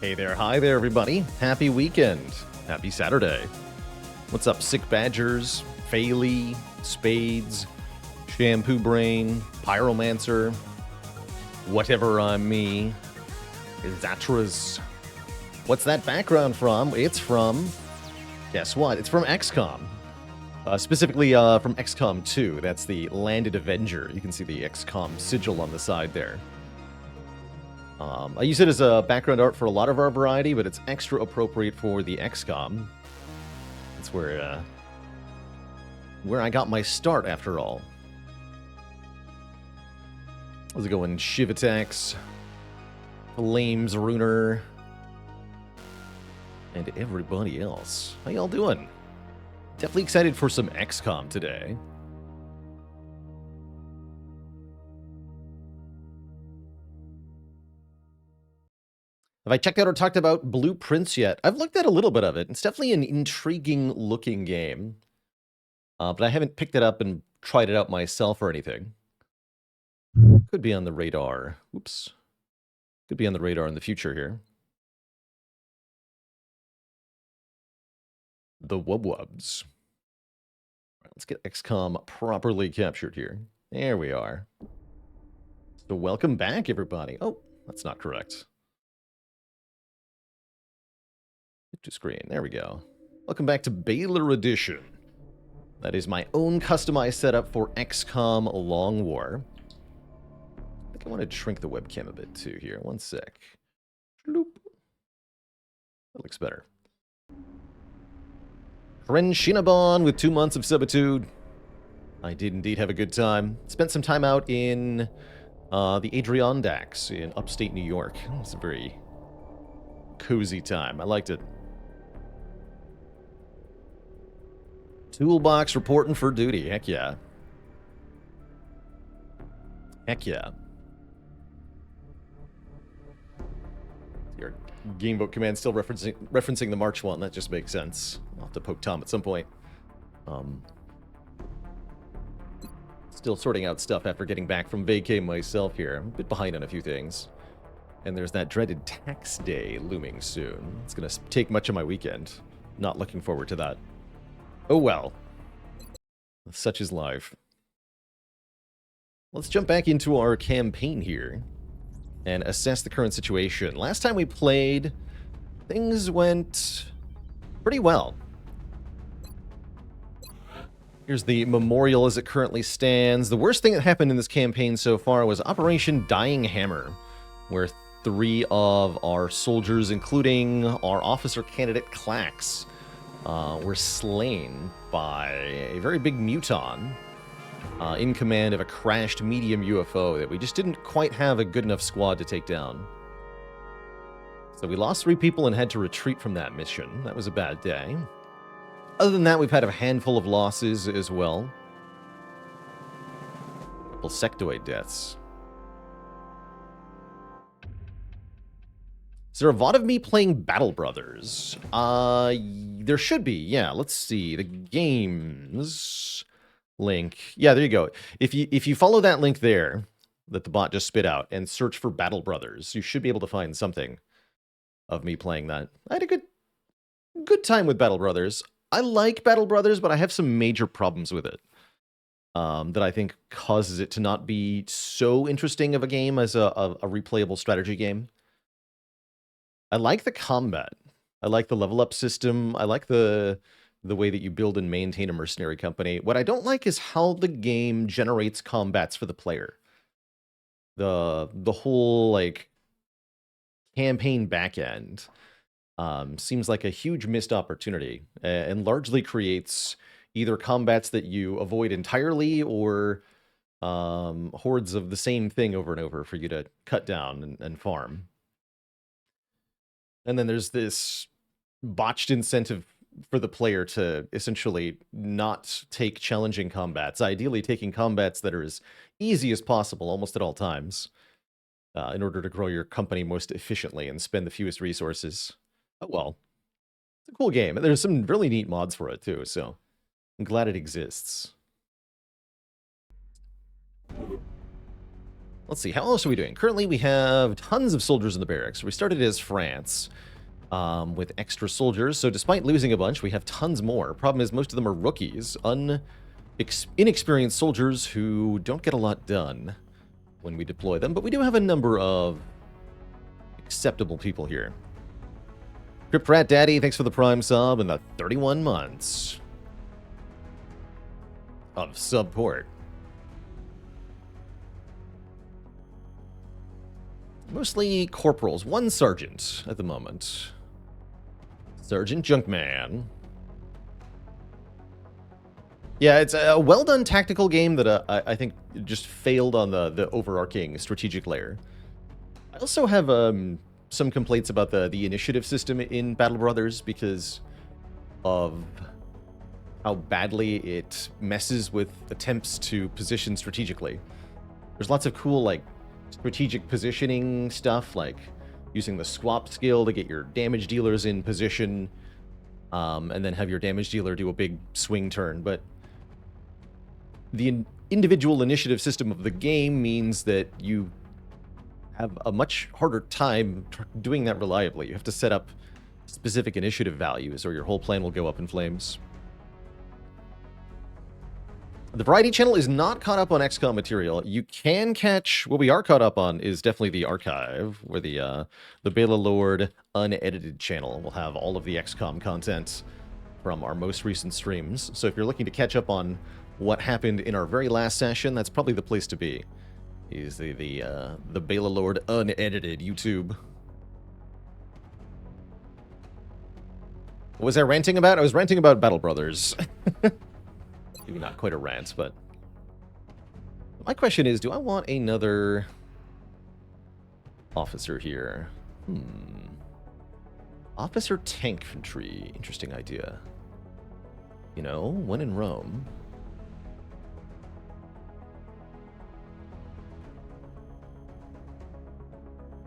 Hey there, hi there, everybody. Happy weekend. Happy Saturday. What's up, Sick Badgers, Phaley, Spades, Shampoo Brain, Pyromancer, whatever I'm me, Zatras. What's that background from? It's from, guess what? It's from XCOM. Specifically from XCOM 2. That's the Landed Avenger. You can see the XCOM sigil on the side there. I use it as a background art for a lot of our variety, but it's extra appropriate for the XCOM. That's where I got my start, after all. How's it going? Shiv Attacks, Flames Runer, and everybody else. How y'all doing? Definitely excited for some XCOM today. Have I checked out or talked about Blueprints yet? I've looked at a little bit of it. It's definitely an intriguing looking game. But I haven't picked it up and tried it out myself or anything. Could be on the radar. Oops. Could be on the radar in the future here. The Wubwubs. Let's get XCOM properly captured here. There we are. So welcome back, everybody. Oh, that's not correct. To screen. There we go. Welcome back to Baalor Edition. That is my own customized setup for XCOM Long War. I think I want to shrink the webcam a bit too here. One sec. Bloop. That looks better. Ren Shinabon with 2 months of subitude. I did indeed have a good time. Spent some time out in the Adirondacks in upstate New York. It was a very cozy time. I liked it. Toolbox reporting for duty. Heck yeah. Heck yeah. Your gamebook command still referencing the March one. That just makes sense. I'll have to poke Tom at some point. Still sorting out stuff after getting back from vacay myself here. I'm a bit behind on a few things. And there's that dreaded tax day looming soon. It's going to take much of my weekend. Not looking forward to that. Oh well. Such is life. Let's jump back into our campaign here and assess the current situation. Last time we played, things went pretty well. Here's the memorial as it currently stands. The worst thing that happened in this campaign so far was Operation Dying Hammer, where 3 of our soldiers, including our officer candidate Clax, were slain by a very big muton in command of a crashed medium UFO that we just didn't quite have a good enough squad to take down. So we lost 3 people and had to retreat from that mission. That was a bad day. Other than that, we've had a handful of losses as well. A couple sectoid deaths. Is there a VOD of me playing Battle Brothers? There should be, yeah. Let's see. The games link. Yeah, there you go. If you follow that link there that the bot just spit out and search for Battle Brothers, you should be able to find something of me playing that. I had a good time with Battle Brothers. I like Battle Brothers, but I have some major problems with it that I think causes it to not be so interesting of a game as a replayable strategy game. I like the combat. I like the level up system. I like the way that you build and maintain a mercenary company. What I don't like is how the game generates combats for the player. The whole like campaign backend seems like a huge missed opportunity and largely creates either combats that you avoid entirely or hordes of the same thing over and over for you to cut down and farm. And then there's this botched incentive for the player to essentially not take challenging combats, ideally taking combats that are as easy as possible almost at all times in order to grow your company most efficiently and spend the fewest resources. Oh well, it's a cool game. There's some really neat mods for it too, so I'm glad it exists. Let's see, how else are we doing? Currently, we have tons of soldiers in the barracks. We started as France with extra soldiers, so despite losing a bunch, we have tons more. Problem is, most of them are rookies, inexperienced soldiers who don't get a lot done when we deploy them, but we do have a number of acceptable people here. Crypt Rat Daddy, thanks for the Prime sub and the 31 months of support. Mostly corporals, one sergeant at the moment. Sergeant Junkman. Yeah, it's a well-done tactical game that I think just failed on the overarching strategic layer. I also have some complaints about the initiative system in Battle Brothers because of how badly it messes with attempts to position strategically. There's lots of cool, like, strategic positioning stuff, like using the swap skill to get your damage dealers in position, and then have your damage dealer do a big swing turn. But the individual initiative system of the game means that you have a much harder time doing that reliably. You have to set up specific initiative values, or your whole plan will go up in flames. The Variety Channel is not caught up on XCOM material. You can catch... What we are caught up on is definitely the archive, where the Baalor unedited channel will have all of the XCOM content from our most recent streams. So if you're looking to catch up on what happened in our very last session, that's probably the place to be. Is the Baalor unedited YouTube. What was I ranting about? I was ranting about Battle Brothers. Maybe not quite a rant, but... My question is, do I want another officer here? Officer tank infantry. Interesting idea. You know, when in Rome.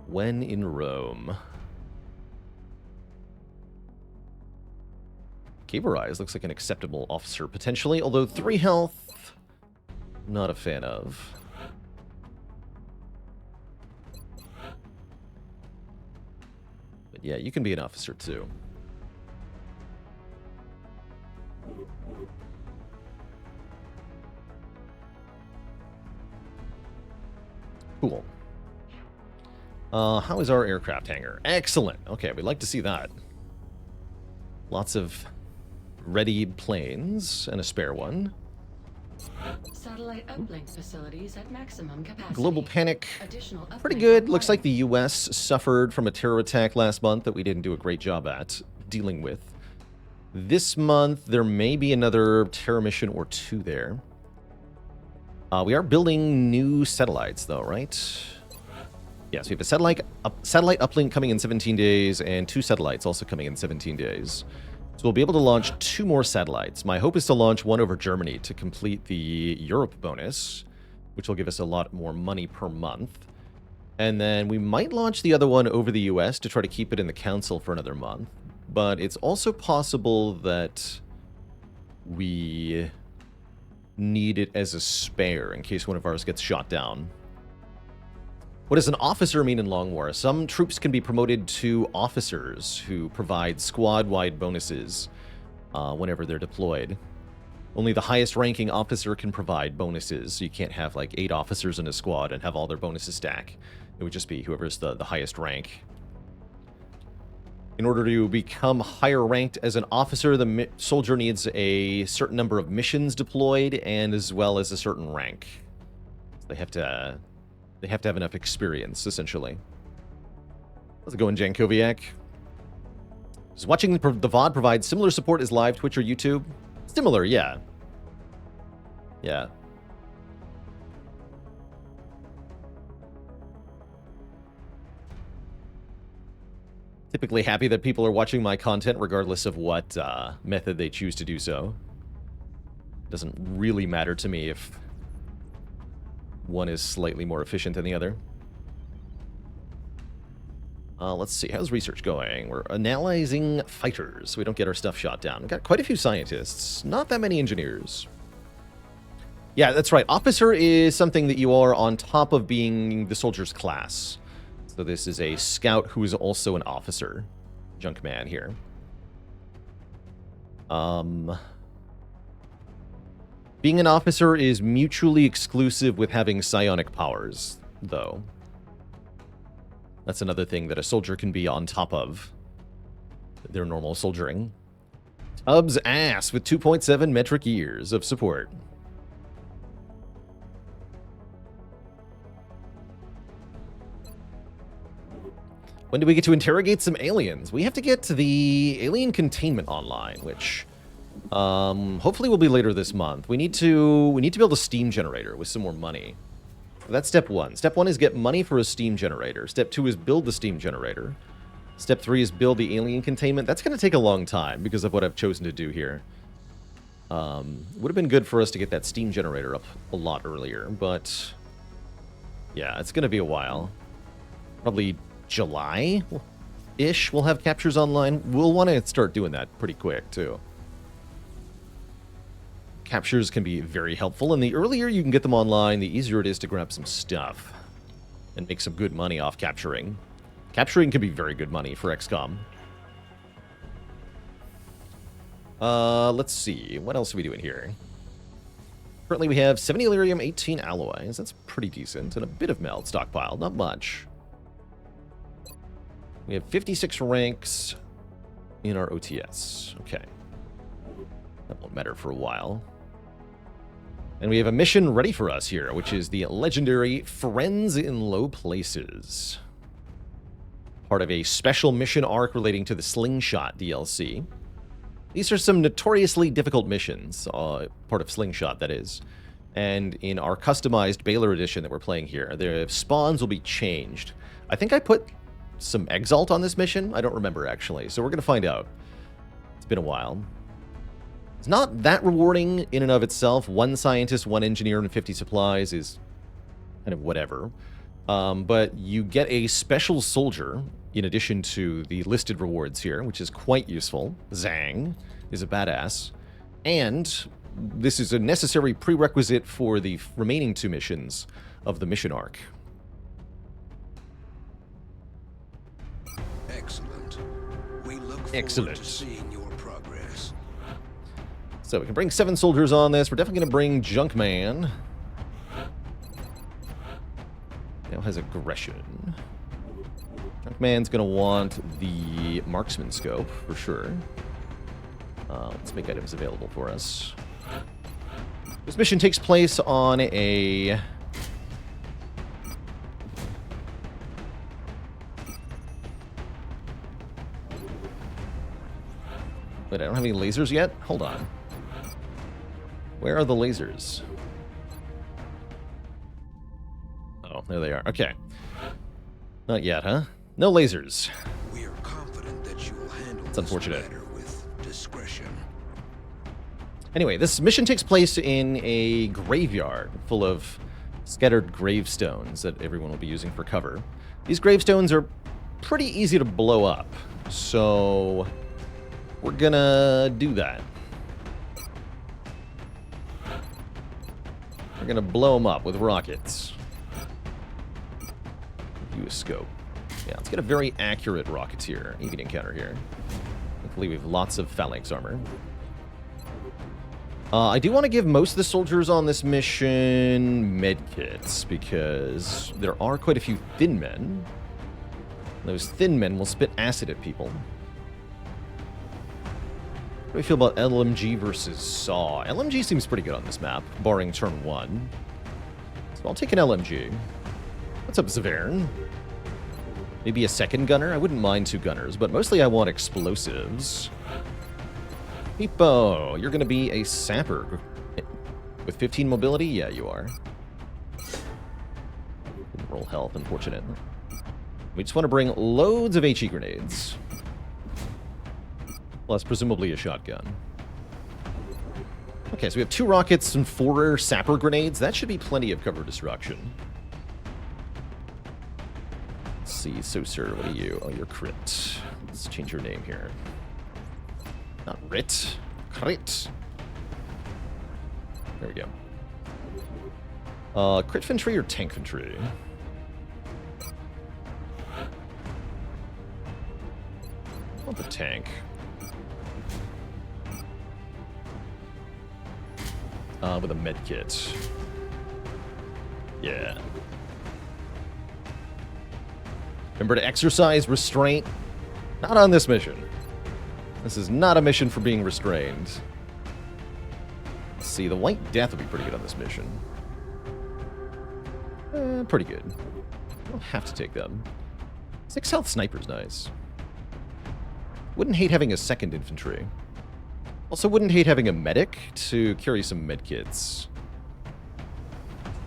When in Rome. Gaberized looks like an acceptable officer, potentially, although 3 health, not a fan of. But yeah, you can be an officer, too. Cool. How is our aircraft hangar? Excellent. Okay, we'd like to see that. Lots of ready planes and a spare one. Satellite uplink facilities at maximum capacity. Global panic. Pretty good. Looks like the US suffered from a terror attack last month that we didn't do a great job at dealing with. This month, there may be another terror mission or 2 there. We are building new satellites, though, right? Yes, we have a satellite uplink coming in 17 days and 2 satellites also coming in 17 days. So we'll be able to launch 2 more satellites. My hope is to launch one over Germany to complete the Europe bonus, which will give us a lot more money per month. And then we might launch the other one over the US to try to keep it in the council for another month. But it's also possible that we need it as a spare in case one of ours gets shot down. What does an officer mean in Long War? Some troops can be promoted to officers who provide squad-wide bonuses whenever they're deployed. Only the highest ranking officer can provide bonuses. You can't have like 8 officers in a squad and have all their bonuses stack. It would just be whoever's the highest rank. In order to become higher ranked as an officer, the soldier needs a certain number of missions deployed and as well as a certain rank. So they have to have enough experience, essentially. How's it going, Jankoviak? Does watching the VOD provide similar support as live Twitch or YouTube? Similar, yeah. Yeah. Typically happy that people are watching my content regardless of what method they choose to do so. Doesn't really matter to me if one is slightly more efficient than the other. Let's see, how's research going? We're analyzing fighters so we don't get our stuff shot down. We've got quite a few scientists, not that many engineers. Yeah, that's right. Officer is something that you are on top of being the soldier's class. So this is a scout who is also an officer. Junkman here. Being an officer is mutually exclusive with having psionic powers, though. That's another thing that a soldier can be on top of their normal soldiering. Tubbs ass with 2.7 metric years of support. When do we get to interrogate some aliens? We have to get the alien containment online, which hopefully will be later this month. We need to build a steam generator with some more money. That's step 1. Step 1 is get money for a steam generator. Step 2 is build the steam generator. Step 3 is build the alien containment. That's going to take a long time because of what I've chosen to do here. Would have been good for us to get that steam generator up a lot earlier, but yeah, it's going to be a while. Probably July-ish we'll have captures online. We'll want to start doing that pretty quick, too. Captures can be very helpful, and the earlier you can get them online, the easier it is to grab some stuff and make some good money off capturing. Capturing can be very good money for XCOM. Let's see. What else are we doing here? Currently we have 70 Illyrium, 18 alloys. That's pretty decent. And a bit of melt stockpiled. Not much. We have 56 ranks in our OTS. Okay. That won't matter for a while. And we have a mission ready for us here, which is the legendary Friends in Low Places. Part of a special mission arc relating to the Slingshot DLC. These are some notoriously difficult missions, part of Slingshot, that is. And in our customized Baalor edition that we're playing here, the spawns will be changed. I think I put some Exalt on this mission? I don't remember, actually. So we're going to find out. It's been a while. It's not that rewarding in and of itself. 1 scientist, 1 engineer, and 50 supplies is kind of whatever. But you get a special soldier in addition to the listed rewards here, which is quite useful. Zhang is a badass. And this is a necessary prerequisite for the remaining 2 missions of the mission arc. Excellent. We look forward to seeing your progress. So we can bring 7 soldiers on this. We're definitely going to bring Junkman. Now has aggression. Junkman's going to want the marksman scope, for sure. Let's make items available for us. This mission takes place on a... Wait, I don't have any lasers yet? Hold on. Where are the lasers? Oh, there they are. Okay. Not yet, huh? No lasers. We are confident that you will handle It's unfortunate. this matter with discretion. Anyway, this mission takes place in a graveyard full of scattered gravestones that everyone will be using for cover. These gravestones are pretty easy to blow up, so we're gonna do that. We're gonna blow them up with rockets. Use scope. Yeah, let's get a very accurate rocketeer you can encounter here. Luckily, we have lots of phalanx armor. I do want to give most of the soldiers on this mission medkits, because there are quite a few thin men. Those thin men will spit acid at people. How do we feel about LMG versus SAW? LMG seems pretty good on this map, barring turn 1. So I'll take an LMG. What's up, Zavern? Maybe a second gunner? I wouldn't mind 2 gunners, but mostly I want explosives. Hippo, you're going to be a sapper. With 15 mobility? Yeah, you are. Didn't roll health, unfortunate. We just want to bring loads of HE grenades. Plus, presumably a shotgun. Okay, so we have 2 rockets and 4 sapper grenades. That should be plenty of cover destruction. Let's see, so sir, what are you? Oh, you're Crit. Let's change your name here. Not Rit. Crit. There we go. Crit infantry or tank infantry? I want the tank. With a med kit. Yeah. Remember to exercise restraint. Not on this mission. This is not a mission for being restrained. Let's see, the White Death would be pretty good on this mission. Pretty good. I don't have to take them. 6 health sniper's nice. Wouldn't hate having a second infantry. Also wouldn't hate having a medic to carry some medkits.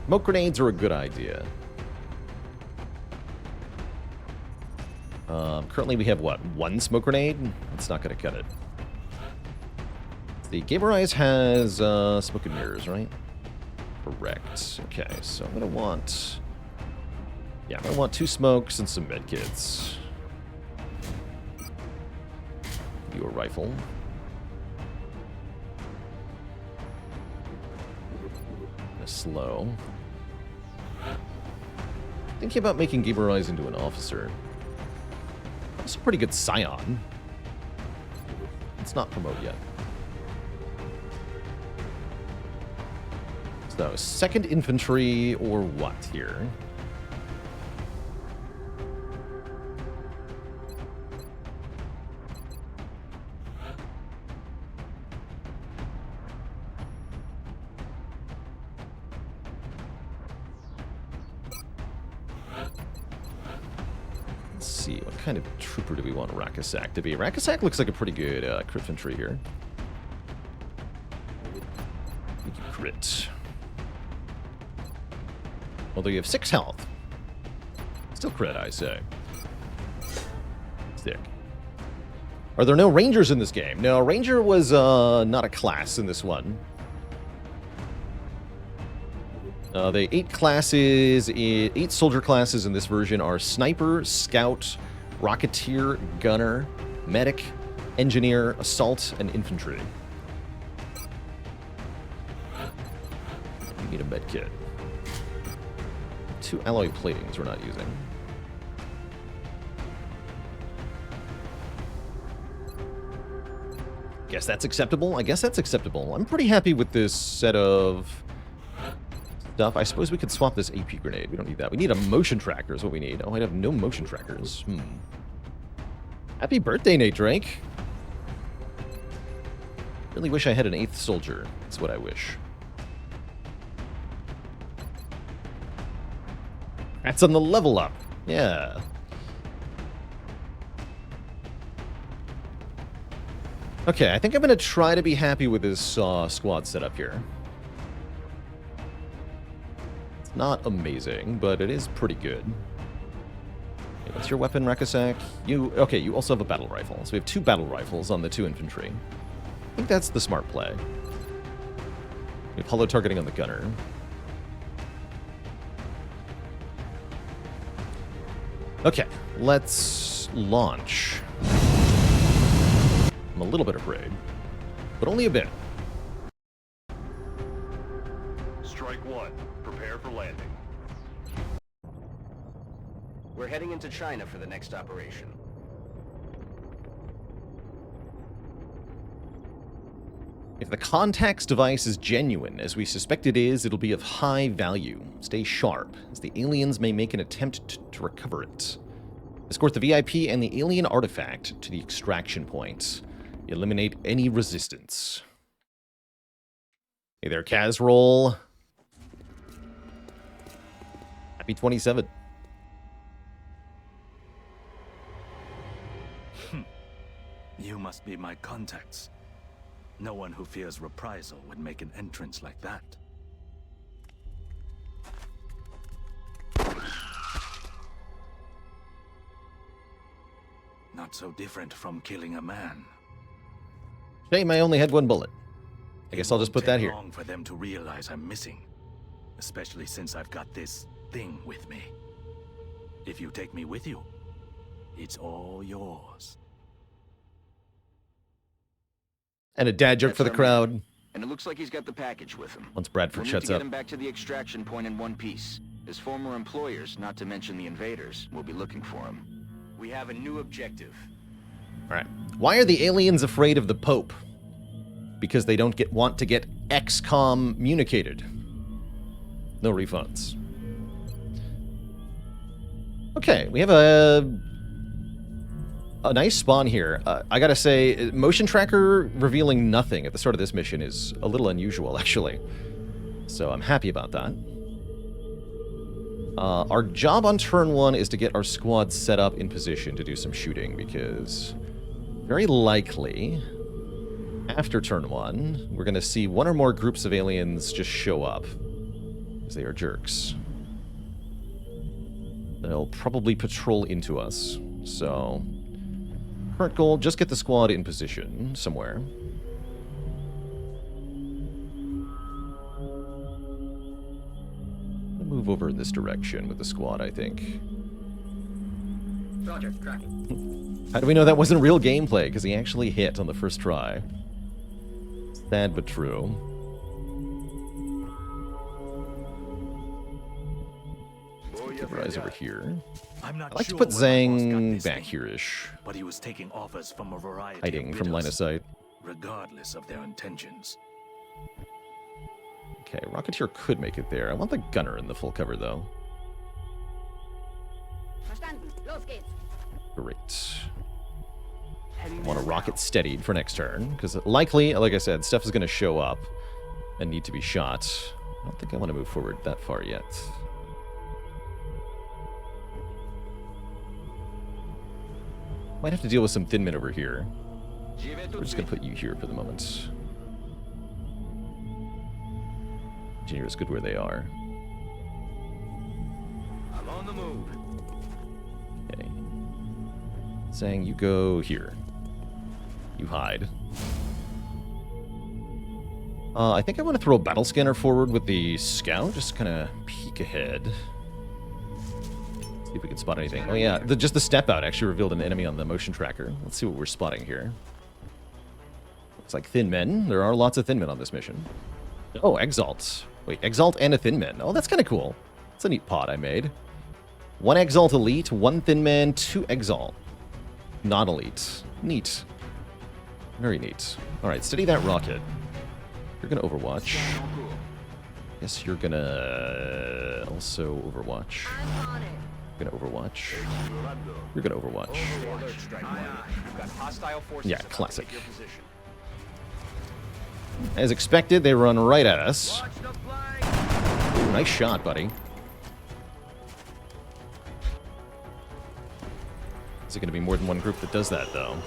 Smoke grenades are a good idea. Currently we have, what, 1 smoke grenade? That's not going to cut it. The Gamer Eyes has smoke and mirrors, right? Correct. Okay, so I'm going to want... Yeah, I'm going to want 2 smokes and some medkits. You a rifle. Slow. Thinking about making Gamer Eyes into an officer. That's a pretty good scion. Let's not promote yet. So, 2nd infantry or what here? Let's see, what kind of trooper do we want Rakasak to be? Rakasak looks like a pretty good crit infantry here. Crit. Although you have 6 health. Still crit, I say. Thick. Are there no rangers in this game? No, ranger was not a class in this one. The 8 classes, 8 soldier classes in this version are Sniper, Scout, Rocketeer, Gunner, Medic, Engineer, Assault, and Infantry. You need a med kit. 2 alloy platings we're not using. Guess that's acceptable? I guess that's acceptable. I'm pretty happy with this set of stuff. I suppose we could swap this AP grenade. We don't need that. We need a motion tracker is what we need. Oh, I have no motion trackers. Happy birthday, Nate Drake. Really wish I had an 8th soldier. That's what I wish. That's on the level up. Yeah. Okay, I think I'm going to try to be happy with this squad setup here. It's not amazing, but it is pretty good. Okay, what's your weapon, Rakasak? Okay, you also have a battle rifle. So we have 2 battle rifles on the 2 infantry. I think that's the smart play. We have hollow targeting on the gunner. Okay, let's launch. I'm a little bit afraid, but only a bit. Strike 1. Prepare for landing. We're heading into China for the next operation. If the contacts device is genuine, as we suspect it is, it'll be of high value. Stay sharp, as the aliens may make an attempt to recover it. Escort the VIP and the alien artifact to the extraction point. Eliminate any resistance. Hey there, Casroll. Happy 27. You must be my contacts. No one who fears reprisal would make an entrance like that. Not so different from killing a man. Shame I only had 1 bullet. I guess I'll just put that here. It won't take long for them to realize I'm missing, especially since I've got this thing with me. If you take me with you, it's all yours. And a dad joke for the crowd. And it looks like he's got the package with him. Once Bradford We'll need shuts to get up. him back to the extraction point in one piece. His former employers, not to mention the invaders, will be looking for him. We have a new objective. All right. Why are the aliens afraid of the Pope? Because they don't want to get XCOM communicated. No refunds. Okay, we have a nice spawn here. I gotta say, motion tracker revealing nothing at the start of this mission is a little unusual, actually. So I'm happy about that. Our job on turn 1 is to get our squad set up in position to do some shooting, because very likely, after turn 1, we're going to see one or more groups of aliens just show up, because they are jerks. They'll probably patrol into us, so current goal, just get the squad in position somewhere. Move over in this direction with the squad, I think. Roger, tracking. How do we know that wasn't real gameplay? Because he actually hit on the first try. Sad but true. Give our eyes over here. I'm not I like sure to put where my boss got Zhang this back thing, here-ish. but he was taking offers from a variety Hiding of from line of bidders, sight. regardless of their intentions. Okay, Rocketeer could make it there. I want the gunner in the full cover, though. Verstanden. Los geht's. Great. I want a rocket steadied for next turn, because likely, like I said, stuff is going to show up and need to be shot. I don't think I want to move forward that far yet. Might have to deal with some thin men over here. We're just going to put you here for the moment. Engineer is good where they are. I'm on the move. Okay. Saying you go here. You hide. I think I want to throw a battle scanner forward with the scout, just kind of peek ahead. See if we can spot anything. Oh yeah, just the step out actually revealed an enemy on the motion tracker. Let's see what we're spotting here. Looks like thin men. There are lots of thin men on this mission. Oh, Exalt. Wait, Exalt and a thin man. Oh, that's kind of cool. That's a neat pod I made. 1 Exalt Elite, 1 thin man, 2 Exalt. Not elite. Neat. Very neat. Alright, steady that rocket. You're gonna Overwatch. Yes, you're gonna also Overwatch. I'm on it. You're gonna Overwatch. You're gonna Overwatch. Alert, Strike One. You've got hostile forces Yeah, about to classic. take your position. As expected, they run right at us. Ooh, nice shot, buddy. Is it going to be more than one group that does that, though?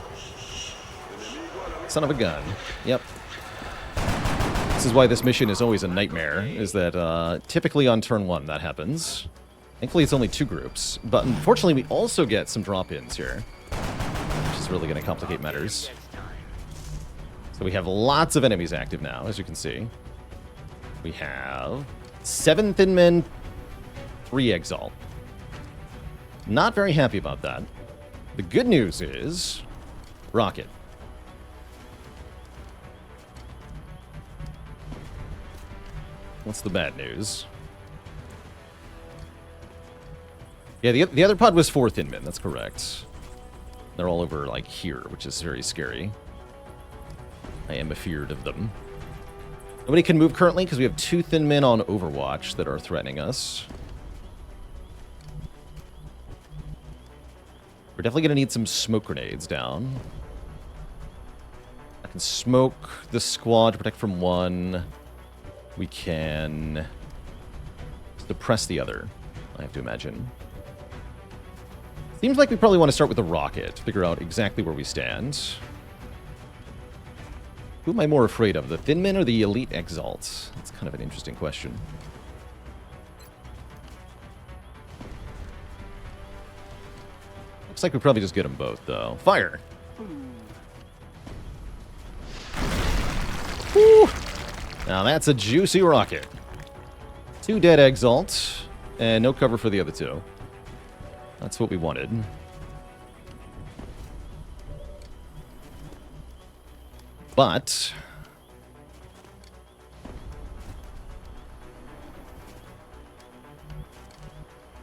Son of a gun. Yep. This is why this mission is always a nightmare, is that typically on turn 1 that happens. Thankfully, it's only 2 groups. But unfortunately, we also get some drop-ins here, which is really going to complicate matters. So we have lots of enemies active now, as you can see. We have 7 thin men, 3 Exalt. Not very happy about that. The good news is rocket. What's the bad news? Yeah, the other pod was 4 thin men, that's correct. They're all over, like, here, which is very scary. I am afeared of them. Nobody can move currently because we have 2 thin men on Overwatch that are threatening us. We're definitely going to need some smoke grenades down. I can smoke the squad to protect from one. We can suppress the other, I have to imagine. Seems like we probably want to start with the rocket to figure out exactly where we stand. Who am I more afraid of, the thin men or the elite Exalts? That's kind of an interesting question. Looks like we probably just get them both, though. Fire! Woo! Now that's a juicy rocket. 2 dead Exalts, and no cover for the other 2. That's what we wanted. But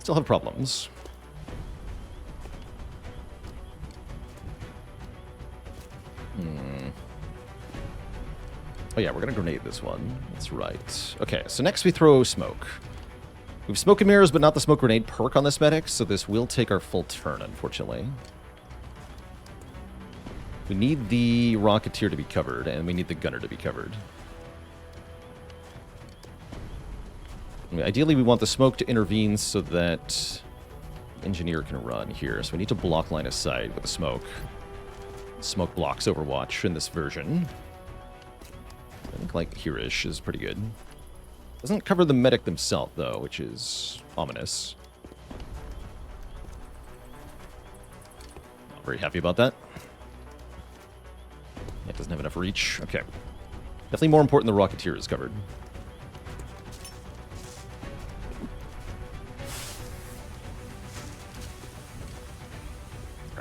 Still have problems. Oh yeah, we're gonna grenade this one. That's right. Okay, so next we throw smoke. We have smoke and mirrors, but not the smoke grenade perk on this medic, so this will take our full turn, unfortunately. We need the Rocketeer to be covered, and we need the Gunner to be covered. I mean, ideally, we want the smoke to intervene so that the Engineer can run here. So we need to block line of sight with the smoke. Smoke blocks Overwatch in this version. I think, like, here-ish is pretty good. Doesn't cover the medic themselves, though, which is ominous. Not very happy about that. It doesn't have enough reach. Okay. Definitely more important the Rocketeer is covered.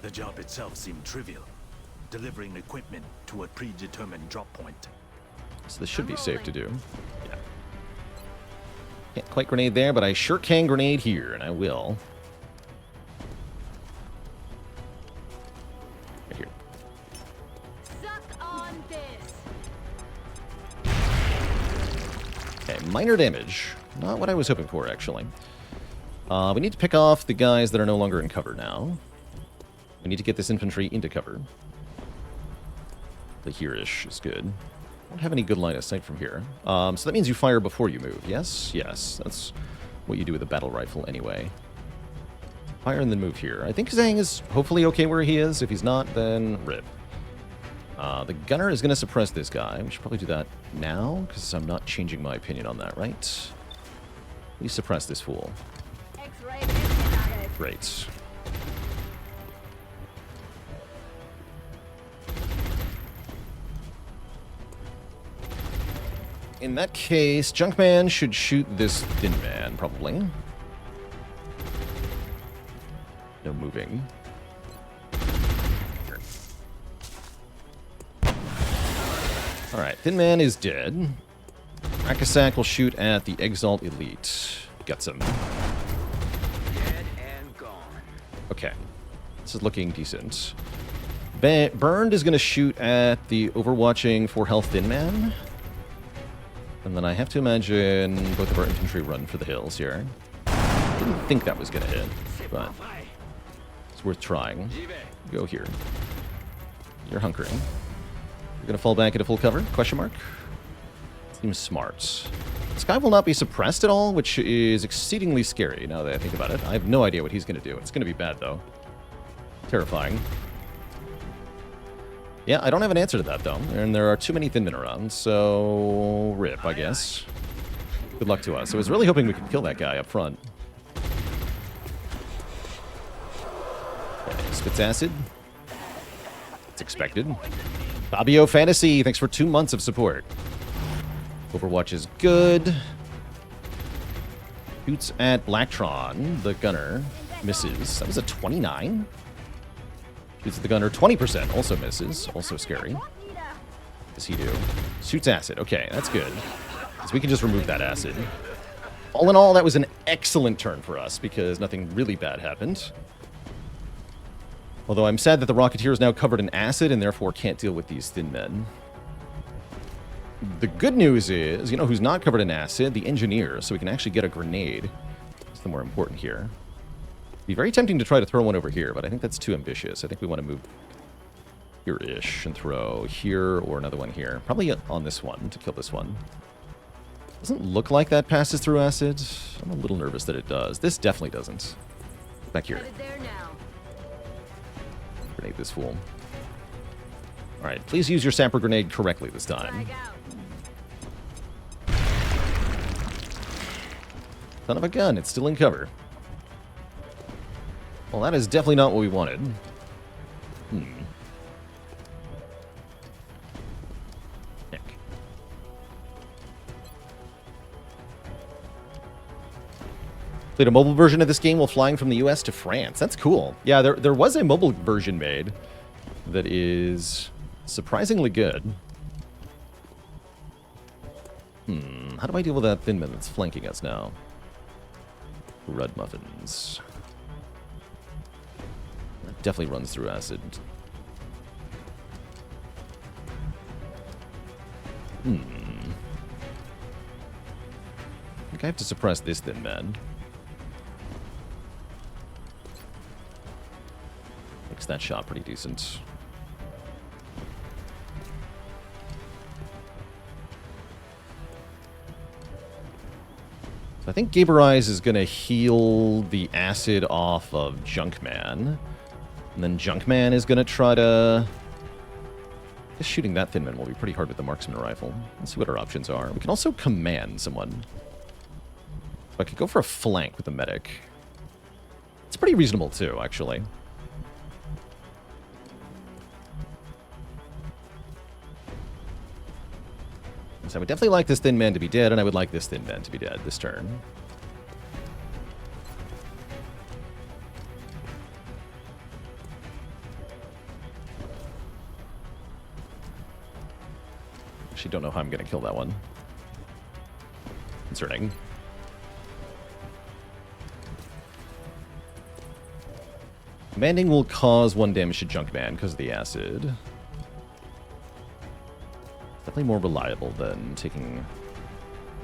The job itself seemed trivial. Delivering equipment to a predetermined drop point. So this should be safe to do. Yeah. Can't quite grenade there, but I sure can grenade here, and I will. Right here. Suck on this. Okay, minor damage. Not what I was hoping for, actually. We need to pick off the guys that are no longer in cover now. We need to get this infantry into cover. The here-ish is good. Don't have any good line of sight from here. So that means you fire before you move, yes? Yes, that's what you do with a battle rifle anyway. Fire and then move here. I think Zhang is hopefully okay where he is. If he's not, then rip. The Gunner is going to suppress this guy. We should probably do that now, because I'm not changing my opinion on that, right? Please suppress this fool. X-ray. Great. In that case, Junkman should shoot this Thin Man, probably. No moving. Alright, Thin Man is dead. Rakasak will shoot at the Exalt Elite. Got some. Dead and gone. Okay. This is looking decent. Burned is going to shoot at the overwatching 4 health Thin Man. And then I have to imagine both of our infantry run for the hills here. Didn't think that was going to hit, but it's worth trying. Go here. You're hunkering. You're going to fall back into full cover? Question mark? Seems smart. This guy will not be suppressed at all, which is exceedingly scary now that I think about it. I have no idea what he's going to do. It's going to be bad, though. Terrifying. Yeah, I don't have an answer to that, though. And there are too many Thin Men around, so rip, I guess. Good luck to us. I was really hoping we could kill that guy up front. Okay, spits acid. It's expected. Fabio Fantasy, thanks for 2 months of support. Overwatch is good. Shoots at Blacktron, the Gunner. Misses. That was a 29? Shoots at the Gunner, 20%. Also misses. Also scary. What does he do? Shoots acid. Okay, that's good. Because we can just remove that acid. All in all, that was an excellent turn for us, because nothing really bad happened. Although I'm sad that the Rocketeer is now covered in acid, and therefore can't deal with these Thin Men. The good news is, you know who's not covered in acid? The Engineer, so we can actually get a grenade. That's the more important here. It'd be very tempting to try to throw one over here, but I think that's too ambitious. I think we want to move here-ish and throw here or another one here. Probably on this one to kill this one. Doesn't look like that passes through acid. I'm a little nervous that it does. This definitely doesn't. Back here. Grenade this fool. Alright, please use your sapper grenade correctly this time. Son of a gun, it's still in cover. Well, that is definitely not what we wanted. Heck. Played a mobile version of this game while flying from the US to France. That's cool. Yeah, there was a mobile version made that is surprisingly good. How do I deal with that Thin Man that's flanking us now? Crud muffins. That definitely runs through acid. I think I have to suppress this Thin Man. Makes that shot pretty decent. So I think Gaber Eyes is going to heal the acid off of Junkman. And then Junkman is going to try to... Just shooting that Thin Man will be pretty hard with the marksman rifle. Let's see what our options are. We can also command someone. I could go for a flank with the medic. It's pretty reasonable too, actually. So I would definitely like this Thin Man to be dead, and I would like this Thin Man to be dead this turn. Actually, don't know how I'm going to kill that one. Concerning. Commanding will cause 1 damage to Junkman because of the acid. Definitely more reliable than taking...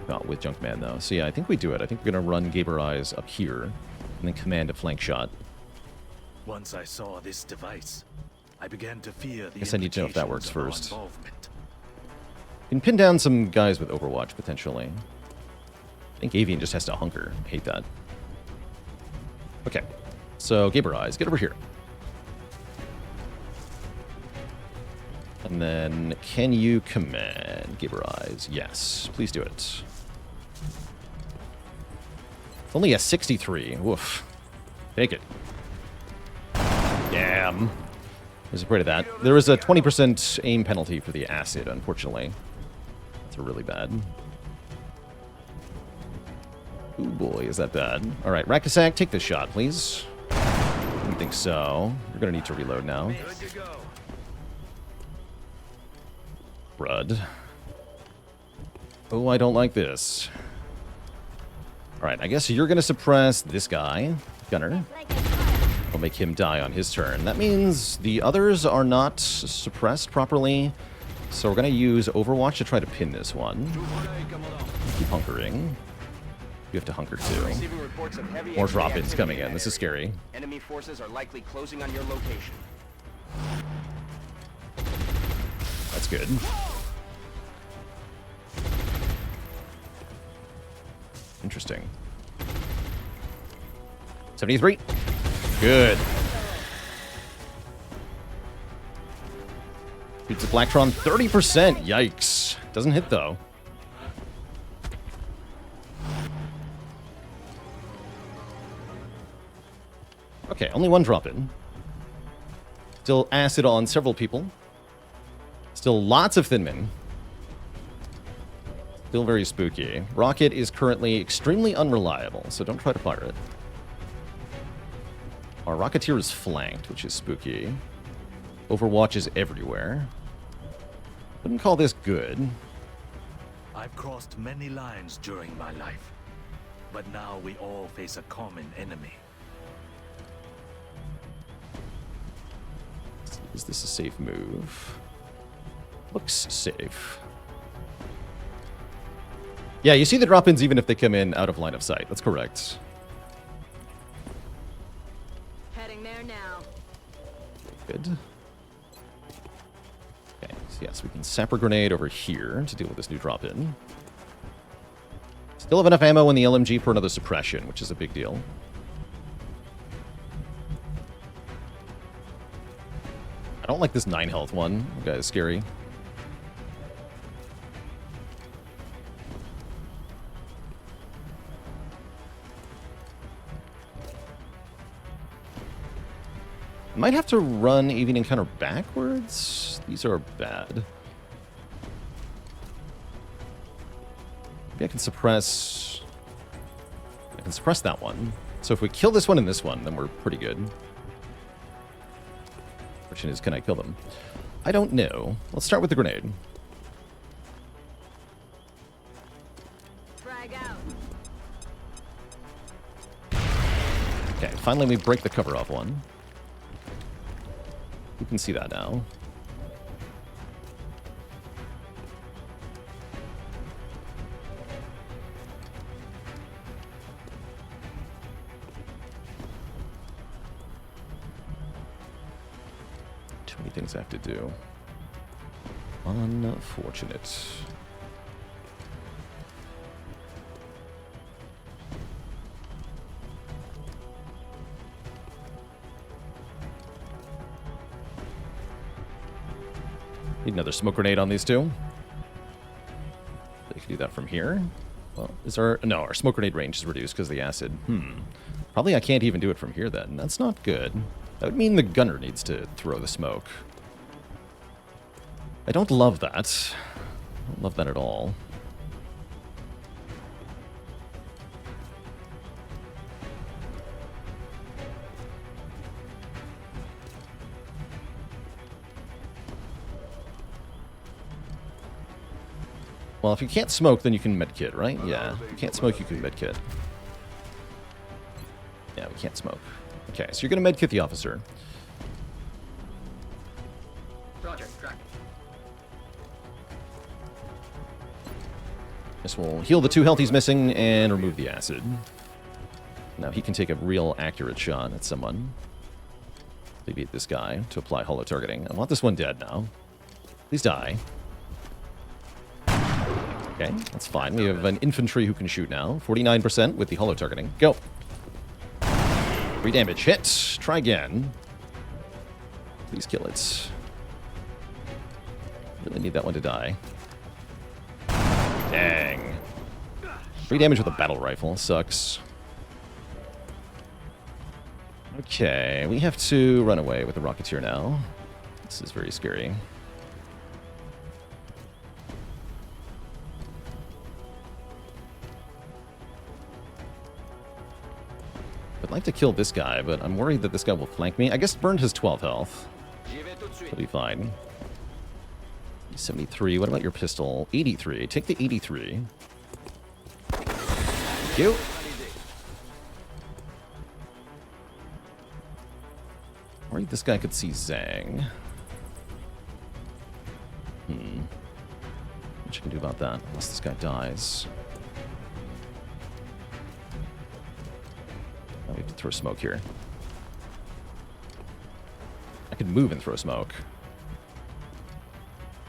Not with Junkman, though. So yeah, I think we do it. I think we're going to run Gaber Eyes up here, and then command a flank shot. Once I saw this device, I began to fear the Guess I need to know if that works implications first. of our involvement. You can pin down some guys with Overwatch, potentially. I think Avian just has to hunker. I hate that. Okay. So, Gaber Eyes, get over here. And then, can you command Gaber Eyes? Yes. Please do it. It's only a 63. Woof. Take it. Damn. I was afraid of that. There was a 20% aim penalty for the acid, unfortunately. That's really bad. Ooh boy, is that bad. Alright, Rakasak, take this shot, please. I don't think so. You're gonna need to reload now. Good to go. Crud. Oh, I don't like this. Alright, I guess you're gonna suppress this guy, Gunner. I'll make him die on his turn. That means the others are not suppressed properly. So we're going to use Overwatch to try to pin this one. Keep hunkering. You have to hunker too. Receiving reports of heavy More enemy drop-ins activity coming in in. that This is area. scary. Enemy forces are likely closing on your location. That's good. Interesting. 73. Good. Beats a Blacktron 30%. Yikes. Doesn't hit though. Okay, only one drop in. Still acid on several people. Still lots of Thin Men. Still very spooky. Rocket is currently extremely unreliable, so don't try to fire it. Our Rocketeer is flanked, which is spooky. Overwatch is everywhere. Wouldn't call this good. I've crossed many lines during my life, but now we all face a common enemy. Is this a safe move? Looks safe. Yeah, you see the drop-ins even if they come in out of line of sight. That's correct. Heading there now. Good. Okay, so yes, we can Sapper Grenade over here to deal with this new drop-in. Still have enough ammo in the LMG for another suppression, which is a big deal. I don't like this 9 health one. That guy is scary. Might have to run Avian Encounter backwards. These are bad. Maybe I can suppress... I can suppress that one. So if we kill this one and this one, then we're pretty good. Question is, can I kill them? I don't know. Let's start with the grenade. Frag out. finally we break the cover off one. You can see that now. Too many things I have to do. Unfortunate. Need another smoke grenade on these two. They can do that from here. Well, is our... No, our smoke grenade range is reduced because of the acid. Probably I can't even do it from here then. That's not good. That would mean the gunner needs to throw the smoke. I don't love that. I don't love that at all. Well, if you can't smoke, then you can medkit, right? Yeah. If you can't smoke, you can medkit. Yeah, we can't smoke. Okay, so you're going to medkit the officer. Roger, track. This will heal the 2 health he's missing and remove the acid. Now he can take a real accurate shot at someone. They beat this guy to apply holo targeting. I want this one dead now. Please die. Okay, that's fine. We have an infantry who can shoot now. 49% with the holo targeting. Go. 3 damage. Hit. Try again. Please kill it. Really need that one to die. Dang. 3 damage with a battle rifle. Sucks. Okay, we have to run away with the Rocketeer now. This is very scary. I'd like to kill this guy, but I'm worried that this guy will flank me. I guess Burned has 12 health. He'll be fine. 73. What about your pistol? 83. Take the 83. Thank you. Worried this guy could see Zhang. What you can do about that? Unless this guy dies. Oh, we have to throw smoke here. I could move and throw smoke.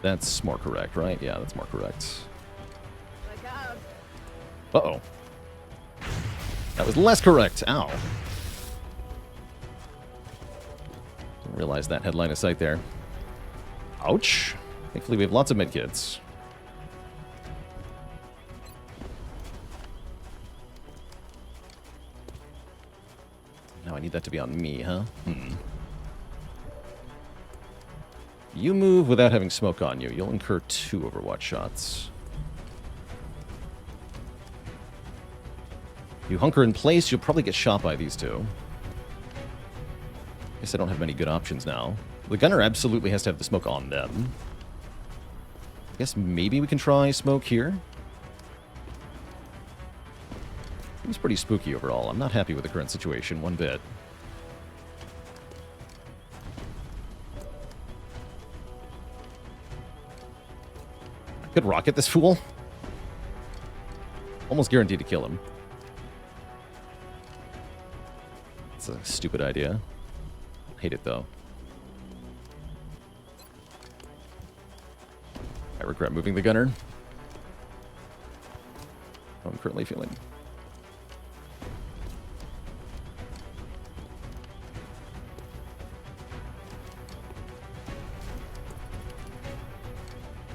That's more correct, right? Yeah, that's more correct. Uh-oh. That was less correct. Ow. Didn't realize that had line of sight there. Ouch. Thankfully, we have lots of medkits. Now I need that to be on me, huh? You move without having smoke on you. You'll incur 2 Overwatch shots. You hunker in place, you'll probably get shot by these 2. Guess I don't have many good options now. The gunner absolutely has to have the smoke on them. I guess maybe we can try smoke here. Seems pretty spooky overall. I'm not happy with the current situation one bit. I could rocket this fool. Almost guaranteed to kill him. It's a stupid idea. Hate it though. I regret moving the gunner. How I'm currently feeling.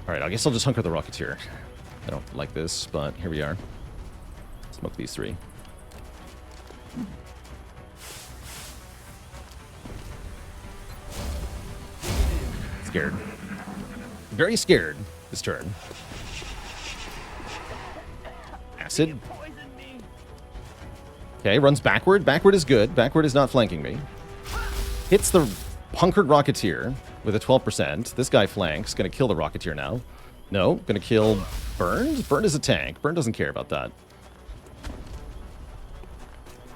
Alright, I guess I'll just hunker the Rocketeer. I don't like this, but here we are. Smoke these 3. Scared. Very scared this turn. Acid. Okay, runs backward. Backward is good. Backward is not flanking me. Hits the hunkered Rocketeer with a 12%. This guy flanks. Gonna kill the Rocketeer now. No, gonna kill Burned? Burned is a tank. Burned doesn't care about that.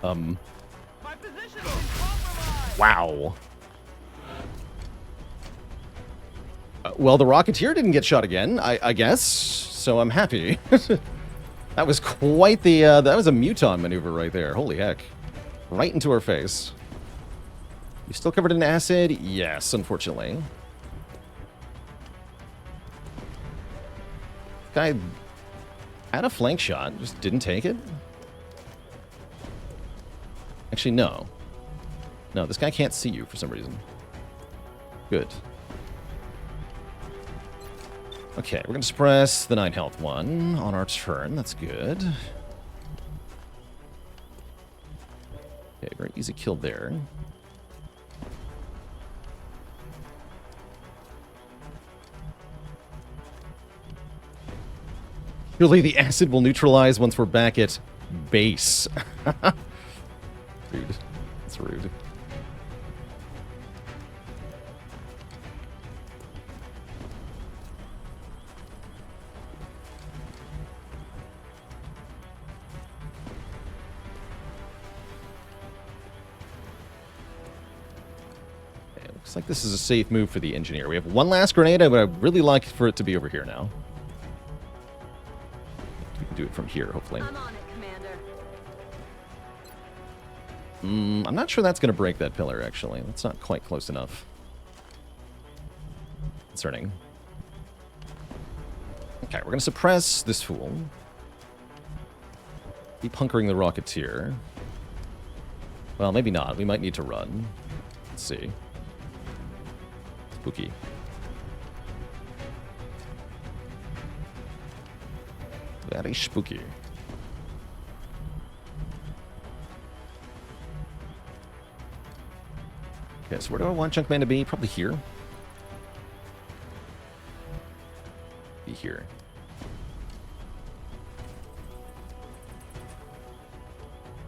My position. Wow. Well, the Rocketeer didn't get shot again, I guess, so I'm happy. That was quite the, that was a Muton maneuver right there. Holy heck. Right into her face. You still covered in acid? Yes, unfortunately. Guy had a flank shot, just didn't take it. Actually, no. No, this guy can't see you for some reason. Good. Okay, we're going to suppress the 9 health one on our turn. That's good. Okay, very easy kill there. Surely the acid will neutralize once we're back at base. Rude. That's rude. Okay, looks like this is a safe move for the engineer. We have one last grenade, but I'd really like for it to be over here now. We can do it from here, hopefully. I'm on it, Commander. I'm not sure that's going to break that pillar, actually. That's not quite close enough. Concerning. Okay, we're going to suppress this fool. Keep hunkering the Rocketeer. Well, maybe not. We might need to run. Let's see. Spooky. Very spooky. Okay, so where do I want Junkman to be? Probably here. Be here.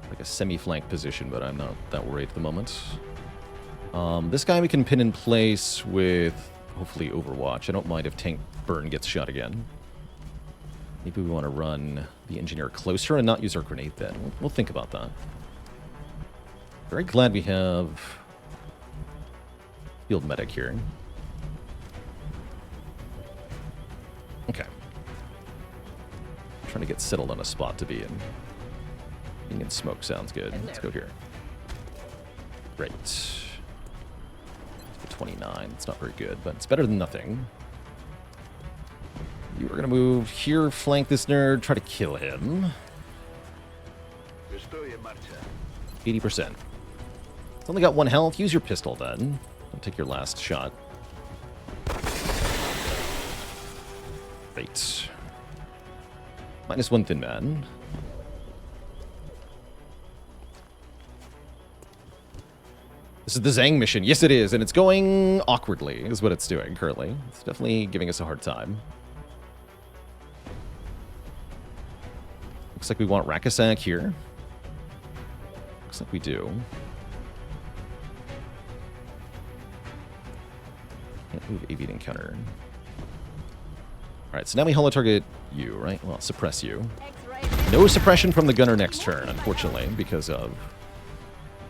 Like a semi-flank position, but I'm not that worried at the moment. This guy we can pin in place with, hopefully, Overwatch. I don't mind if Tank Burn gets shot again. Maybe we want to run the engineer closer and not use our grenade then. We'll think about that. Very glad we have field medic here. Okay. Trying to get settled on a spot to be in. Being in smoke sounds good. Let's go here. Great. Let's go 29. It's not very good, but it's better than nothing. You are going to move here, flank this nerd, try to kill him. 80%. It's only got 1 health. Use your pistol then. Don't take your last shot. Great. -1 thin man. This is the Zhang mission. Yes, it is. And it's going awkwardly, is what it's doing currently. It's definitely giving us a hard time. Looks like we want Rakasak here. Looks like we do. Can't move avian encounter. Alright, so now we holo target you, right? Well, suppress you. No suppression from the gunner next turn, unfortunately, because of...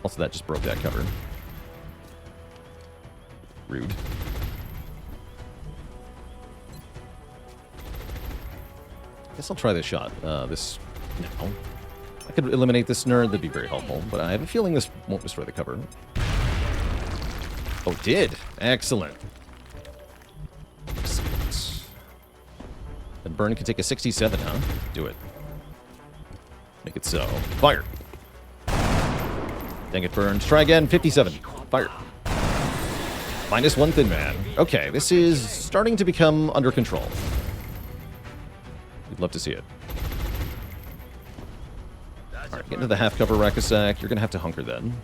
Also, that just broke that cover. Rude. Guess I'll try this shot. This... No. I could eliminate this nerd, that'd be very helpful, but I have a feeling this won't destroy the cover. Oh, it did! Excellent. Excellent. Then Burn can take a 67, huh? Do it. Make it so. Fire! Dang it, Burns. Try again. 57. Fire. -1 thin man. Okay, this is starting to become under control. We'd love to see it. Alright, get into the half cover, Rakasak. You're gonna have to hunker then.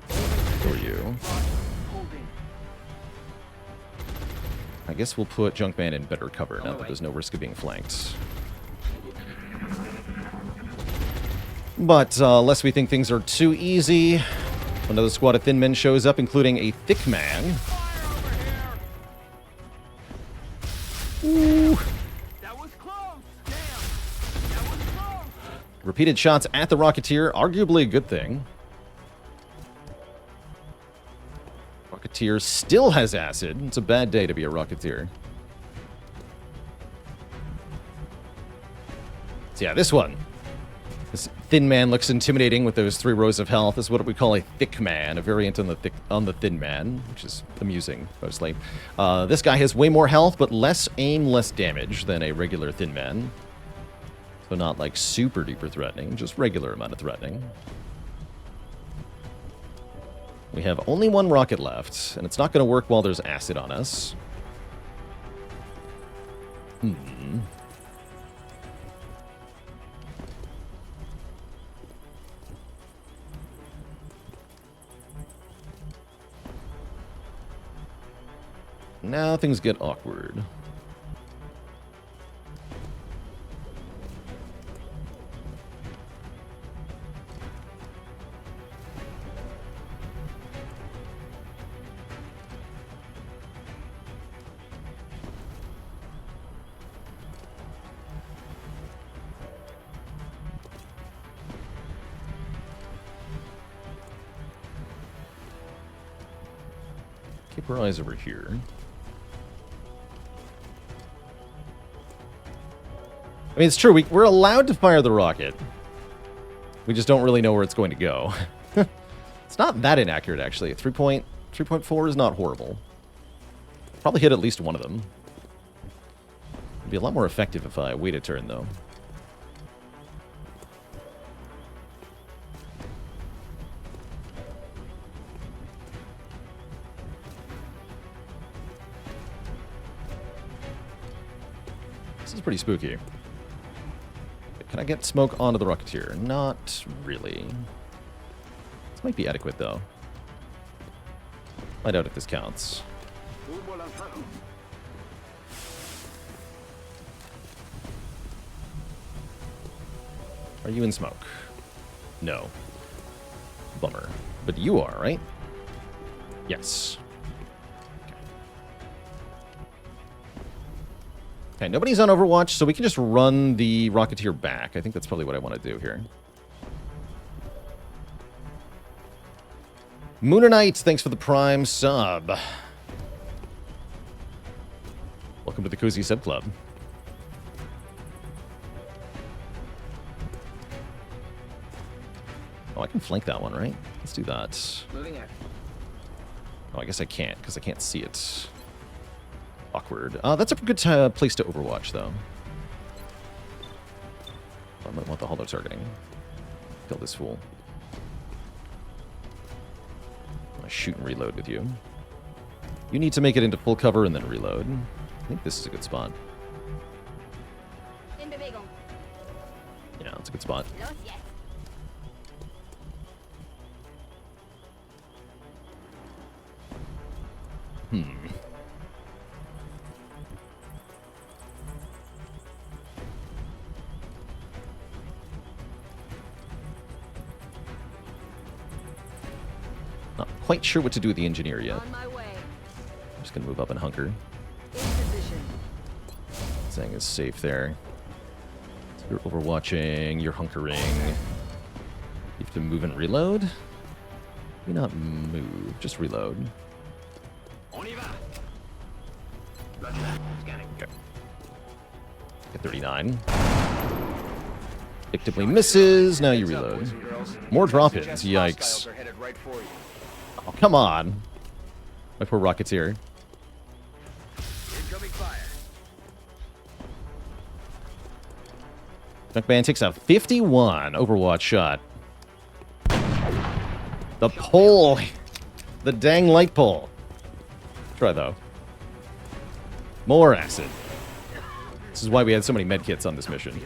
Who are you? I guess we'll put Junkman in better cover now that there's no risk of being flanked. But lest we think things are too easy, another squad of thin men shows up, including a thick man. Ooh. Repeated shots at the Rocketeer, arguably a good thing. Rocketeer still has acid. It's a bad day to be a Rocketeer. So yeah, this one. This thin man looks intimidating with those 3 rows of health. This is what we call a thick man, a variant on the thin man, which is amusing, mostly. This guy has way more health, but less aim, less damage than a regular thin man. So not like super duper threatening, just regular amount of threatening. We have only 1 rocket left, and it's not going to work while there's acid on us. Now things get awkward. Keep our eyes over here. I mean, it's true. We're allowed to fire the rocket. We just don't really know where it's going to go. It's not that inaccurate, actually. 3.4 is not horrible. Probably hit at least one of them. It'd be a lot more effective if I wait a turn, though. This is pretty spooky. Can I get smoke onto the Rocketeer? Not really. This might be adequate, though. I doubt if this counts. Are you in smoke? No. Bummer. But you are, right? Yes. Okay, nobody's on Overwatch, so we can just run the Rocketeer back. I think that's probably what I want to do here. Mooner Knight, thanks for the Prime sub. Welcome to the Cozy Sub Club. Oh, I can flank that one, right? Let's do that. Moving out. Oh, I guess I can't, because I can't see it. Awkward. That's a good place to Overwatch, though. I might want the hollow targeting. Kill this fool. I shoot and reload with you. You need to make it into full cover and then reload. I think this is a good spot. Yeah, it's a good spot. Not quite sure what to do with the engineer yet. On my way. I'm just gonna move up and hunker. In position. Saying is safe there. So you're overwatching, you're hunkering. You have to move and reload? Maybe not move, just reload. Okay. Get 39. Predictably misses, now you reload. More drop-ins, yikes. Oh, come on. My poor Rocketeer. Junkman takes a 51 Overwatch shot. The pole. The dang light pole. Try, though. More acid. This is why we had so many medkits on this mission.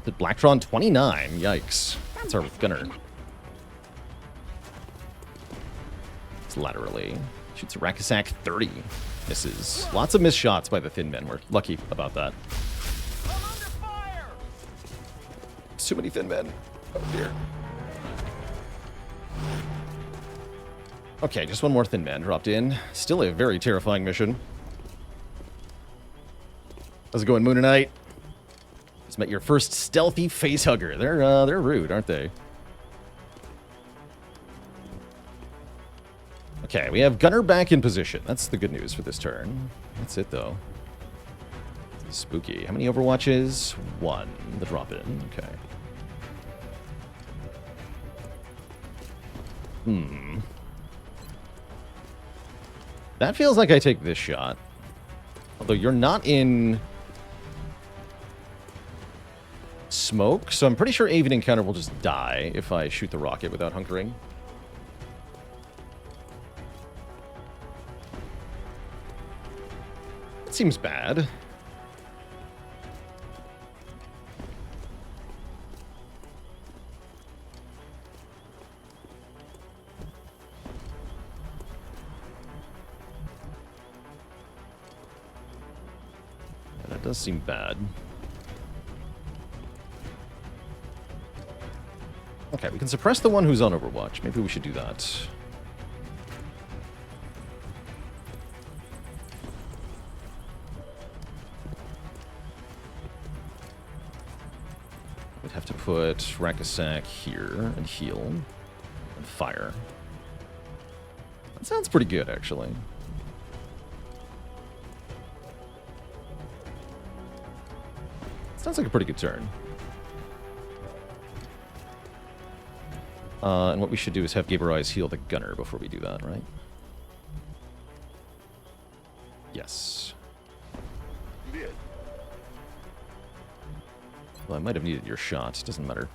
The Blacktron 29. Yikes. That's our gunner. It's laterally. Shoots a Rakasak 30. Misses. Lots of missed shots by the thin men. We're lucky about that. There's too many thin men. Oh dear. Okay, just one more thin man dropped in. Still a very terrifying mission. How's it going, Mooner Knight? Just met your first stealthy facehugger. They're rude, aren't they? Okay, we have Gunner back in position. That's the good news for this turn. That's it, though. Spooky. How many Overwatches? 1. The drop-in. Okay. That feels like I take this shot. Although you're not in smoke, so I'm pretty sure Avian Encounter will just die if I shoot the rocket without hunkering. That seems bad. That does seem bad. Okay, we can suppress the one who's on Overwatch. Maybe we should do that. We'd have to put Rakasak here and heal and fire. That sounds pretty good, actually. Sounds like a pretty good turn. And what we should do is have Gaber Eyes heal the Gunner before we do that, right? Yes. Well, I might have needed your shot. Doesn't matter.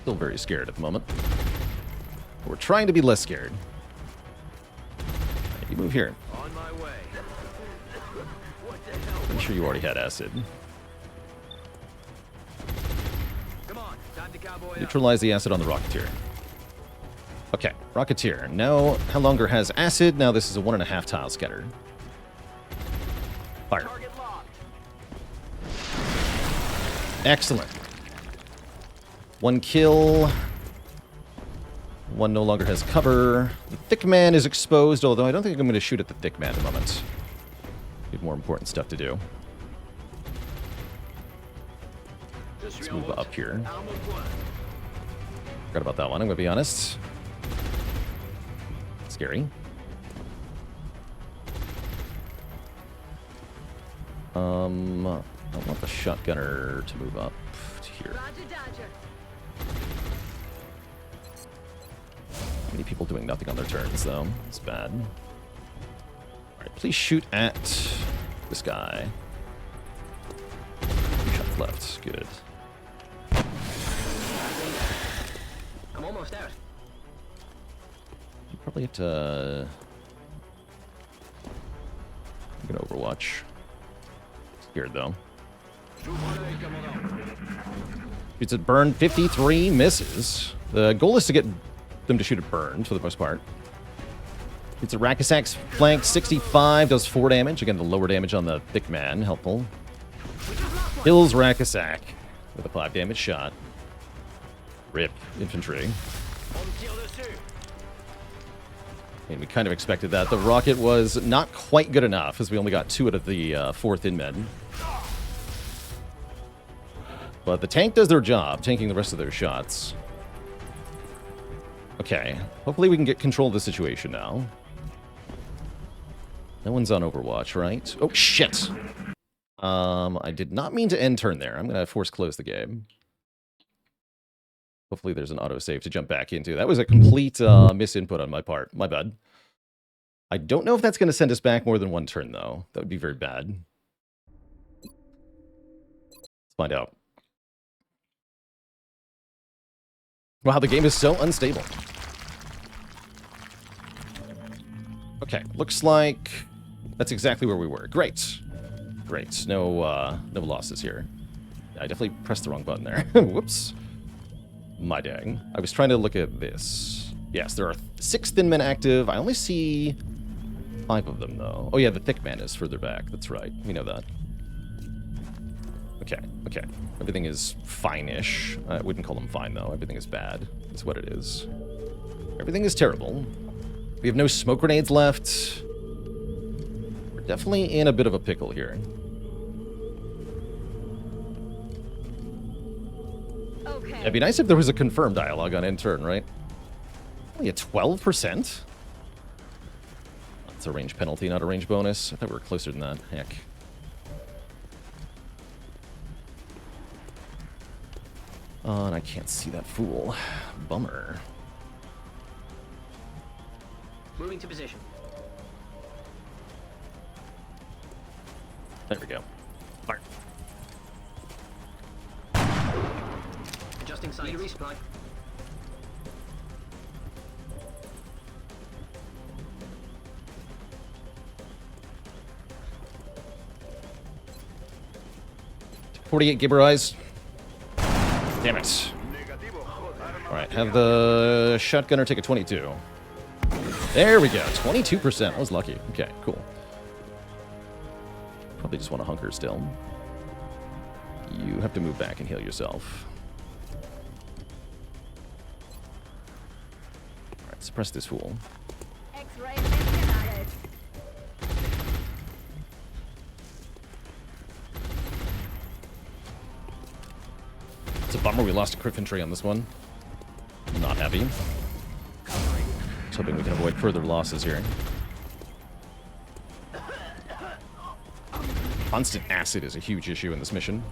Still very scared at the moment. We're trying to be less scared. You move here. On my way. I'm sure you already had acid. Come on, time to cowboy up. Neutralize the acid on the Rocketeer. Okay, Rocketeer. Now, no longer has acid. Now this is a 1.5 tile scatter. Fire. Target locked. Excellent. 1 kill. 1 no longer has cover. The Thick Man is exposed, although I don't think I'm going to shoot at the Thick Man at the moment. We have more important stuff to do. Let's move up here. Forgot about that one, I'm going to be honest. Scary. I want the shotgunner to move up to here. Roger, Dodger. Many people doing nothing on their turns, though. It's bad. Alright, please shoot at this guy. 2 shots left. Good. I'm almost out. You probably have to... I'm gonna Overwatch. Scared, though. Shoots at burn. 53 misses. The goal is to get them to shoot at burn, for the most part. It's a Rakasak's flank, 65, does 4 damage. Again, the lower damage on the Thick Man, helpful. Kills Rakasak with a 5 damage shot. Rip, infantry. And we kind of expected that. The rocket was not quite good enough, as we only got 2 out of the 4th Inmed. But the tank does their job, tanking the rest of their shots. Okay, hopefully we can get control of the situation now. No one's on Overwatch, right? Oh, shit! I did not mean to end turn there. I'm gonna force close the game. Hopefully there's an autosave to jump back into. That was a complete misinput on my part. My bad. I don't know if that's gonna send us back more than 1 turn, though. That would be very bad. Let's find out. Wow, the game is so unstable. Okay, looks like that's exactly where we were. Great. Great. No losses here. I definitely pressed the wrong button there. Whoops. My dang. I was trying to look at this. Yes, there are 6 Thin Men active. I only see 5 of them, though. Oh, yeah, the Thick Man is further back. That's right. We know that. Okay, okay. Everything is fine-ish. I wouldn't call them fine, though. Everything is bad. That's what it is. Everything is terrible. We have no smoke grenades left. We're Definitely in a bit of a pickle here. Okay. It'd be nice if there was a confirmed dialogue on intern, right? Only a 12%? That's a range penalty, not a range bonus. I thought we were closer than that. Heck. Oh, and I can't see that fool. Bummer. Moving to position. There we go. Fire. Adjusting sight. Need a resupply. .48 Gibber eyes. Damn it. Alright, have the shotgunner take a 22. There we go. 22%. I was lucky. Okay, cool. Probably just want to hunker still. You have to move back and heal yourself. Alright, suppress this fool. X-ray festgenagelt. It's a bummer we lost a infantry on this one. Not happy. Just hoping we can avoid further losses here. Constant acid is a huge issue in this mission.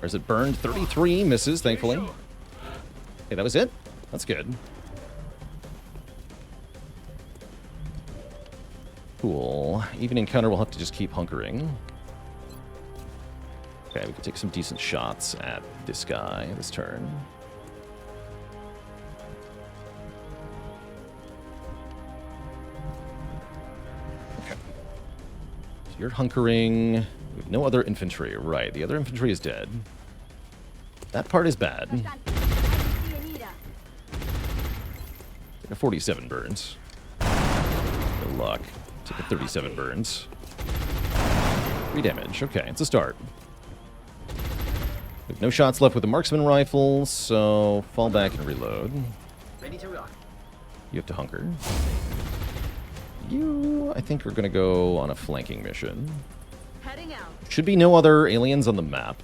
Or is it burned? 33 misses, thankfully. Okay, that was it? That's good. Cool. Even encounter, we'll have to just keep hunkering. Okay, we can take some decent shots at this guy this turn. Okay. So you're hunkering with no other infantry. Right, the other infantry is dead. That part is bad. Verstanden. Ich ziehe nieder. Take a 47 burns. Good luck. Take a 37 burns. 3 damage. Okay, it's a start. We have no shots left with the marksman rifle, so fall back and reload. Ready to rock. You have to hunker. You, I think, are going to go on a flanking mission. Heading out. Should be no other aliens on the map.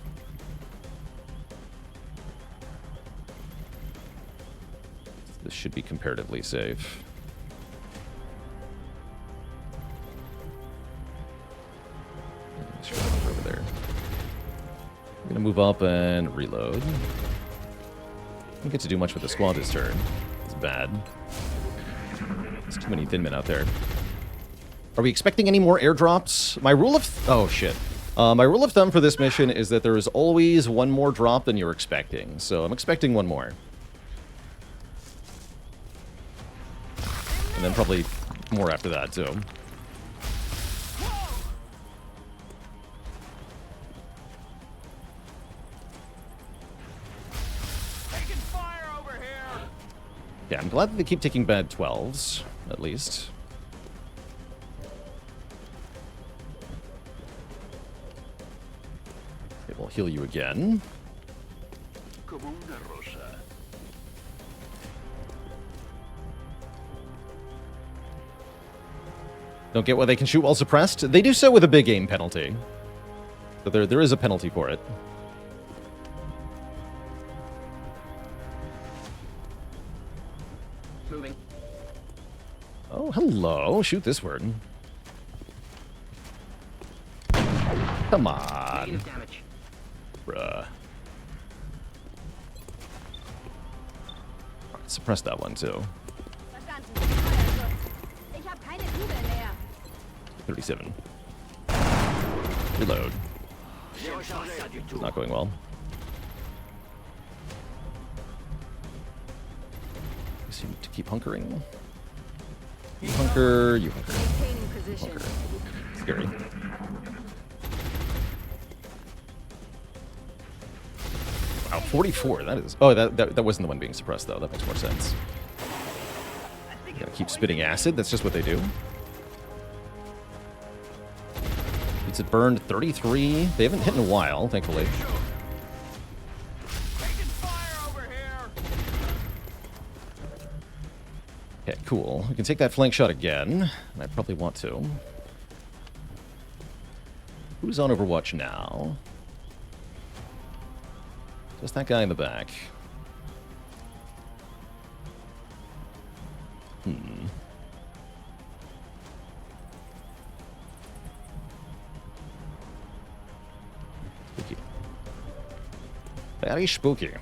This should be comparatively safe. Let's try to hunker over there. I'm going to move up and reload. Don't get to do much with the squad this turn. It's bad. There's too many thin men out there. Are we expecting any more airdrops? My rule of... oh, shit. My rule of thumb for this mission is that there is always one more drop than you're expecting. So I'm expecting one more. And then probably more after that, too. Yeah, I'm glad that they keep taking bad 12s, at least. Okay, we'll heal you again. Don't get why they can shoot while suppressed? They do so with a big aim penalty. So there is a penalty for it. Moving. Oh, hello. Shoot this word. Come on. Negative damage. Bruh. Suppress that one, too. Verstanden. Feuerschutz. Ich hab keine Kugeln mehr. 37. Reload. It's not going well. You seem to keep hunkering. You hunker, you hunker. Maintaining position. Hunker. Scary. Wow, 44. That is... oh, that wasn't the one being suppressed, though. That makes more sense. You gotta keep spitting acid. That's just what they do. It's burned 33. They haven't hit in a while, thankfully. Okay, cool. We can take that flank shot again. And I probably want to. Who's on Overwatch now? Just that guy in the back. Spooky. Very spooky.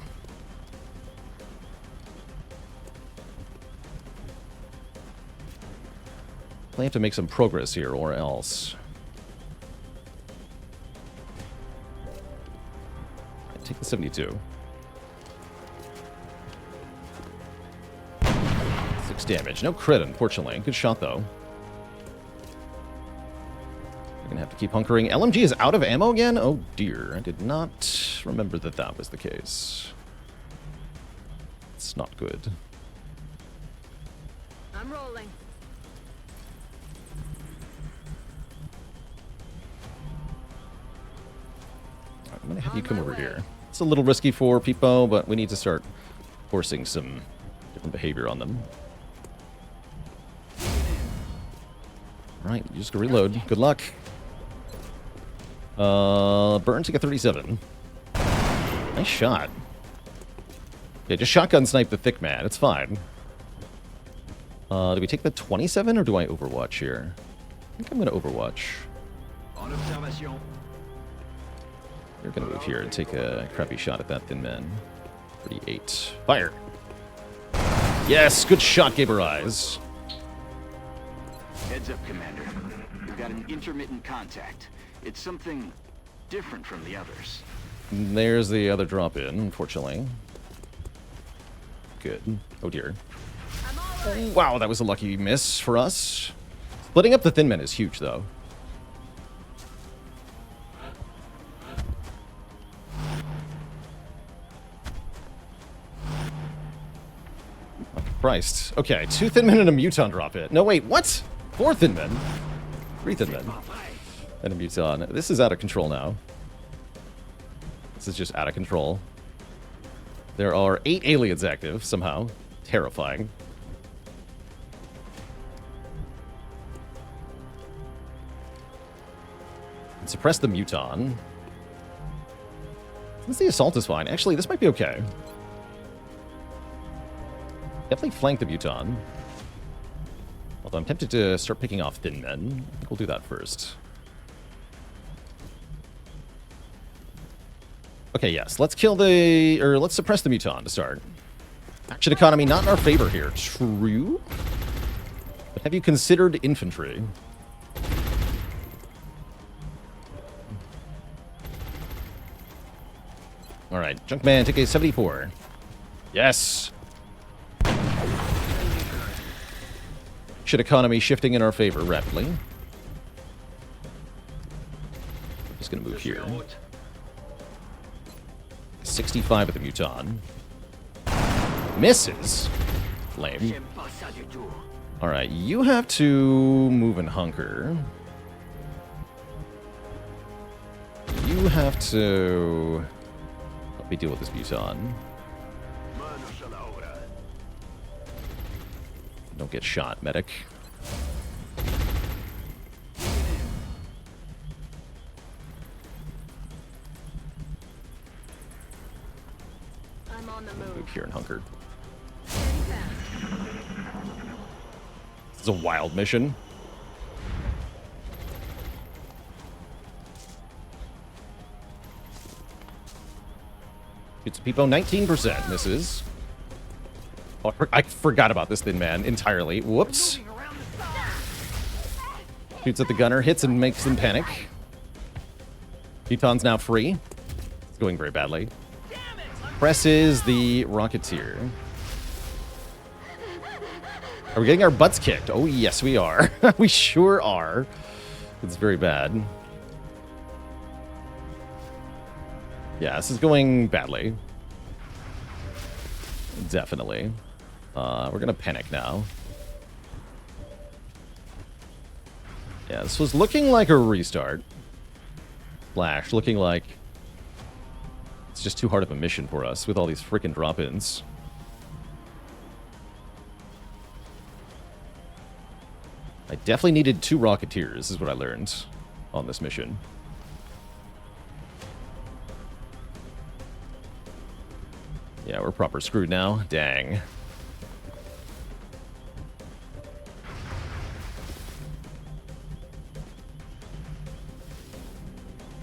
I have to make some progress here, or else. I take the 72. 6 damage. No crit, unfortunately. Good shot, though. I'm gonna have to keep hunkering. LMG is out of ammo again? Oh, dear. I did not remember that that was the case. It's not good. I'm rolling. I'm gonna have you come over here. It's a little risky for Peepo, but we need to start forcing some different behavior on them. Alright, just reload. Good luck. Burn, take a 37. Nice shot. Yeah, just shotgun snipe the thick man. It's fine. Do we take the 27 or do I overwatch here? I think I'm gonna overwatch. En observation. You're gonna move here and take a crappy shot at that thin man. 38. Fire! Yes, good shot, gave her eyes. Heads up, Commander. We've got an intermittent contact. It's something different from the others. There's the other drop in, unfortunately. Good. Oh dear. Oh, wow, that was a lucky miss for us. Splitting up the thin men is huge, though. Oh, Christ. Okay, 2 thin men and a muton drop it. No, wait, what? 4 thin men? 3 thin men. And a muton. This is out of control now. This is just out of control. There are 8 aliens active, somehow. Terrifying. And suppress the muton. Since the assault is fine. Actually, this might be okay. Definitely flank the muton. Although I'm tempted to start picking off thin men. I think we'll do that first. Okay, yes. Let's kill the... or let's suppress the muton to start. Action economy not in our favor here. True. But have you considered infantry? Alright, Junkman, take a 74. Yes! Action economy shifting in our favor rapidly. Just gonna move here. 65 with the muton. Misses. Lame. Alright, you have to move and hunker. You have to... help me deal with this muton. Don't get shot, medic. I'm on the move. Move here and hunker. This is a wild mission. It's Peepo, 19% misses. Oh, I forgot about this thin man entirely. Whoops. Shoots at the gunner, hits and makes them panic. Muton's now free. It's going very badly. Presses the Rocketeer. Are we getting our butts kicked? Oh, yes, we are. We sure are. It's very bad. Yeah, this is going badly. Definitely. We're gonna panic now. Yeah, this was looking like a restart. Flash, looking like it's just too hard of a mission for us with all these freaking drop-ins. I definitely needed 2 Rocketeers, is what I learned on this mission. Yeah, we're proper screwed now. Dang.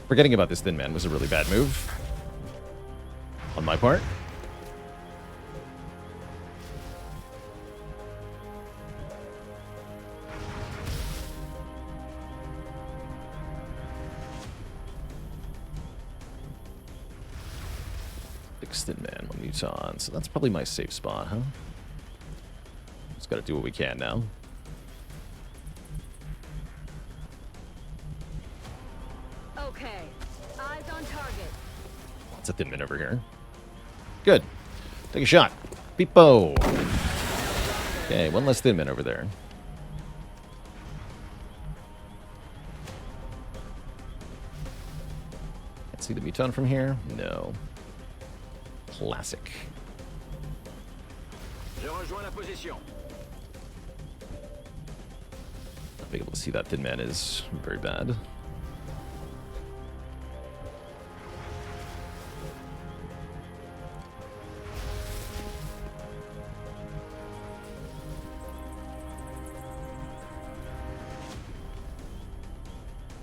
Forgetting about this Thin Man was a really bad move. On my part. Thin Man, 1 Muton. So that's probably my safe spot, huh? Just gotta do what we can now. Okay. Eyes on target. Lots of Thin Men over here. Good. Take a shot. Peepo. Okay, 1 less Thin Man over there. Can't see the Muton from here? No. Classic. Not being able to see that Thin Man is very bad.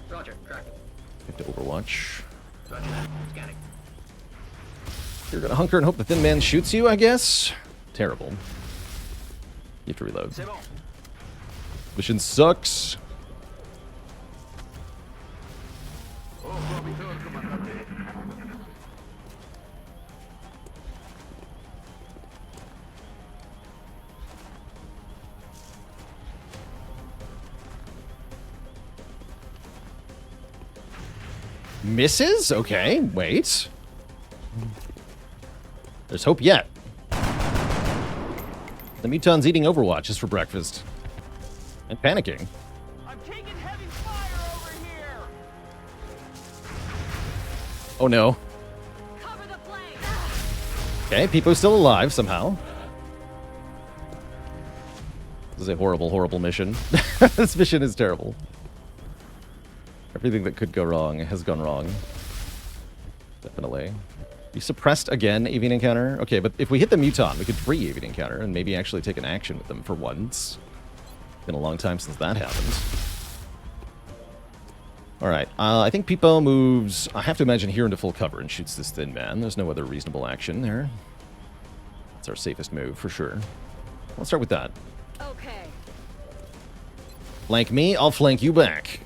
Roger, tracking. Have to Overwatch. Roger, scanning. You're gonna hunker and hope the Thin Man shoots you, I guess? Terrible. You have to reload. Mission sucks. Misses? Okay, wait. There's hope yet. The Muton's eating Overwatches for breakfast. And panicking. I'm taking heavy fire over here. Oh no. Cover the flank. Okay, Peepo's still alive somehow. This is a horrible, horrible mission. This mission is terrible. Everything that could go wrong has gone wrong. Definitely. You suppressed again, Avian Encounter? Okay, but if we hit the Muton, we could free Avian Encounter and maybe actually take an action with them for once. Been a long time since that happened. Alright, I think Peepo moves, I have to imagine, here into full cover and shoots this Thin Man. There's no other reasonable action there. That's our safest move, for sure. Let's start with that. Okay. Flank me, I'll flank you back.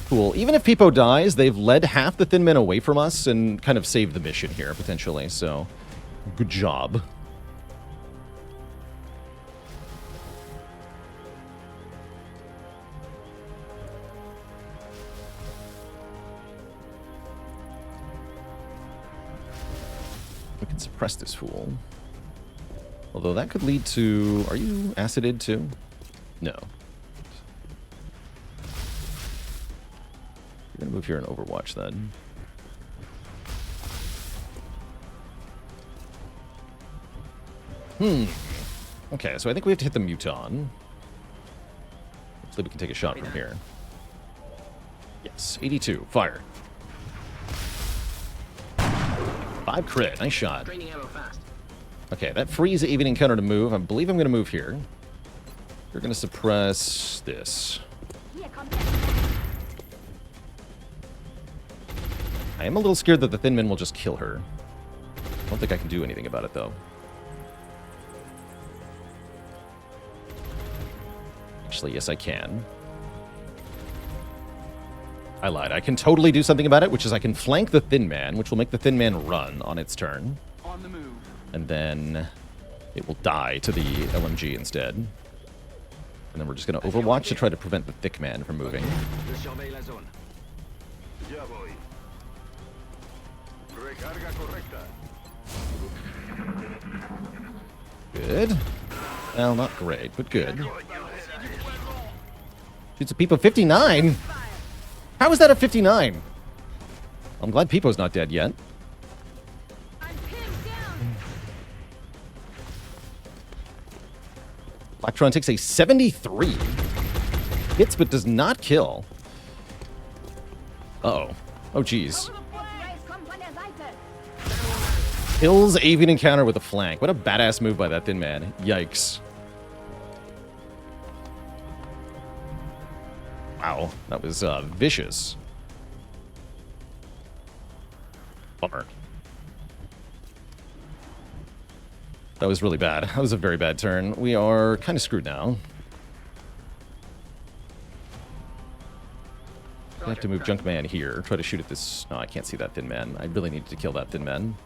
Cool. Even if Peepo dies, they've led half the Thin Men away from us and kind of saved the mission here, potentially. So, good job. We can suppress this fool. Although that could lead to... Are you acided too? No. We're gonna move here and Overwatch then. Okay, so I think we have to hit the Muton. Hopefully we can take a shot from here. Yes, 82. Fire. 5 crit. Nice shot. Draining ammo fast. Okay, that frees the Avian Encounter to move. I believe I'm going to move here. We're going to suppress this. Here, come. I am a little scared that the Thin Men will just kill her. I don't think I can do anything about it, though. Actually, yes, I can. I lied. I can totally do something about it, which is I can flank the Thin Man, which will make the Thin Man run on its turn. On the move. And then it will die to the LMG instead. And then we're just going to Overwatch to try to prevent the Thick Man from moving. Good. Well, not great, but good. Shoots a Peepo 59? How is that a 59? I'm glad Peepo's not dead yet. I'm pinned down. Electron takes a 73. Hits but does not kill. Uh-oh. Oh, jeez. Race kommt von der Seite. Kills avian encounter with a flank. What a badass move by that Thin Man. Yikes. Wow, that was vicious. Bummer. That was really bad. That was a very bad turn. We are kind of screwed now. I have to move Junkman here. Try to shoot at this. No, I can't see that Thin Man. I really need to kill that Thin Man.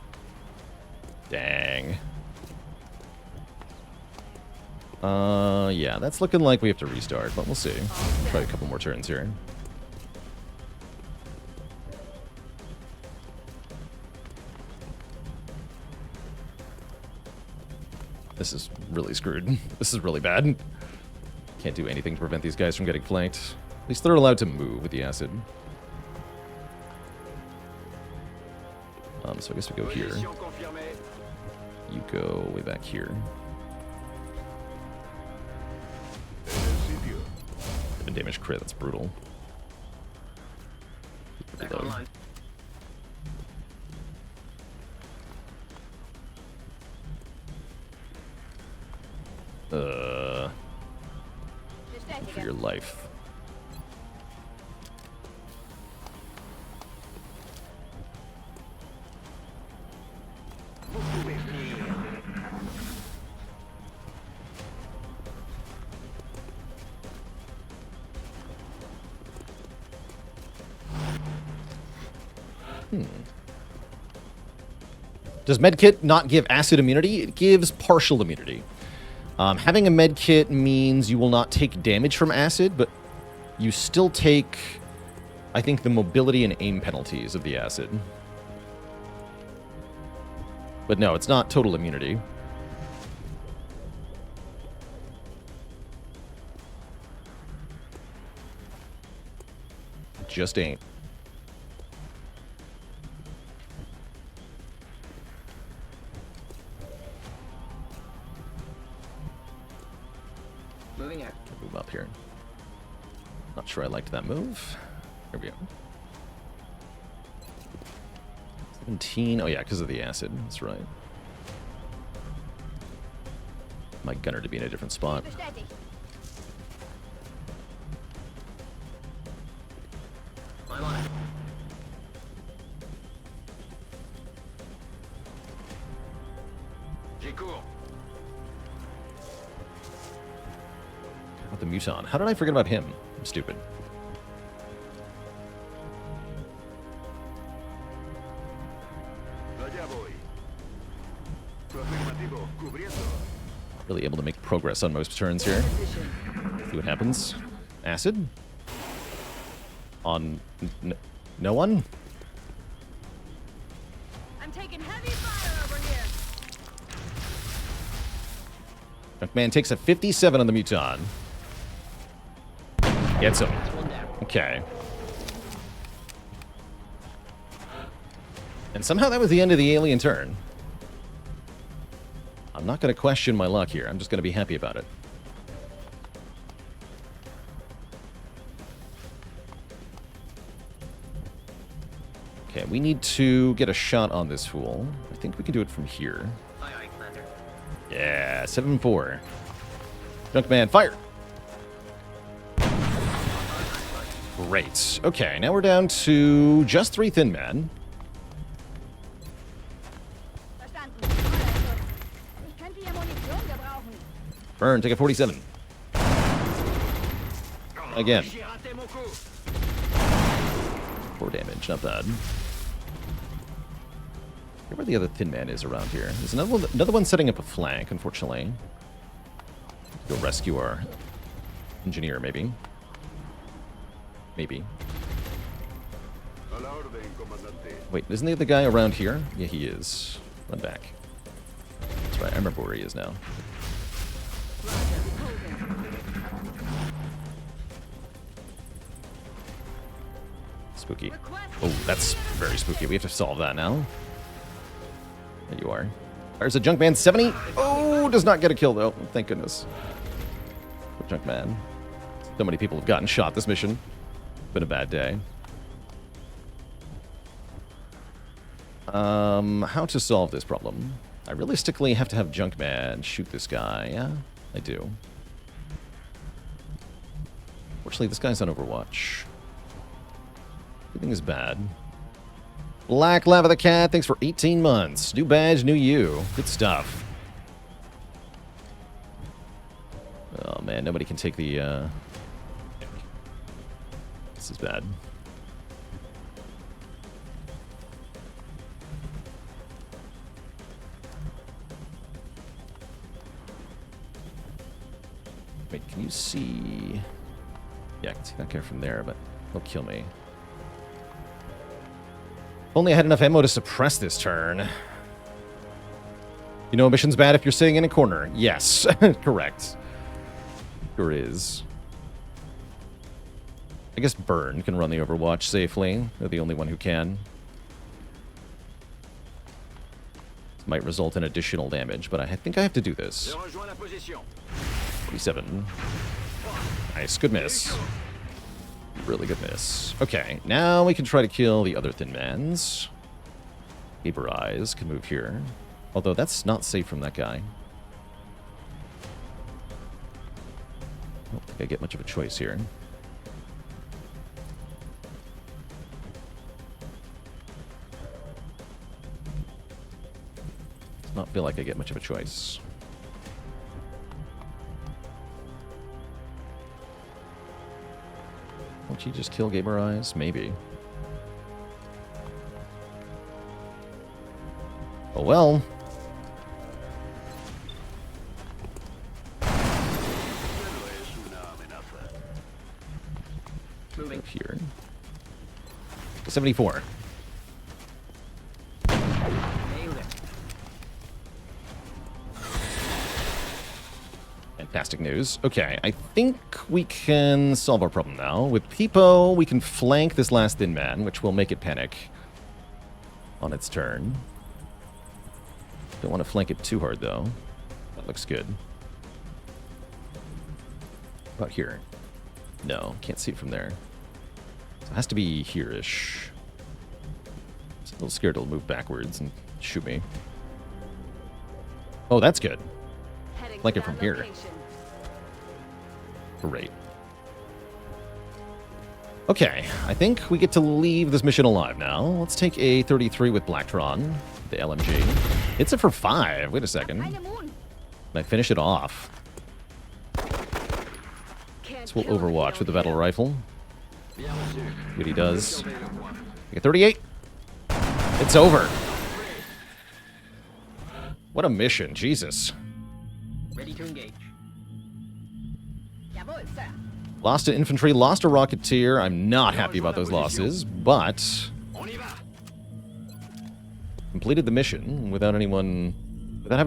Dang. Yeah, that's looking like we have to restart, but we'll see. Try a couple more turns here. This is really screwed. This is really bad. Can't do anything to prevent these guys from getting flanked. At least they're allowed to move with the acid. So I guess we go here. You go way back here. 7 damage crit, that's brutal. Back online. For Bestätige. your life. Does medkit not give acid immunity? It gives partial immunity. Having a medkit means you will not take damage from acid, but you still take, I think, the mobility and aim penalties of the acid. But no, it's not total immunity. It just ain't. Moving out. Move up here. Not sure I liked that move. Here we go. 17. Oh yeah, because of the acid. That's right. My gunner to be in a different spot. Bestätigt. I'm on it. Cool. About the Muton. How did I forget about him? I'm stupid. Really able to make progress on most turns here. See what happens. Acid? On no one? I'm taking heavy fire over here. McMahon takes a 57 on the Muton. Gets him. That's one down. Okay. And somehow that was the end of the alien turn. I'm not going to question my luck here. I'm just going to be happy about it. Okay, we need to get a shot on this fool. I think we can do it from here. Aye, aye, Commander. Yeah, 7-4. Junkman, fire! Great. Okay, now we're down to just 3 Thin Men. Verstanden. Also, ich könnte hier Munition gebrauchen. Burn, take a 47. Again. 4 damage, not bad. I wonder where the other Thin Man is around here. There's another one setting up a flank, unfortunately. Go rescue our engineer, maybe. Maybe. Wait, isn't the other guy around here? Yeah, he is. Run back. That's right, I remember where he is now. Spooky. Oh, that's very spooky. We have to solve that now. There you are. There's a Junkman 70. Oh, does not get a kill, though. Thank goodness. Junkman. So many people have gotten shot this mission. Been a bad day. How to solve this problem? I realistically have to have Junkman shoot this guy. Yeah, I do. Fortunately, this guy's on Overwatch. Everything is bad. Black Lava the Cat, thanks for 18 months. New badge, new you. Good stuff. Oh man, nobody can take the, This is bad. Wait, can you see... Yeah, I can see that guy from there, but he'll kill me. If only I had enough ammo to suppress this turn. You know, mission's bad if you're sitting in a corner. Yes, correct. Sure is. I guess Burn can run the Overwatch safely. They're the only one who can. This might result in additional damage, but I think I have to do this. 47. Nice, good miss. Really good miss. Okay, now we can try to kill the other Thin Mans. Gaber Eyes can move here. Although that's not safe from that guy. I don't think I get much of a choice here. Does not feel like I get much of a choice. Won't you just kill Gamer Eyes? Maybe. Oh well. Moving. Here. 74. Nailed it. Fantastic news. Okay, I think we can solve our problem now. With Peepo, we can flank this last Thin Man, which will make it panic on its turn. Don't want to flank it too hard, though. That looks good. About here? No, can't see it from there. So it has to be here-ish. It's a little scared it'll move backwards and shoot me. Oh, that's good. Flank it from here. Great. Okay, I think we get to leave this mission alive now. Let's take a 33 with Blacktron, the LMG. It's it for 5. Wait a second. Can I finish it off? This will Overwatch with the battle rifle. What he does. Okay, 38. It's over. What a mission, Jesus. Ready to engage. Lost an infantry, lost a rocketeer. I'm not happy about those losses, but completed the mission without having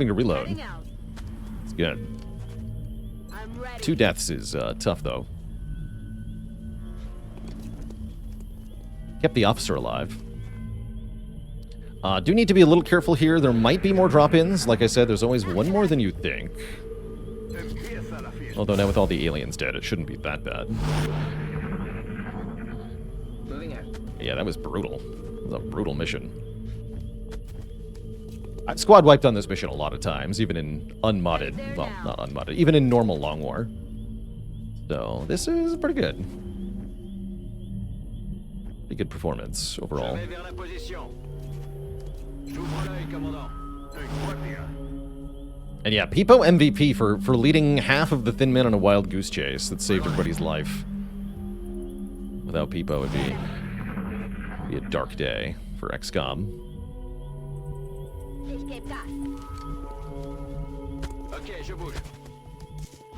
to reload. It's good. 2 deaths is tough, though. Kept the officer alive. Do need to be a little careful here. There might be more drop-ins. Like I said, there's always one more than you think. Although now with all the aliens dead, it shouldn't be that bad. Moving out. Yeah, that was brutal. It was a brutal mission. I've squad wiped on this mission a lot of times, even in unmodded. Well, not unmodded. Even in normal Long War. So, this is pretty good. Pretty good performance overall. And yeah, Peepo MVP for leading half of the Thin Men on a wild goose chase that saved everybody's life. Without Peepo, it'd be a dark day for XCOM.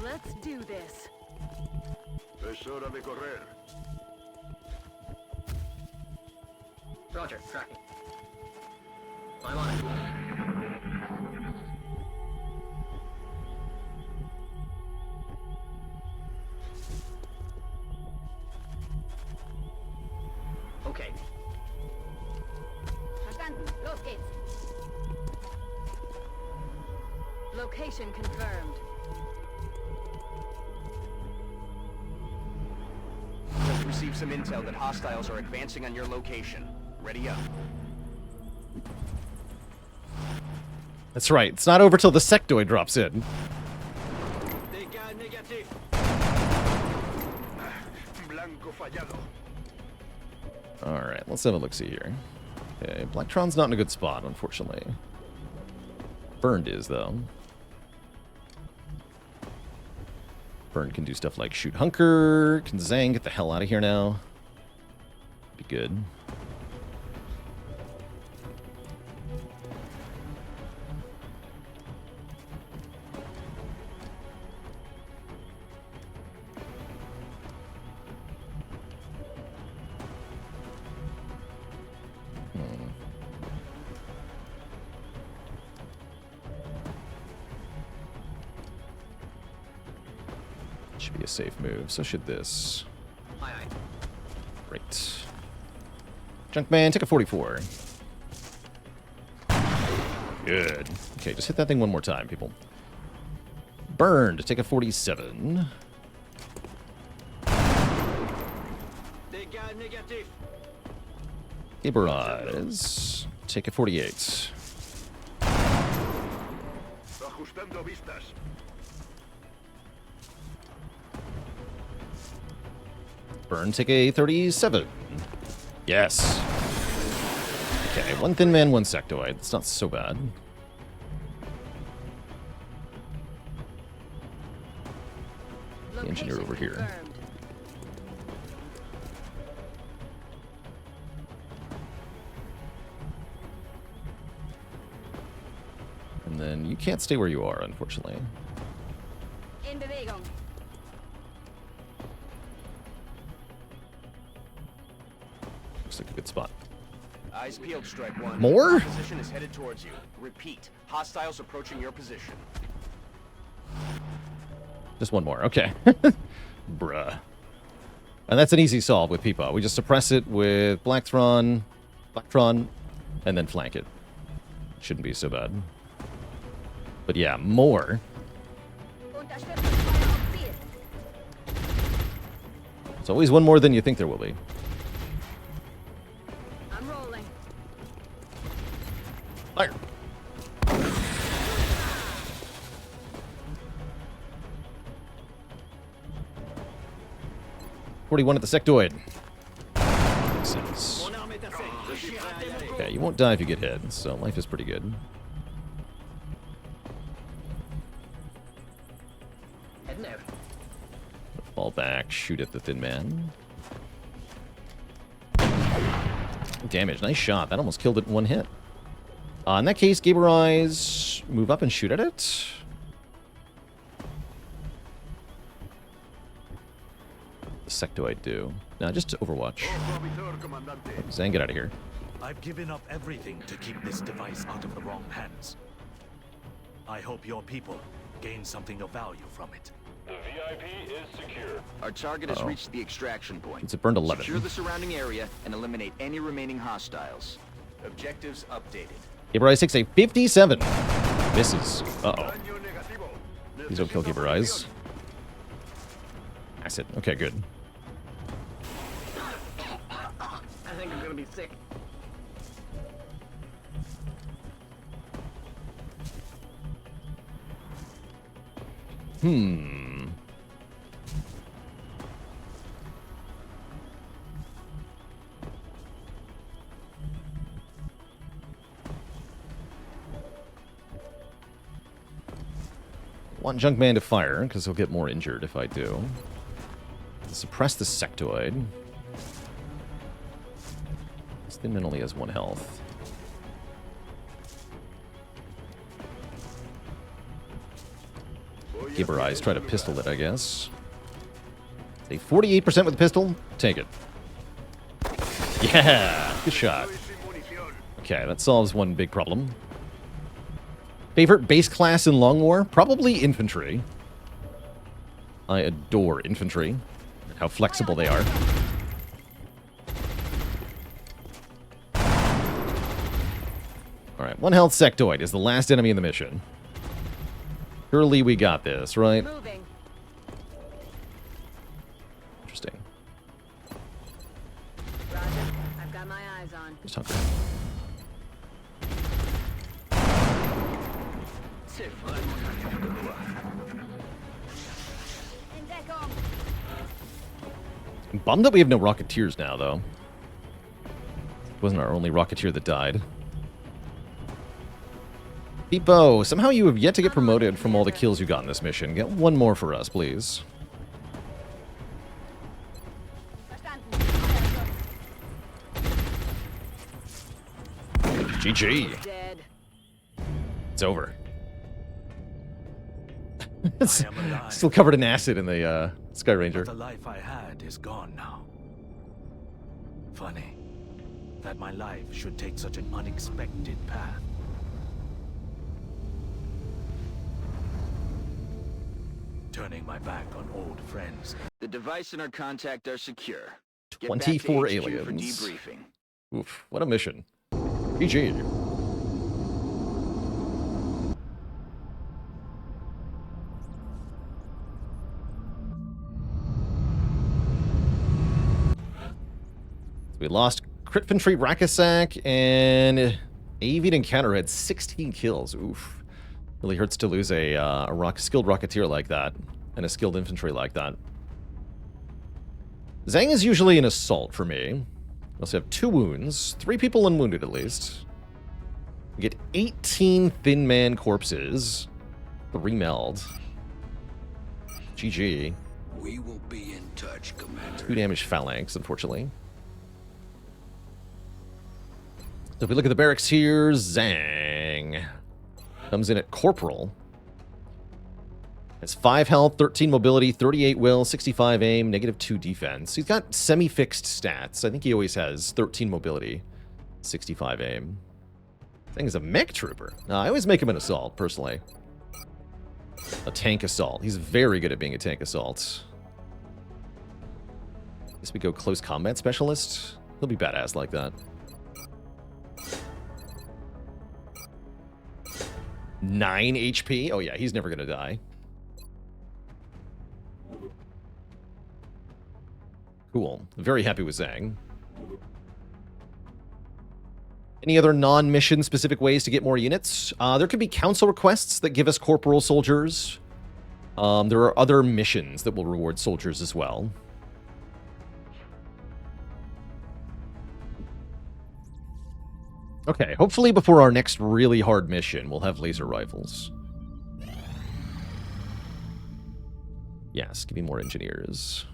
Let's do this. Roger, tracking. I'm on it. Okay. Verstanden. Los geht's. Location confirmed. received some intel that hostiles are advancing on your location. Ready up. That's right. It's not over till the sectoid drops in. Alright, let's have a look-see here. Okay, Blacktron's not in a good spot, unfortunately. Burned is, though. Burned can do stuff like shoot Hunker. Can Zang get the hell out of here now? Be good. Should be a safe move. So should this. Aye, aye. Great. Junkman, take a 44. Good. Okay, just hit that thing one more time, people. Burned, take a 47. Iberize, take a 48. Ajustando vistas. Burn, take a 37. Yes. Okay, one thin man, one sectoid. It's not so bad. The engineer over here. And then you can't stay where you are, unfortunately. In Bewegung. Looks like a good spot. Eyes peeled, Strike One. More? Position is headed towards you. Repeat. Hostiles approaching your position. Just one more. Okay. Bruh. And that's an easy solve with Peepaw. We just suppress it with Blacktron, and then flank it. Shouldn't be so bad. But yeah, more. It's always one more than you think there will be. I'm rolling. Fire. .41 at the sectoid. Makes sense. Okay, you won't die if you get hit, so life is pretty good. Heading out. Fall back, shoot at the thin man. Damage, nice shot. That almost killed it in one hit. In that case, Gaberize, move up and shoot at it. The sectoid do. No, just to Overwatch. Zang, get out of here. I've given up everything to keep this device out of the wrong hands. I hope your people gain something of value from it. The VIP is secure. Our target has reached the extraction point. It's burned 11. Secure the surrounding area and eliminate any remaining hostiles. Objectives updated. Gaberize takes a 57. Misses. Uh-oh. Please don't kill Gaberize. Acid. Okay, good. I think I'm gonna be sick. Want Junkman to fire, because he'll get more injured if I do. Suppress the sectoid. This thin man only has 1 health. Gaberize, try to pistol it, I guess. A 48% with the pistol? Take it. Yeah! Good shot. Okay, that solves one big problem. Favorite base class in Long War? Probably infantry. I adore infantry. How flexible they are. Alright, 1 health sectoid is the last enemy in the mission. Surely we got this, right? Moving. Interesting. Eyes on. Just hungry. In Deckung. I'm bummed that we have no Rocketeers now, though. Wasn't our only Rocketeer that died. Beepo, somehow you have yet to get promoted from all the kills you got in this mission. Get one more for us, please. Verstanden. GG. Dead. It's over. I am alive. Still covered in acid in the Sky Ranger. But the life I had is gone now. Funny that my life should take such an unexpected path. Turning my back on old friends. The device and our contact are secure. Get 24 back to HQ aliens. for debriefing. Oof, what a mission. GG. We lost Crit Infantry Rakasak, and Avian Encounter had 16 kills. Oof. Really hurts to lose a skilled Rocketeer like that, and a skilled infantry like that. Zhang is usually an assault for me. We also have 2 wounds, 3 people unwounded at least. We get 18 Thin Man corpses, 3 meld. GG. We will be in touch, Commander. 2 damaged Phalanx, unfortunately. So if we look at the barracks here, Zhang comes in at Corporal. Has 5 health, 13 mobility, 38 will, 65 aim, -2 defense. He's got semi-fixed stats. I think he always has 13 mobility, 65 aim. Thing is a mech trooper. I always make him an assault, personally. A tank assault. He's very good at being a tank assault. Guess we go close combat specialist. He'll be badass like that. 9 HP? Oh yeah, he's never gonna die. Cool. Very happy with Zhang. Any other non-mission specific ways to get more units? There could be council requests that give us corporal soldiers. There are other missions that will reward soldiers as well. Okay, hopefully before our next really hard mission, we'll have laser rifles. Yes, give me more engineers.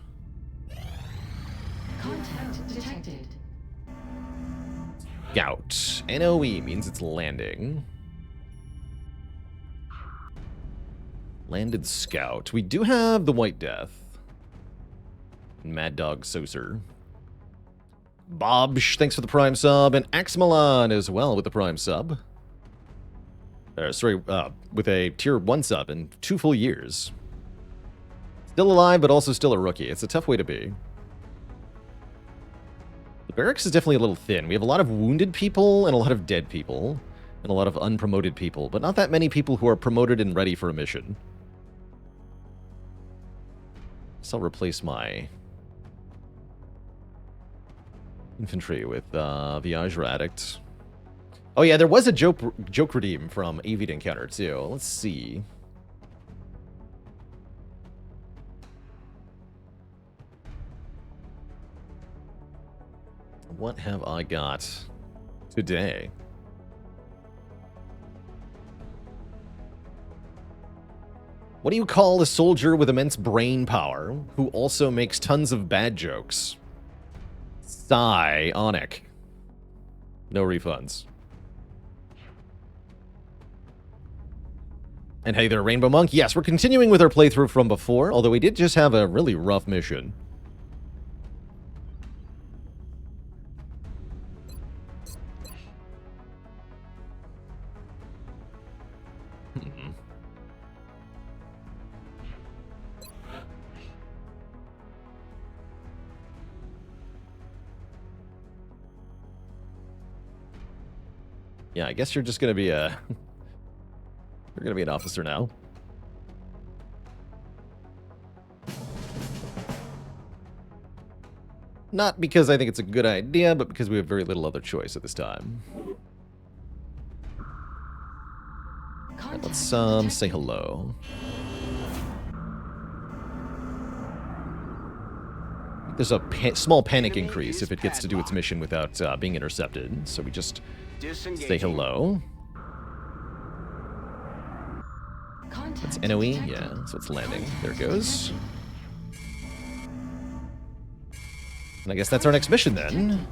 Contact detected. Scout. NOE means it's landing. Landed Scout. We do have the White Death. Mad Dog Saucer. Bobsh, thanks for the Prime sub. And Axmalon as well with the Prime sub. With a Tier 1 sub in 2 full years. Still alive, but also still a rookie. It's a tough way to be. The barracks is definitely a little thin. We have a lot of wounded people and a lot of dead people. And a lot of unpromoted people, but not that many people who are promoted and ready for a mission. So I'll replace my infantry with Viagra Addict. Oh yeah, there was a joke redeem from Avian Encounter too. Let's see. What have I got today? What do you call a soldier with immense brain power who also makes tons of bad jokes? Psionic. No refunds. And hey there, Rainbow Monk. Yes, we're continuing with our playthrough from before, although we did just have a really rough mission. Yeah, I guess you're just gonna be a... You're gonna be an officer now. Not because I think it's a good idea, but because we have very little other choice at this time. Contact Let's detected. say hello. There's a small panic Enemy increase is if it gets to do its padlocked. mission without being intercepted. So we just Disengaging. say hello. Contact It's NOE, detected. yeah, so it's landing. Contact There it goes. detected. And I guess that's our next mission then.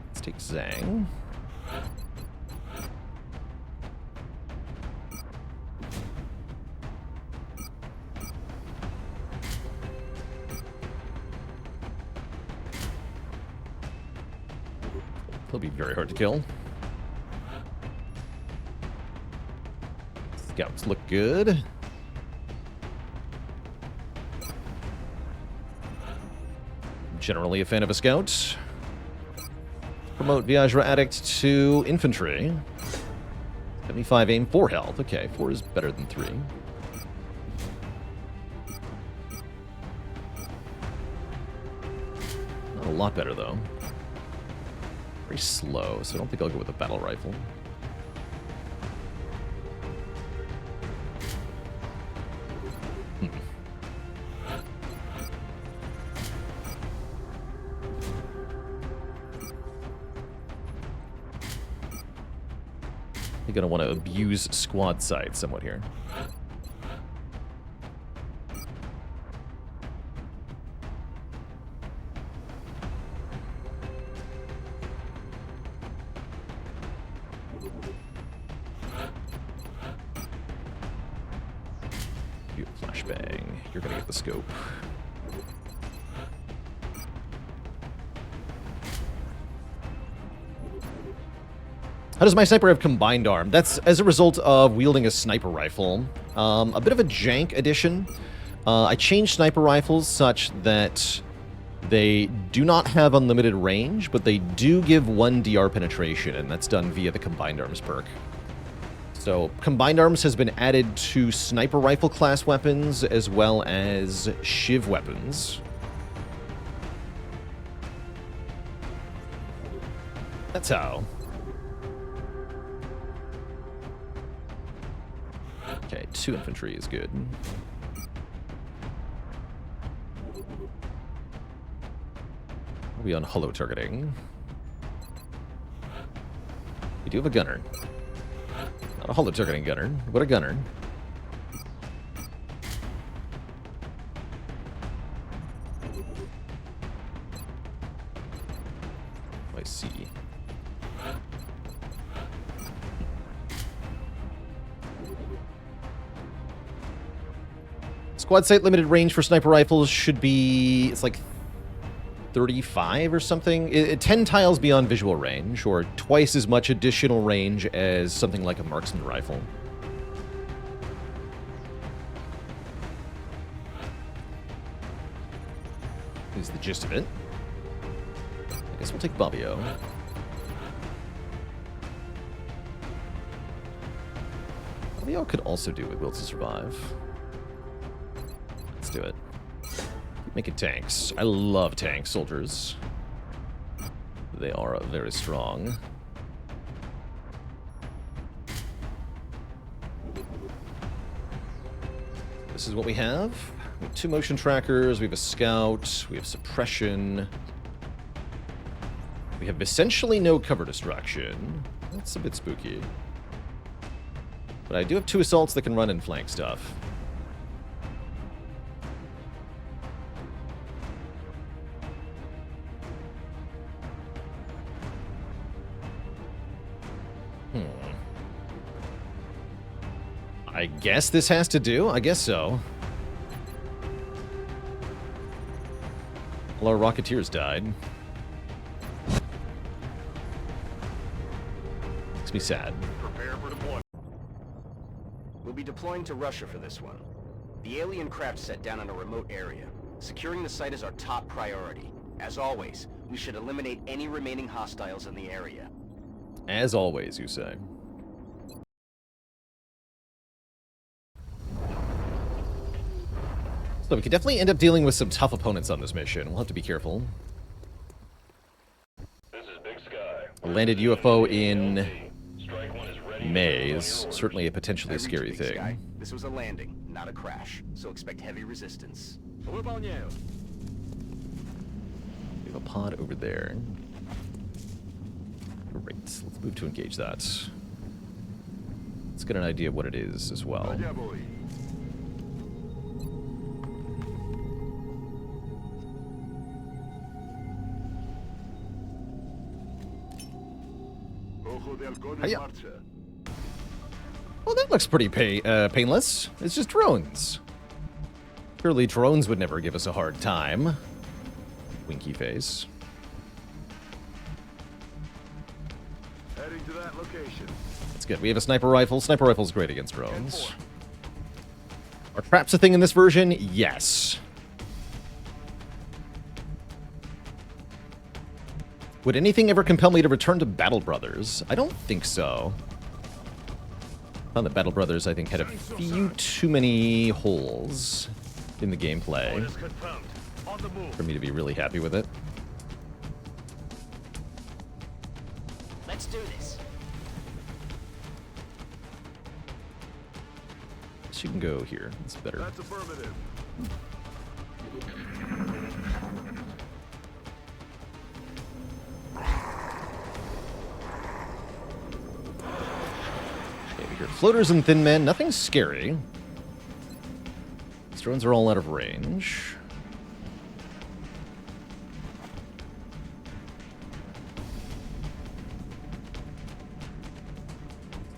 Let's take Zhang. He'll be very hard to kill. Scouts look good. Generally a fan of a scout. Promote Viagra Addict to Infantry. 75 aim, 4 health. Okay, 4 is better than 3. Not a lot better, though. Very slow, so I don't think I'll go with a battle rifle. You're gonna want to abuse squad sight somewhat here. You flashbang. You're gonna get the scope. How does my sniper have combined arm? That's as a result of wielding a sniper rifle. A bit of a jank addition. I changed sniper rifles such that they do not have unlimited range, but they do give 1 DR penetration, and that's done via the combined arms perk. So combined arms has been added to sniper rifle class weapons as well as shiv weapons. That's how. Okay, 2 infantry is good. Are we on hollow targeting? We do have a gunner. Not a hollow targeting gunner, but a gunner. I see. Squad sight limited range for sniper rifles should be, it's like 35 or something. 10 tiles beyond visual range, or twice as much additional range as something like a marksman rifle. Is the gist of it. I guess we'll take Bobbio. Bobbio could also do with Will to Survive. Let's do it. Keep making tanks. I love tank soldiers. They are very strong. This is what we have. We have 2 motion trackers, we have a scout, we have suppression. We have essentially no cover destruction. That's a bit spooky. But I do have 2 assaults that can run and flank stuff. I guess this has to do. I guess so. All our Rocketeers died. Makes me sad. Prepare for deployment. We'll be deploying to Russia for this one. The alien craft set down in a remote area. Securing the site is our top priority. As always, we should eliminate any remaining hostiles in the area. As always, you say. So we could definitely end up dealing with some tough opponents on this mission. We'll have to be careful. This is Big Sky. A landed UFO in Strike 1 is ready. May is certainly a potentially Every scary Big thing. Sky, this was a landing, not a crash, so expect heavy resistance. We have a pod over there. Great. Let's move to engage that. Let's get an idea of what it is as well. Hiya. Well, that looks pretty painless. It's just drones. Surely drones would never give us a hard time. Winky face. Heading to that location. That's good. We have a sniper rifle. Sniper rifle's great against drones. Are traps a thing in this version? Yes. Would anything ever compel me to return to Battle Brothers? I don't think so. Found that Battle Brothers, I think, had a few too many holes in the gameplay for me to be really happy with it. Let's do this. So you can go here. It's better. That's affirmative. Okay, we hear floaters and thin men. Nothing scary. These drones are all out of range.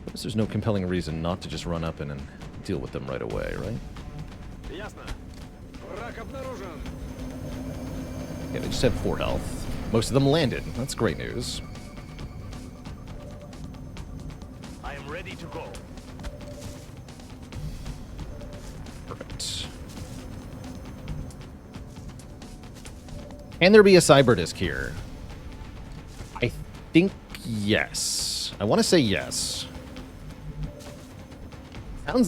Suppose there's no compelling reason not to just run up and deal with them right away, right? Yeah, they just have 4 health. Most of them landed. That's great news. I am ready to go. Perfect. Can there be a cyber disc here? I think yes. I want to say yes.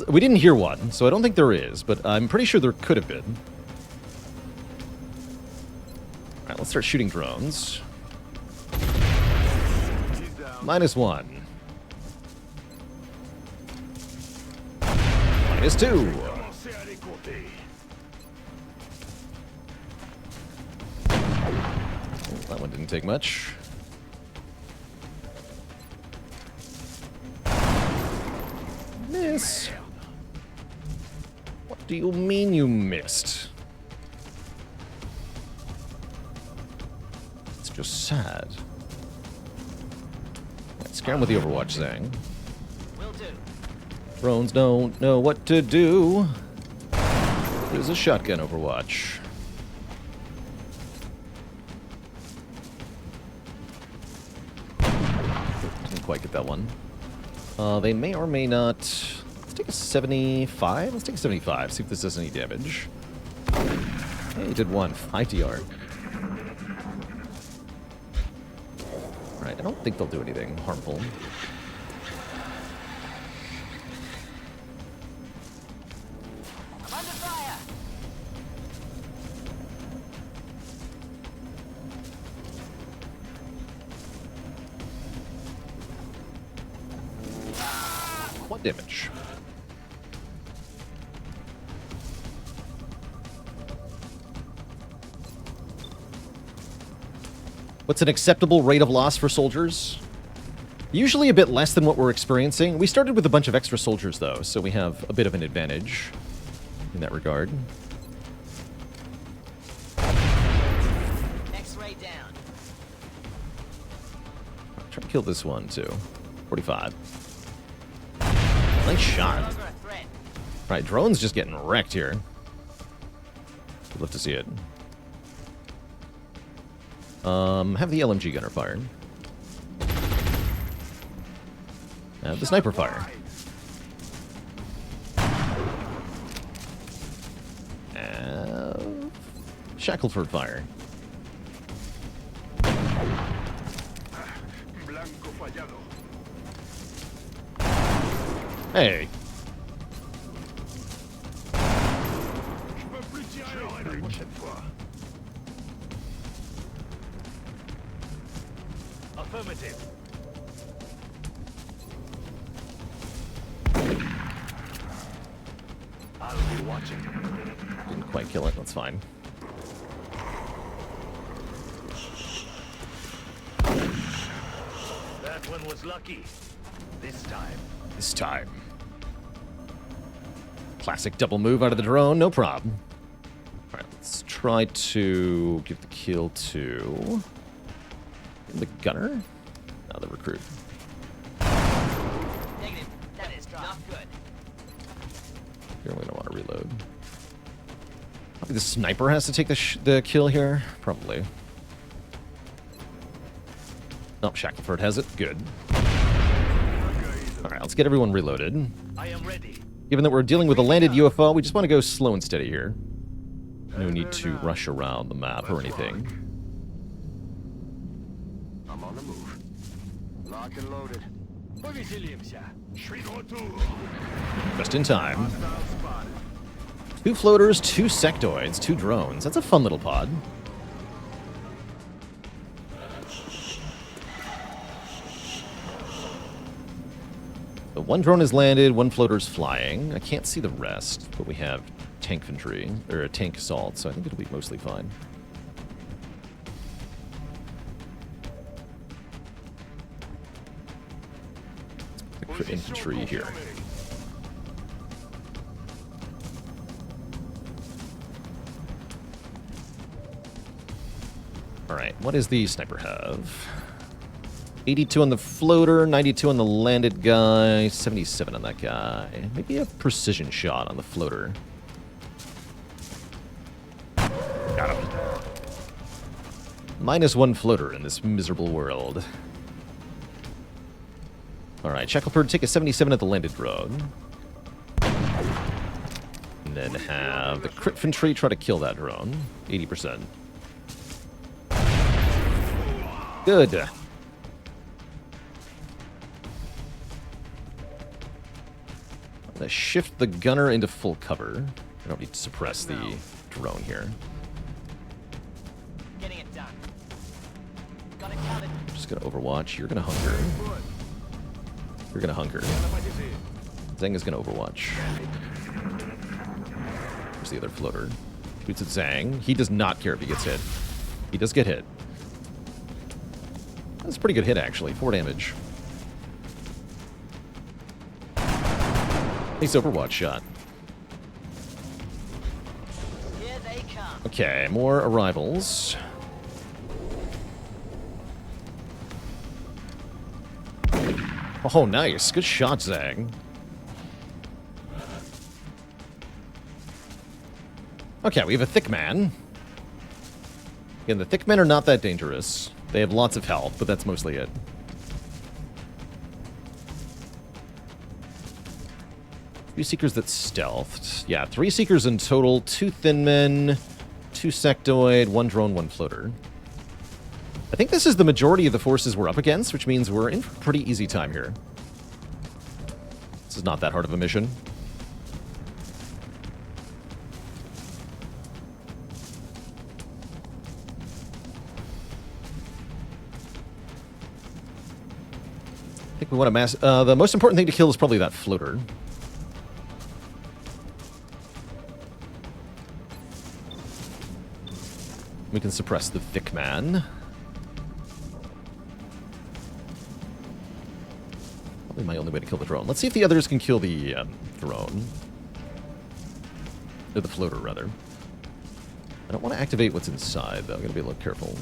We didn't hear one, so I don't think there is, but I'm pretty sure there could have been. Alright, let's start shooting drones. -1. -2. Oh, that one didn't take much. Miss. What do you mean you missed? It's just sad. Let's scare him with the Overwatch thing. Will do. Drones don't know what to do. There's a shotgun Overwatch. Didn't quite get that one. They may or may not... Let's take a 75? Let's take a 75, see if this does any damage. Hey, it did 1. 5 DR. Alright, I don't think they'll do anything harmful. I'm under fire. What damage? What's an acceptable rate of loss for soldiers? Usually a bit less than what we're experiencing. We started with a bunch of extra soldiers, though, so we have a bit of an advantage in that regard. X-ray down. Try to kill this one, too. 45. Nice shot. Longer a threat. Right, drone's just getting wrecked here. Would love to see it. Have the LMG gunner fired. The sniper fire. Shackleford fire. Blanco fallado. Hey. Affirmative. I'll be watching. Didn't quite kill it. That's fine. That one was lucky. This time. This time. Classic double move out of the drone. No problem. All right, let's try to give the kill to the gunner. No, the recruit. Negative. That is not good. You're going to want to reload. Probably the sniper has to take the kill here. Probably. Oh, Shackelford has it. Good. All right, let's get everyone reloaded. I am ready. Given that we're dealing with a landed UFO, we just want to go slow and steady here. No need to rush around the map or anything. I'm on the move. Locked and loaded. Just in time. 2 floaters, 2 sectoids, 2 drones. That's a fun little pod. So 1 drone is landed, 1 floater's flying. I can't see the rest, but we have tank infantry, or a tank assault, so I think it'll be mostly fine. The crit infantry here. Alright, what does the sniper have? 82 on the floater, 92 on the landed guy, 77 on that guy. Maybe a precision shot on the floater. Got him. -1 floater in this miserable world. Alright, Shackelford, take a 77 at the landed drone. And then have the crit infantry try to kill that drone. 80%. Good. I'm going to shift the gunner into full cover. I don't need to suppress the drone here. Getting it done. Got it counted. Just going to overwatch. You're going to hunker. You're going to hunker. Zeng is going to overwatch. There's the other floater. Shoots at Zhang. He does not care if he gets hit. He does get hit. That's a pretty good hit, actually. 4 damage. Nice overwatch shot. Here they come. Okay, more arrivals. Oh, nice. Good shot, Zhang. Okay, we have a thick man. Again, the thick men are not that dangerous. They have lots of health, but that's mostly it. Few Seekers that stealthed. Yeah, 3 Seekers in total, 2 Thin Men, 2 Sectoid, 1 drone, 1 floater. I think this is the majority of the forces we're up against, which means we're in for a pretty easy time here. This is not that hard of a mission. I think we want to mass... the most important thing to kill is probably that floater. We can suppress the thick man. Probably my only way to kill the drone. Let's see if the others can kill the drone. Or the floater, rather. I don't want to activate what's inside, though. I'm going to be a little careful.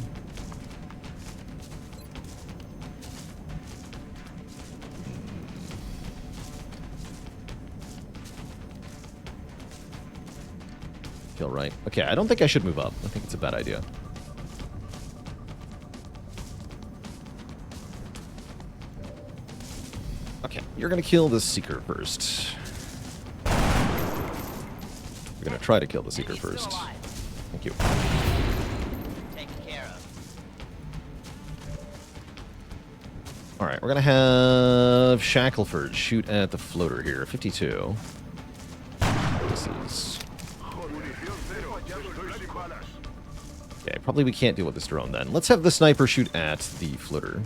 Feel right. Okay, I don't think I should move up. I think it's a bad idea. Okay, you're gonna kill the Seeker first. We're gonna try to kill the Seeker first. Thank you. Taken care of. Alright, we're gonna have Shackelford shoot at the floater here. 52. This is... Okay, probably we can't deal with this drone then. Let's have the sniper shoot at the flitter.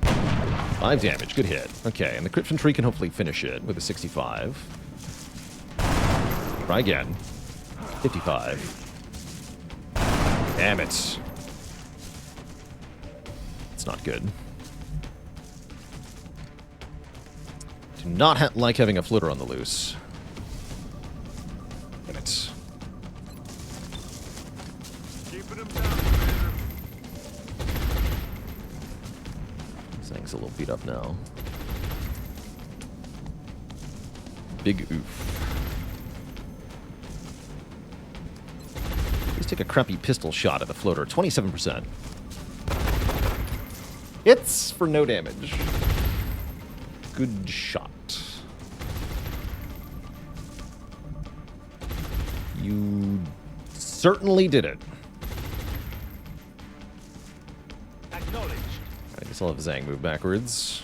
5 damage, good hit. Okay, and the crit infantry can hopefully finish it with a 65. Try again. 55. Damn it. It's not good. Do not like having a flitter on the loose. Damn it. This thing's a little beat up now. Big oof. Let's take a crappy pistol shot at the floater. 27%. Hits for no damage. Good shot. You certainly did it. Acknowledged. I guess I'll have Zhang move backwards.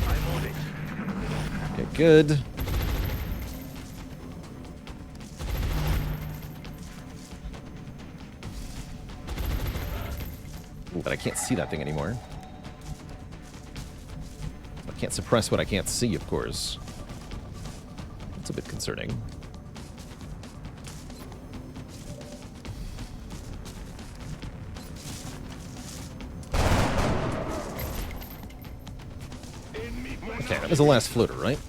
I'm on it. Okay, good. Ooh, but I can't see that thing anymore. I can't suppress what I can't see, of course. That's a bit concerning. Okay, that was the last floater, right?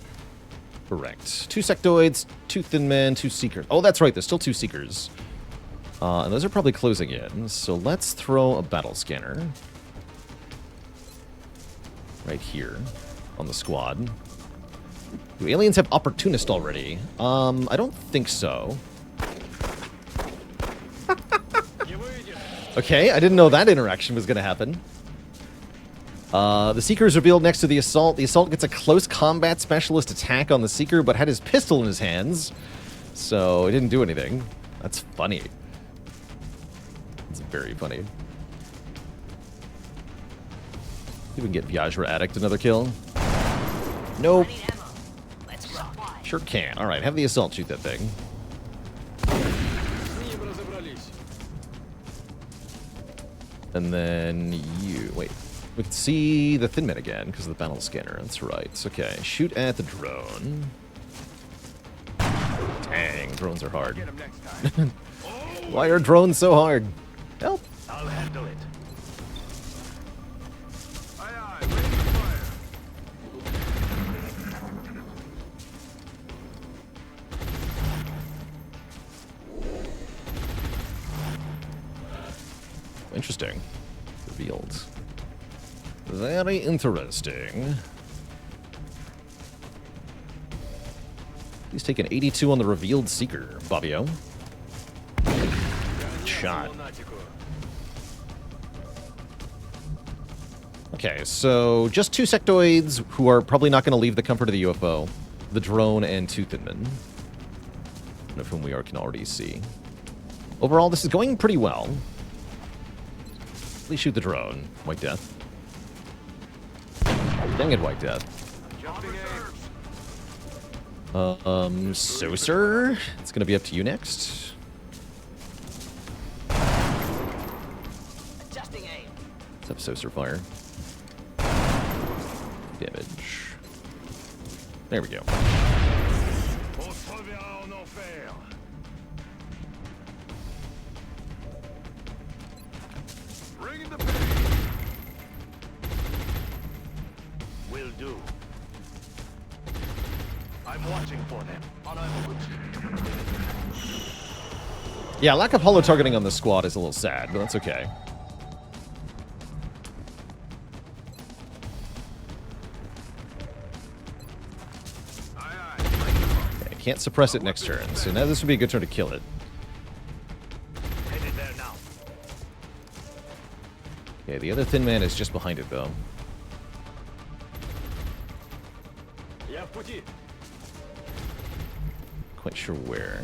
Correct. 2 sectoids, 2 thin men, 2 seekers. Oh, that's right, there's still 2 seekers. And those are probably closing in, so let's throw a battle scanner. Right here, on the squad. Do aliens have opportunist already? I don't think so. Okay, I didn't know that interaction was gonna happen. The Seeker is revealed next to the Assault. The Assault gets a close combat specialist attack on the Seeker, but had his pistol in his hands, so it didn't do anything. That's funny. It's very funny. You can get Viagra Addict another kill. Nope. Sure can. Alright, have the Assault shoot that thing. And then you... Wait. We can see the Thin Men again because of the battle scanner. That's right. Okay, shoot at the drone. Dang, drones are hard. Why are drones so hard? Help! I'll handle it. Interesting. Revealed. Very interesting. He's taken 82 on the revealed Seeker, Bobbio. Good shot. Okay, so just 2 sectoids who are probably not going to leave the comfort of the UFO. The drone and 2 Thin Men. One of whom we can already see. Overall, this is going pretty well. Please shoot the drone. White Death. Dang it, White Death. Saucer? It's gonna be up to you next. Adjusting aim. Let's have Saucer fire. Damage. There we go. Will do. I'm watching for them. On overwatch. Yeah, lack of holo targeting on the squad is a little sad, but that's okay. Okay, can't suppress it next turn, so now this would be a good turn to kill it. Headed there now. Okay, the other Thin Man is just behind it, though. Я в пути. Quite sure where.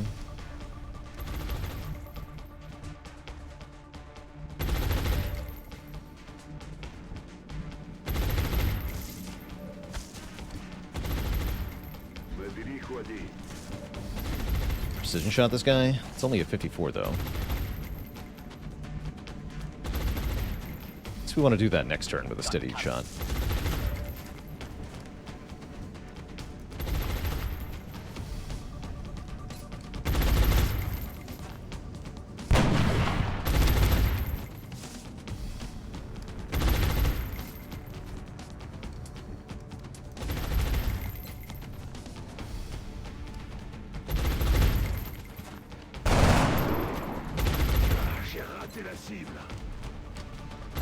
precision shot this guy. It's only a 54, though. So we want to do that next turn with a steady shot.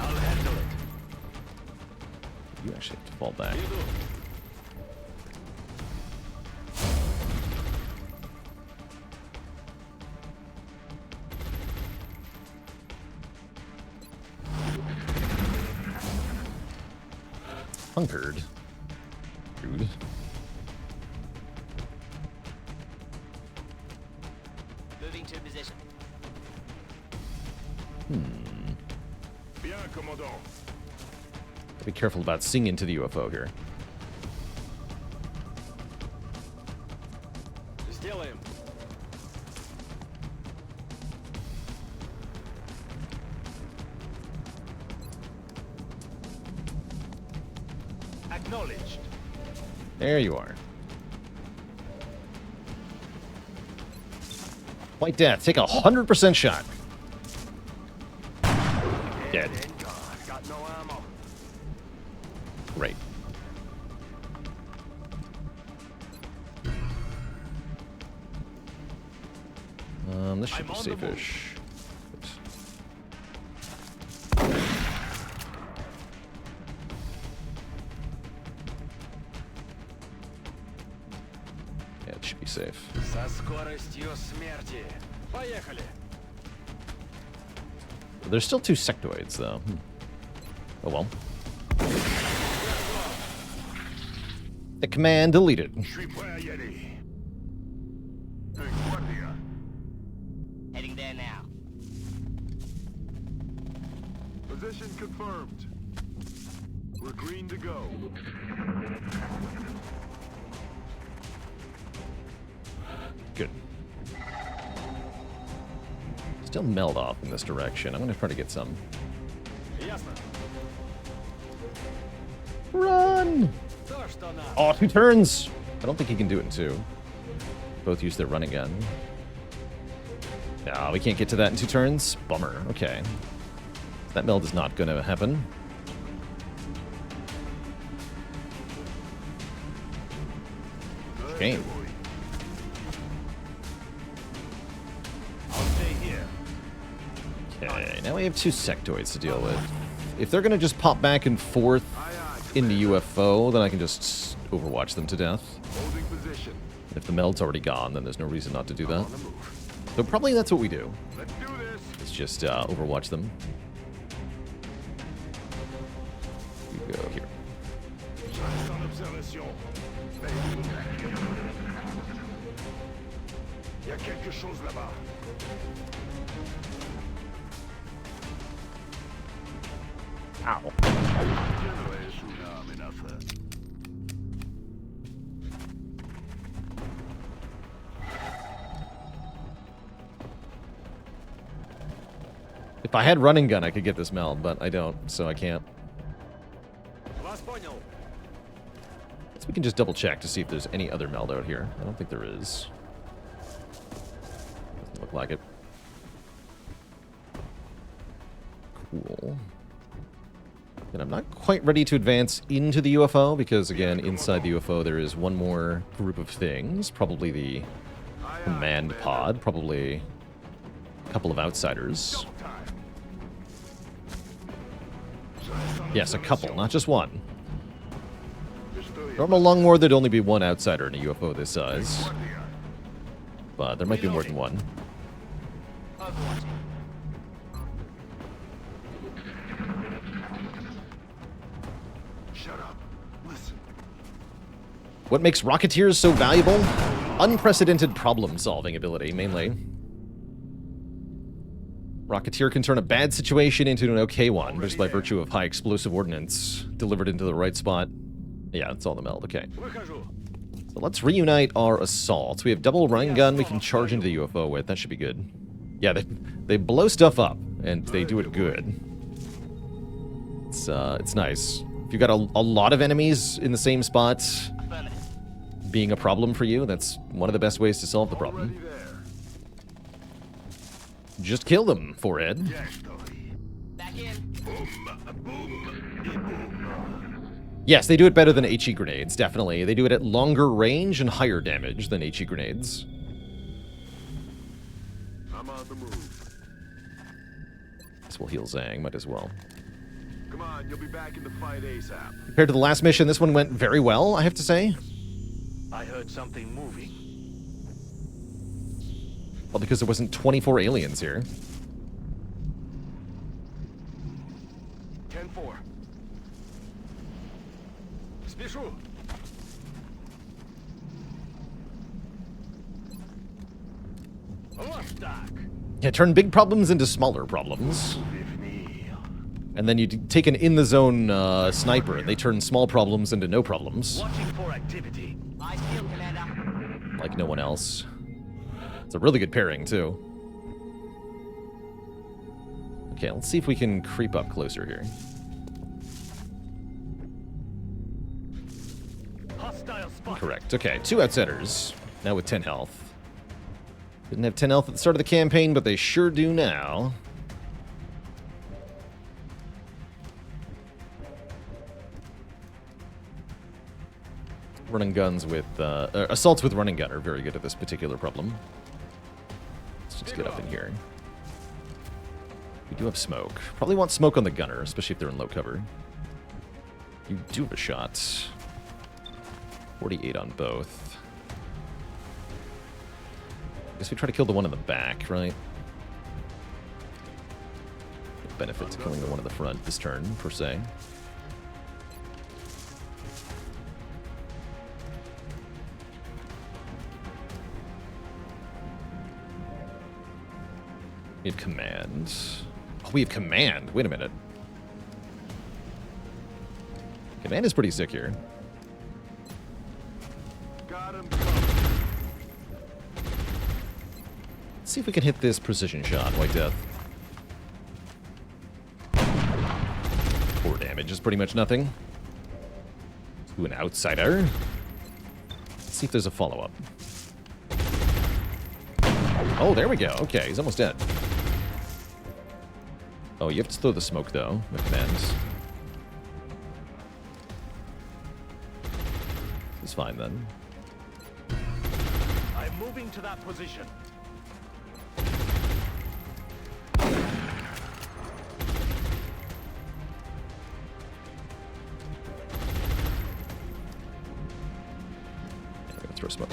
I'll handle it. You actually have to fall back. Hunkered. Rude. Moving to position. Bien, commandant. Be careful about seeing into the UFO here. Сделаем. Acknowledged. There you are. White Death, take a 100% shot. Dead. Got no ammo. Great. This should be safe-ish. Oops. Yeah, it should be safe. Со скоростью смерти. Поехали. There's still 2 sectoids, though. Oh well. The command deleted. Heading there now. Position confirmed. We're green to go. Good. Still meld off in this direction. I'm gonna try to get some. Run! Oh, 2 turns! I don't think he can do it in 2. Both use their running gun. No, we can't get to that in 2 turns. Bummer. Okay. That meld is not gonna happen. Shame. Okay, now we have 2 sectoids to deal with. If they're gonna just pop back and forth in the UFO, then I can just overwatch them to death. Holding position. If the meld's already gone, then there's no reason not to do that. So probably that's what we do. Let's do this. It's just overwatch them. You go here. Il y a quelque chose là-bas. Ow. If I had running gun, I could get this meld, but I don't, so I can't. So we can just double check to see if there's any other meld out here. I don't think there is. Doesn't look like it. Cool. And I'm not quite ready to advance into the UFO because, again, inside the UFO there is one more group of things. Probably the command pod. Probably a couple of outsiders. Yes, a couple, not just one. Normal long war, there'd only be one outsider in a UFO this size. But there might be more than one. Shut up. Listen. What makes Rocketeers so valuable? Unprecedented problem-solving ability, mainly. Rocketeer can turn a bad situation into an okay one, just by virtue of high explosive ordnance delivered into the right spot. Yeah, it's all the meld, okay. So let's reunite our assaults. We have double running gun we can charge into the UFO with. That should be good. Yeah, they blow stuff up, and they do it good. It's nice. If you've got a lot of enemies in the same spot being a problem for you, that's one of the best ways to solve the problem. Just kill them, forehead. Back in. Yes, they do it better than HE grenades, definitely. They do it at longer range and higher damage than HE grenades. I'm on the move. This will heal Zhang, might as well. Come on, you'll be back in the fight ASAP. Compared to the last mission, this one went very well, I have to say. I heard something moving. Well, because there wasn't 24 aliens here. 10-4. Спешу. Yeah, turn big problems into smaller problems. And then you take an in-the-zone sniper, and they turn small problems into no problems. Watching for activity. Eyes peeled, Commander. Like no one else. It's a really good pairing, too. Okay, let's see if we can creep up closer here. Hostile spot. Correct. Okay, 2 outsiders. Now with 10 health. Didn't have 10 health at the start of the campaign, but they sure do now. Running guns with... assaults with running gun are very good at this particular problem. Let's just get up in here. We do have smoke. Probably want smoke on the gunner, especially if they're in low cover. You do have a shot. 48 on both. Guess we try to kill the one in the back, right? No benefit to killing the one in the front this turn, per se. We have command. Oh, we have command. Wait a minute. Command is pretty sick here. Got him. Let's see if we can hit this precision shot. White Death. 4 damage is pretty much nothing. To an outsider. Let's see if there's a follow-up. Oh, there we go. Okay, he's almost dead. Oh, you have to throw the smoke, though, with commands. It's fine, then. I'm moving to that position. I'm gonna throw smoke.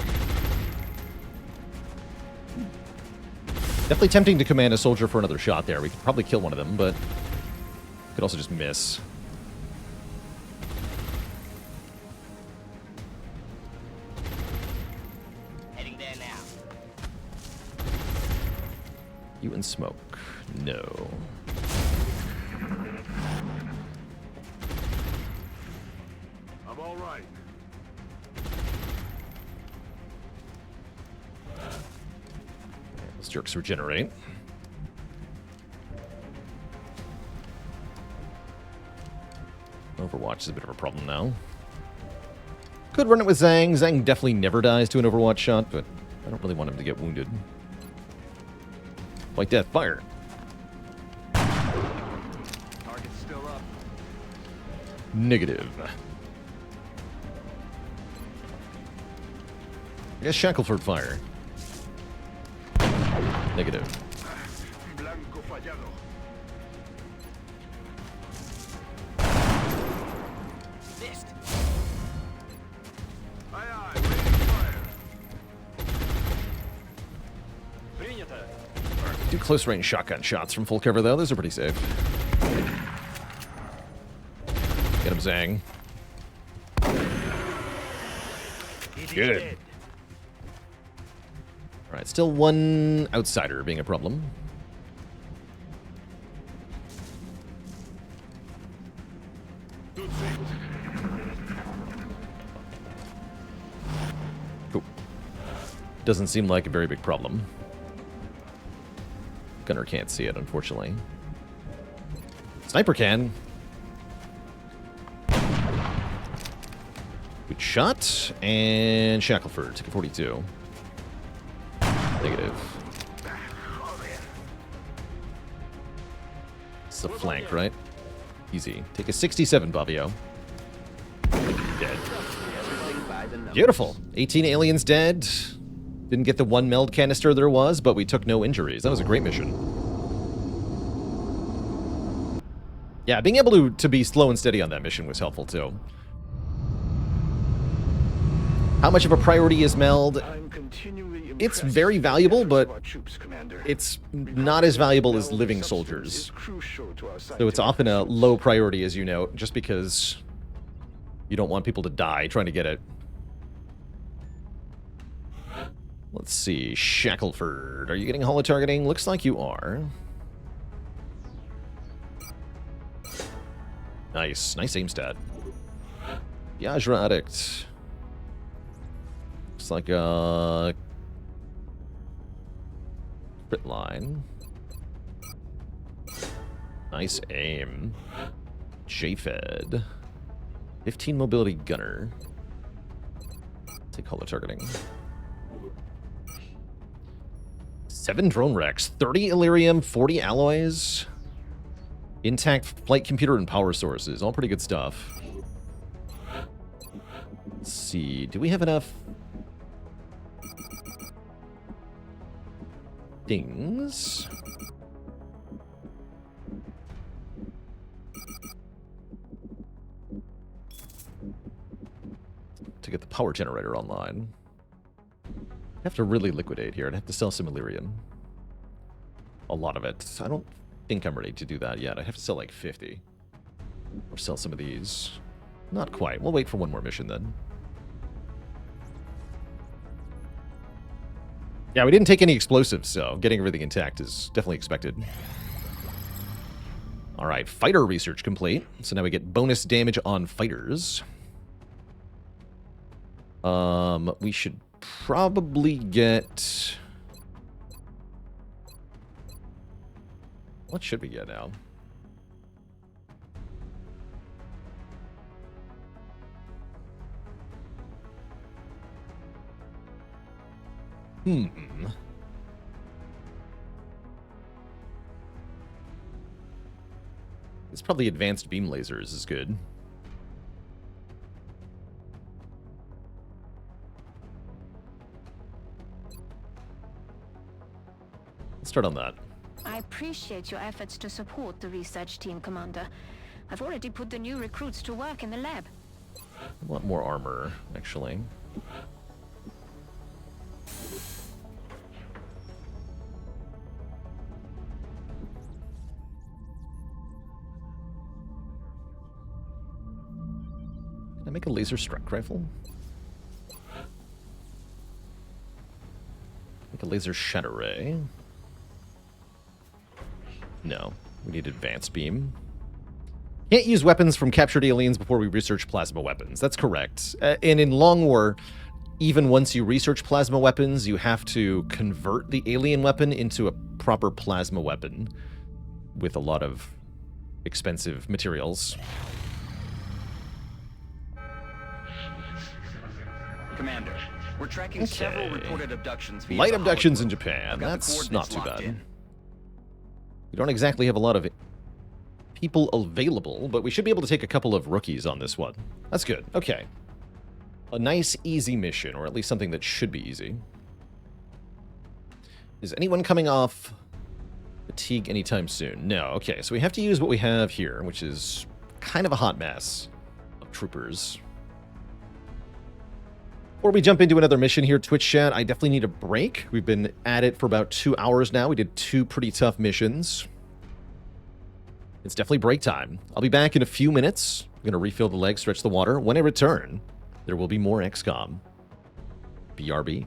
Definitely tempting to command a soldier for another shot there. We could probably kill one of them, but could also just miss. Heading there now. You and smoke. No. I'm all right. Those jerks regenerate. Overwatch is a bit of a problem now. Could run it with Zhang. Zhang definitely never dies to an Overwatch shot, but I don't really want him to get wounded. White Death, fire! Target's still up. Negative. I guess Shackleford, fire. Negative. Blanco fallado. Missed. Aye, aye, ready to fire. Принято. Do close range shotgun shots from full cover, though. Those are pretty safe. Get him, Zhang. Good. Alright, still one outsider being a problem. Doesn't seem like a very big problem. Gunner can't see it, unfortunately. Sniper can. Good shot. And Shackleford, take a 42. Negative. It's a flank, right? Easy. Take a 67, Bobbio. Dead. Beautiful. 18 aliens dead. Didn't get the one meld canister there was, but we took no injuries. That was a great mission. Yeah, being able to be slow and steady on that mission was helpful, too. How much of a priority is meld? It's very valuable, but it's not as valuable as living soldiers. So it's often a low priority, as you know, just because you don't want people to die trying to get it. Let's see. Shackleford. Are you getting holo-targeting? Looks like you are. Nice. Nice aim stat. Yajra Addict. Looks like a crit line. Nice aim. J-Fed. 15 mobility gunner. Take holo-targeting. 7 drone wrecks, 30 Illyrium, 40 alloys, intact flight computer and power sources. All pretty good stuff. Let's see. Do we have enough things? To get the power generator online. I have to really liquidate here. I'd have to sell some Illyrium. A lot of it. I don't think I'm ready to do that yet. I have to sell like 50. Or sell some of these. Not quite. We'll wait for one more mission then. Yeah, we didn't take any explosives, so getting everything intact is definitely expected. Alright, fighter research complete. So now we get bonus damage on fighters. We should probably get... What should we get now? It's probably advanced beam lasers is good. Let's start on that. I appreciate your efforts to support the research team, Commander. I've already put the new recruits to work in the lab. I want more armor, actually. Can I make a laser strike rifle? Make a laser shatter ray. No, we need advanced beam. Can't use weapons from captured aliens before we research plasma weapons. That's correct. And in Long War, even once you research plasma weapons, you have to convert the alien weapon into a proper plasma weapon with a lot of expensive materials. Commander, we're tracking several reported abductions via Light the abductions in holodeck. Japan. I've got the That's not coordinates too locked bad. in. We don't exactly have a lot of people available, but we should be able to take a couple of rookies on this one. That's good. Okay. A nice, easy mission, or at least something that should be easy. Is anyone coming off fatigue anytime soon? No. Okay, so we have to use what we have here, which is kind of a hot mess of troopers. Before we jump into another mission here, Twitch chat, I definitely need a break. We've been at it for about 2 hours now. We did 2 pretty tough missions. It's definitely break time. I'll be back in a few minutes. I'm going to refill the leg, stretch the water. When I return, there will be more XCOM. BRB.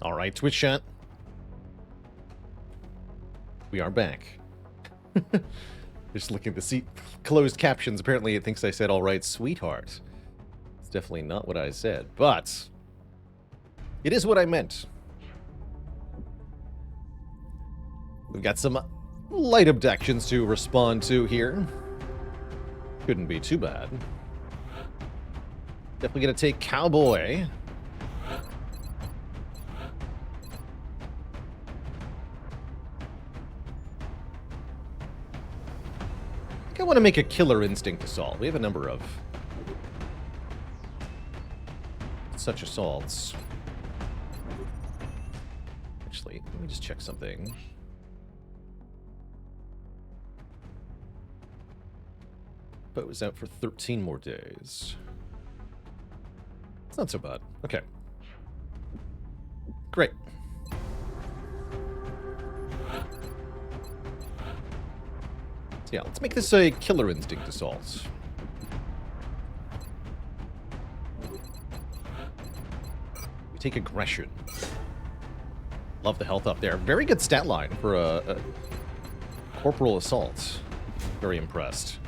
All right, Twitch chat. We are back. Just looking at the closed captions. Apparently it thinks I said, all right, sweetheart. It's definitely not what I said, but it is what I meant. We've got some light abductions to respond to here. Couldn't be too bad. Definitely gonna take Cowboy. I think I want to make a Killer Instinct assault. We have a number of such assaults. Actually, let me just check something. But it was out for 13 more days. It's not so bad. Okay. Great. So yeah, let's make this a Killer Instinct assault. We take Aggression. Love the health up there. Very good stat line for a Corporal Assault. Very impressed.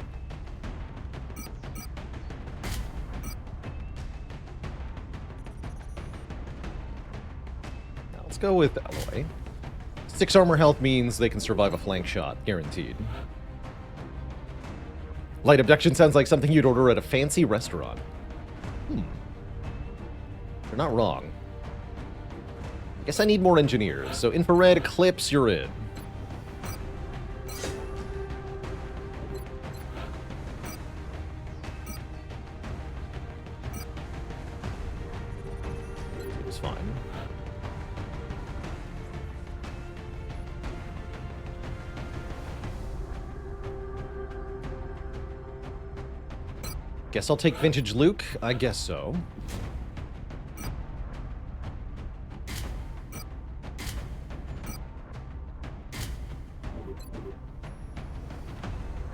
Let's go with Alloy. 6 armor health means they can survive a flank shot, guaranteed. Light abduction sounds like something you'd order at a fancy restaurant. You're not wrong. Guess I need more engineers. So infrared clips, you're in. Seems fine. Guess I'll take Vintage Luke. I guess so.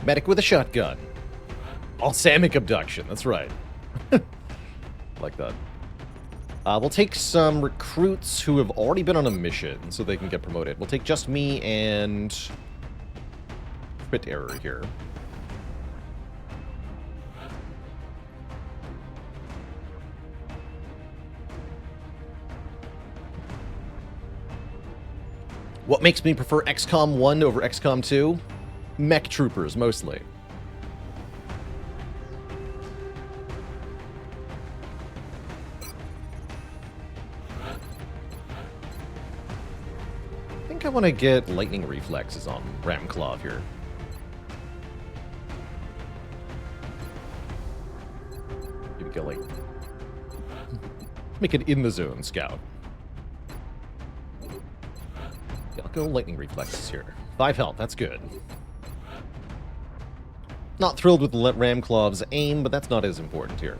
Medic with a shotgun. Balsamic abduction. That's right. Like that. We'll take some recruits who have already been on a mission so they can get promoted. We'll take just me and crit error here. What makes me prefer XCOM 1 over XCOM 2? Mech troopers, mostly. I think I want to get lightning reflexes on Ramclaw here. Maybe go like... make it in the zone scout. Yeah, I'll go lightning reflexes here. 5 health, that's good. Not thrilled with Ramclaw's aim, but that's not as important here.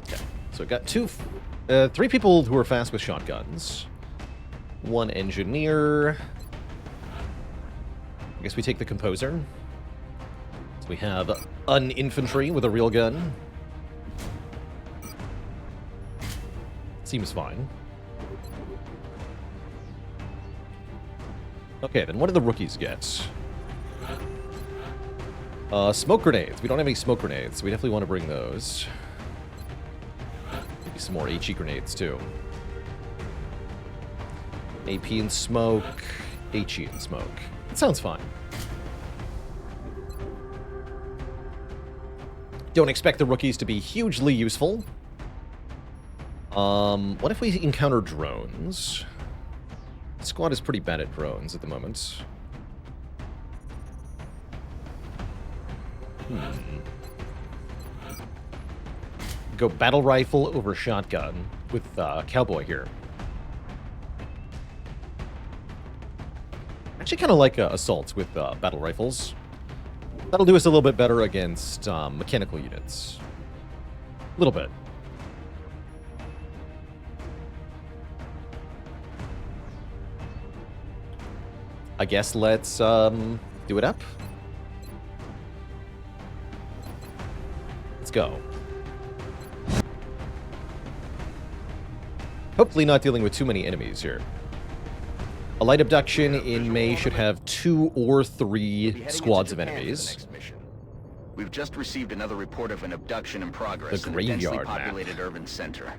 Okay, so got 3 people who are fast with shotguns. 1 engineer. I guess we take the composer. So we have an infantry with a real gun. Seems fine. Okay, then what do the rookies get? Smoke grenades. We don't have any smoke grenades, so we definitely want to bring those. Maybe some more HE grenades, too. AP and smoke, HE and smoke. That sounds fine. Don't expect the rookies to be hugely useful. What if we encounter drones? The squad is pretty bad at drones at the moment. Go battle rifle over shotgun with Cowboy here. Actually kind of like assaults with battle rifles. That'll do us a little bit better against mechanical units. A little bit. I guess let's do it up. Let's go. Hopefully not dealing with too many enemies here. A light abduction in May should have 2 or We'll be 3 heading into squads of Japan for the enemies. next mission. We've just received another report of an abduction in progress The in a densely graveyard map. populated urban center.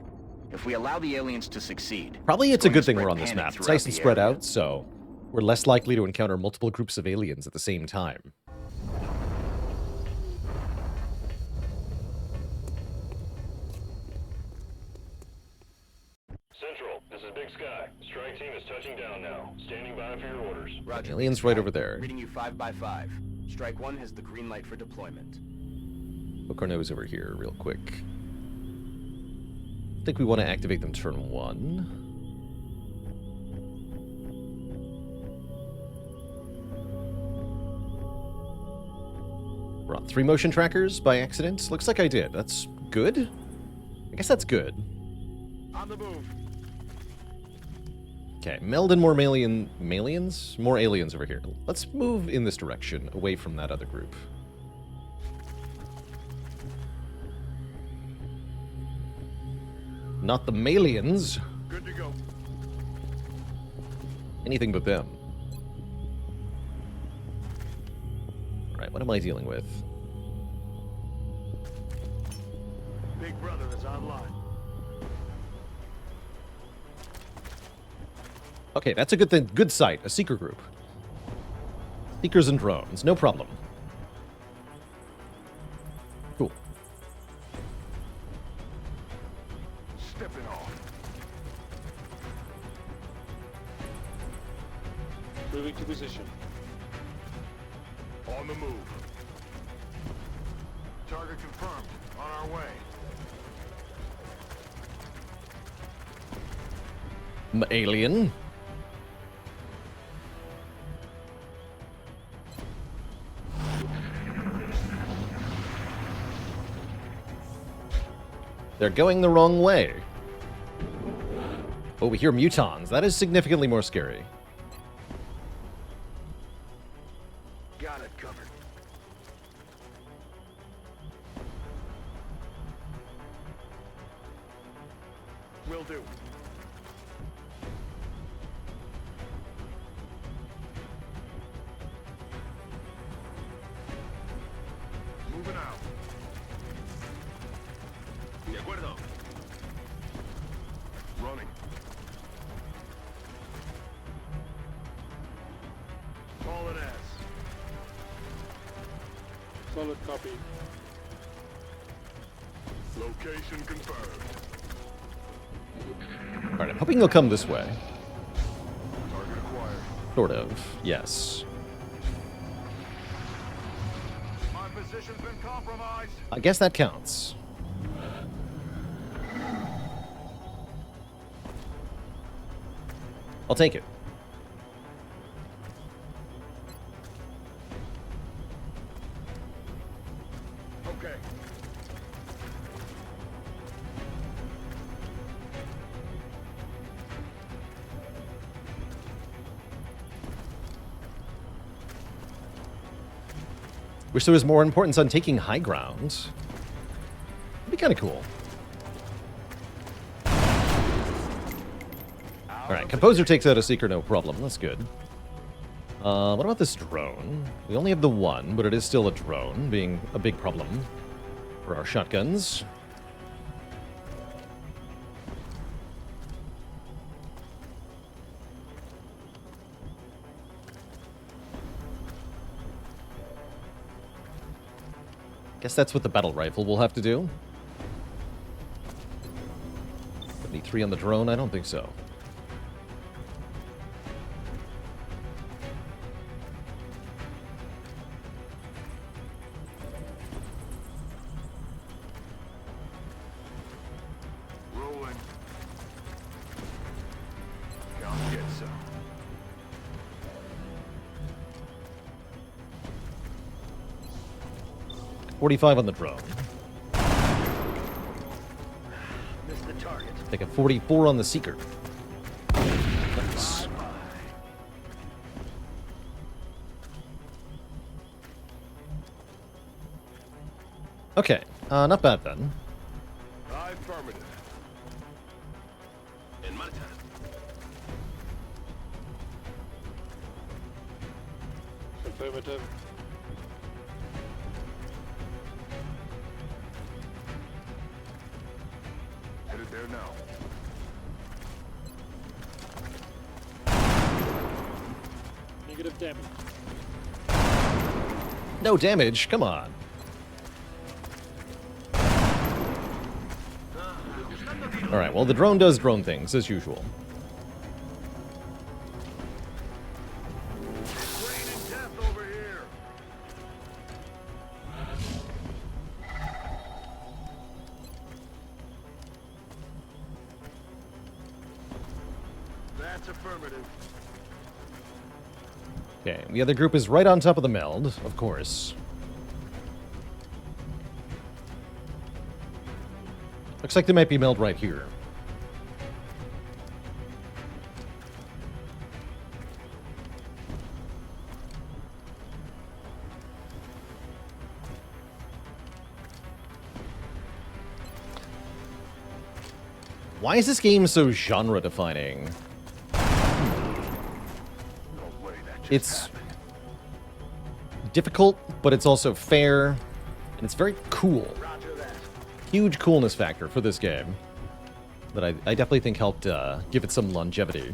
If we allow the aliens to succeed, Probably it's a going good to thing spread we're on this panic map. It's throughout nice and the spread area. out, so we're less likely to encounter multiple groups of aliens at the same time. Central, this is Big Sky. Strike team is touching down now. Standing by for your orders. Roger. Aliens Big right Sky. over there. Reading you 5 by 5. Strike 1 has the green light for deployment. Poke our nose over here real quick. I think we want to activate them turn 1. We're on 3 motion trackers by accident. Looks like I did. That's good? I guess that's good. On the move. Okay, meld in more malians? More aliens over here. Let's move in this direction, away from that other group. Not the malians. Good to go. Anything but them. Alright, what am I dealing with? Big brother is online. Okay, that's a good thing. Good sight. A seeker group. Seekers and drones. No problem. Cool. Stepping off. Moving to position. On the move. Target confirmed. On our way. Alien. They're going the wrong way. Oh, we hear mutons. That is significantly more scary. Got it covered. Will do. Moving out. De acuerdo. Running. Calling S. Solid copy. Location confirmed. Alright, I'm hoping they'll come this way. Target acquired. Sort of. Yes. My position's been compromised. I guess that counts. I'll take it. Okay. Wish there was more importance on taking high ground. It'd be kind of cool. Alright, Composer takes out a Seeker, no problem. That's good. What about this drone? We only have the one, but it is still a drone, being a big problem for our shotguns. Guess that's what the battle rifle will have to do. 73 on the drone? I don't think so. Rolling. Come get some. .45 on the drone. Missed the target. Take a 44 on the Seeker. Nice. Okay. Not bad then. Affirmative. In my time. Affirmative. Headed there now. Negative damage. No damage, come on. Alright, well, the drone does drone things, as usual. Raining death over here. That's affirmative. Okay, the other group is right on top of the meld, of course. Looks like they might be meld right here. Why is this game so genre-defining? It's difficult, but it's also fair, and it's very cool. Huge coolness factor for this game that I definitely think helped give it some longevity.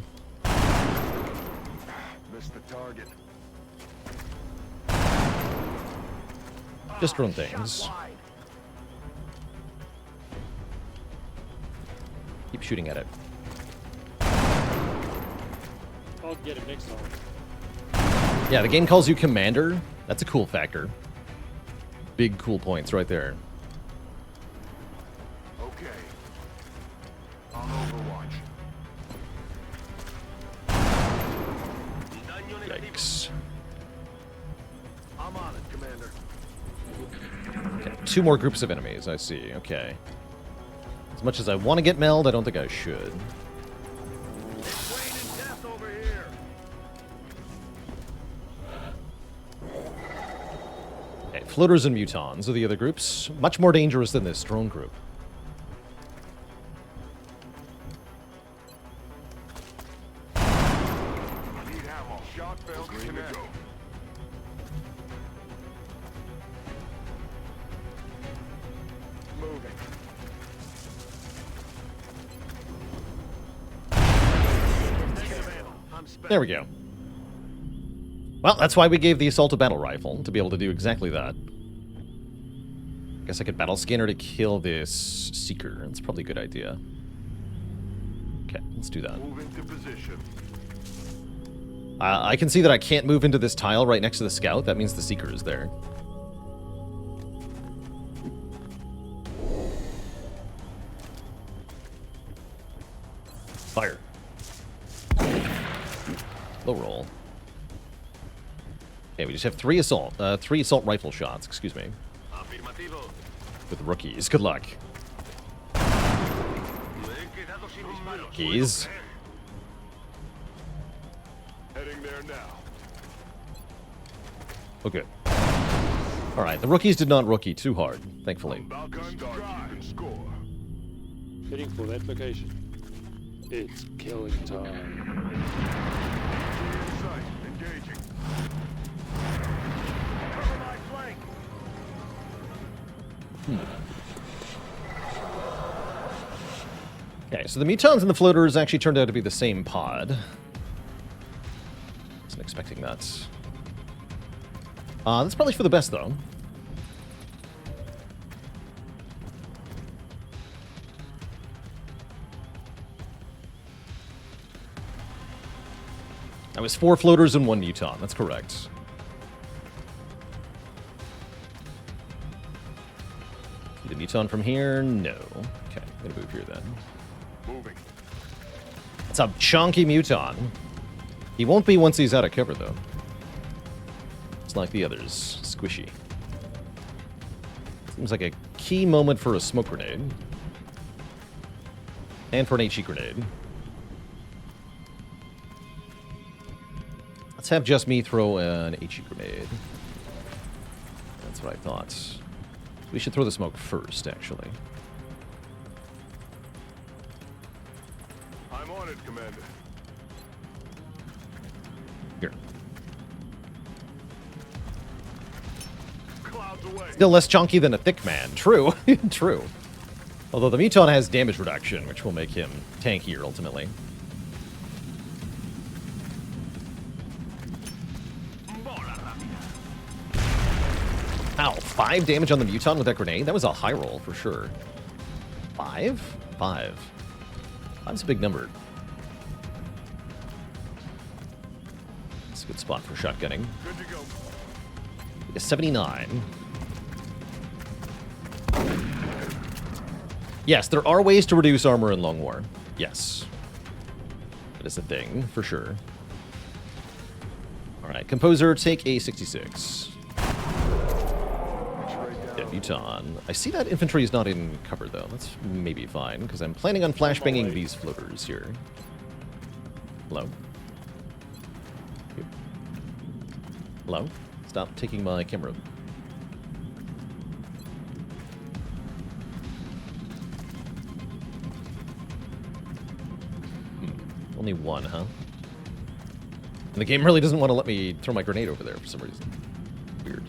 Missed the target. Just drone things. Keep shooting at it. I'll get it next time. Yeah, the game calls you Commander. That's a cool factor. Big cool points right there. Okay. On Overwatch. Yikes. I'm on it, Commander. Okay, 2 more groups of enemies, I see. Okay. As much as I want to get meld, I don't think I should. It's raining death over here. Okay, floaters and mutons are the other groups. Much more dangerous than this drone group. Need ammo. Shot failed to connect. Moving. Negative ammo. I'm spent. There we go. Well, that's why we gave the assault a battle rifle, to be able to do exactly that. Guess I could battle scanner to kill this seeker. That's probably a good idea. Okay, let's do that. Move into position. I can see that I can't move into this tile right next to the scout. That means the seeker is there. Fire. Low roll. Okay, we just have 3 assault rifle shots, excuse me. Afirmativo. With rookies. Good luck. Keys. Heading there now. Okay. Alright, the rookies did not rookie too hard, thankfully. About gun drive and score. Heading for that location. It's killing time. In sight. Engaging. Cover my flank. Okay, so the mutons and the floaters actually turned out to be the same pod. Wasn't expecting that. That's probably for the best, though. That was 4 floaters and 1 muton. That's correct. The muton from here? No. Okay, I'm gonna move here then. Moving. It's a chunky muton. He won't be once he's out of cover, though. It's like the others. Squishy. Seems like a key moment for a smoke grenade. And for an HE grenade. Let's have just me throw an HE grenade. That's what I thought. We should throw the smoke first, actually. I'm on it, Commander. Here. Clouds away. Still less chunky than a thick man. True. True. Although the Muton has damage reduction, which will make him tankier, ultimately. Ow, 5 damage on the Muton with that grenade? That was a high roll, for sure. 5? 5. 5's a big number. It's a good spot for shotgunning. Good to go. 79. Yes, there are ways to reduce armor in Long War. Yes. That is a thing, for sure. Alright, Composer, take a 66. Muton. I see that infantry is not in cover, though. That's maybe fine, because I'm planning on flashbanging these floaters here. Hello? Hello? Stop taking my camera. Only one, huh? And the game really doesn't want to let me throw my grenade over there for some reason. Weird.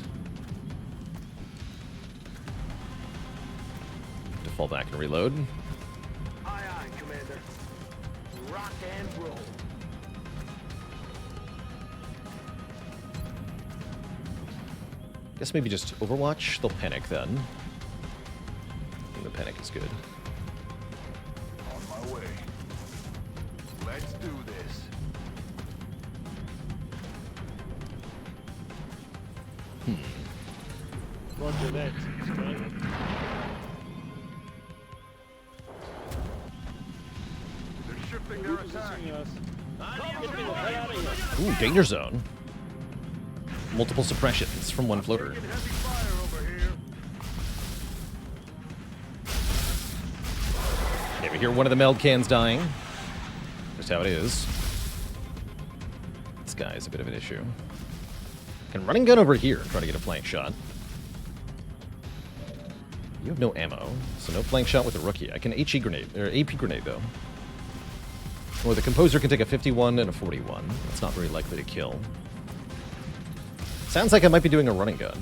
To fall back and reload. Aye, aye, Commander. Rock and roll. Guess maybe just Overwatch. They'll panic then. I think the panic is good. On my way. Let's do this. Roger that. They're shifting their attack. Ooh, danger zone. Multiple suppressions from one floater. Taking heavy fire over here. Yeah, we hear one of the meld cans dying. Just how it is. This guy is a bit of an issue. Can running gun over here and try to get a flank shot. You have no ammo, so no flank shot with a rookie. I can HE grenade, or AP grenade though. Or the Composer can take a 51 and a 41. That's not very likely to kill. Sounds like I might be doing a running gun.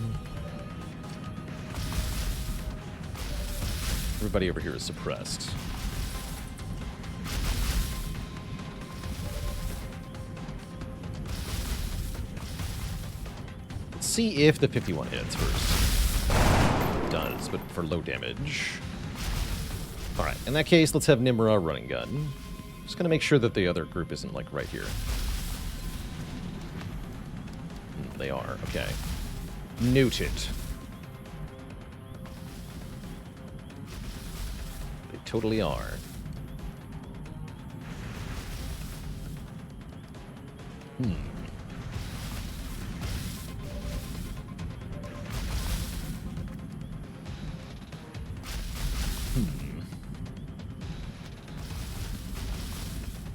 Everybody over here is suppressed. Let's see if the 51 hits first. It does, but for low damage. Alright, in that case, let's have Nimra running gun. Just gonna make sure that the other group isn't, like, right here. They are, okay. Noted. They totally are. In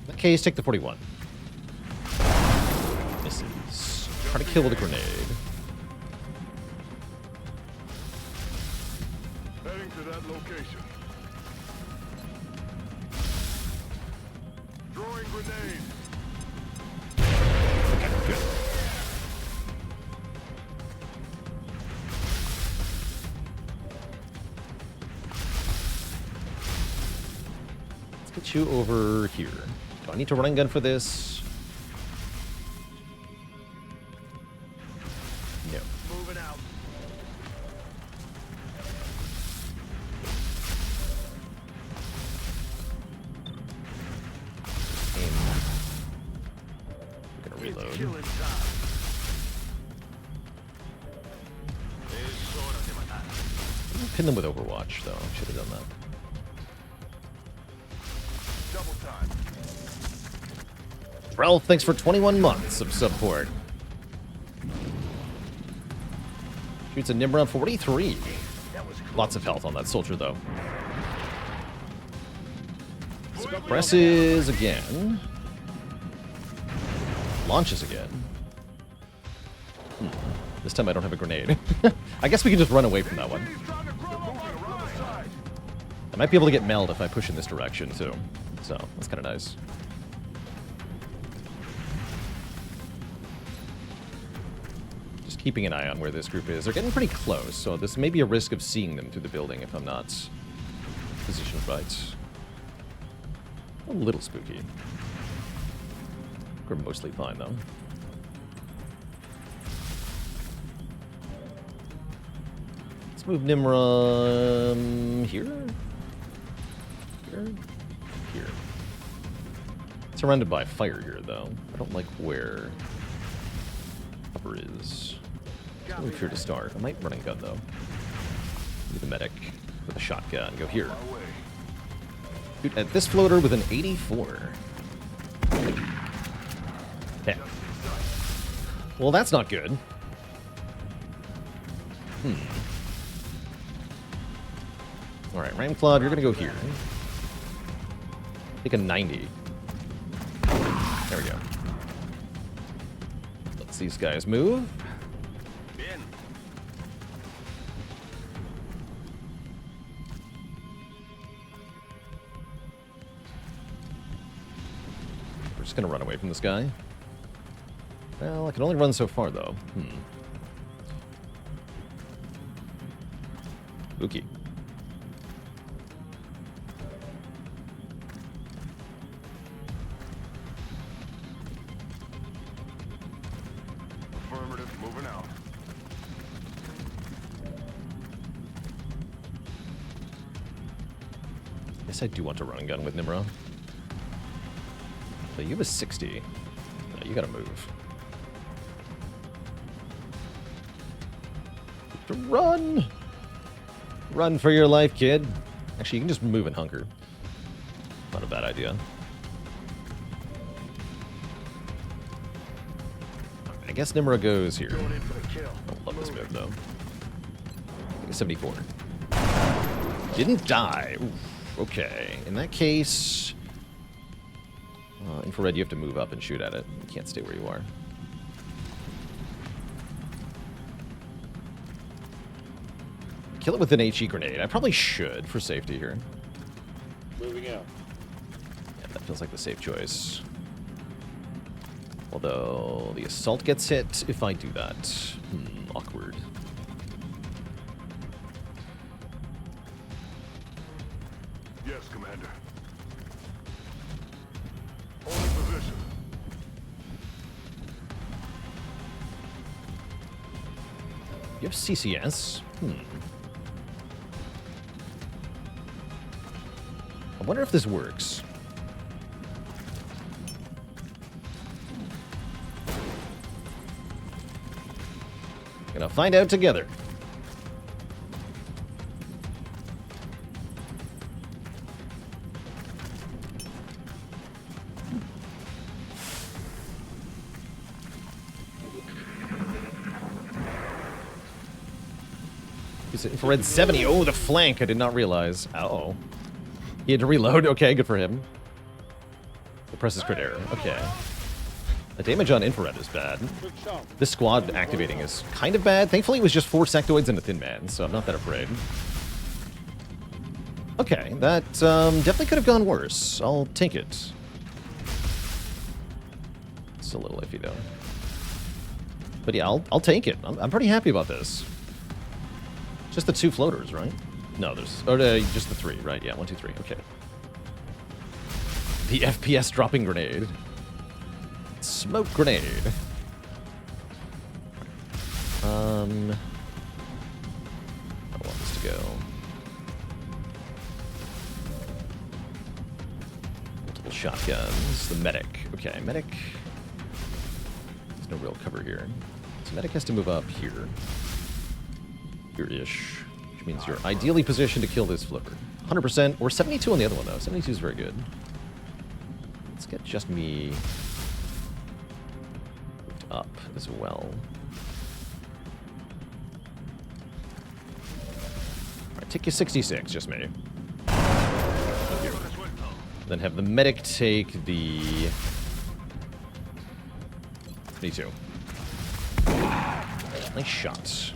that case, take the 41. Misses. Try to kill with a grenade. Heading to that location. Throwing grenade. Okay, good. Let's get you over here. Do I need to running gun for this? No. Moving out. Aim. I'm gonna reload. Killing time. Pin them with Overwatch, though. Should have done that. Double time. Ralph, thanks for 21 months of support. Shoots a Nimrod 43. Lots of health on that soldier, though. Presses again. Launches again. This time I don't have a grenade. I guess we can just run away from that one. He's trying to might be able to get meld if I push in this direction, too. So, that's kind of nice. Just keeping an eye on where this group is. They're getting pretty close, so this may be a risk of seeing them through the building if I'm not positioned right. A little spooky. We're mostly fine, though. Let's move Nimra here? Here? Here. Surrounded by fire here, though. I don't like where cover is. Let's move here to start. I might run and gun, though. Need the medic with a shotgun. Go here. Dude, at this floater with an 84. Yeah. Well, that's not good. Alright, Ram Club, you're gonna go here. Take a 90. There we go. Let's these guys move. We're just gonna run away from this guy. Well, I can only run so far, though. Spooky. Affirmative, moving out. Guess I do want to run and gun with Nimra. So you have a 60. No, you gotta move. To run! Run for your life, kid. Actually, you can just move and hunker. Not a bad idea. I guess Nimra goes here. I love this move, though. I think it's 74. Didn't die. Oof, okay. In that case... infrared, you have to move up and shoot at it. You can't stay where you are. Kill it with an HE grenade. I probably should for safety here. Moving out. Yeah, that feels like the safe choice. Although the assault gets hit if I do that. Awkward. Yes, Commander. Hold position. You have CCS? I wonder if this works. Gonna find out together. Is it infrared 70? Oh, the flank. I did not realize. Uh-oh. He had to reload. Okay, good for him. The presses crit error. Okay. The damage on infrared is bad. This squad activating is kind of bad. Thankfully, it was just 4 sectoids and a thin man, so I'm not that afraid. Okay, that definitely could have gone worse. I'll take it. It's a little iffy, though. But yeah, I'll take it. I'm pretty happy about this. Just the 2 floaters, right? No, there's... Oh, just the 3, right? Yeah, 1, 2, 3. Okay. The FPS dropping grenade. Smoke grenade. I want this to go. Multiple shotguns. The medic. Okay, medic. There's no real cover here. So medic has to move up here. Here-ish. Which means you're ideally positioned to kill this flipper. 100%, or 72 on the other one, though. 72 is very good. Let's get just me moved up as well. Alright, take you 66, just me. Then have the medic take the 22. Nice shot.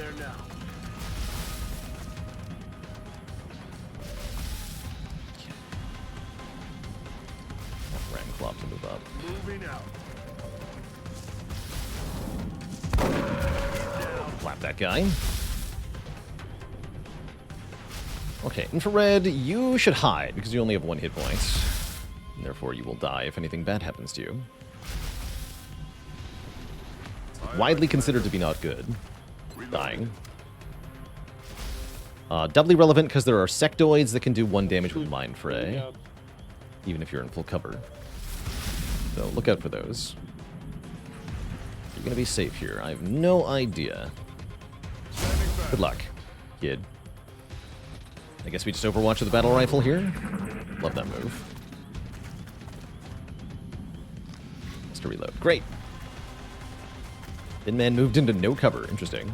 there now. Ranclop to move up. Moving out. Flap that guy. Okay, infrared, you should hide because you only have 1 hit point. And therefore, you will die if anything bad happens to you. It's widely considered to be not good. Dying. Doubly relevant because there are sectoids that can do 1 damage with Mind Fray, even if you're in full cover. So look out for those. You're gonna be safe here. I have no idea. Good luck, kid. I guess we just overwatch with the battle rifle here. Love that move. Just to reload. Great. Thin Man moved into no cover. Interesting.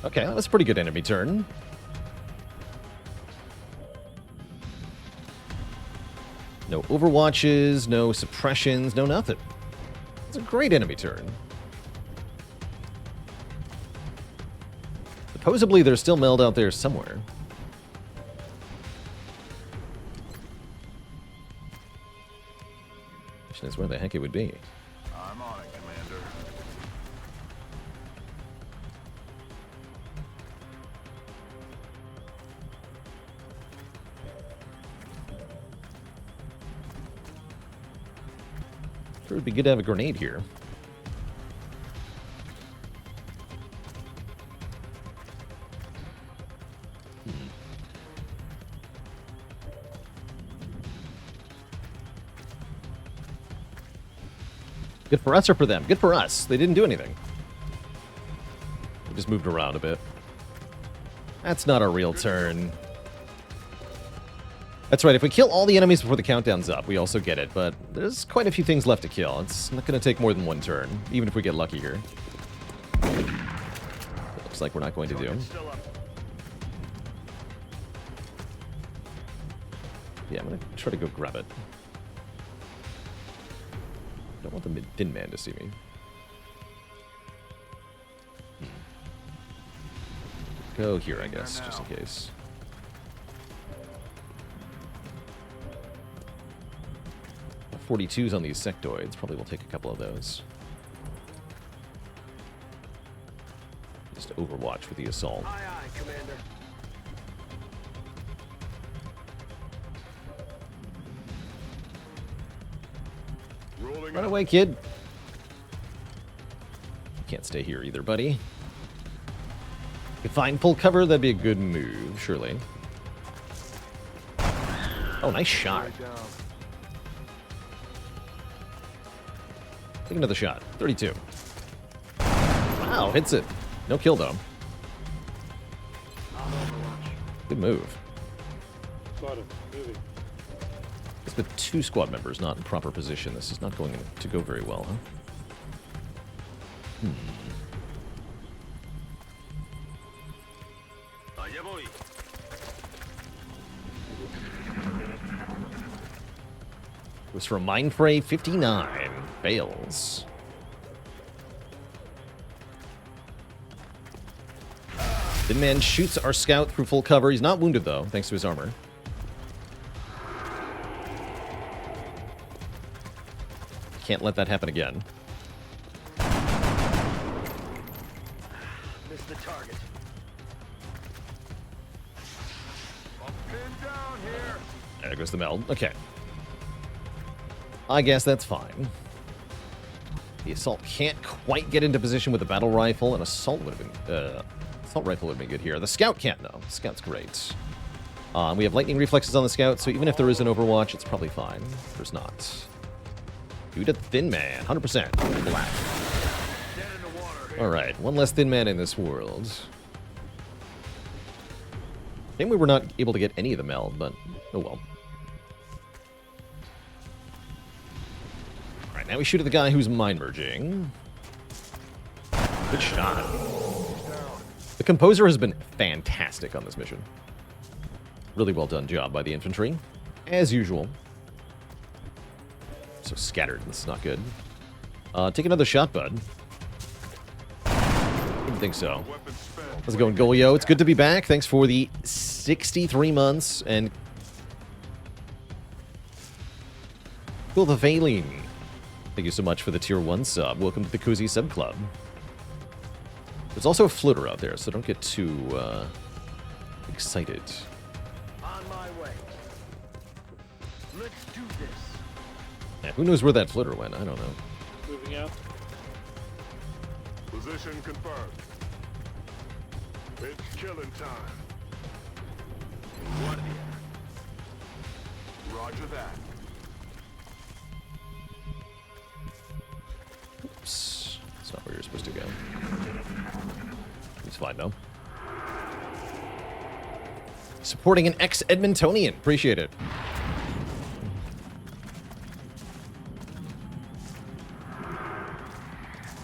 Okay, that's a pretty good enemy turn. No overwatches, no suppressions, no nothing. It's a great enemy turn. Supposedly, there's still meld out there somewhere. Question is where the heck it would be. I'm on it, Commander. Sure would be good to have a grenade here. Good for us or for them? Good for us. They didn't do anything. They just moved around a bit. That's not a real turn. That's right, if we kill all the enemies before the countdown's up, we also get it, but there's quite a few things left to kill. It's not going to take more than 1 turn, even if we get lucky here. It looks like we're not going to do. Yeah, I'm going to try to go grab it. Don't want the Thin Man to see me. Go here, I guess, just in case. Got 42s on these sectoids. Probably will take a couple of those. Just overwatch with the assault. Aye, aye, Commander. Run away, kid. Can't stay here either, buddy. If you find full cover, that'd be a good move, surely. Oh, nice shot. Take another shot. 32. Wow, hits it. No kill, though. Good move. Bottom, moving. It's with 2 squad members not in proper position. This is not going to go very well, huh? It was from Mind Fray 59. Fails. Thin Man shoots our scout through full cover. He's not wounded, though, thanks to his armor. Can't let that happen again. Missed the target. Pinned down here. There goes the meld. Okay. I guess that's fine. The assault can't quite get into position with the battle rifle. An assault would have been... assault rifle would have been good here. The scout can't, though. The scout's great. We have lightning reflexes on the scout, so even if there is an overwatch, it's probably fine. There's not. Due to Thin Man. 100%. Black. Alright, one less Thin Man in this world. Shame we were not able to get any of the meld, but oh well. Alright, now we shoot at the guy who's mind merging. Good shot. The composer has been fantastic on this mission. Really well done job by the infantry, as usual. So scattered, this is not good. Take another shot, bud. Didn't think so. How's it going, Golio? It's good to be back. Thanks for the 63 months. And Cool the Valine. Thank you so much for the tier 1 sub. Welcome to the Cozy Sub Club. There's also a flitter out there, so don't get too excited. On my way. Let's do this. Yeah, who knows where that flitter went? I don't know. Moving out. Position confirmed. It's killing time. Guardia. Roger that. Oops. That's not where you're supposed to go. It's fine, though. Supporting an ex-Edmontonian. Appreciate it.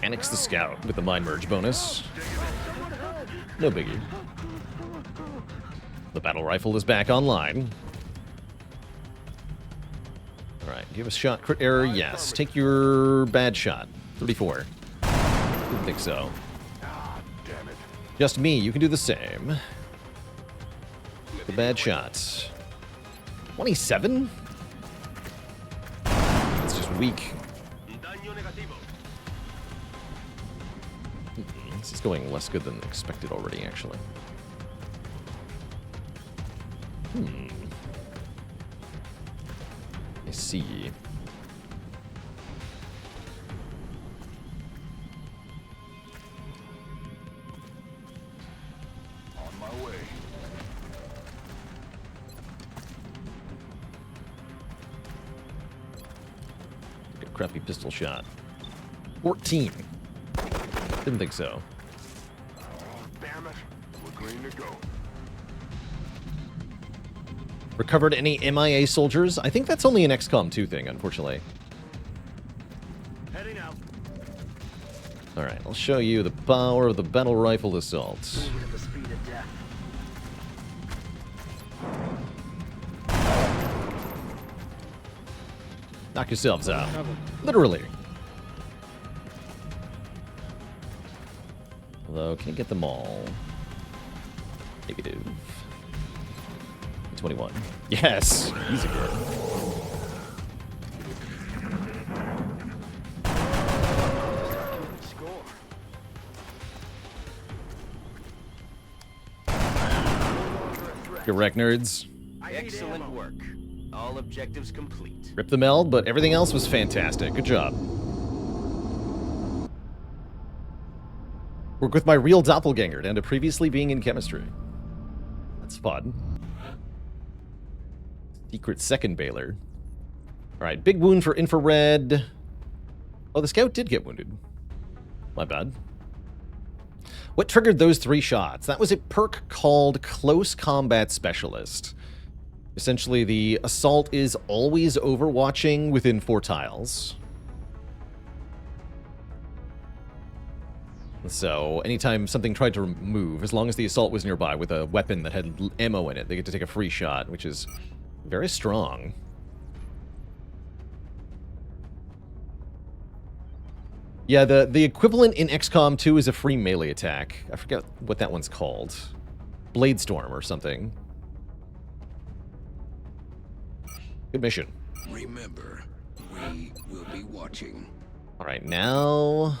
Annex the Scout with the Mind Merge bonus. No biggie. The battle rifle is back online. Alright, give a shot. Crit error, yes. Take your bad shot. 34. Didn't think so. Just me, you can do the same. The bad shot. 27? It's just weak. This is going less good than expected already, actually. I see. On my way. Good crappy pistol shot. 14. Didn't think so. Damn it. We're green to go. Recovered any MIA soldiers? I think that's only an XCOM 2 thing, unfortunately. Heading out. Alright, I'll show you the power of the battle rifle assault. Moving at the speed of death. Knock yourselves out. Literally. Although, can you get them all? Negative. 21. Yes! Easy girl. Score. Correct, nerds. Excellent work. All objectives complete. Rip the meld, but everything else was fantastic. Good job. Work with my real doppelganger down to previously being in chemistry. That's fun. Secret second Baalor. Alright, big wound for infrared. Oh, the scout did get wounded. My bad. What triggered those 3 shots? That was a perk called Close Combat Specialist. Essentially, the assault is always overwatching within 4 tiles. So, anytime something tried to move, as long as the assault was nearby with a weapon that had ammo in it, they get to take a free shot, which is very strong. Yeah, the equivalent in XCOM 2 is a free melee attack. I forget what that one's called. Bladestorm or something. Good mission. Remember, we will be watching. Alright, now...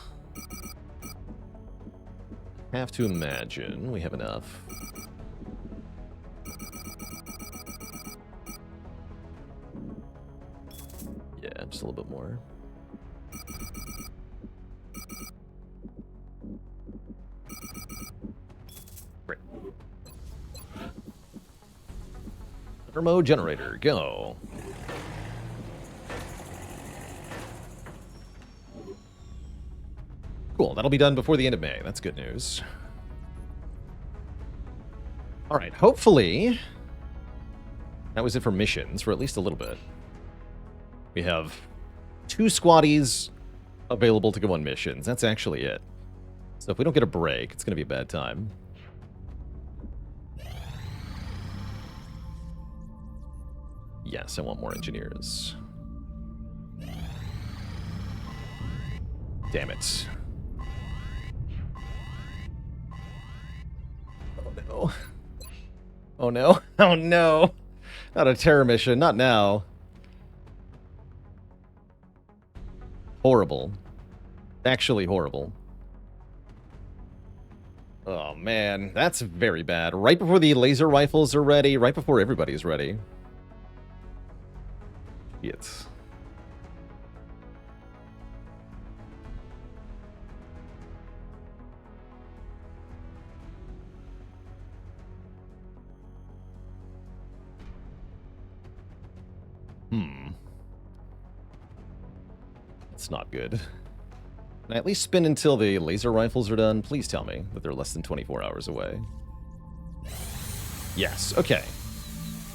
have to imagine we have enough. Yeah, just a little bit more. Great. Thermo generator, go. Cool, that'll be done before the end of May. That's good news. Alright, hopefully that was it for missions for at least a little bit. We have 2 squaddies available to go on missions. That's actually it. So if we don't get a break, it's going to be a bad time. Yes, I want more engineers. Damn it. Oh no. Oh no. Oh no. Not a terror mission. Not now. Horrible. Actually horrible. Oh man, that's very bad. Right before the laser rifles are ready, right before everybody's ready. Shit. That's not good. Can I at least spin until the laser rifles are done? Please tell me that they're less than 24 hours away. Yes, okay.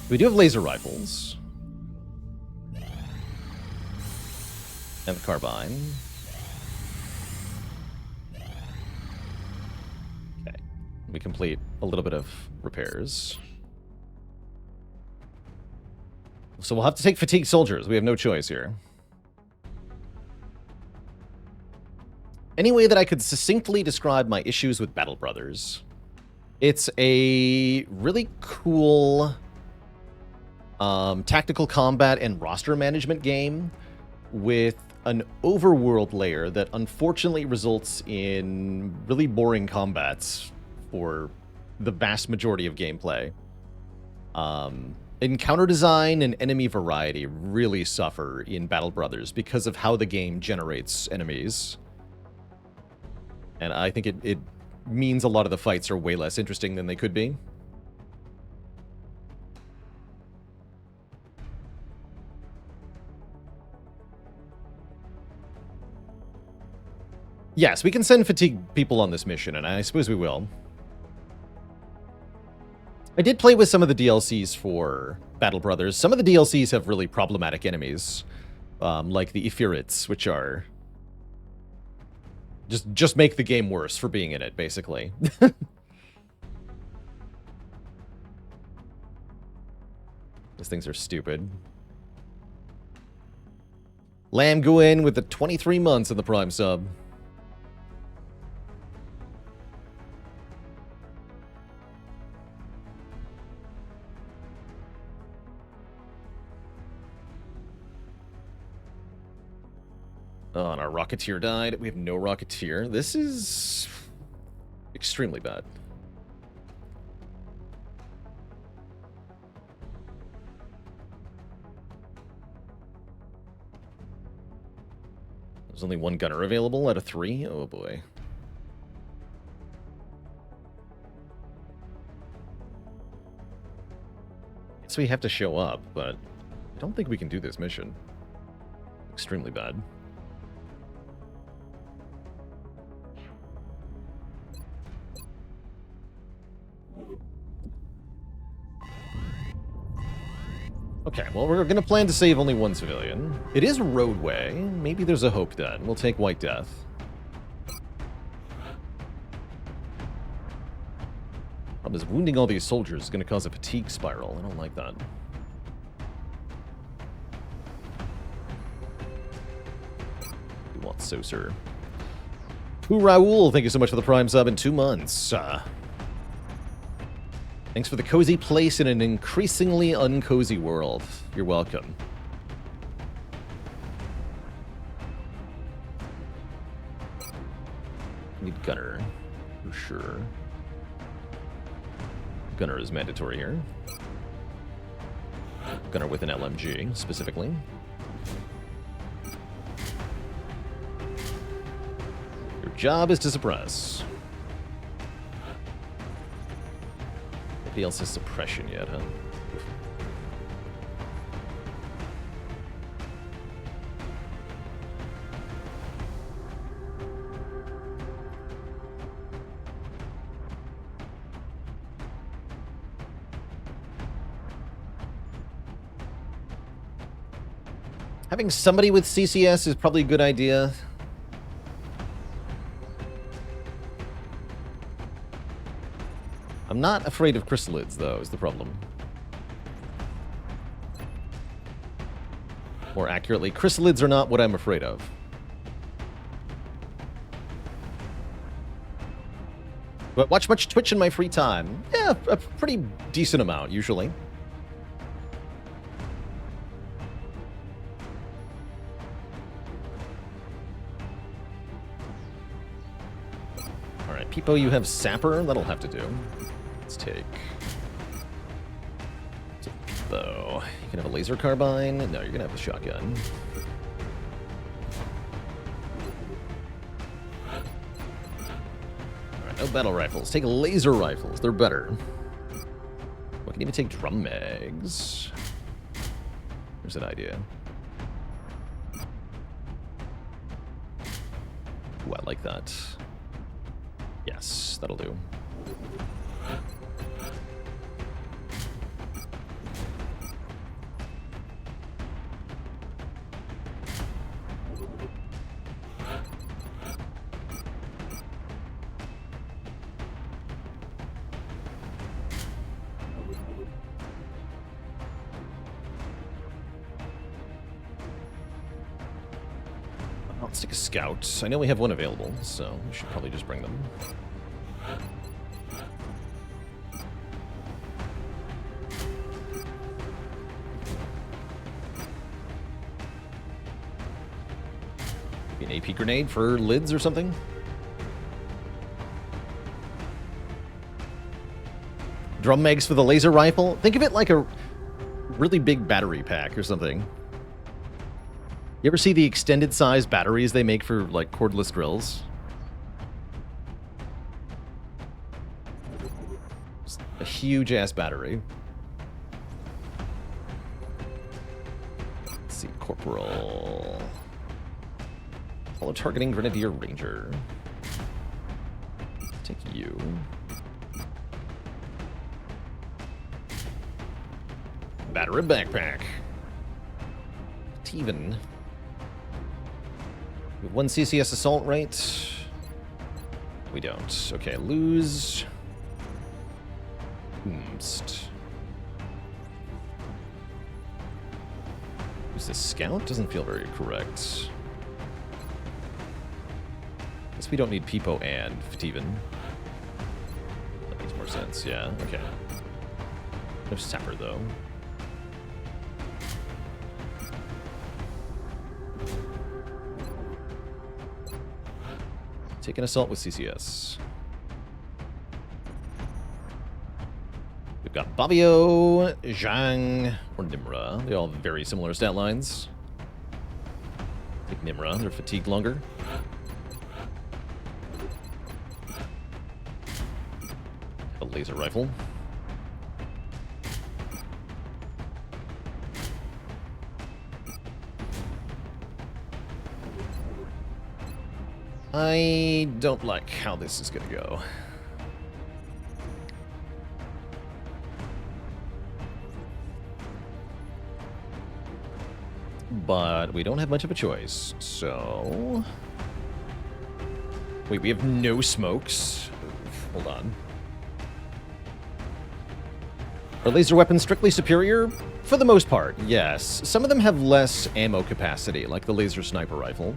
We do have laser rifles. And the carbine. Okay. We complete a little bit of repairs. So we'll have to take fatigued soldiers. We have no choice here. Any way that I could succinctly describe my issues with Battle Brothers, it's a really cool tactical combat and roster management game with an overworld layer that unfortunately results in really boring combats for the vast majority of gameplay. Encounter design and enemy variety really suffer in Battle Brothers because of how the game generates enemies. And I think it means a lot of the fights are way less interesting than they could be. Yes, we can send fatigued people on this mission, and I suppose we will. I did play with some of the DLCs for Battle Brothers. Some of the DLCs have really problematic enemies, like the Ifrits, which are... Just make the game worse for being in it, basically. These things are stupid. Lamb Guin with the 23 months in the Prime sub. Oh, and our Rocketeer died. We have no Rocketeer. This is extremely bad. There's only one gunner available out of 3. Oh boy. Guess we have to show up, but I don't think we can do this mission. Extremely bad. Okay, well, we're going to plan to save only one civilian. It is a roadway. Maybe there's a hope then. We'll take White Death. Problem is, wounding all these soldiers is going to cause a fatigue spiral. I don't like that. We want Saucer. Ooh, Raul, thank you so much for the Prime sub in 2 months. Thanks for the cozy place in an increasingly uncozy world. You're welcome. Need Gunner, for sure. Gunner is mandatory here. Gunner with an LMG, specifically. Your job is to suppress. Nobody else has suppression yet, huh? Having somebody with CCS is probably a good idea. I'm not afraid of chrysalids, though, is the problem. More accurately, chrysalids are not what I'm afraid of. But watch much Twitch in my free time. Yeah, a pretty decent amount, usually. Alright, Peepo, you have Sapper. That'll have to do. Let's take... Peepo. You can have a laser carbine. No, you're gonna have the shotgun. Alright, no battle rifles. Take laser rifles. They're better. We can even take drum mags. Here's an idea. Ooh, I like that. Yes, that'll do. Let's take a scout. I know we have one available, so we should probably just bring them. An AP grenade for lids or something? Drum mags for the laser rifle? Think of it like a really big battery pack or something. You ever see the extended size batteries they make for, like, cordless drills? Just a huge-ass battery. Let's see, Corporal. Follow targeting Grenadier Ranger. Take you. Battery backpack. Even. We have one CCS assault rate. We don't. Okay, lose. Who's this scout? Doesn't feel very correct. Guess we don't need Peepo and Fativan. That makes more sense, yeah. Okay. No Sapper, though. Take an assault with CCS. We've got Babio, Zhang, or Nimra. They all have very similar stat lines. Take Nimra, they're fatigued longer. A laser rifle. I don't like how this is gonna go. But we don't have much of a choice, so... Wait, we have no smokes? Hold on. Are laser weapons strictly superior? For the most part, yes. Some of them have less ammo capacity, like the laser sniper rifle.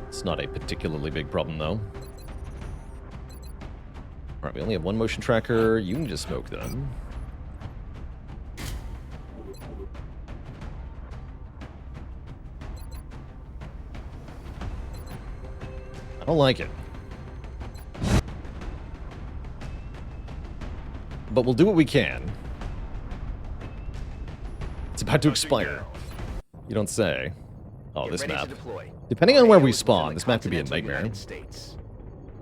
It's not a particularly big problem, though. Alright, we only have one motion tracker. You can just smoke them. I don't like it. But we'll do what we can. It's about to expire. You don't say. Oh, this map. Depending on where we spawn, this map could be a nightmare.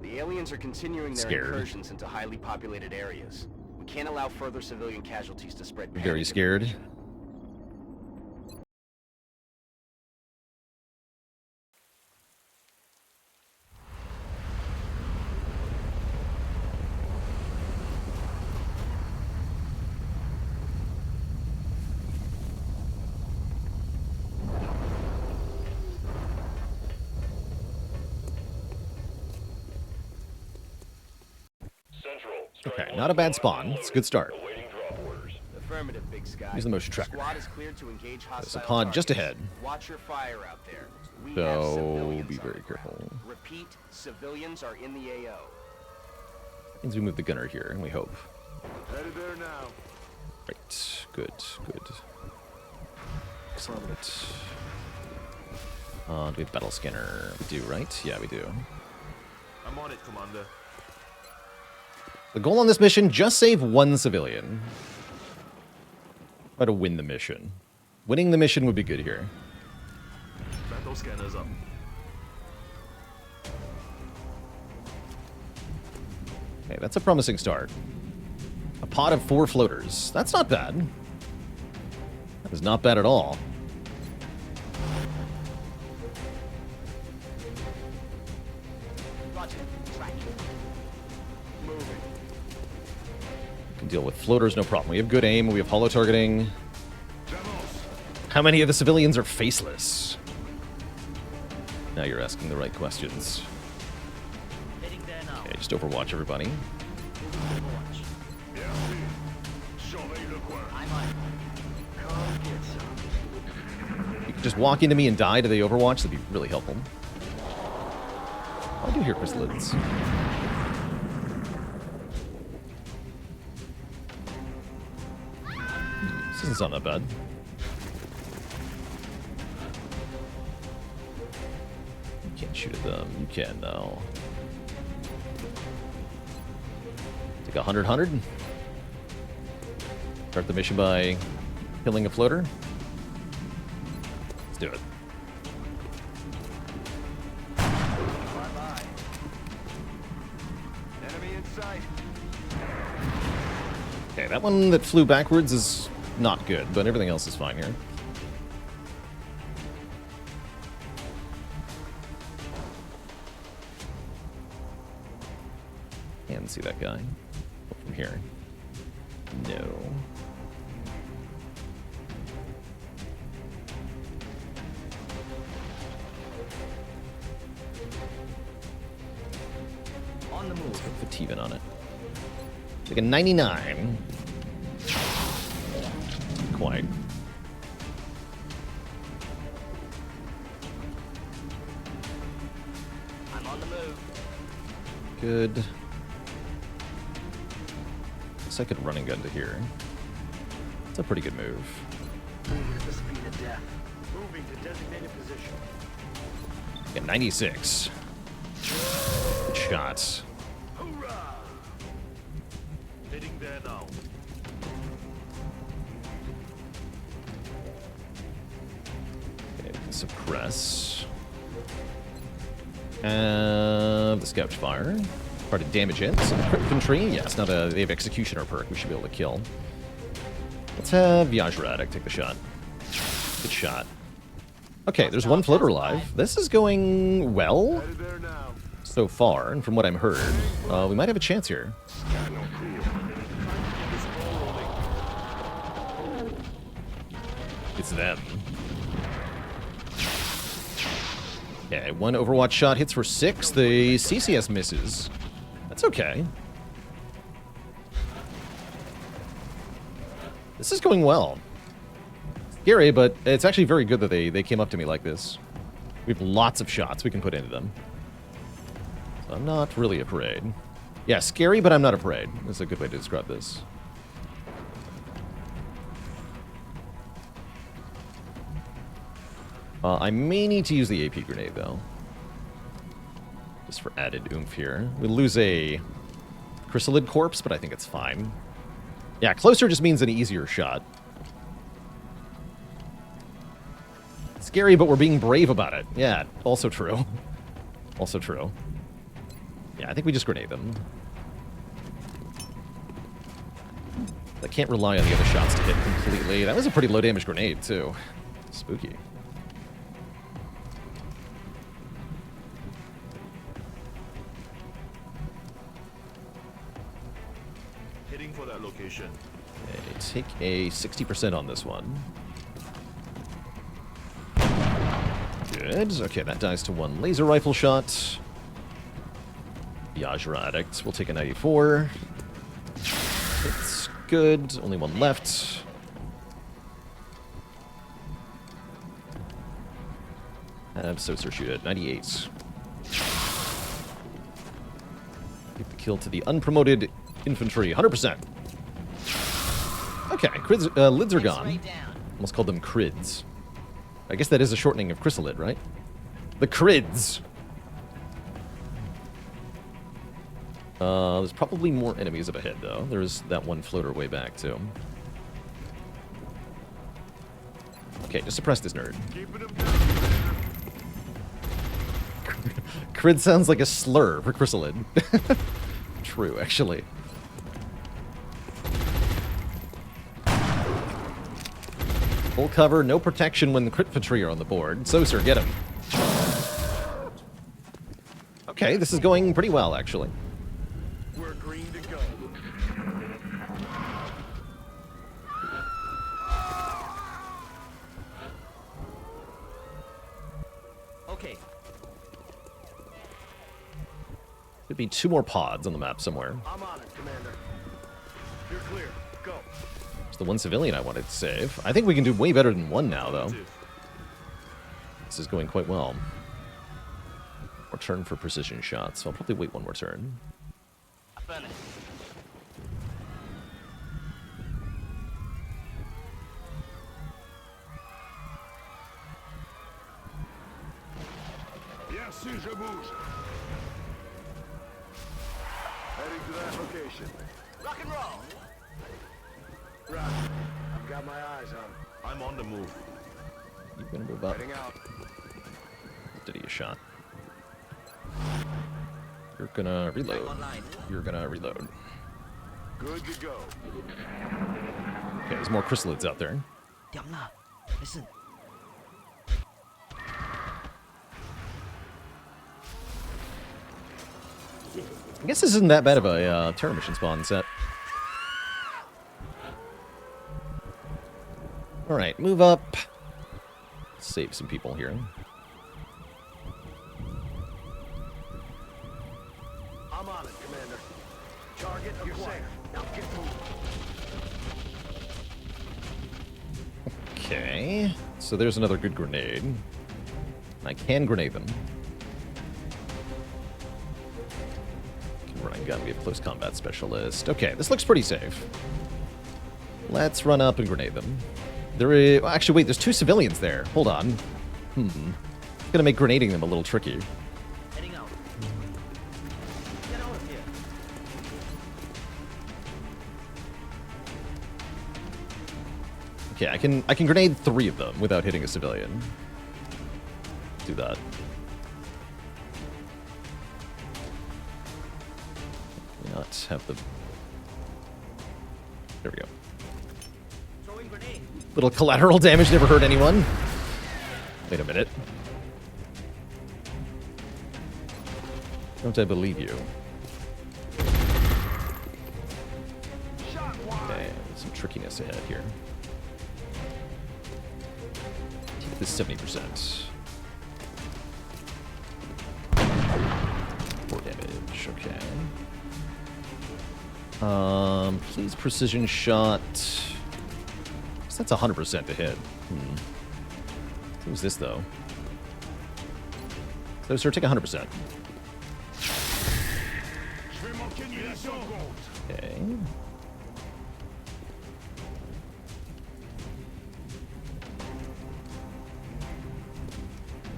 The aliens are continuing their incursions into highly populated areas. We can't allow further civilian casualties to spread. Very scared. Okay, not a bad spawn. It's a good start. Affirmative, Big Sky. Use the motion tracker. Squad is cleared to engage There's a hostile pod just targets. ahead. Watch your fire out there. We have So civilians be on very the careful. ground. Repeat, civilians are in the AO. Means we move the gunner here, we hope. Headed there now. Right. Good. Excellent. Do we have battle scanner? We do, right? Yeah, we do. I'm on it, Commander. The goal on this mission, just save one civilian. Try to win the mission. Winning the mission would be good here. Battle scanners up. Okay, that's a promising start. A pod of 4 floaters. That's not bad. That is not bad at all. Roger. Tracking. Moving. Can deal with floaters, no problem. We have good aim. We have hollow targeting. Demos. How many of the civilians are faceless? Now you're asking the right questions. Heading there now. Okay, just overwatch everybody. Overwatch. Yeah, survey le coin. I'm on it. Come get some. You can just walk into me and die to the overwatch. That'd be really helpful. I do hear chrysalids. This doesn't sound that bad. You can't shoot at them. You can, though. Take 100. Start the mission by killing a floater. Let's do it. Bye-bye. Enemy in sight. Okay, that one that flew backwards is not good, but everything else is fine here. Can't see that guy from here. No. On the move. Put Fativan on it. Like a 99. Quite. I'm on the move. Good. Second running gun to here. It's a pretty good move. Moving at the speed of death. Moving to designated position. Like a 96. Good shots. Hoorah! Heading there now. Okay, we can suppress. The scout fire. Part of damage hit. Some crit infantry. Yes, now they have executioner perk. We should be able to kill. Let's have Yajratic take the shot. Good shot. Okay, there's one floater alive. This is going well Headed there now. so far, and from what I've heard, we might have a chance here. It's them. Okay, one Overwatch shot hits for 6. The CCS misses. That's okay. This is going well. Scary, but it's actually very good that they came up to me like this. We have lots of shots we can put into them. So I'm not really afraid. Yeah, scary, but I'm not afraid. That's a good way to describe this. I may need to use the AP grenade, though. Just for added oomph here. We lose a chrysalid corpse, but I think it's fine. Yeah, closer just means an easier shot. Scary, but we're being brave about it. Yeah, also true. Also true. Yeah, I think we just grenade them. I can't rely on the other shots to hit completely. That was a pretty low damage grenade, too. Spooky. Heading for that location. Okay, take a 60% on this one. Good. Okay, that dies to 1 laser rifle shot. Yajra Addict will take a 94. It's good. Only 1 left. Have Soser shoot it. 98. Get the kill to the unpromoted infantry. 100%. Okay, lids are gone. Almost called them crids. I guess that is a shortening of chrysalid, right? The crids. There's probably more enemies up ahead, though. There's that one floater way back, too. Okay, just suppress this nerd. Crid sounds like a slur for chrysalid. True, actually. Full cover, no protection when the crit infantry are on the board. So, sir, get him. Okay, this is going pretty well, actually. We're green to go. Okay. Could be 2 more pods on the map somewhere. I'm on it, Commander. You're clear. Go. It's the one civilian I wanted to save. I think we can do way better than 1 now, though. This is going quite well. More turn for precision shots. I'll probably wait 1 more turn. Yes, si, je bouge. Heading to that location. Rock and roll. Roger. I've got my eyes on. I'm on the move. You're gonna move up. Heading out. Did he a shot? You're gonna reload. You're gonna reload. Good to go. Okay, there's more chrysalids out there. Listen. I guess this isn't that bad of a Terra mission spawn set. Alright, move up. Save some people here. I'm on it, Commander. Target acquired. Now get moving. Okay, so there's another good grenade. I can grenade them. Can run and gun, be a close combat specialist. Okay, this looks pretty safe. Let's run up and grenade them. There is... Actually, wait, there's 2 civilians there. Hold on. Gonna make grenading them a little tricky. Heading out. Get out of here. Okay, I can grenade 3 of them without hitting a civilian. Do that. Not have the... There we go. Throwing grenade. Little collateral damage never hurt anyone. Wait a minute. Don't I believe you? Okay, some trickiness ahead here. Keep this 70%. 4 damage, okay. Please precision shot. So that's 100% to hit. Who's this though? So sir, take 100%. Okay.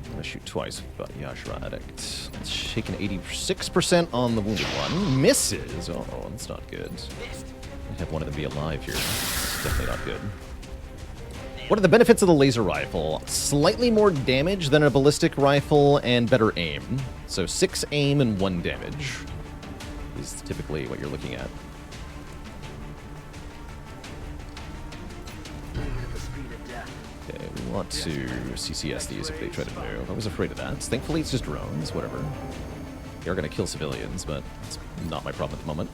I'm gonna shoot twice with Yashra Addict. Let's take an 86% on the wounded one. Misses. Oh, that's not good. I'd have one of them be alive here. It's definitely not good. What are the benefits of the laser rifle? Slightly more damage than a ballistic rifle and better aim. So 6 aim and 1 damage is typically what you're looking at. Okay, we want to CCS these if they try to move. I was afraid of that. Thankfully, it's just drones, whatever. They are going to kill civilians, but it's not my problem at the moment.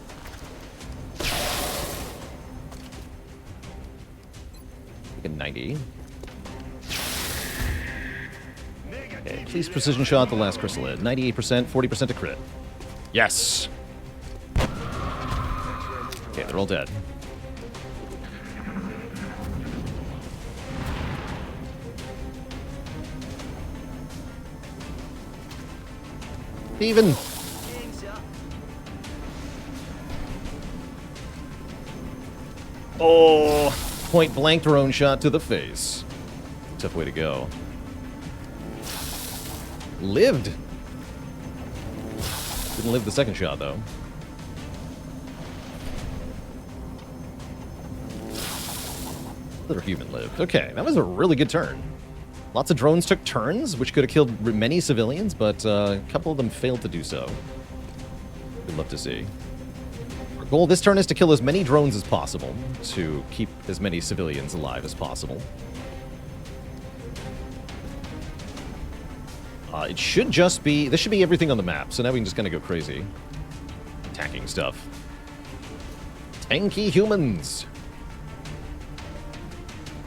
Like a 90. Okay, please precision shot the last chrysalid. 98%, 40% to crit. Yes! Okay, they're all dead. Even. Oh, point blank drone shot to the face. Tough way to go. Lived. Didn't live the second shot, though. Little human lived. Okay, that was a really good turn. Lots of drones took turns, which could have killed many civilians, but a couple of them failed to do so. We'd love to see. Our goal this turn is to kill as many drones as possible, to keep as many civilians alive as possible. It should just be... This should be everything on the map, so now we can just kind of go crazy. Attacking stuff. Tanky humans!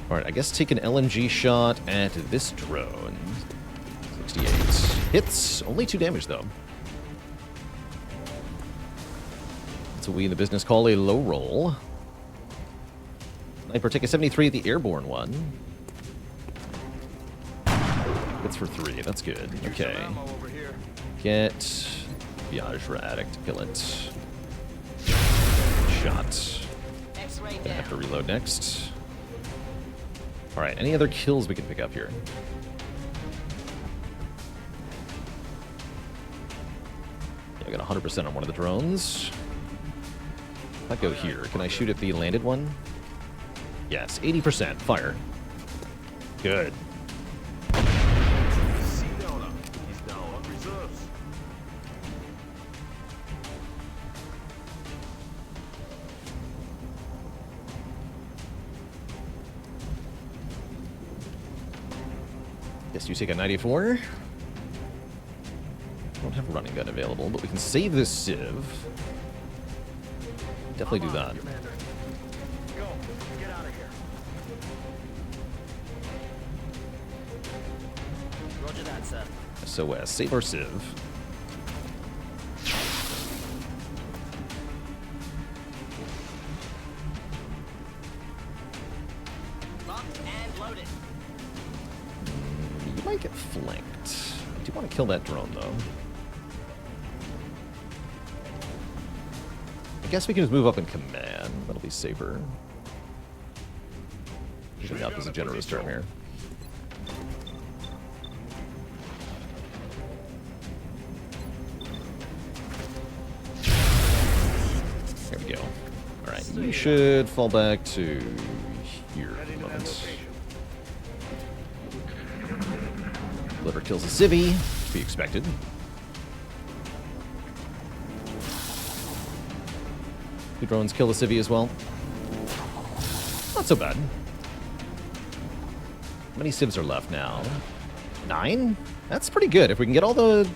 Alright, I guess take an LMG shot at this drone. 68. Hits. Only 2 damage, though. That's what we in the business call a low roll. Sniper take a 73 at the airborne one. Hits for 3. That's good. Okay. Get Viage for addict. Kill it. Shot. Gonna have to reload next. Alright, any other kills we can pick up here? Yeah, I got 100% on one of the drones. If I go here, can I shoot at the landed one? Yes, 80%. Fire. Good. Guess you take a 94. Don't have a running gun available, but we can save this Civ. Definitely do that. Commander. Go. Get out of here. Roger that, sir. SOS. Save our Civ. Locked and loaded. You might get flanked. I do want to kill that drone, though. I guess we can just move up in command. That'll be safer. Usually up is a generous term here. There we go. Alright, you should fall back to here for the moment. Liver kills a civvy, to be expected. The drones kill the civvy as well. Not so bad. How many civs are left now? 9? That's pretty good. If we can get all the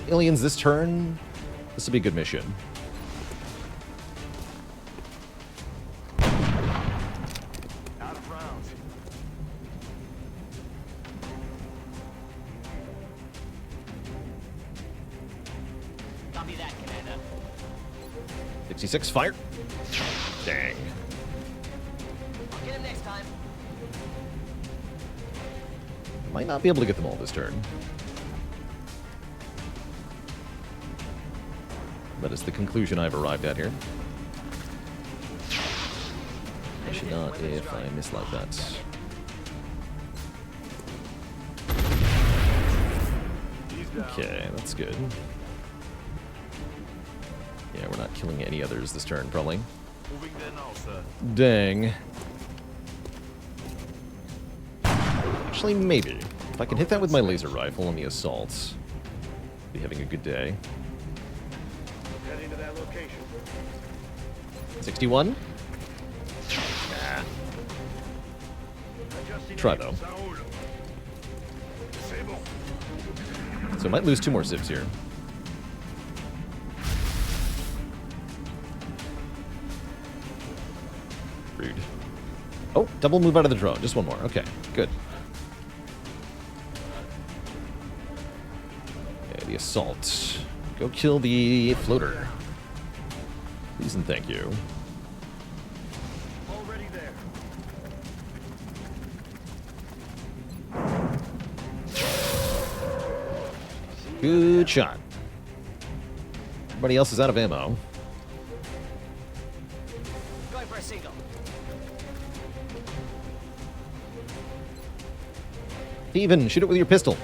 aliens this turn, this will be a good mission. Out of rounds. Copy that, Commander. 66, fire. Dang. I'll get him next time. Might not be able to get them all this turn. That is the conclusion I've arrived at here. I should not if I mislike that. Okay, that's good. Yeah, we're not killing any others this turn, probably. Moving there now, sir. Dang. Actually, maybe. If I can hit that with my laser rifle on the assault, I'll be having a good day. Heading to that location. 61? Nah. Try, though. So I might lose 2 more civs here. Rude. Oh, double move out of the drone. Just one more. Okay, good. Okay, the assault. Go kill the floater. Please and thank you. Already there. Good shot. Everybody else is out of ammo. Going for a single. Steven, shoot it with your pistol.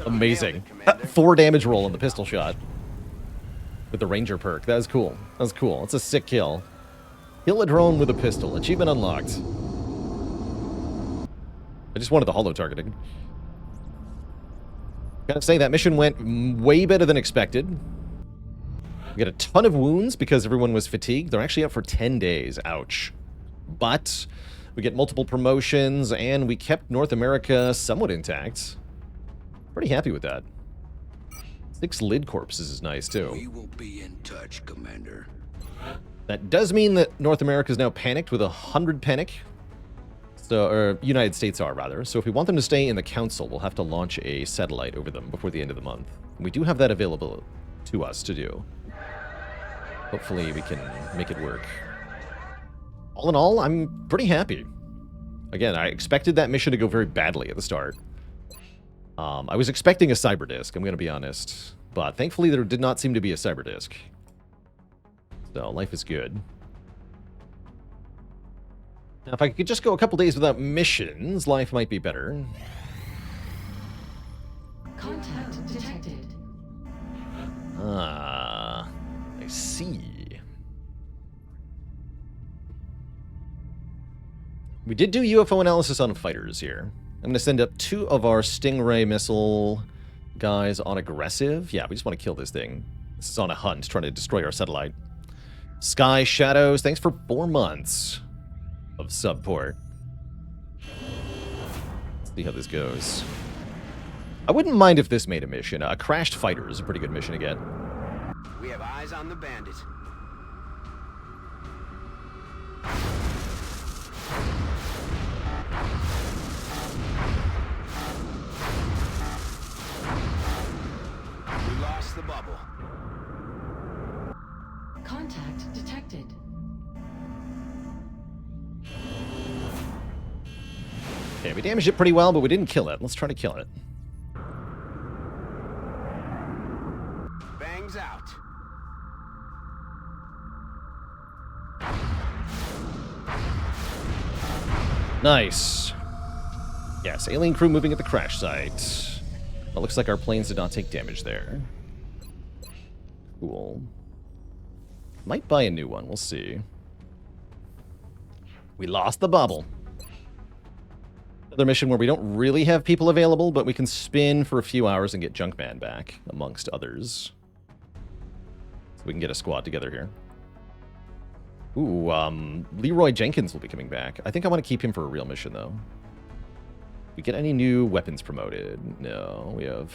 Amazing. 4 damage roll on the pistol shot. With the Ranger perk. That was cool. That was cool. It's a sick kill. Kill a drone with a pistol. Achievement unlocked. I just wanted the holo targeting. Gotta say, that mission went way better than expected. We got a ton of wounds because everyone was fatigued. They're actually out for 10 days. Ouch. But we get multiple promotions, and we kept North America somewhat intact. Pretty happy with that. 6 lid corpses is nice, too. We will be in touch, Commander. That does mean that North America is now panicked with 100 panic. So, or United States are, rather. So if we want them to stay in the Council, we'll have to launch a satellite over them before the end of the month. We do have that available to us to do. Hopefully we can make it work. All in all, I'm pretty happy. Again, I expected that mission to go very badly at the start. I was expecting a cyber disk, I'm going to be honest. But thankfully there did not seem to be a cyber disk. So life is good. Now if I could just go a couple days without missions, life might be better. Contact detected. Ah, I see. We did do UFO analysis on fighters here. I'm going to send up 2 of our Stingray missile guys on aggressive. Yeah, we just want to kill this thing. This is on a hunt, trying to destroy our satellite. Sky Shadows, thanks for 4 months of support. Let's see how this goes. I wouldn't mind if this made a mission. A crashed fighter is a pretty good mission to get. We have eyes on the bandit. We lost the bubble. Contact detected. Okay, we damaged it pretty well, but we didn't kill it. Let's try to kill it. Bangs out. Nice. Yes, alien crew moving at the crash site. It looks like our planes did not take damage there. Cool. Might buy a new one, we'll see. We lost the bubble. Another mission where we don't really have people available, but we can spin for a few hours and get Junkman back, amongst others. So we can get a squad together here. Ooh, Leroy Jenkins will be coming back. I think I want to keep him for a real mission, though. We get any new weapons promoted? No, we have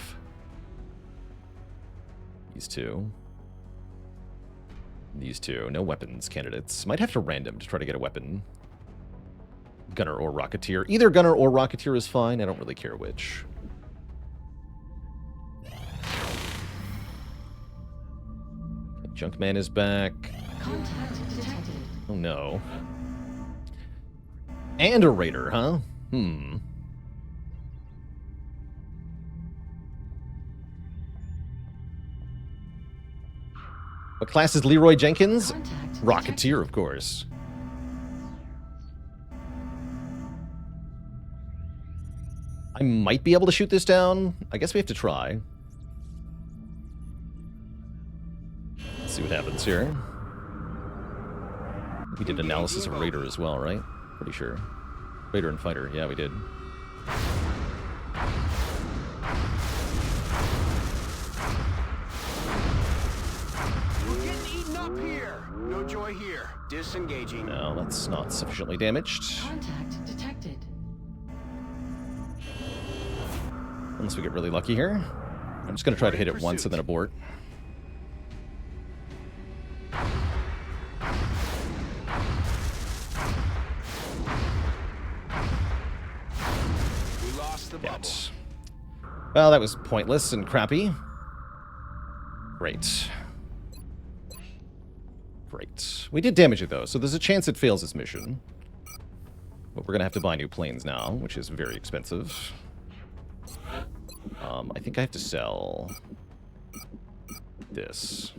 these 2. These 2. No weapons candidates. Might have to random to try to get a weapon. Gunner or Rocketeer. Either Gunner or Rocketeer is fine. I don't really care which. Junkman is back. Contact detected. Oh no. And a Raider, huh? What class is Leroy Jenkins? Contact Rocketeer, of course. I might be able to shoot this down. I guess we have to try. Let's see what happens here. We did analysis of Raider as well, right? Pretty sure. Raider and Fighter. Yeah, we did. We're getting eaten up here. No joy here. Disengaging. No, that's not sufficiently damaged. Contact detected. Unless we get really lucky here. I'm just going to try to hit it once and then abort. We lost the bubble. Well, that was pointless and crappy. Great. Great. We did damage it, though, so there's a chance it fails its mission. But we're going to have to buy new planes now, which is very expensive. I think I have to sell this.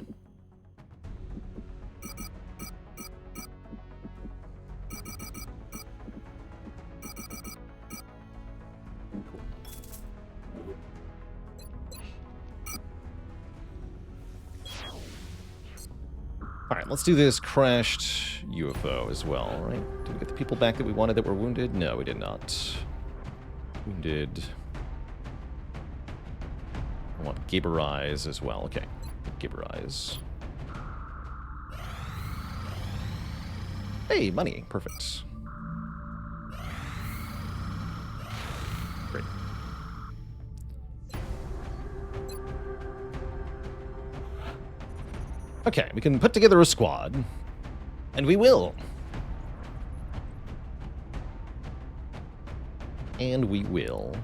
Alright, let's do this crashed UFO as well, right? Did we get the people back that we wanted that were wounded? No, we did not. Wounded. I want Gaberize as well. Okay, Gaberize. Hey, money. Perfect. Great. Okay, we can put together a squad. And we will. And we will.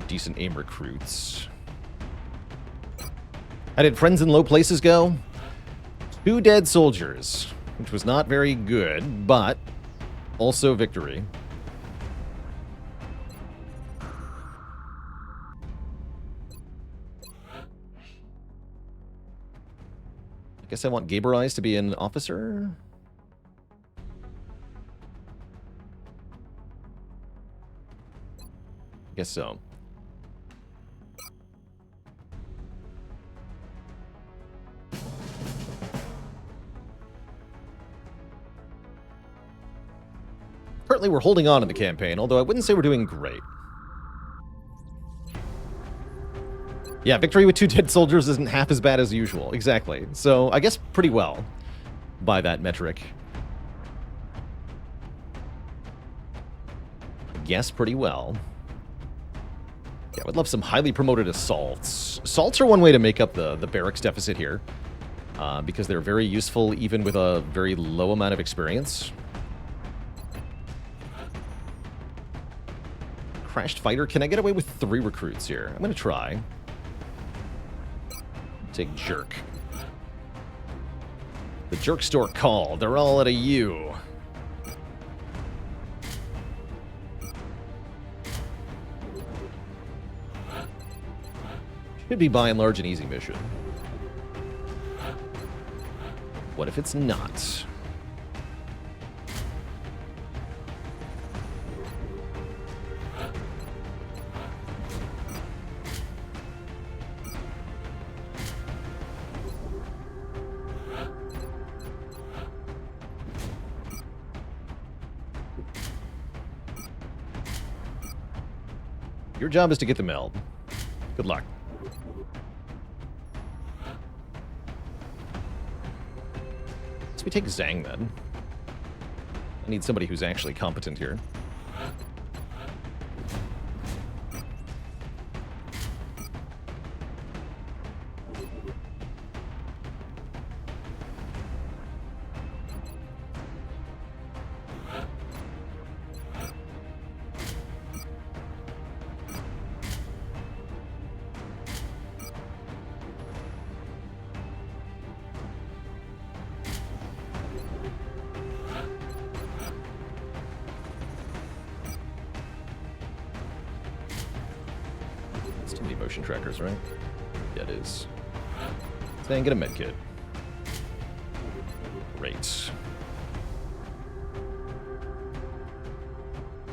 Decent aim recruits. How did Friends in Low Places go? 2 dead soldiers, which was not very good, but also victory. I guess I want Gaberize to be an officer. I guess so. Currently, we're holding on in the campaign, although I wouldn't say we're doing great. Yeah, victory with 2 dead soldiers isn't half as bad as usual. Exactly. So, I guess pretty well by that metric. I guess pretty well. Yeah, I would love some highly promoted assaults. Assaults are one way to make up the barracks deficit here, because they're very useful even with a very low amount of experience. Crashed fighter. Can I get away with 3 recruits here? I'm going to try. Take jerk. The jerk store call. They're all at a U. Should be by and large an easy mission. What if it's not? Your job is to get the meld. Good luck. Let's we take Zhang then. I need somebody who's actually competent here. Motion trackers, right? Yeah, it is. Then get a med kit. Great.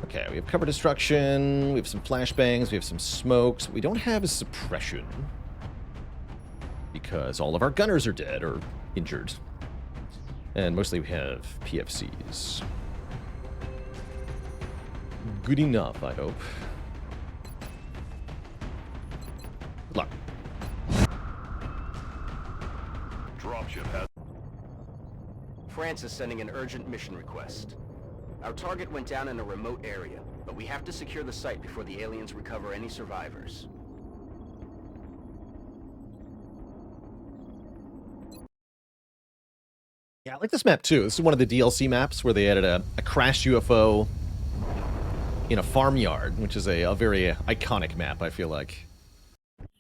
Okay, we have cover destruction, we have some flashbangs, we have some smokes. What we don't have is suppression, because all of our gunners are dead or injured. And mostly we have PFCs. Good enough, I hope. Good luck. Dropship has... France is sending an urgent mission request. Our target went down in a remote area, but we have to secure the site before the aliens recover any survivors. Yeah, I like this map too. This is one of the DLC maps where they added a crashed UFO in a farmyard, which is a very iconic map, I feel like.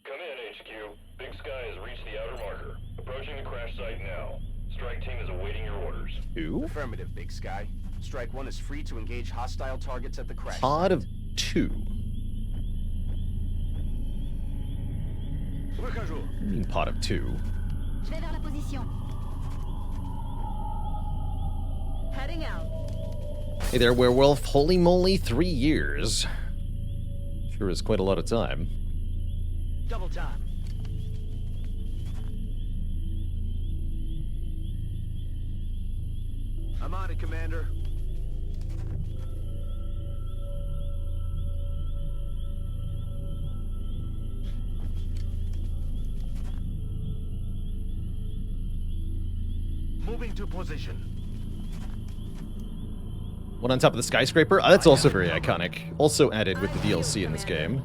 Come in, HQ. Big Sky has reached the outer marker. Approaching the crash site now. Strike team is awaiting your orders. Who? Affirmative, Big Sky. Strike 1 is free to engage hostile targets at the crash Pod site. of 2. Выхожу. What do you mean pot of 2? Je vais vers la position. Heading out. Hey there, werewolf. Holy moly, 3 years. Sure is quite a lot of time. Double time. I'm on it, Commander. Moving to position. One on top of the skyscraper? That's also very iconic. Also added with the DLC in this game.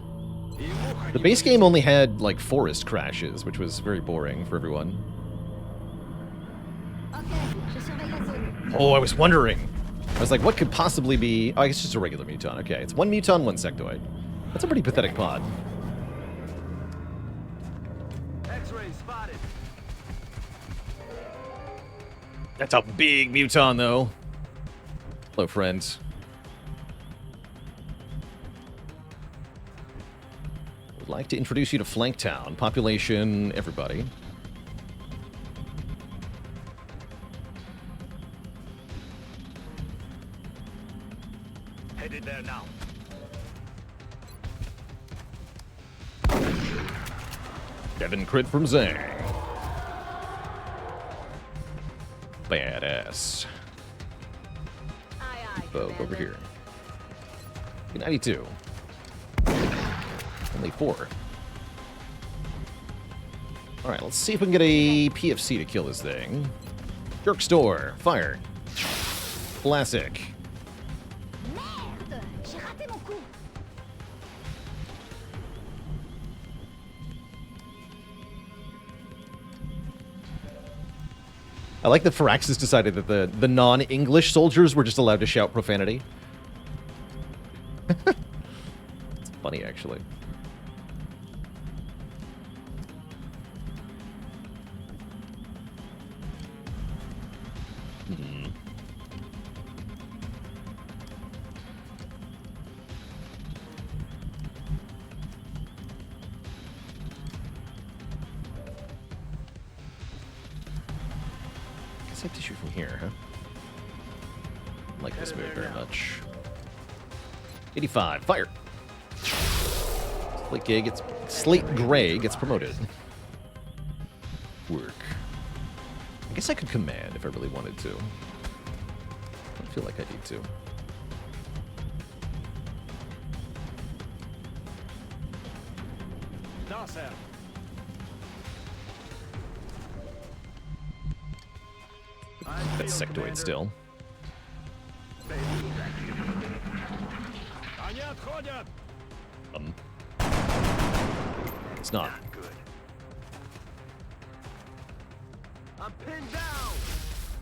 The base game only had, like, forest crashes, which was very boring for everyone. Oh, I was wondering. I was like, what could possibly be... Oh, it's just a regular muton. Okay, it's 1 muton, 1 sectoid. That's a pretty pathetic pod. X-ray spotted. That's a big muton, though. Hello, friends. Would like to introduce you to Flanktown. Population, everybody. Headed there now. Kevin crit from Zang. Badass. Vogue over here. 92. Only 4. Alright, let's see if we can get a PFC to kill this thing. Jerk store. Fire. Classic. Merde, j'ai raté mon coup. I like that Firaxis decided that the non-English soldiers were just allowed to shout profanity. It's funny, actually. I have to shoot from here, huh? I like this move very much. 85, fire! Slate Gray gets promoted. Work. I guess I could command if I really wanted to. I don't feel like I need to. No, sir. That's sectoid still. It's not. Good. I'm pinned down.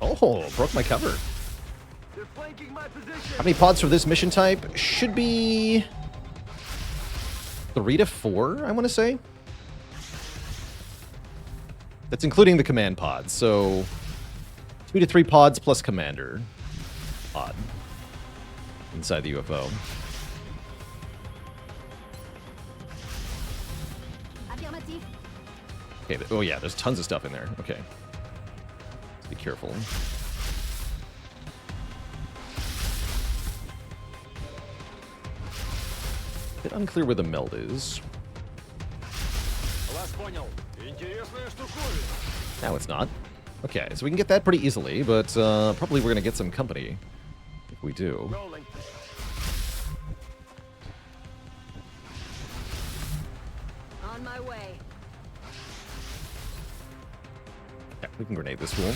Oh, broke my cover. They're flanking my position. How many pods for this mission type? Should be 3 to 4, I want to say. That's including the command pods, so 2 to 3 pods plus commander pod inside the UFO. Affirmatif. Okay, oh yeah, there's tons of stuff in there. Okay. Let's be careful. Bit unclear where the meld is. Now it's not. Okay, so we can get that pretty easily, but probably we're going to get some company if we do. Rolling. On my way. Yeah, we can grenade this fool.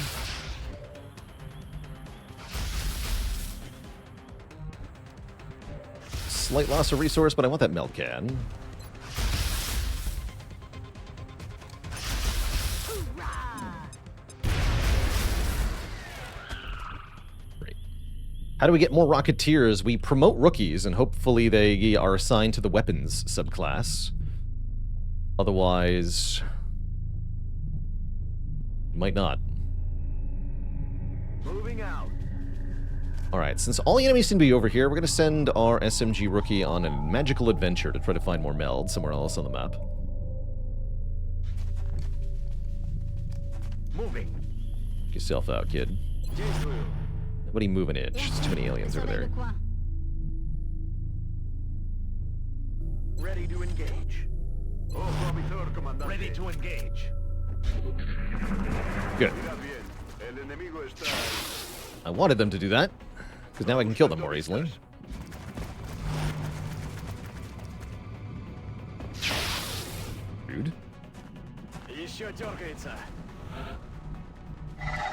Slight loss of resource, but I want that meld can. How do we get more Rocketeers? We promote rookies, and hopefully they are assigned to the weapons subclass. Otherwise, might not. Moving out. Alright, since all the enemies seem to be over here, we're going to send our SMG rookie on a magical adventure to try to find more meld somewhere else on the map. Moving. Get yourself out, kid. Nobody move an inch. There's too many aliens over there. Ready to engage. Ready to engage. Good. I wanted them to do that, because now I can kill them more easily. Rude.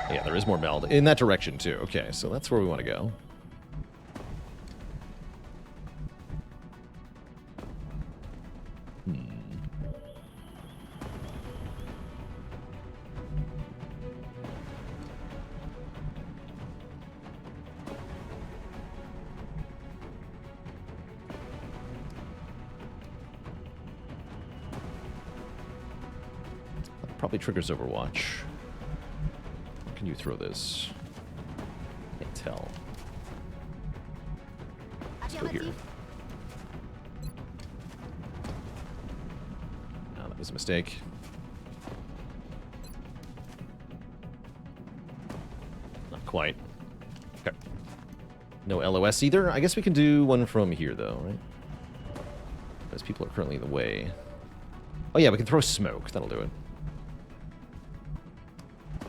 Yeah, there is more meld. In that direction, too. Okay, so that's where we want to go. Probably triggers Overwatch. Where can you throw this? Can't tell. Let's go here. No, that was a mistake. Not quite. Okay. No LOS either. I guess we can do one from here, though, right? Those people are currently in the way. Oh, yeah, we can throw smoke. That'll do it.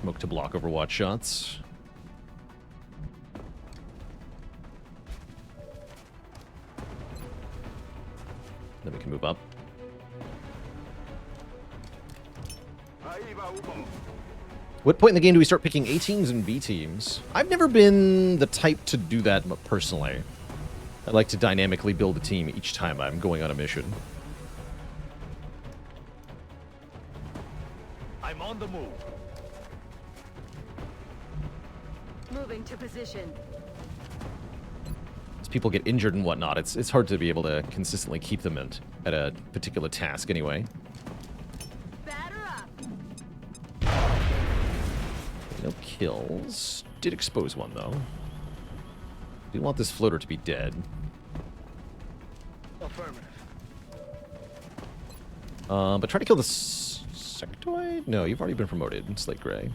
Smoke to block Overwatch shots. Then we can move up. What point in the game do we start picking A teams and B teams? I've never been the type to do that personally. I like to dynamically build a team each time I'm going on a mission. I'm on the move. Moving to position. As people get injured and whatnot, it's hard to be able to consistently keep them at a particular task anyway. Batter up. No kills. Did expose one, though. Do want this floater to be dead. Affirmative. But try to kill the sectoid? No, you've already been promoted. Slate Gray.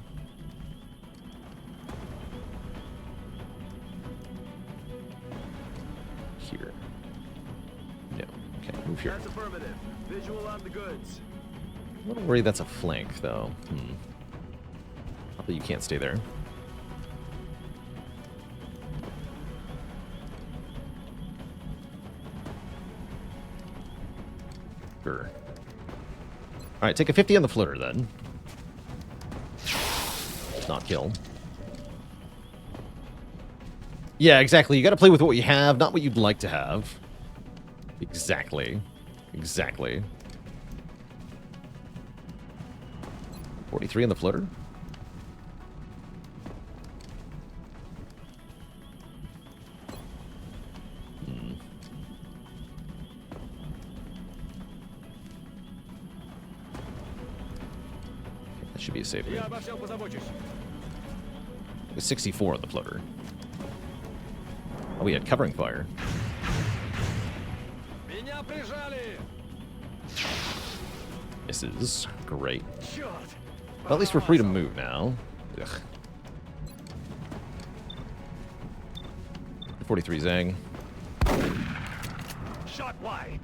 Here. No. Okay, move here. That's affirmative. Visual on the goods. I'm a little worried that's a flank, though. Not that you can't stay there. Sure. Alright, take a 50 on the floater, then. Not kill. Yeah, exactly. You gotta play with what you have, not what you'd like to have. Exactly. Exactly. 43 on the floater? That should be a safe move. It was 64 on the floater. Oh, we had covering fire. Misses. Great. Well, at least we're free to move now. Ugh. 43 Zang. Shot wide.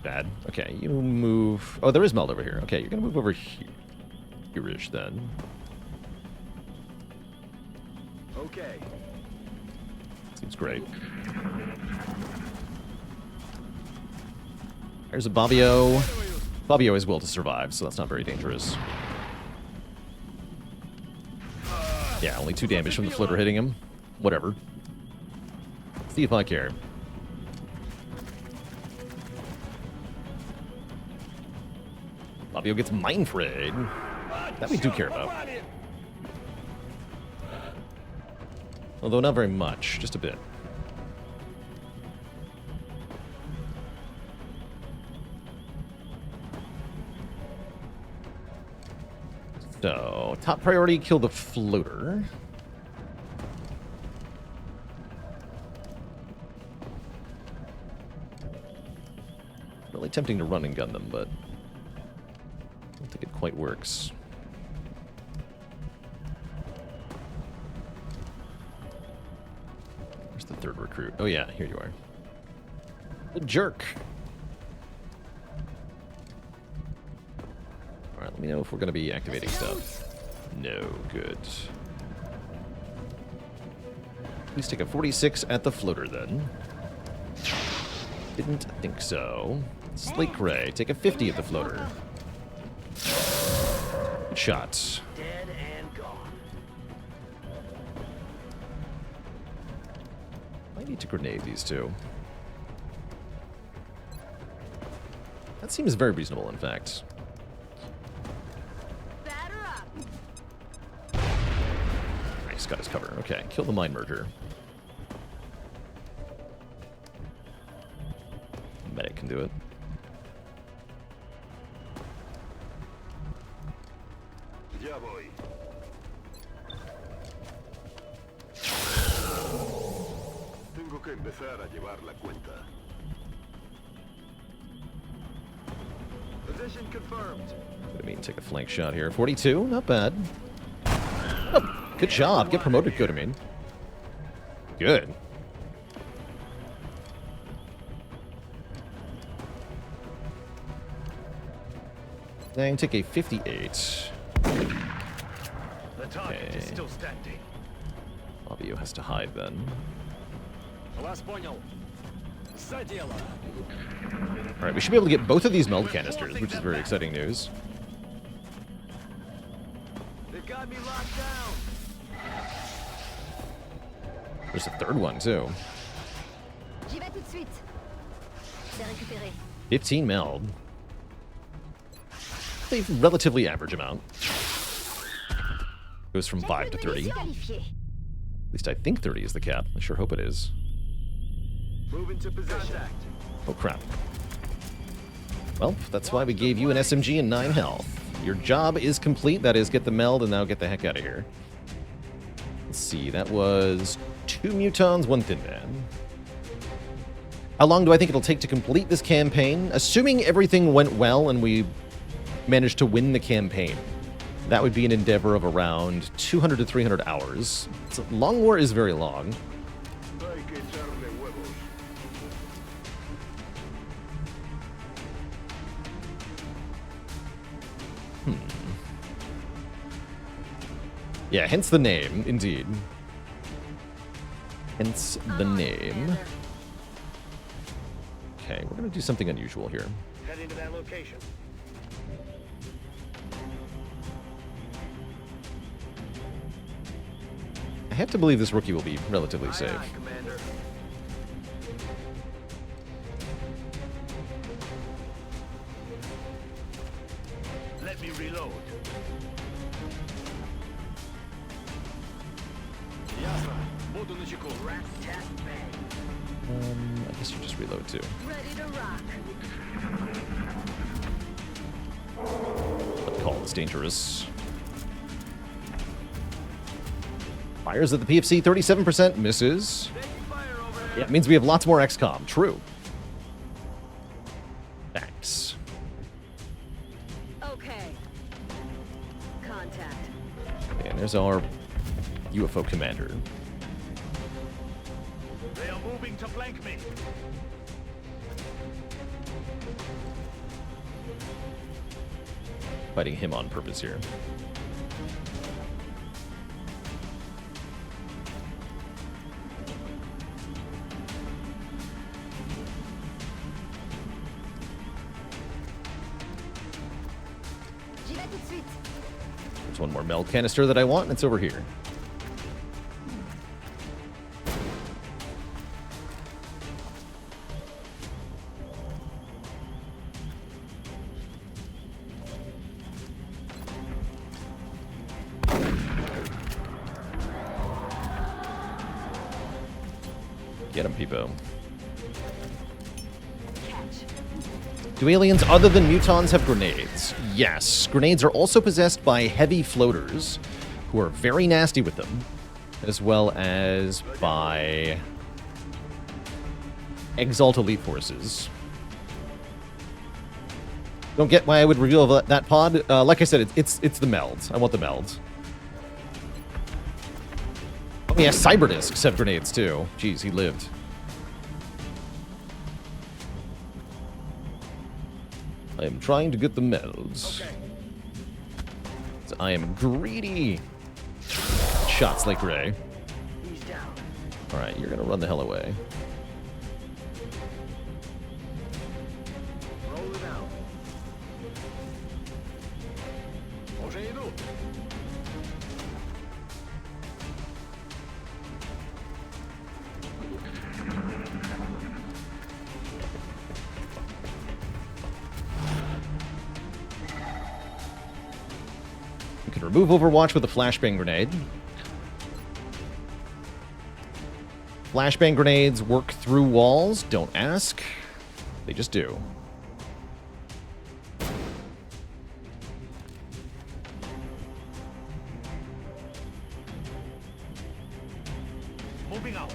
Bad. Okay, you move. Oh, there is meld over here. Okay, you're gonna move over here. Here-ish then. Okay. Seems great. There's a Bobbio. Bobbio is will to survive, so that's not very dangerous. Yeah, only 2 damage from the floater hitting him. Whatever. See if I care. Bobbio gets Mind Frayed. That we do care about. Although not very much, just a bit. So, top priority, kill the floater. Really tempting to run and gun them, but I don't think it quite works. Where's the third recruit? Oh yeah, here you are. The jerk. Alright, let me know if we're going to be activating stuff. No, good. Please take a 46 at the floater, then. Didn't think so. Slate Gray, take a 50 at the floater. Good shot. Dead and gone. I need to grenade these two. That seems very reasonable, in fact. Nice, got his cover. Okay, kill the mine merger. Medic can do it. Ya voy. Tengo que empezar a llevar la cuenta. Position confirmed. What do you mean, take a flank shot here? 42, not bad. Oh, good job. Get promoted, good, I mean. Good. Dang, take a 58. The target is still standing. Fabio has to hide then. Вас понял. За дело. Alright, we should be able to get both of these meld canisters, which is very exciting news. They got me locked down. There's a third one, too. J'y vais tout de suite. C'est récupéré. 15 meld. A relatively average amount. Goes from 5 to 30. At least I think 30 is the cap. I sure hope it is. Move into position. Oh, crap. Well, that's why we gave you an SMG and 9 health. Your job is complete. That is, get the meld and now get the heck out of here. Let's see. That was 2 mutons, 1 thin man. How long do I think it'll take to complete this campaign? Assuming everything went well and we managed to win the campaign, that would be an endeavor of around 200 to 300 hours. So Long War is very long. Hay que echarle huevos. Yeah, hence the name, indeed. Hence the name. Okay, we're gonna do something unusual here. Heading to that location. I have to believe this rookie will be relatively safe. Aye, Commander. Let me reload. Ясно. Буду начеку. I guess you just reload too. Ready to rock. That call is dangerous. Fires at the PFC, 37% misses. Yeah, it means we have lots more XCOM. True. Thanks. Okay. Contact. And there's our UFO commander. They are moving to flank me. Fighting him on purpose here. J'y vais tout de suite. There's one more meld canister that I want, and it's over here. Get him, Peepo. Do aliens other than mutons have grenades? Yes. Grenades are also possessed by heavy floaters, who are very nasty with them, as well as by Exalt Elite Forces. Don't get why I would reveal that pod. Like I said, it's the meld. I want the meld. Oh yeah, Cyberdiscs have grenades too. Jeez, he lived. I am trying to get the melds. Okay. So I am greedy. Shots like Ray. He's down. Alright, you're gonna run the hell away. Roll it out. Уже иду. You can remove Overwatch with a flashbang grenade. Flashbang grenades work through walls. Don't ask. They just do. Moving out.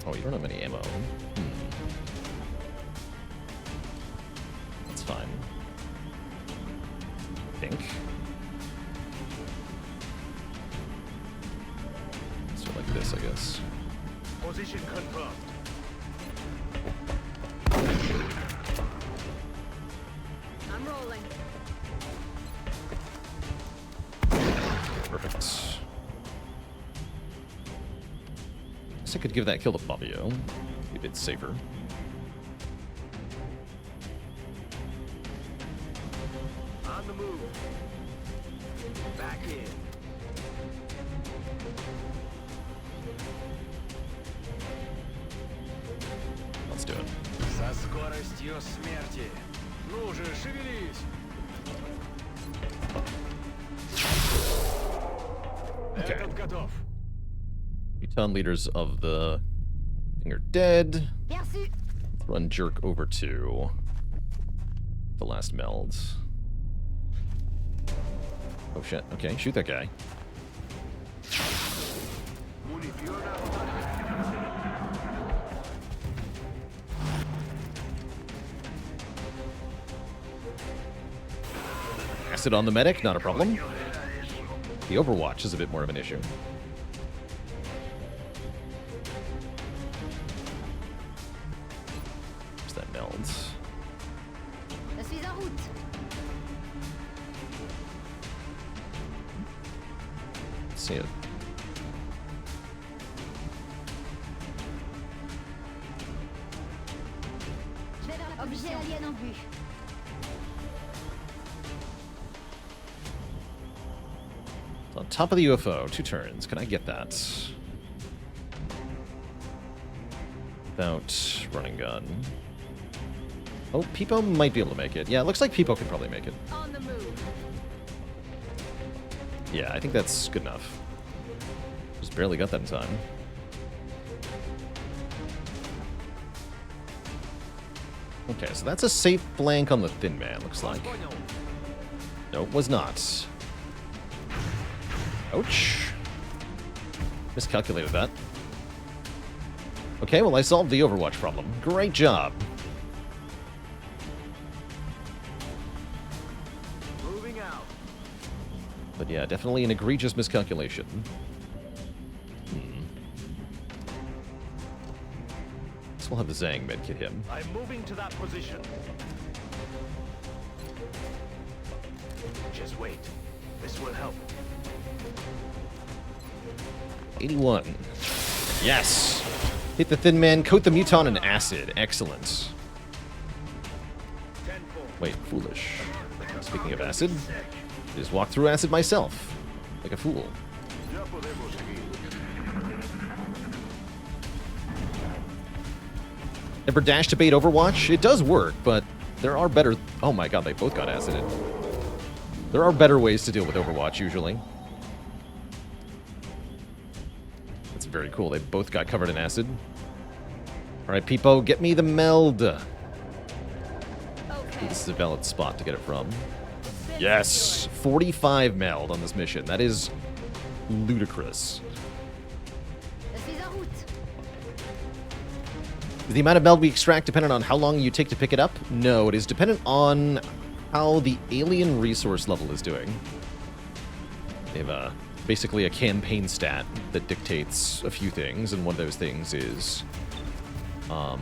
Oh, you don't have any ammo. That's fine. Pink. So like this, I guess. Position confirmed. I'm rolling. Perfect. Guess I could give that kill to Fabio. Be a bit safer. On the move. Back in. Let's do it. Со скоростью смерти. Ну же, шевелись. Okay. Этот готов. Uton leaders of the thing are dead. Merci. Let's run Jerk over to the last meld. Oh shit. Okay, shoot that guy. Acid on the medic, not a problem. The Overwatch is a bit more of an issue. Where's that meld? Je suis en route. See it. Je vais vers la objet alien en vue. It's on top of the UFO. 2 turns. Can I get that? Without running gun. Oh, Peepo might be able to make it. Yeah, it looks like Peepo can probably make it. On the move. Yeah, I think that's good enough. Just barely got that in time. Okay, so that's a safe flank on the Thin Man, looks like. No, it was not. Ouch. Miscalculated that. Okay, well, I solved the Overwatch problem. Great job. Moving out. But yeah, definitely an egregious miscalculation. Guess we'll have the Zhang medkit him. I'm moving to that position. Just wait. This will help. 81. Yes! Hit the Thin Man, coat the Muton in acid. Excellent. Wait, foolish. Speaking of acid, I just walked through acid myself. Like a fool. Ever dash to bait Overwatch? It does work, but there are better... Oh my god, they both got acided. There are better ways to deal with Overwatch, usually. That's very cool. They both got covered in acid. Alright, Peepo, get me the meld. Okay. This is a valid spot to get it from. Yes! 45 meld on this mission. That is ludicrous. Is the amount of meld we extract dependent on how long you take to pick it up? No, it is dependent on how the alien resource level is doing. They have basically a campaign stat that dictates a few things, and one of those things is how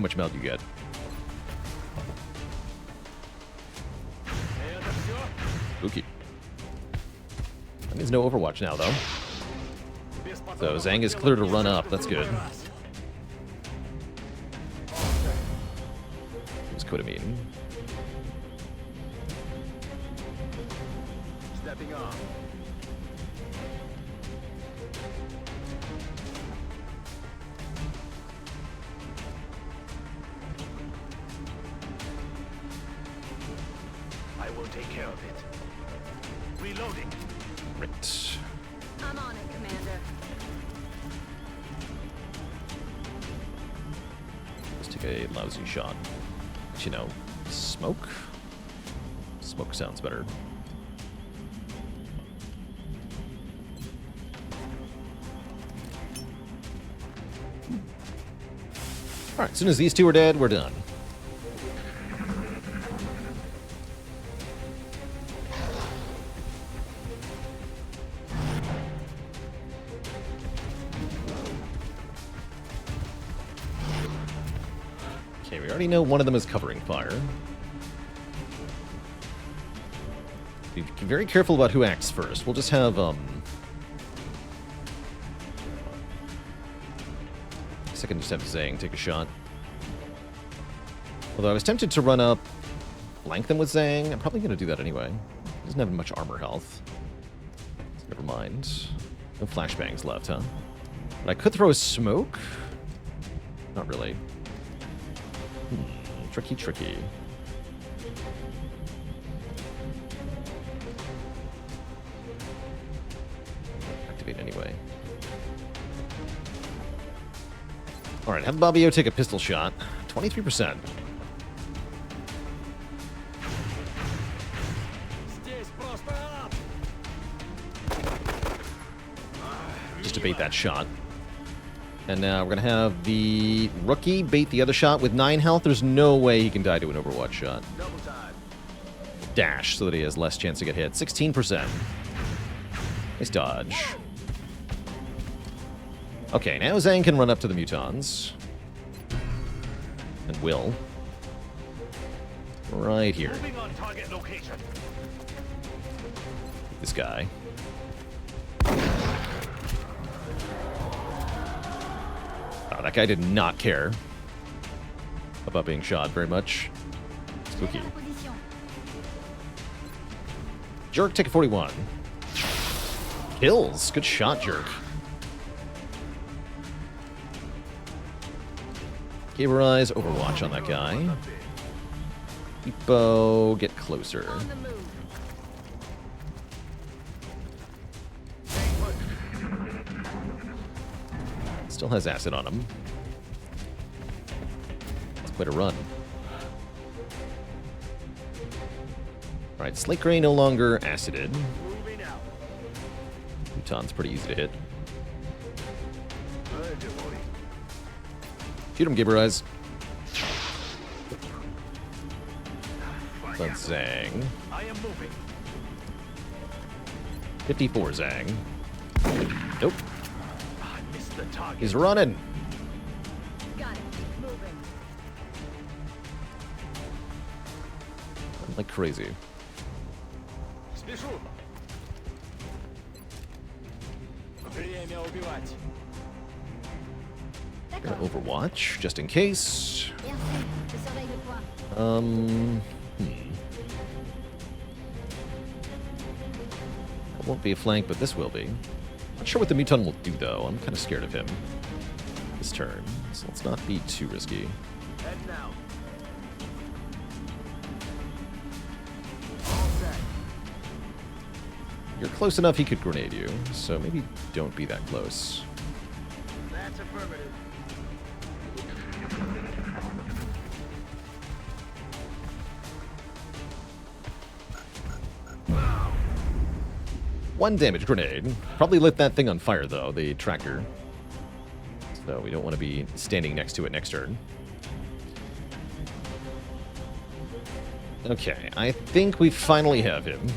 much meld you get. Spooky. That means no Overwatch now, though. So Zhang is clear to run up. That's good. Who's Kodamine? Stepping off. I will take care of it. Reloading. Right. I'm on it, Commander. Let's take a lousy shot. But, you know, smoke? Smoke sounds better. Alright, as soon as these two are dead, we're done. Okay, we already know one of them is covering fire. Be very careful about who acts first. We'll just have, second just have Zhang take a shot. Although I was tempted to run up, flank them with Zhang. I'm probably going to do that anyway. He doesn't have much armor health. So never mind. No flashbangs left, huh? But I could throw a smoke. Not really. Tricky, tricky. Activate anyway. Alright, have Bobbio take a pistol shot. 23%. Just to bait that shot. And now we're going to have the rookie bait the other shot with 9 health. There's no way he can die to an Overwatch shot. Dash so that he has less chance to get hit. 16%. Nice dodge. Okay, now Zhang can run up to the Mutons. And will. Right here. Moving on target location. This guy. Oh, that guy did not care about being shot very much. Spooky. Jerk, take a 41. Kills. Good shot, Jerk. Gaberize Overwatch on that guy. Epo, get closer. Still has acid on him. It's quite a run. Alright, Slate Gray no longer acided. Muton's pretty easy to hit. Shoot him, Gaberize. That's Zhang. I am moving. 54 Zhang. Nope. I missed the target. He's running. Got it. Moving. Like crazy. Спешу. Время убивать. Gonna Overwatch, just in case. It won't be a flank, but this will be. Not sure what the Muton will do, though. I'm kind of scared of him this turn, so let's not be too risky. Head now. All set. You're close enough he could grenade you, so maybe don't be that close. That's affirmative. 1 damage grenade. Probably lit that thing on fire, though, the tractor. So we don't want to be standing next to it next turn. Okay, I think we finally have him.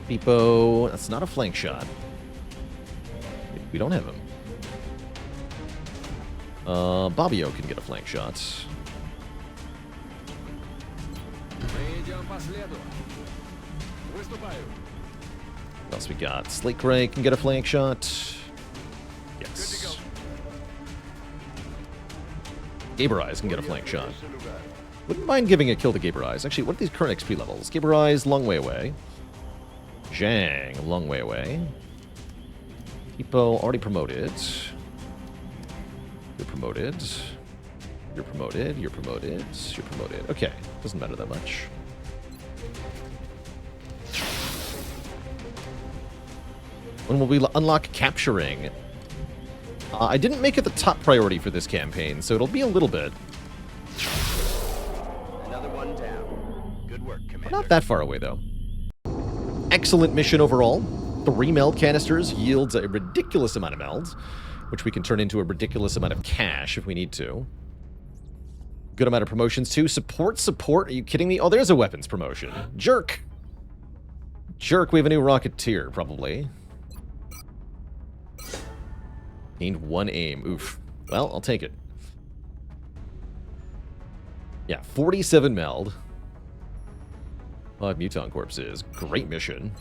Beepo, that's not a flank shot. We don't have him. Bobbio can get a flank shot. What else we got? Slate Gray can get a flank shot. Yes. Gaber Eyes can get a flank shot. Wouldn't mind giving a kill to Gaber Eyes. Actually, what are these current XP levels? Gaber Eyes, long way away. Zhang, long way away. Hippo, already promoted. You're promoted. You're promoted. You're promoted. You're promoted. Okay, doesn't matter that much. When will we unlock capturing? I didn't make it the top priority for this campaign, so it'll be a little bit. Another one down. Good work, Commander. We're not that far away, though. Excellent mission overall. 3 meld canisters yields a ridiculous amount of melds, which we can turn into a ridiculous amount of cash if we need to. Good amount of promotions, too. Support? Are you kidding me? Oh, there's a weapons promotion. Jerk! Jerk, we have a new Rocketeer, probably. Gained 1 aim. Oof. Well, I'll take it. Yeah, 47 meld. 5 muton corpses. Great mission.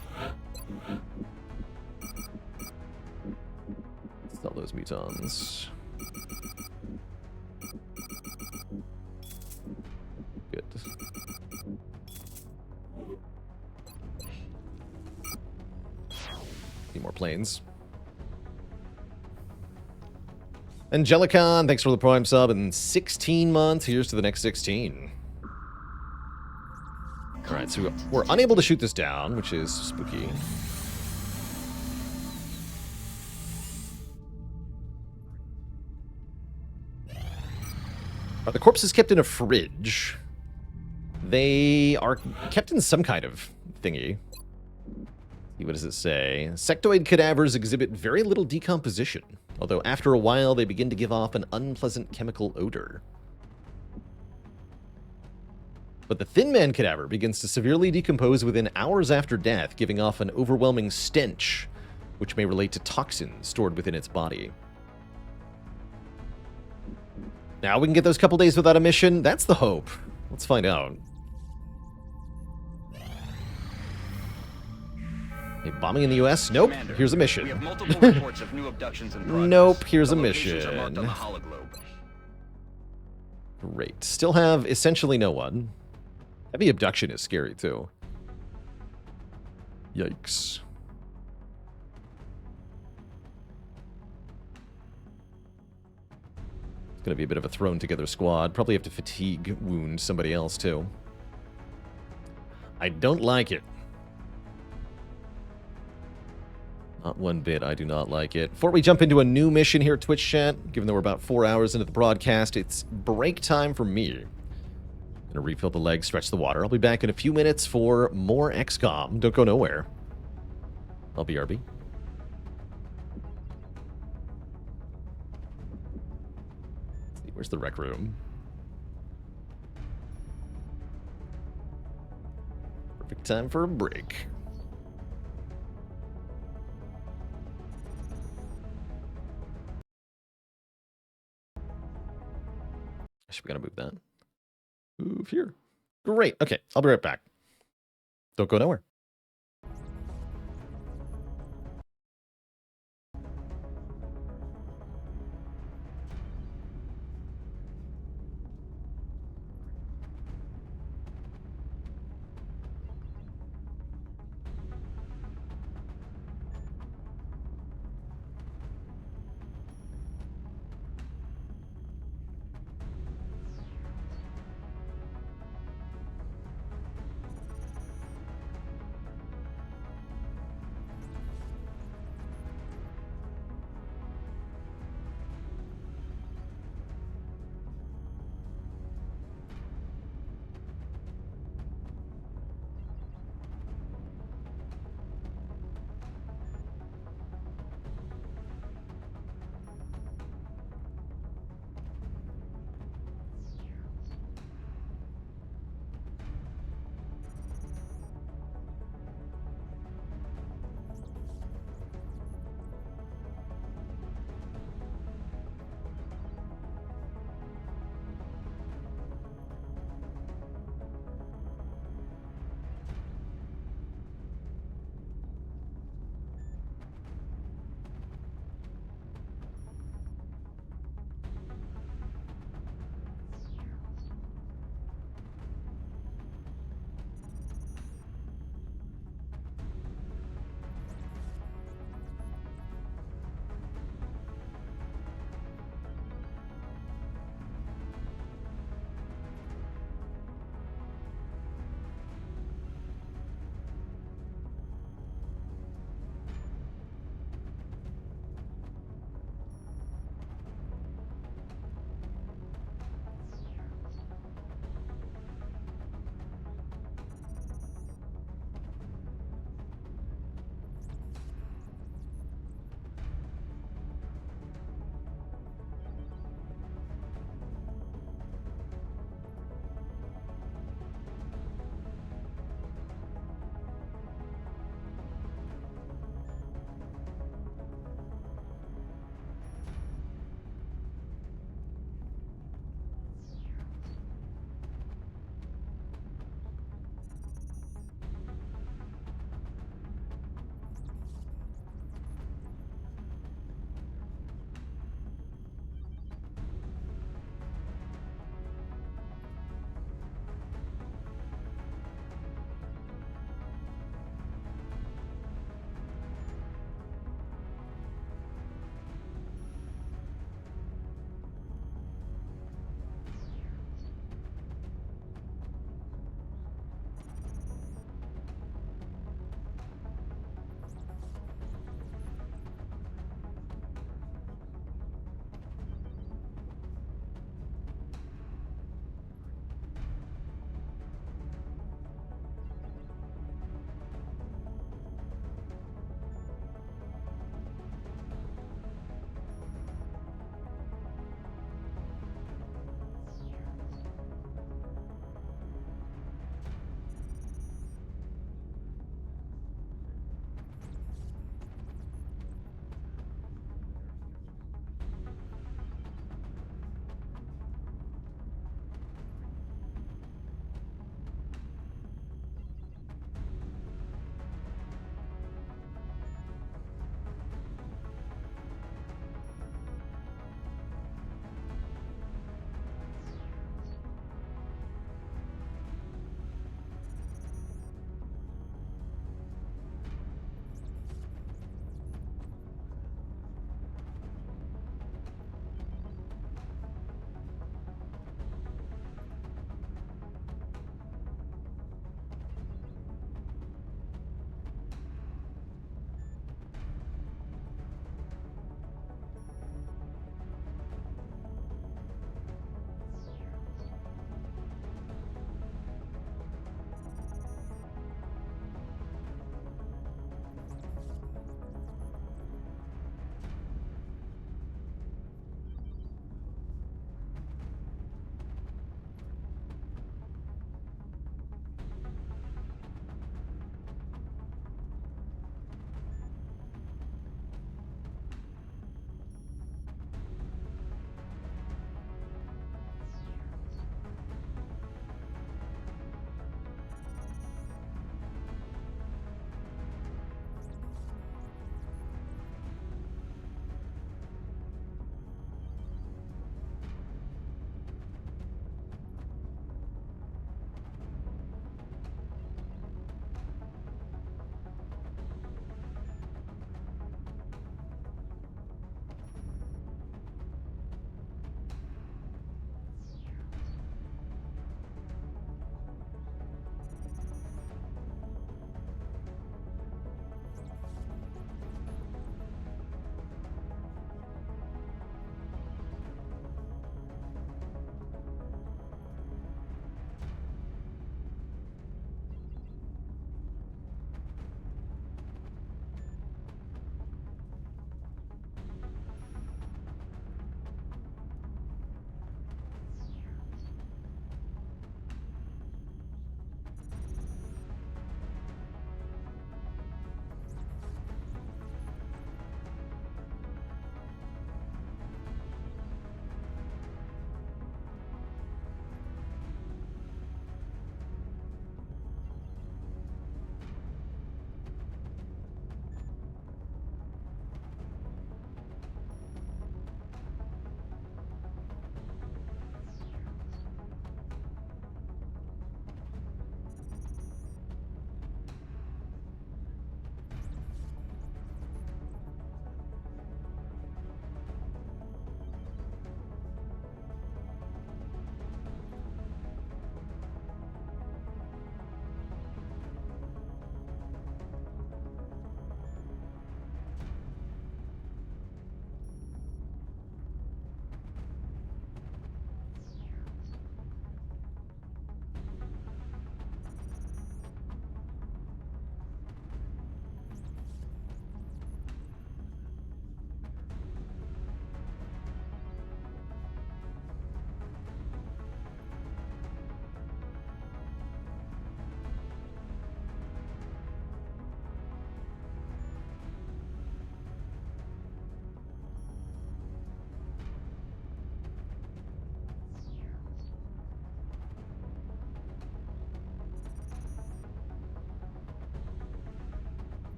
Sell those mutons. Good. Need more planes. Angelicon, thanks for the Prime sub and 16 months. Here's to the next 16. Alright, so we're unable to shoot this down, which is spooky. Are the corpses kept in a fridge? They are kept in some kind of thingy. What does it say? Sectoid cadavers exhibit very little decomposition, although after a while they begin to give off an unpleasant chemical odor. But the Thin Man cadaver begins to severely decompose within hours after death, giving off an overwhelming stench, which may relate to toxins stored within its body. Now we can get those couple days without a mission? That's the hope. Let's find out. A bombing in the U.S.? Nope. Commander, Here's a mission. We have multiple reports of new abductions in progress. Nope. Here's The a locations are mission. marked on the hologlobe. Great. Still have essentially no one. Heavy abduction is scary, too. Yikes. It's going to be a bit of a thrown-together squad. Probably have to fatigue wound somebody else, too. I don't like it. Not one bit. I do not like it. Before we jump into a new mission here at Twitch chat, given that we're about 4 hours into the broadcast, it's break time for me. Gonna refill the legs, stretch the water. I'll be back in a few minutes for more XCOM. Don't go nowhere. I'll be RB. Let's see, where's the rec room? Perfect time for a break. Actually, we gotta move that. Move here. Great. Okay, I'll be right back. Don't go nowhere.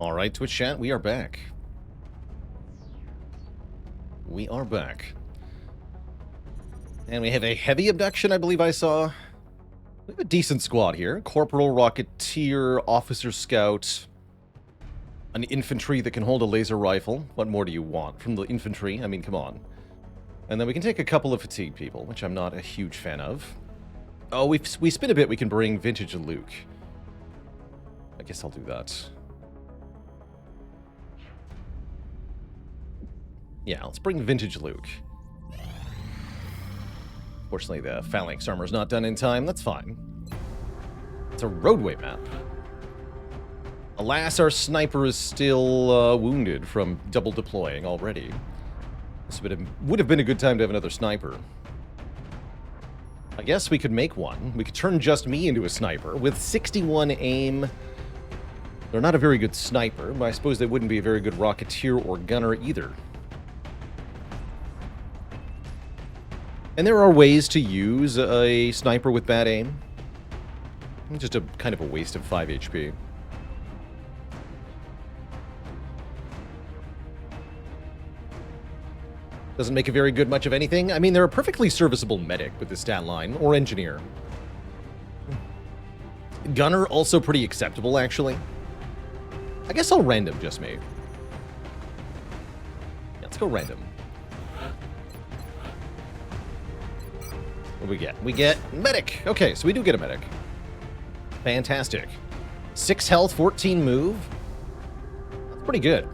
All right, Twitch chat, we are back. We are back. And we have a heavy abduction, I believe I saw. We have a decent squad here. Corporal, Rocketeer, Officer Scout, an infantry that can hold a laser rifle. What more do you want from the infantry? I mean, come on. And then we can take a couple of fatigue people, which I'm not a huge fan of. Oh, we spin a bit, we can bring Vintage Luke. I guess I'll do that. Yeah, let's bring Vintage Luke. Fortunately, the Phalanx armor's not done in time. That's fine. It's a roadway map. Alas, our sniper is still wounded from double deploying already. This would have been a good time to have another sniper. I guess we could make one. We could turn just me into a sniper. With 61 aim, they're not a very good sniper, but I suppose they wouldn't be a very good Rocketeer or Gunner either. And there are ways to use a sniper with bad aim. Just a kind of a waste of 5 HP. Doesn't make a very good much of anything. I mean, they're a perfectly serviceable medic with this stat line, or engineer. Gunner, also pretty acceptable, actually. I guess I'll random just me. Yeah, let's go random. What do we get? We get medic. Okay, so we do get a medic. Fantastic. 6 health, 14 move. That's pretty good.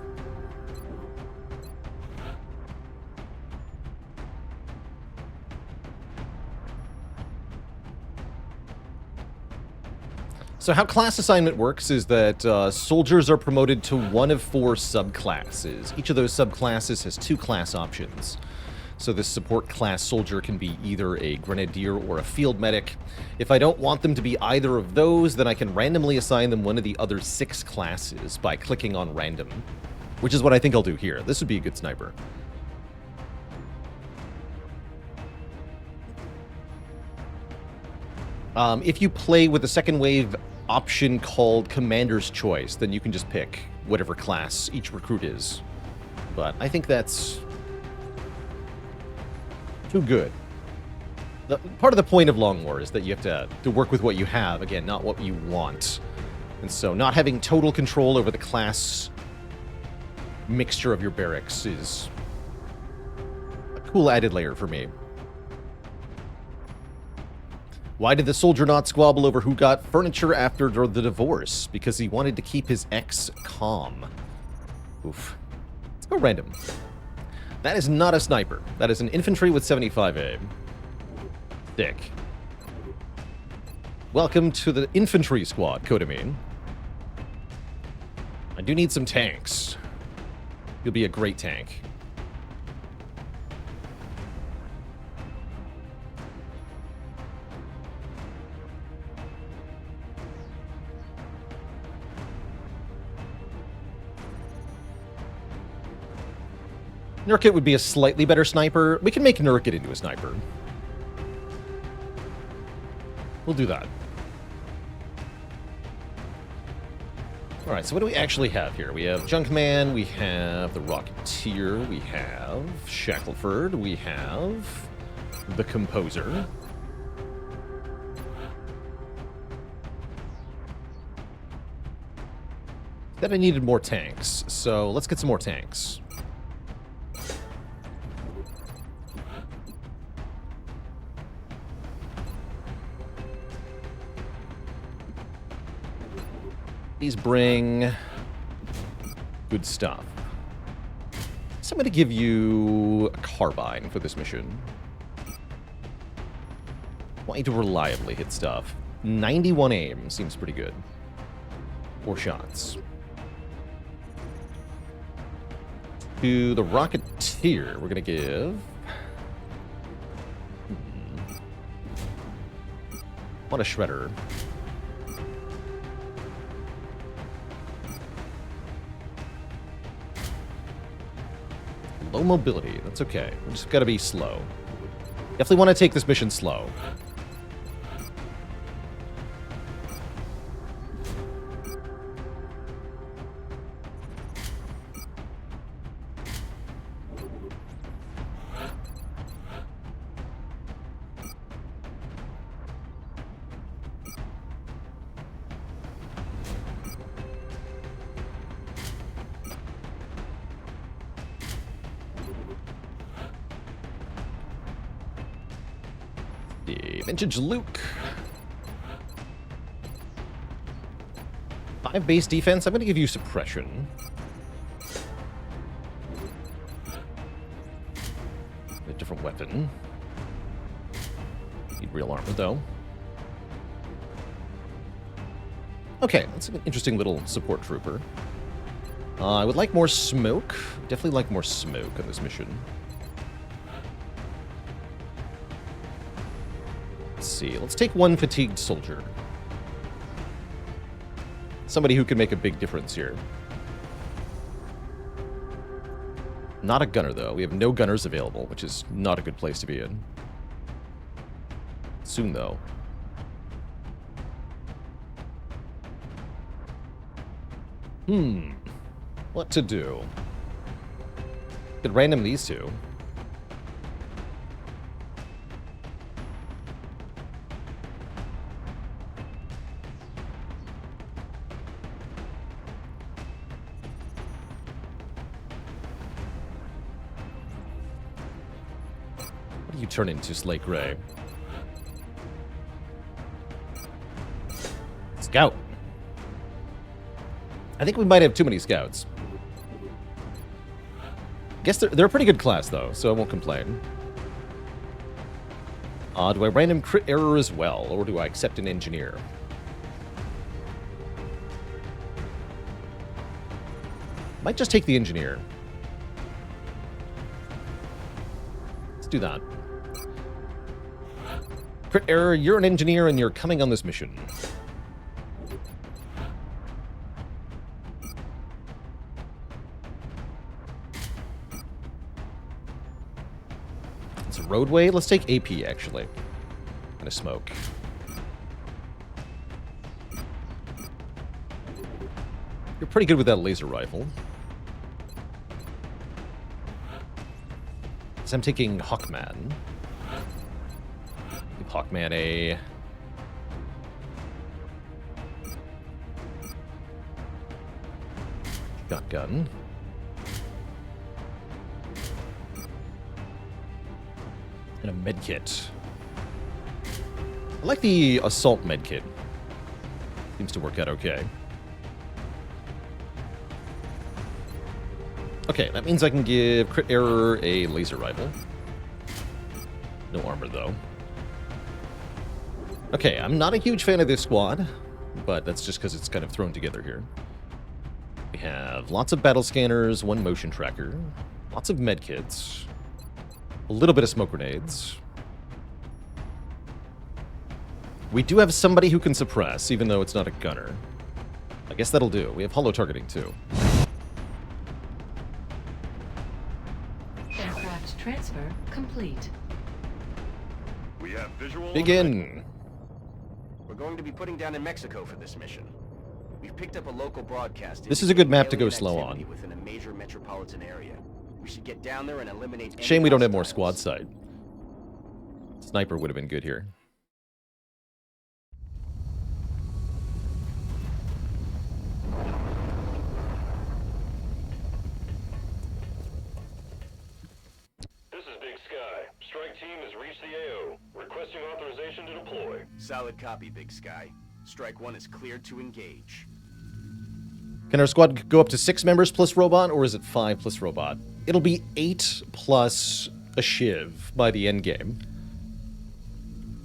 So how class assignment works is that soldiers are promoted to one of 4 subclasses. Each of those subclasses has 2 class options. So this support class soldier can be either a grenadier or a field medic. If I don't want them to be either of those, then I can randomly assign them one of the other 6 classes by clicking on random, which is what I think I'll do here. This would be a good sniper. If you play with the second wave option called Commander's Choice, then you can just pick whatever class each recruit is. But I think that's too good. Part of the point of Long War is that you have to work with what you have, again, not what you want. And so not having total control over the class mixture of your barracks is a cool added layer for me. Why did the soldier not squabble over who got furniture after the divorce? Because he wanted to keep his XCOM. Oof. Let's go random. That is not a sniper. That is an infantry with 75 aim. Dick. Welcome to the infantry squad, Kodamine. I do need some tanks. You'll be a great tank. Nurkit would be a slightly better sniper. We can make Nurkit into a sniper. We'll do that. Alright, so what do we actually have here? We have Junkman, we have the Rocketeer, we have Shackleford, we have the Composer. Then I needed more tanks, so let's get some more tanks. These bring good stuff. So I'm going to give you a carbine for this mission. I want you to reliably hit stuff. 91 aim seems pretty good. 4 shots. To the Rocketeer, we're going to give... What a shredder. Low mobility, that's okay. We just gotta be slow. Definitely want to take this mission slow. The vintage Luke. 5 base defense. I'm going to give you suppression. A different weapon. Need real armor, though. Okay, that's an interesting little support trooper. I would like more smoke. Definitely like more smoke on this mission. Let's see. Let's take one fatigued soldier. Somebody who can make a big difference here. Not a gunner, though. We have no gunners available, which is not a good place to be in. Soon, though. What to do? Could random these two. What do you turn into, Slate Gray? Scout. I think we might have too many scouts. Guess they're a pretty good class, though, so I won't complain. Do I random crit error as well, or do I accept an engineer? Might just take the engineer. Let's do that. Crit error, you're an engineer and you're coming on this mission. It's a roadway. Let's take AP, actually. Kind of smoke. You're pretty good with that laser rifle. So I'm taking Hawkman. Give Hawkman a... shotgun. And a medkit. I like the assault medkit. Seems to work out okay. Okay, that means I can give Crit Error a laser rifle. No armor, though. Okay, I'm not a huge fan of this squad, but that's just because it's kind of thrown together here. We have lots of battle scanners, one motion tracker, lots of medkits, a little bit of smoke grenades. We do have somebody who can suppress, even though it's not a gunner. I guess that'll do. We have holo targeting, too. Aircraft transfer complete. We have visual. Begin. We're going to be putting down in Mexico for this mission. We've picked up a local broadcast. This is a good map to go alien slow activity on. within a major metropolitan area. We should get down there and eliminate any Shame we don't have more hostiles. squad sight. Sniper would have been good here. This is Big Sky. Strike team has reached the AO. Requesting authorization to deploy. Solid copy, Big Sky. Strike 1 is cleared to engage. Can our squad go up to 6 members plus robot, or is it 5 plus robot? It'll be 8 plus a shiv by the end game.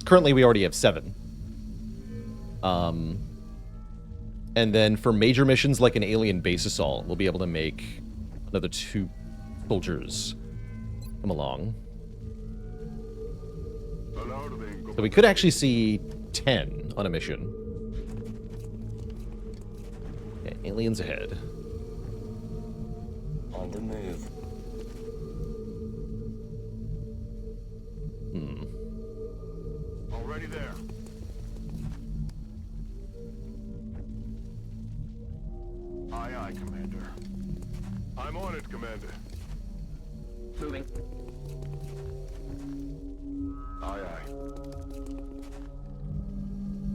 Currently, we already have 7. And then for major missions like an alien base assault, we'll be able to make another 2 soldiers come along. So we could actually see 10 on a mission. Okay, aliens ahead. On the move. Already there. Aye, aye, Commander. I'm on it, Commander. Moving. Aye, aye.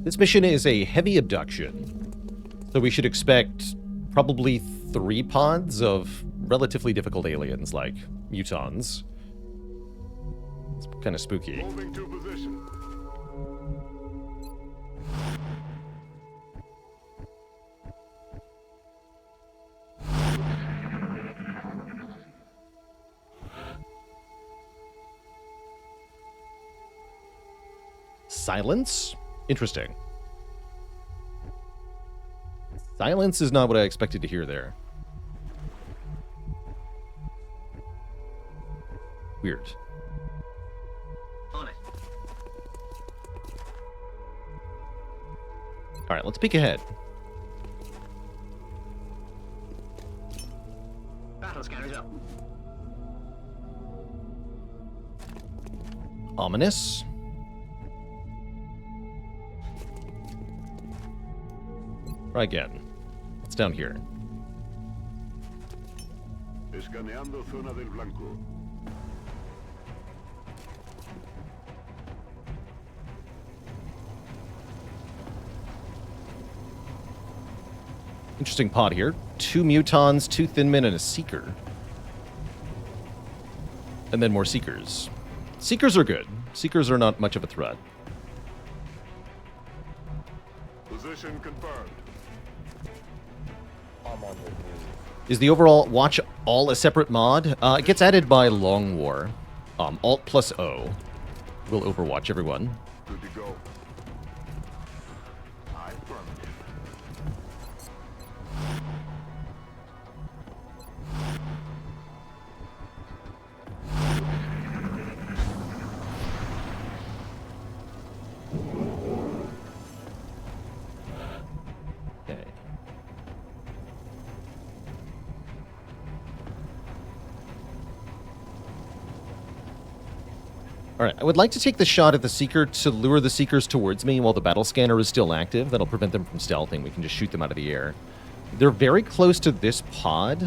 This mission is a heavy abduction, so we should expect probably 3 pods of relatively difficult aliens like mutons. It's kind of spooky. Moving to position. Silence? Interesting. Silence is not what I expected to hear there. Weird. On it. Alright, let's peek ahead. Battle scanners up. Ominous. Try again. What's down here? Escaneando zona del blanco. Interesting pod here. 2 mutons, 2 thin men, and a seeker. And then more seekers. Seekers are good. Seekers are not much of a threat. Position confirmed. Is the overall watch all a separate mod? It gets added by Long War. Alt plus O will overwatch everyone. Good to go. Affirmative. Okay. Alright, I would like to take the shot at the Seeker to lure the Seekers towards me while the battle scanner is still active. That'll prevent them from stealthing. We can just shoot them out of the air. They're very close to this pod,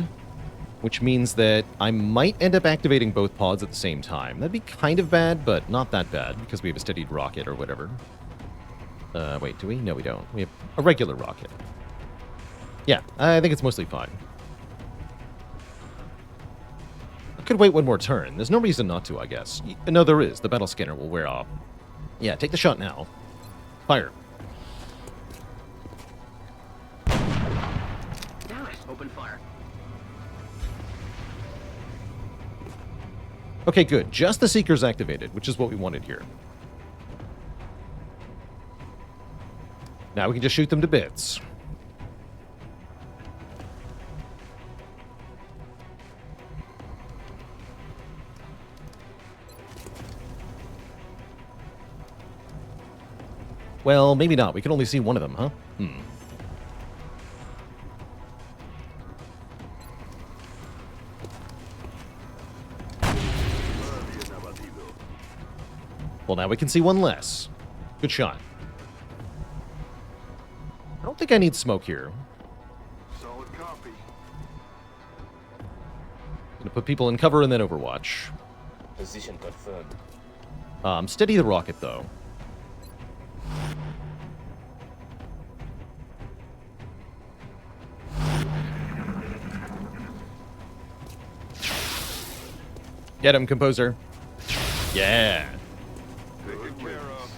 which means that I might end up activating both pods at the same time. That'd be kind of bad, but not that bad, because we have a steadied rocket or whatever. Wait, do we? No, we don't. We have a regular rocket. Yeah, I think it's mostly fine. I could wait one more turn. There's no reason not to, I guess. No, there is. The battle scanner will wear off. Yeah, take the shot now. Fire. Damn it. Open fire. Okay, good. Just the Seeker's activated, which is what we wanted here. Now we can just shoot them to bits. Well, maybe not. We can only see one of them, huh? Well, now we can see one less. Good shot. I don't think I need smoke here. Solid copy. Gonna put people in cover and then overwatch. Position confirmed. Steady the rocket, though. Get him, Composer. Yeah. Taken care of.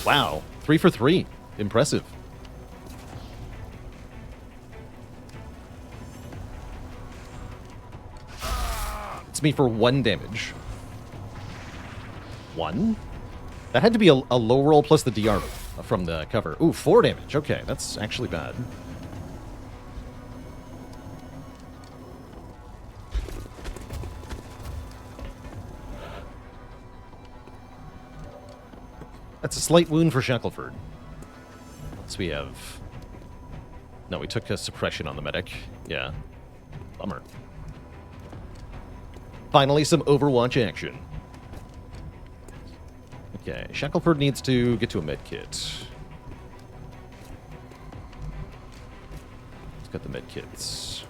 Wow. 3 for 3. Impressive. It's me for 1 damage. 1? That had to be a low roll plus the DR from the cover. Ooh, 4 damage. Okay, that's actually bad. That's a slight wound for Shackleford. So we have... No, we took a suppression on the medic. Yeah. Bummer. Finally, some Overwatch action. Okay, Shackleford needs to get to a med kit. Let's get the med kits.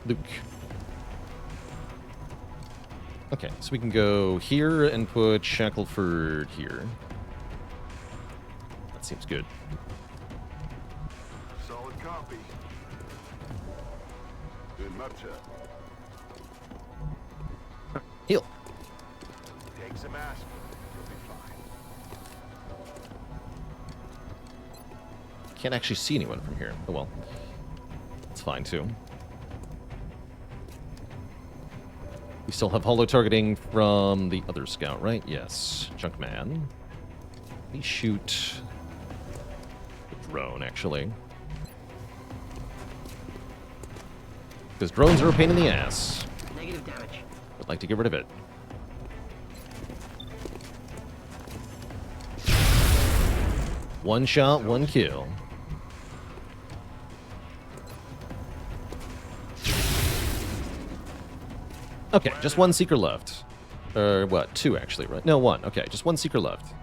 Luke. Okay, so we can go here and put Shackleford here. That seems good. Solid copy. Good marcha. Heal. Take some aspirin. You'll be fine. Can't actually see anyone from here. Oh well. That's fine too. We still have holo targeting from the other scout, right? Yes. Junkman. We shoot the drone, actually. Because drones are a pain in the ass. Negative damage. Would like to get rid of it. One shot, one kill. Okay, just one seeker left. Or what? Two, actually, right? No, one. Okay, just one seeker left.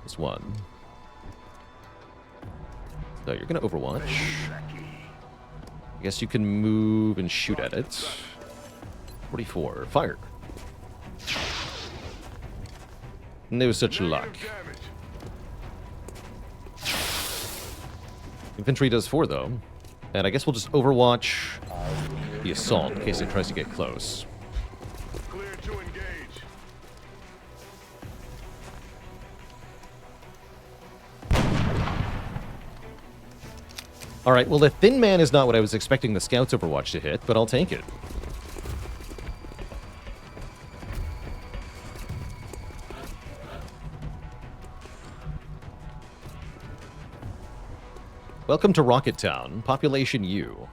Just one. So you're going to Overwatch. I guess you can move and shoot at it. 44. Fire. No such luck. Infantry does 4, though. And I guess we'll just Overwatch the assault in case it tries to get close. Clear to engage. Alright, well, the Thin Man is not what I was expecting the Scouts Overwatch to hit, but I'll take it. Welcome to Rocket Town, population U.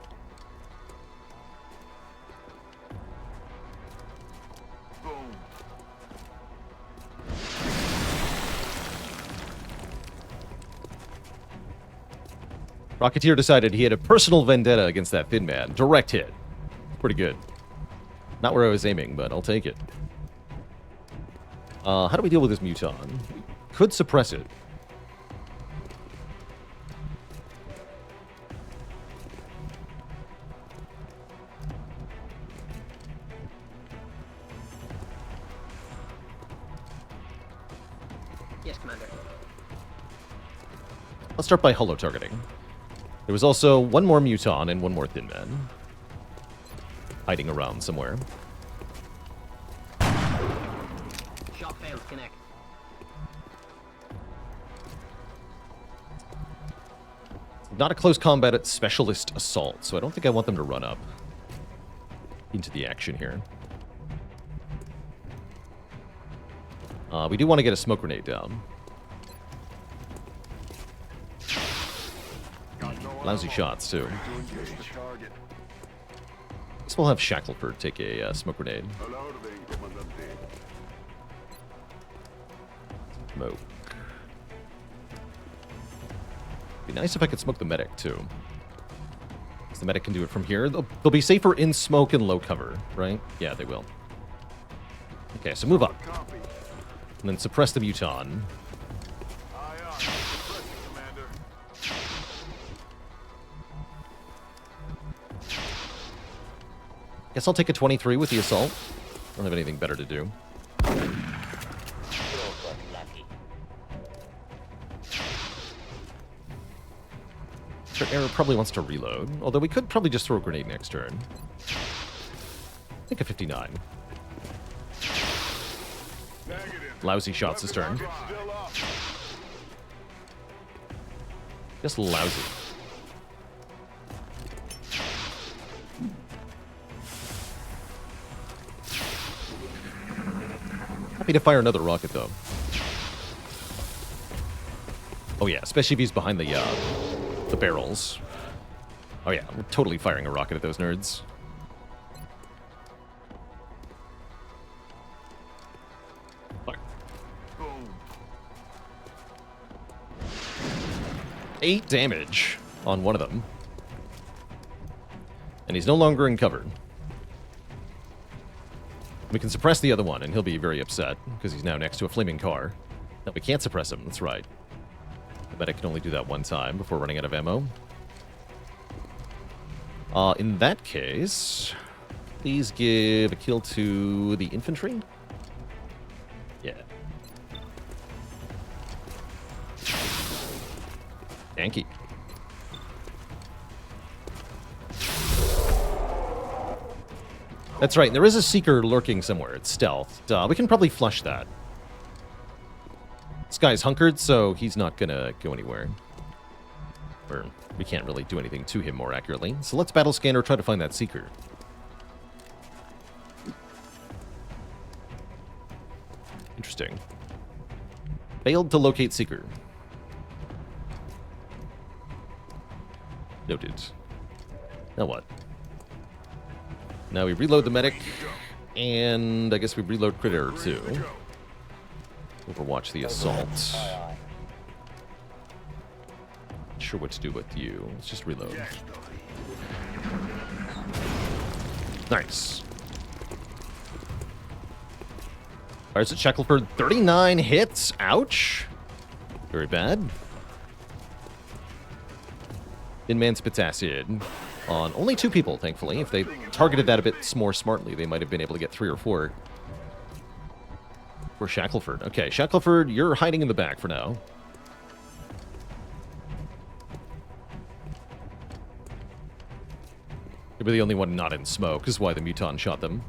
Rocketeer decided he had a personal vendetta against that Thin Man. Direct hit. Pretty good. Not where I was aiming, but I'll take it. How do we deal with this Muton? Could suppress it. Yes, Commander. Let's start by holo targeting. There was also one more Muton and one more Thin Man. Hiding around somewhere. Shot failed. Connect. Not a close combat specialist assault, so I don't think I want them to run up into the action here. We do want to get a smoke grenade down. Lousy shots, too. Guess we'll have Shackleford take a smoke grenade. Smoke. Be nice if I could smoke the medic, too. Because the medic can do it from here. They'll be safer in smoke and low cover, right? Yeah, they will. Okay, so move up. And then suppress the Muton. Guess I'll take a 23 with the assault. Don't have anything better to do. Sure, Arrow probably wants to reload. Although we could probably just throw a grenade next turn. I think a 59. Lousy shots this turn. Just lousy. Happy to fire another rocket, though. Oh, yeah, especially if he's behind the barrels. Oh, yeah, we're totally firing a rocket at those nerds. Fire. 8 damage on one of them. And he's no longer in cover. We can suppress the other one, and he'll be very upset, because he's now next to a flaming car. No, we can't suppress him, that's right. The medic can only do that one time before running out of ammo. In that case, please give a kill to the infantry. Yeah. Yankee. That's right, there is a Seeker lurking somewhere. It's stealth. We can probably flush that. This guy's hunkered, so he's not gonna go anywhere. Or we can't really do anything to him more accurately. So let's battle scanner try to find that Seeker. Failed to locate Seeker. Noted. Now what? Now we reload the medic, and I guess we reload Crit Error too. Overwatch the assault. Not sure what to do with you. Let's just reload. Nice. Alright, so Shackleford, 39 hits. Ouch. Very bad. Inman spits acid on only 2 people, thankfully. If they targeted that a bit more smartly, they might have been able to get 3 or 4. For Shackleford. Okay, Shackleford, you're hiding in the back for now. You'll be the only one not in smoke, is why the Muton shot them.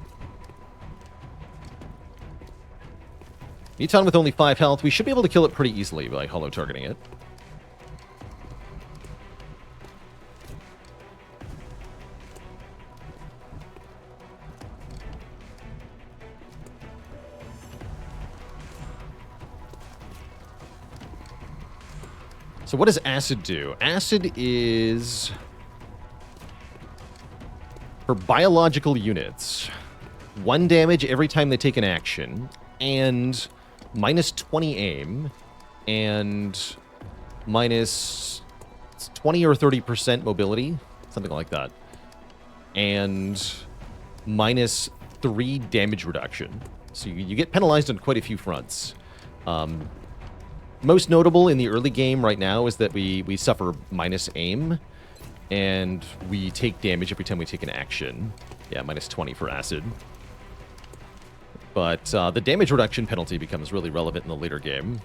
Muton with only 5 health. We should be able to kill it pretty easily by holo targeting it. So what does acid do? Acid is for biological units. 1 damage every time they take an action, and minus 20 aim, and minus 20 or 30% mobility, something like that, and minus 3 damage reduction. So you get penalized on quite a few fronts. Most notable in the early game right now is that we suffer minus aim, and we take damage every time we take an action. Yeah, minus 20 for acid. But the damage reduction penalty becomes really relevant in the later game.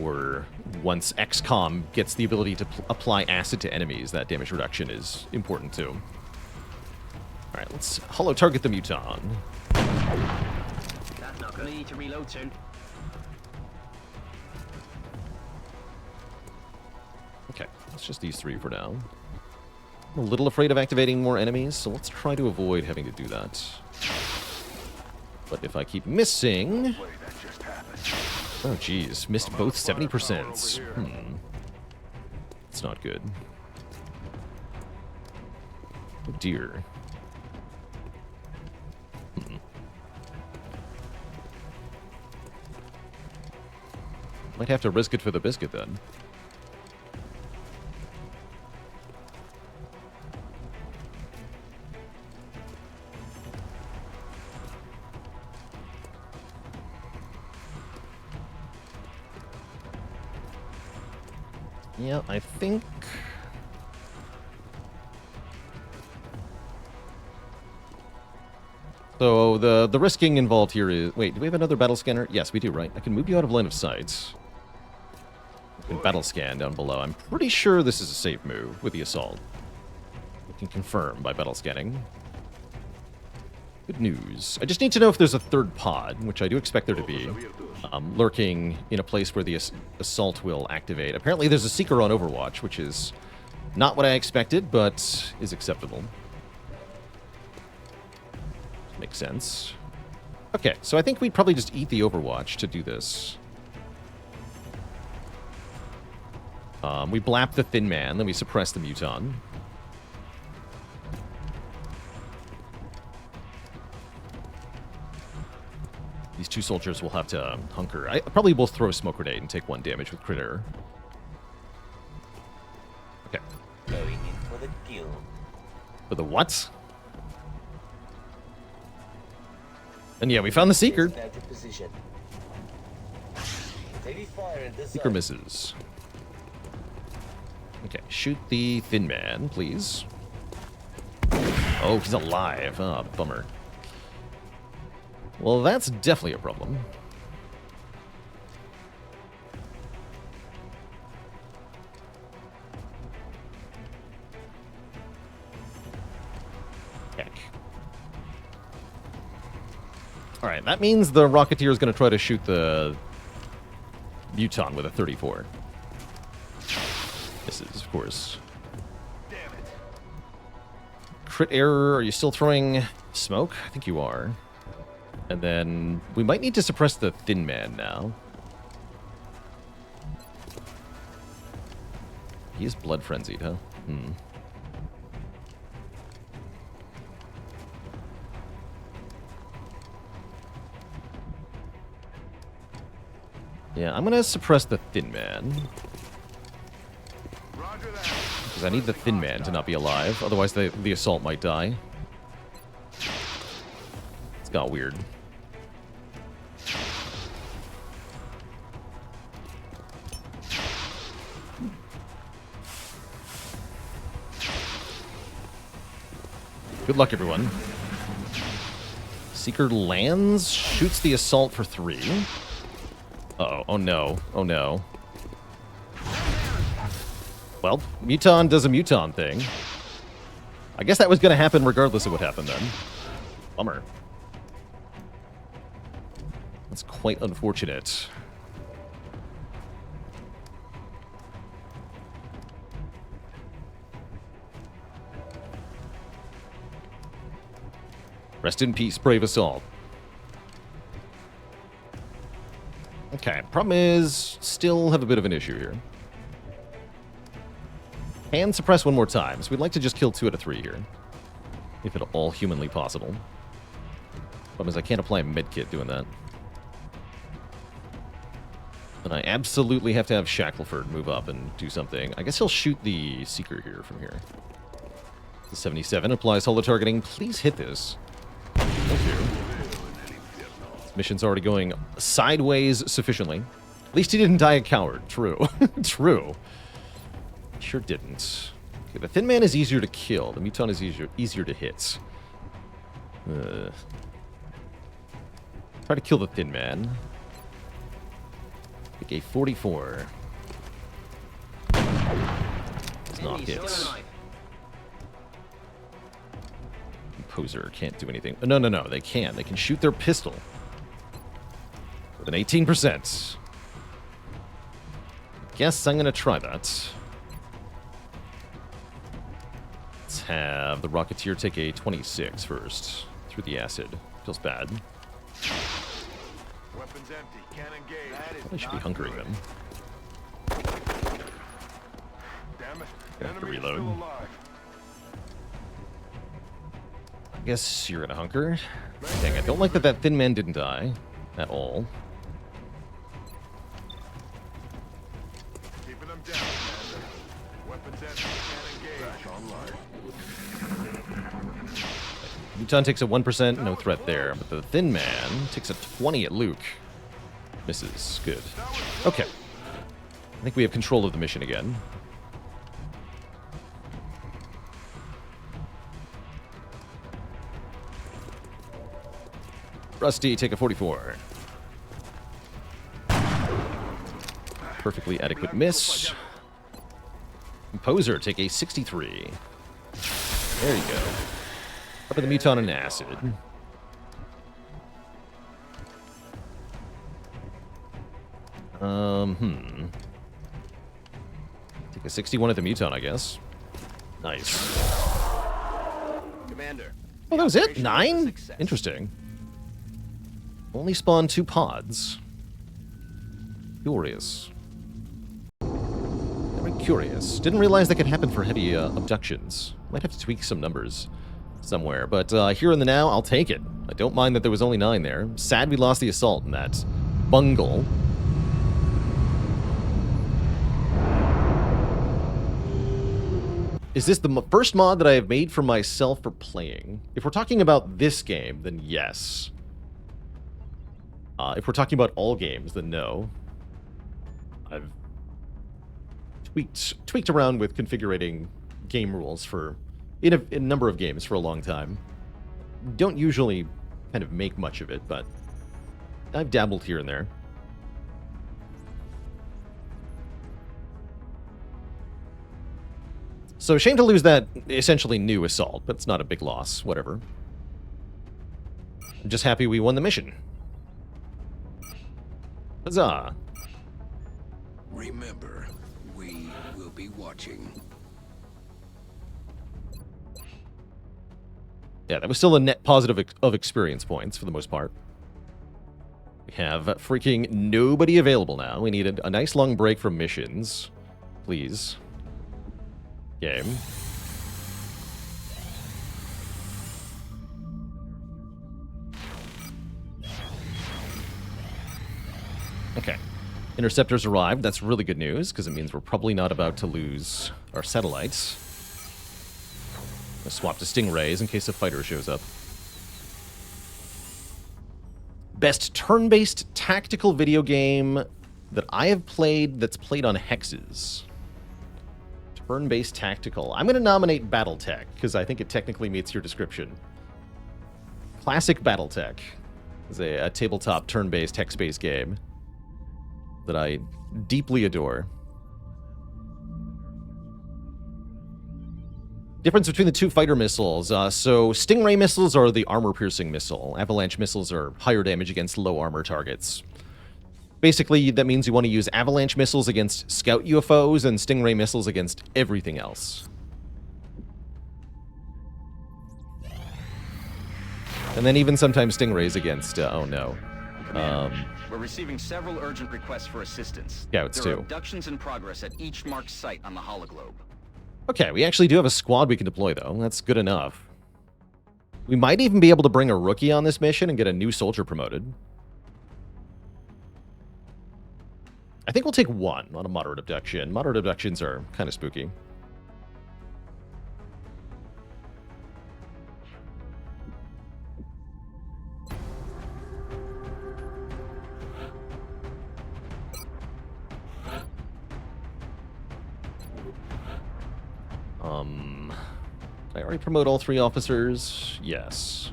Or once XCOM gets the ability to apply acid to enemies, that damage reduction is important too. Alright, let's holo target the Muton. That's not gonna need to reload soon. Okay, it's just these 3 for now. I'm a little afraid of activating more enemies, so let's try to avoid having to do that. But if I keep missing... Oh, geez. Missed both 70%. It's not good. Oh, dear. Might have to risk it for the biscuit, then. Yeah, I think... So, the risking involved here is... Wait, do we have another battle scanner? Yes, we do, right? I can move you out of line of sight. You can battle scan down below. I'm pretty sure this is a safe move with the assault. We can confirm by battle scanning. Good news. I just need to know if there's a 3rd pod, which I do expect there to be. Lurking in a place where the assault will activate. Apparently there's a Seeker on Overwatch, which is not what I expected, but is acceptable. Makes sense. Okay, so I think we'd probably just eat the Overwatch to do this. We blap the Thin Man, then we suppress the Muton. These 2 soldiers will have to hunker. I probably will throw a smoke grenade and take 1 damage with crit error. Okay. Going in for the kill. For the what? And yeah, we found the Seeker. Seeker misses. Okay, shoot the Thin Man, please. Oh, he's alive. Ah, oh, bummer. Well, that's definitely a problem. Heck. Alright, that means the Rocketeer is going to try to shoot the Muton with a 34. Misses, of course. Damn it. Crit error, are you still throwing smoke? I think you are. And then we might need to suppress the Thin Man now. He is blood frenzied, huh? Hmm. Yeah, I'm gonna suppress the Thin Man. Because I need the Thin Man to not be alive, otherwise the assault might die. It's got weird. Good luck, everyone. Seeker lands, shoots the assault for 3. Uh-oh. Oh, no. Oh, no. Well, Muton does a Muton thing. I guess that was going to happen regardless of what happened then. Bummer. That's quite unfortunate. Rest in peace, brave assault. Okay, problem is, still have a bit of an issue here. Can suppress one more time, so we'd like to just kill 2 out of 3 here. If at all humanly possible. Problem is I can't apply a medkit doing that. And I absolutely have to have Shackleford move up and do something. I guess he'll shoot the Seeker here from here. The 77 applies holo targeting. Please hit this. Thank you. This mission's already going sideways sufficiently. At least he didn't die a coward. True. True. Sure didn't. Okay, the Thin Man is easier to kill. The Muton is easier to hit. Try to kill the Thin Man. Pick a 44. It's not hit. Composer can't do anything. No, no, no. They can. They can shoot their pistol. With an 18%. Guess I'm going to try that. Let's have the Rocketeer take a 26 first. Through the acid. Feels bad. Weapons empty. Can't engage. I should be hunkering them. Damn it. Gonna have to Enemy's reload. still alive. I guess you're gonna hunker. Dang, I don't like that that Thin Man didn't die. At all. Keeping them down, Commander. Weapons empty. Can't engage. Back online. Muton takes a 1%, no threat there. But the Thin Man takes a 20 at Luke. Misses. Good. Okay. I think we have control of the mission again. Rusty, take a 44. Perfectly adequate miss. Composer, take a 63. There you go. Cover the Muton in acid. Take a 61 at the Muton, I guess. Nice. Commander. Oh, that was it? 9? Interesting. Only spawned 2 pods. Curious. Very curious. Didn't realize that could happen for heavy abductions. Might have to tweak some numbers somewhere. But here in the now, I'll take it. I don't mind that there was only 9 there. Sad we lost the assault in that bungle. Is this the first mod that I have made for myself for playing? If we're talking about this game, then yes. If we're talking about all games, then no. I've tweaked around with configuring game rules for in a number of games for a long time. Don't usually kind of make much of it, but I've dabbled here and there. So shame to lose that essentially new assault, but it's not a big loss, whatever. I'm just happy we won the mission. Huzzah! Remember, we will be watching. Yeah, that was still a net positive of experience points for the most part. We have freaking nobody available now. We need a nice long break from missions. Please. game. Okay. Interceptors arrived. That's really good news, because it means we're probably not about to lose our satellites. I'll swap to Stingrays in case a fighter shows up. Best turn-based tactical video game that I have played that's played on hexes. Turn-based tactical. I'm going to nominate Battletech, because I think it technically meets your description. Classic Battletech is a tabletop turn-based hex-based game that I deeply adore. Difference between the two fighter missiles. So Stingray missiles are the armor-piercing missile. Avalanche missiles are higher damage against low armor targets. Basically, that means you want to use Avalanche missiles against scout UFOs and Stingray missiles against everything else. And then even sometimes Stingrays against, oh no. We're receiving several urgent requests for assistance. Scouts, there are too. abductions in progress at each marked site on the hologlobe. Okay, we actually do have a squad we can deploy, though. That's good enough. We might even be able to bring a rookie on this mission and get a new soldier promoted. I think we'll take one on a moderate abduction. Moderate abductions are kind of spooky. Did I already promote all 3 officers? Yes.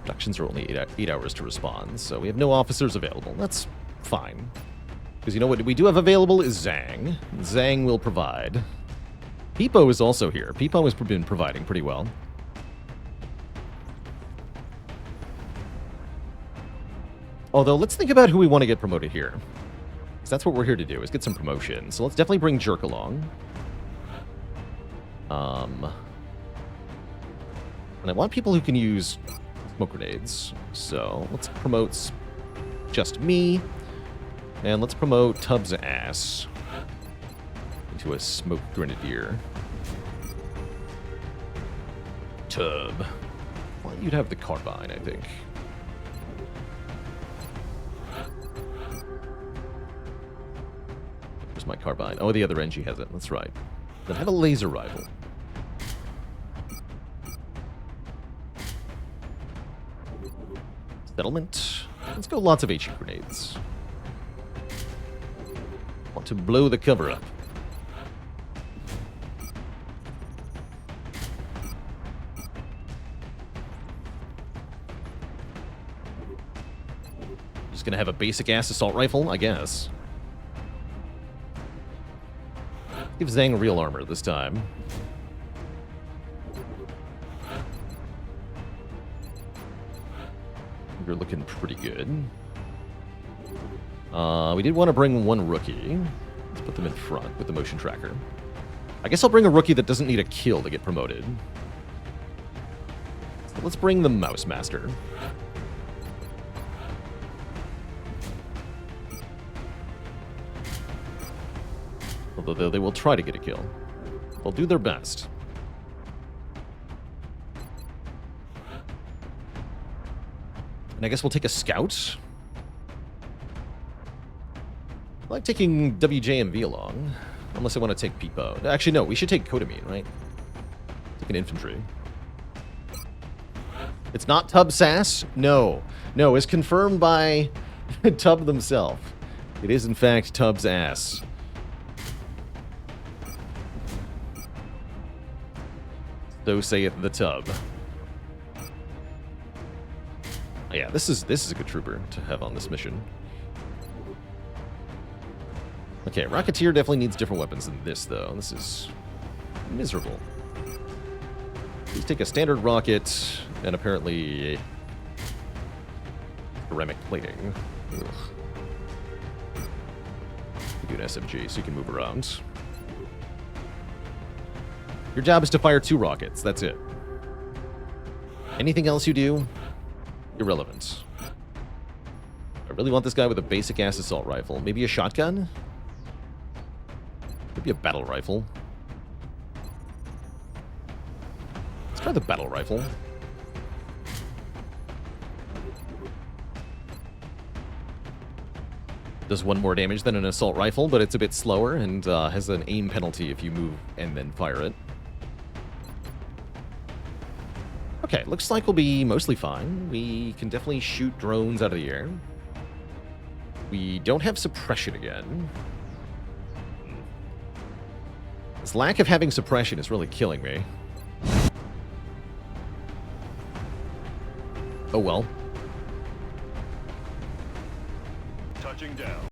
Abductions are only 8 hours to respond, so we have no officers available. That's fine. Because you know what we do have available is Zhang. Zhang will provide. Peepo is also here. Peepo has been providing pretty well. Although, let's think about who we want to get promoted here. Because that's what we're here to do, is get some promotion. So let's definitely bring Jerk along. And I want people who can use smoke grenades. So let's promote just me. And let's promote Tubbs' ass into a smoke grenadier. Tub. Well, you'd have the carbine, I think. Where's my carbine? Oh, the other NG has it. That's right. Then have a laser rifle. Settlement. Let's go lots of HE grenades. Want to blow the cover up. Just gonna have a basic ass assault rifle, I guess. Give Zhang real armor this time. You're looking pretty good. We did want to bring one rookie. Let's put them in front with the motion tracker. I guess I'll bring a rookie that doesn't need a kill to get promoted. So let's bring the Mouse Master. Although they will try to get a kill. They'll do their best. And I guess we'll take a scout. I like taking WJMV along. Unless I want to take Peepo. Actually, no, we should take Kodamine, right? Take an infantry. It's not Tub Sass? No. No, it's confirmed by Tub themselves. It is, in fact, Tub's ass. So saith the Tub. Oh, yeah, this is a good trooper to have on this mission. Okay, Rocketeer definitely needs different weapons than this, though. This is miserable. Please take a standard rocket and apparently ceramic plating. Ugh. Do an SMG so you can move around. Your job is to fire 2 rockets. That's it. Anything else you do, irrelevant. I really want this guy with a basic-ass assault rifle. Maybe a shotgun? Maybe a battle rifle. Let's try the battle rifle. Does 1 more damage than an assault rifle, but it's a bit slower and has an aim penalty if you move and then fire it. Okay, looks like we'll be mostly fine. We can definitely shoot drones out of the air. We don't have suppression again. This lack of having suppression is really killing me. Oh well. Touching down.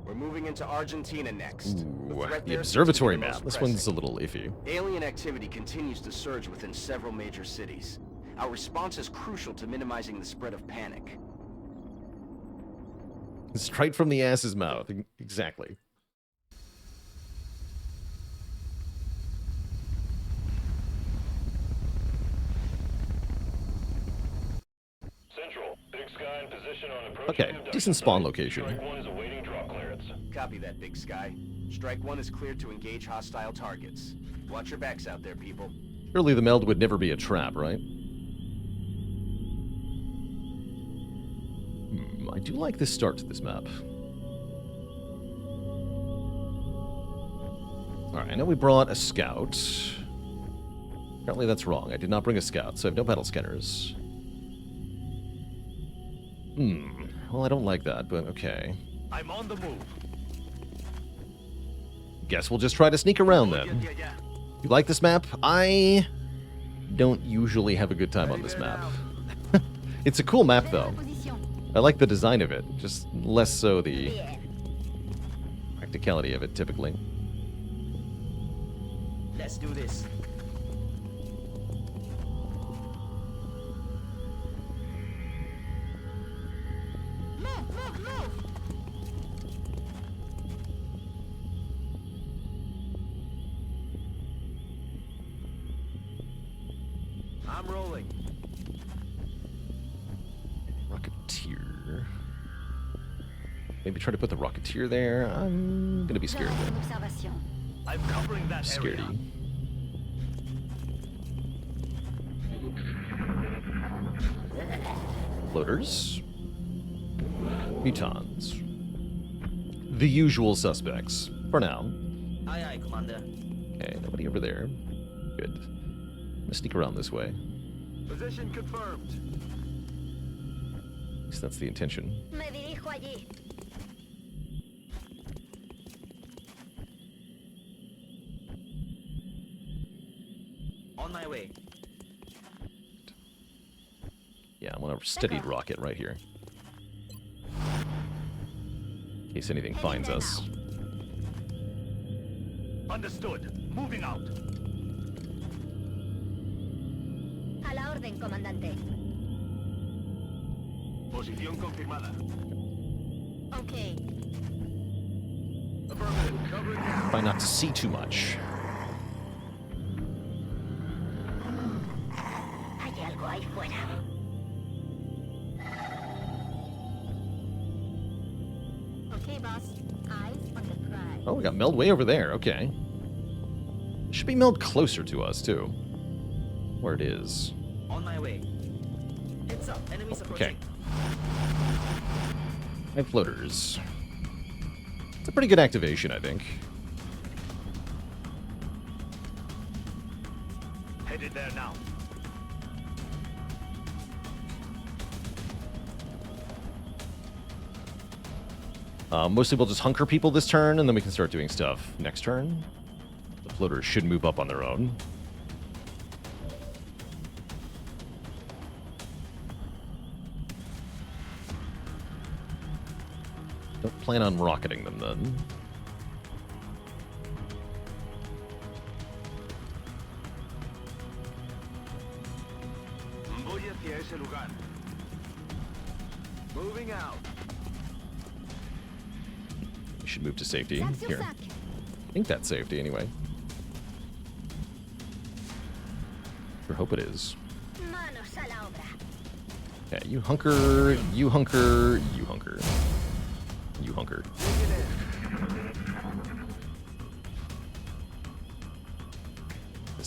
We're moving into Argentina next. Ooh, threat the there observatory seems to be the map. most This pressing. one's a little iffy. Alien activity continues to surge within several major cities. Our response is crucial to minimizing the spread of panic. Straight from the ass's mouth. Exactly. Central, Big Sky in position on approaching Okay, abduction decent spawn site. location. Strike 1 is awaiting drop clearance. Copy that, Big Sky. Strike 1 is cleared to engage hostile targets. Watch your backs out there, people. Surely the meld would never be a trap, right? I do like the start to this map. Alright, I know we brought a scout. Apparently that's wrong. I did not bring a scout, so I have no battle scanners. Well, I don't like that, but okay. I'm on the move. Guess we'll just try to sneak around then. Yeah. You like this map? I don't usually have a good time on this map. It's a cool map, though. I like the design of it, just less so the practicality of it, typically. Let's do this. I'm rolling. Rocketeer. Maybe try to put the Rocketeer there. I'm gonna be scared of it. I'm covering that area. Scaredy. Floaters. Mutons. The usual suspects. For now. Aye, aye, Commander. Okay, nobody over there. Good. I'm gonna sneak around this way. Position confirmed. At least that's the intention. Me dirijo allí. On my way. Yeah, I want a steadied rocket right here. In case anything finds us. Understood. Moving out. A la orden, comandante. Posición confirmada. Okay. Affirmative. Covering now. Try not to see too much. Hay algo ahí fuera. Okay, boss. Eyes on the prize. Oh, we got meld way over there. Okay. Should be meld closer to us, too. Where it is. On my way. Heads up, enemies approaching. Okay. 5 floaters. It's a pretty good activation, I think. Headed there now. Mostly we'll just hunker people this turn, and then we can start doing stuff next turn. The floaters should move up on their own. Don't plan on rocketing them, then. Voy hacia ese lugar. Moving out. We should move to safety. Here. I think that's safety, anyway. Sure hope it is. Manos a la obra. Okay, you hunker, you hunker, you hunker. You hunker.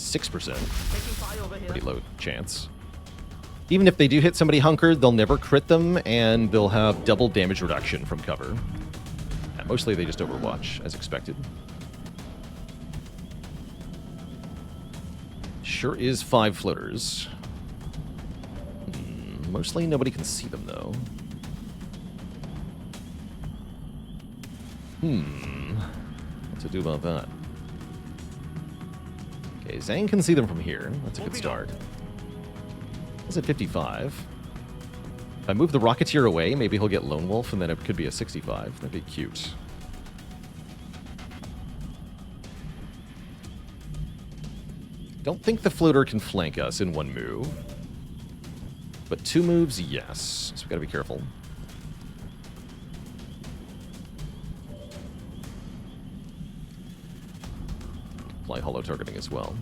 6%. Taking fire over here. Pretty low chance. Even if they do hit somebody hunkered, they'll never crit them, and they'll have double damage reduction from cover. And mostly they just overwatch, as expected. Sure is 5 floaters. Mostly nobody can see them, though. What to do about that? Okay, Zhang can see them from here. That's a good start. That's at 55. If I move the Rocketeer away, maybe he'll get Lone Wolf, and then it could be a 65. That'd be cute. Don't think the floater can flank us in one move. But 2 moves, yes. So we gotta be careful. Apply hollow targeting as well.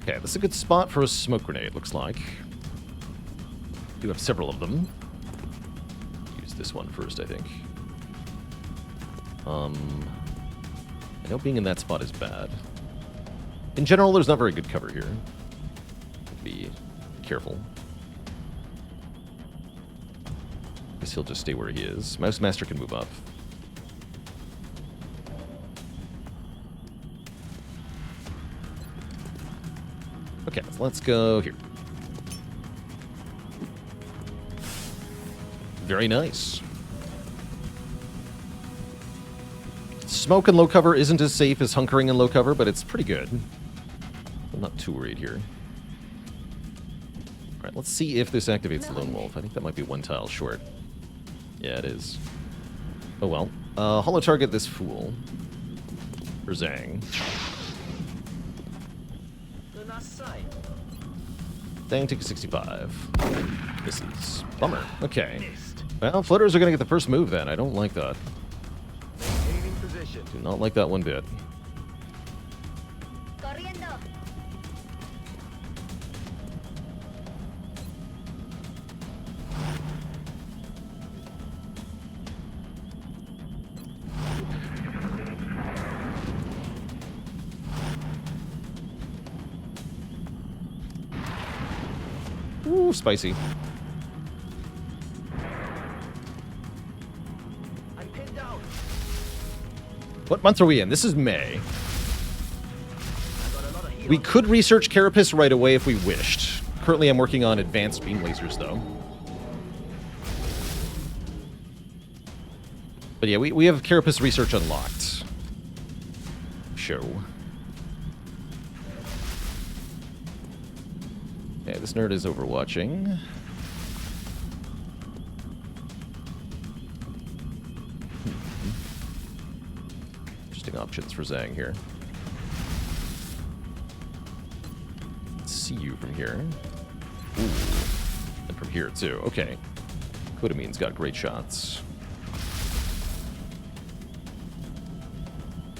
Okay, this is a good spot for a smoke grenade, looks like. Do have several of them. Use this one first, I think. I know being in that spot is bad. In general, there's not very good cover here. Be careful. Guess he'll just stay where he is. Mouse Master can move up. Okay, so let's go here. Very nice. Smoke and low cover isn't as safe as hunkering and low cover, but it's pretty good. I'm not too worried here. Alright, let's see if this activates the Lone Wolf. I think that might be 1 tile short. Yeah, it is. Oh well. Hollow target this fool. For Zhang. Zhang takes a 65. Misses. Bummer. Okay. Well, floaters are going to get the first move then. I don't like that. Do not like that one bit. Ooh, spicy. I'm pinned down. What month are we in? This is May. We could research Carapace right away if we wished. Currently, I'm working on advanced beam lasers, though. But yeah, we have Carapace research unlocked. Show. Okay, this nerd is overwatching. Interesting options for Zhang here. Let's see you from here. Ooh. And from here, too. Okay. Kodamine's got great shots.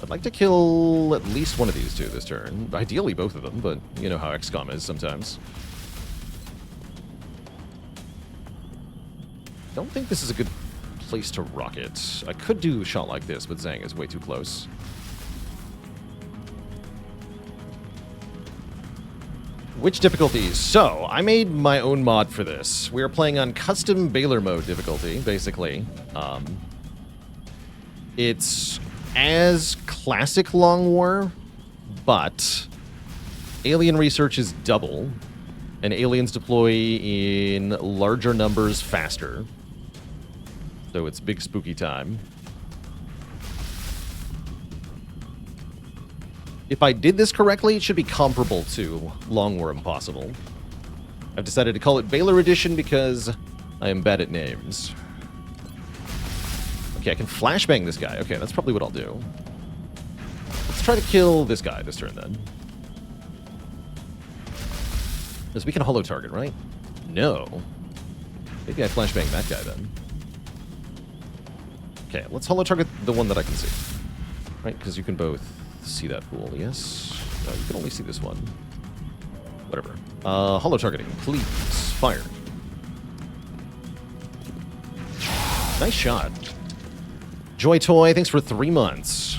I'd like to kill at least one of these two this turn. Ideally both of them, but you know how XCOM is sometimes. Don't think this is a good place to rocket. I could do a shot like this, but Zhang is way too close. Which difficulties? So, I made my own mod for this. We are playing on custom Baalor mode difficulty, basically. It's as classic Long War, but alien research is double, and aliens deploy in larger numbers faster. So it's big spooky time. If I did this correctly, it should be comparable to Long War Impossible. I've decided to call it Baalor Edition because I am bad at names. Okay, I can flashbang this guy. Okay, that's probably what I'll do. Let's try to kill this guy this turn, then. Because we can holo target, right? No. Maybe I flashbang that guy, then. Okay, let's holo target the one that I can see. Right, because you can both see that fool, yes? No, you can only see this one. Whatever. Holo targeting, please. Fire. Nice shot. Joy Toy, thanks for 3 months.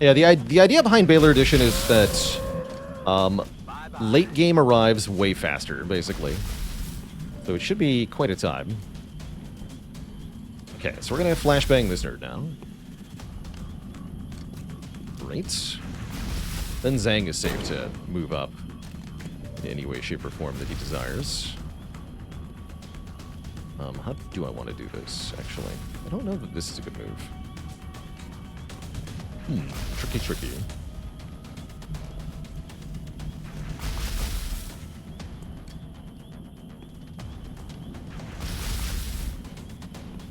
Yeah, the idea behind Baalor Edition is that late game arrives way faster, basically. So it should be quite a time. Okay, so we're gonna flashbang this nerd now. Great. Then Zhang is safe to move up in any way, shape, or form that he desires. How do I want to do this, actually? I don't know that this is a good move. Tricky.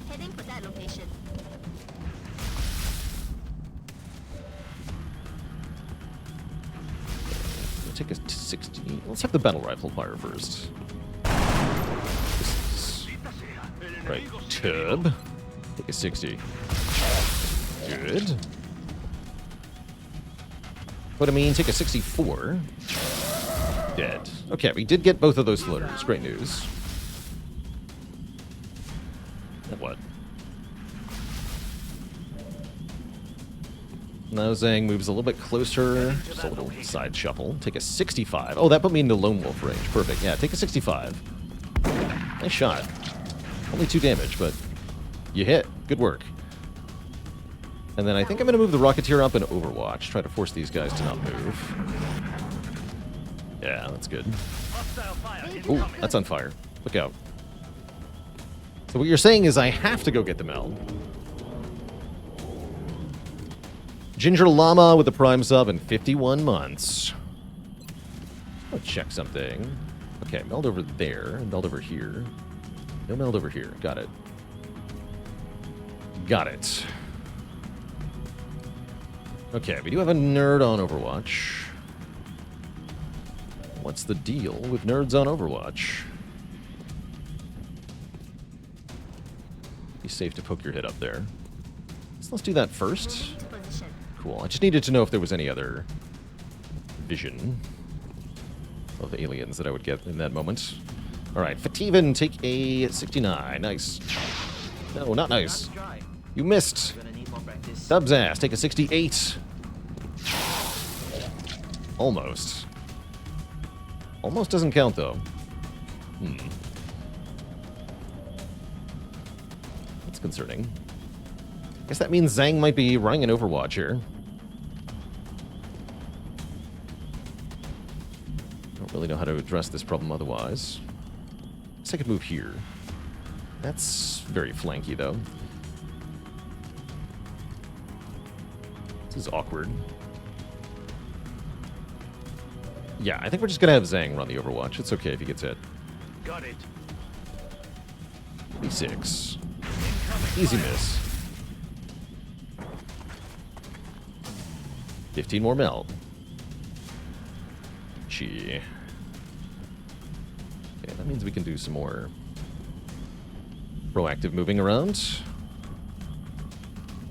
Heading for that location. Let's take a 60. Let's have the battle rifle fire first. Right, tub. Take a 60. Good. But I mean, take a 64. Dead. Okay, we did get both of those floaters. Great news. And what? Now Zhang moves a little bit closer. Just a little side shuffle. Take a 65. Oh, that put me into lone wolf range. Perfect. Yeah, take a 65. Nice shot. Only 2 damage, but you hit. Good work. And then I think I'm going to move the Rocketeer up in Overwatch. Try to force these guys to not move. Yeah, that's good. Ooh, that's on fire. Look out. So what you're saying is I have to go get the meld. Ginger Llama with the Prime sub in 51 months. Let's check something. Okay, meld over there. Meld over here. No meld over here. Got it. Got it. Okay, we do have a nerd on Overwatch. What's the deal with nerds on Overwatch? Be safe to poke your head up there. So let's do that first. Cool. I just needed to know if there was any other vision of the aliens that I would get in that moment. Alright, Fativan, take a 69. Nice. No, not nice. You missed. Dub's ass, take a 68. Almost. Almost doesn't count, though. That's concerning. Guess that means Zhang might be running an Overwatch here. Don't really know how to address this problem otherwise. Guess I could move here. That's very flanky, though. This is awkward. Yeah, I think we're just gonna have Zhang run the Overwatch. It's okay if he gets hit. Got it. 26. Easy miss. 15 more meld. Gee. Okay, that means we can do some more proactive moving around.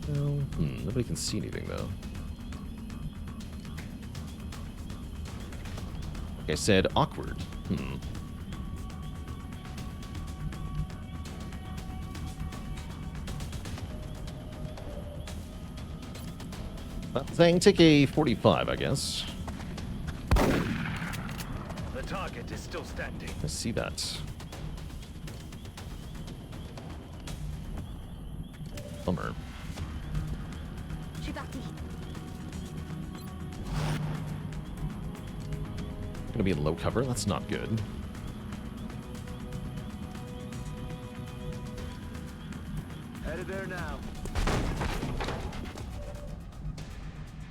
No, nobody can see anything, though. Like I said, awkward. Well, Zhang, take a 45, I guess. The target is still standing. I see that. Bummer. Gonna be in low cover? That's not good. Headed there now.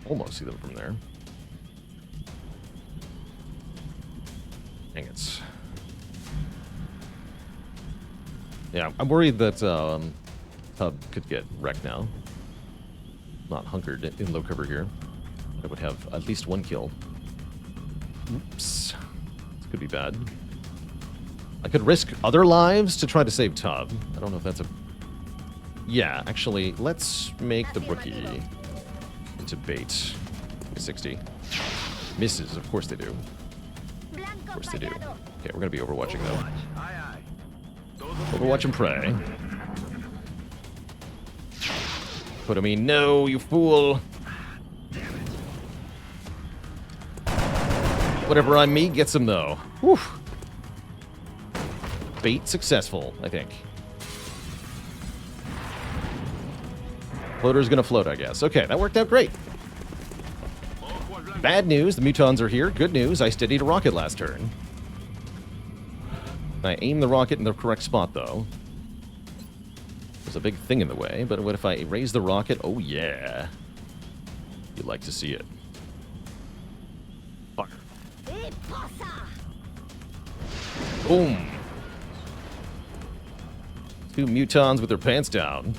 Almost see them from there. Dang it. Yeah, I'm worried that Tub could get wrecked now. Not hunkered in low cover here. I would have at least 1 kill. Oops. This could be bad. I could risk other lives to try to save Tub. I don't know if that's a... Yeah, actually, let's make the rookie into bait. 60. Misses, of course they do. Of course they do. Okay, we're gonna be overwatching though. Overwatch and pray. But I mean, no, you fool. Whatever on me gets him, though. Whew. Bait successful, I think. Floater's gonna float, I guess. Okay, that worked out great. Bad news, the mutons are here. Good news, I steadied a rocket last turn. I aimed the rocket in the correct spot, though. There's a big thing in the way, but what if I raise the rocket? Oh, yeah. You'd like to see it. Fire. Boom. 2 mutons with their pants down.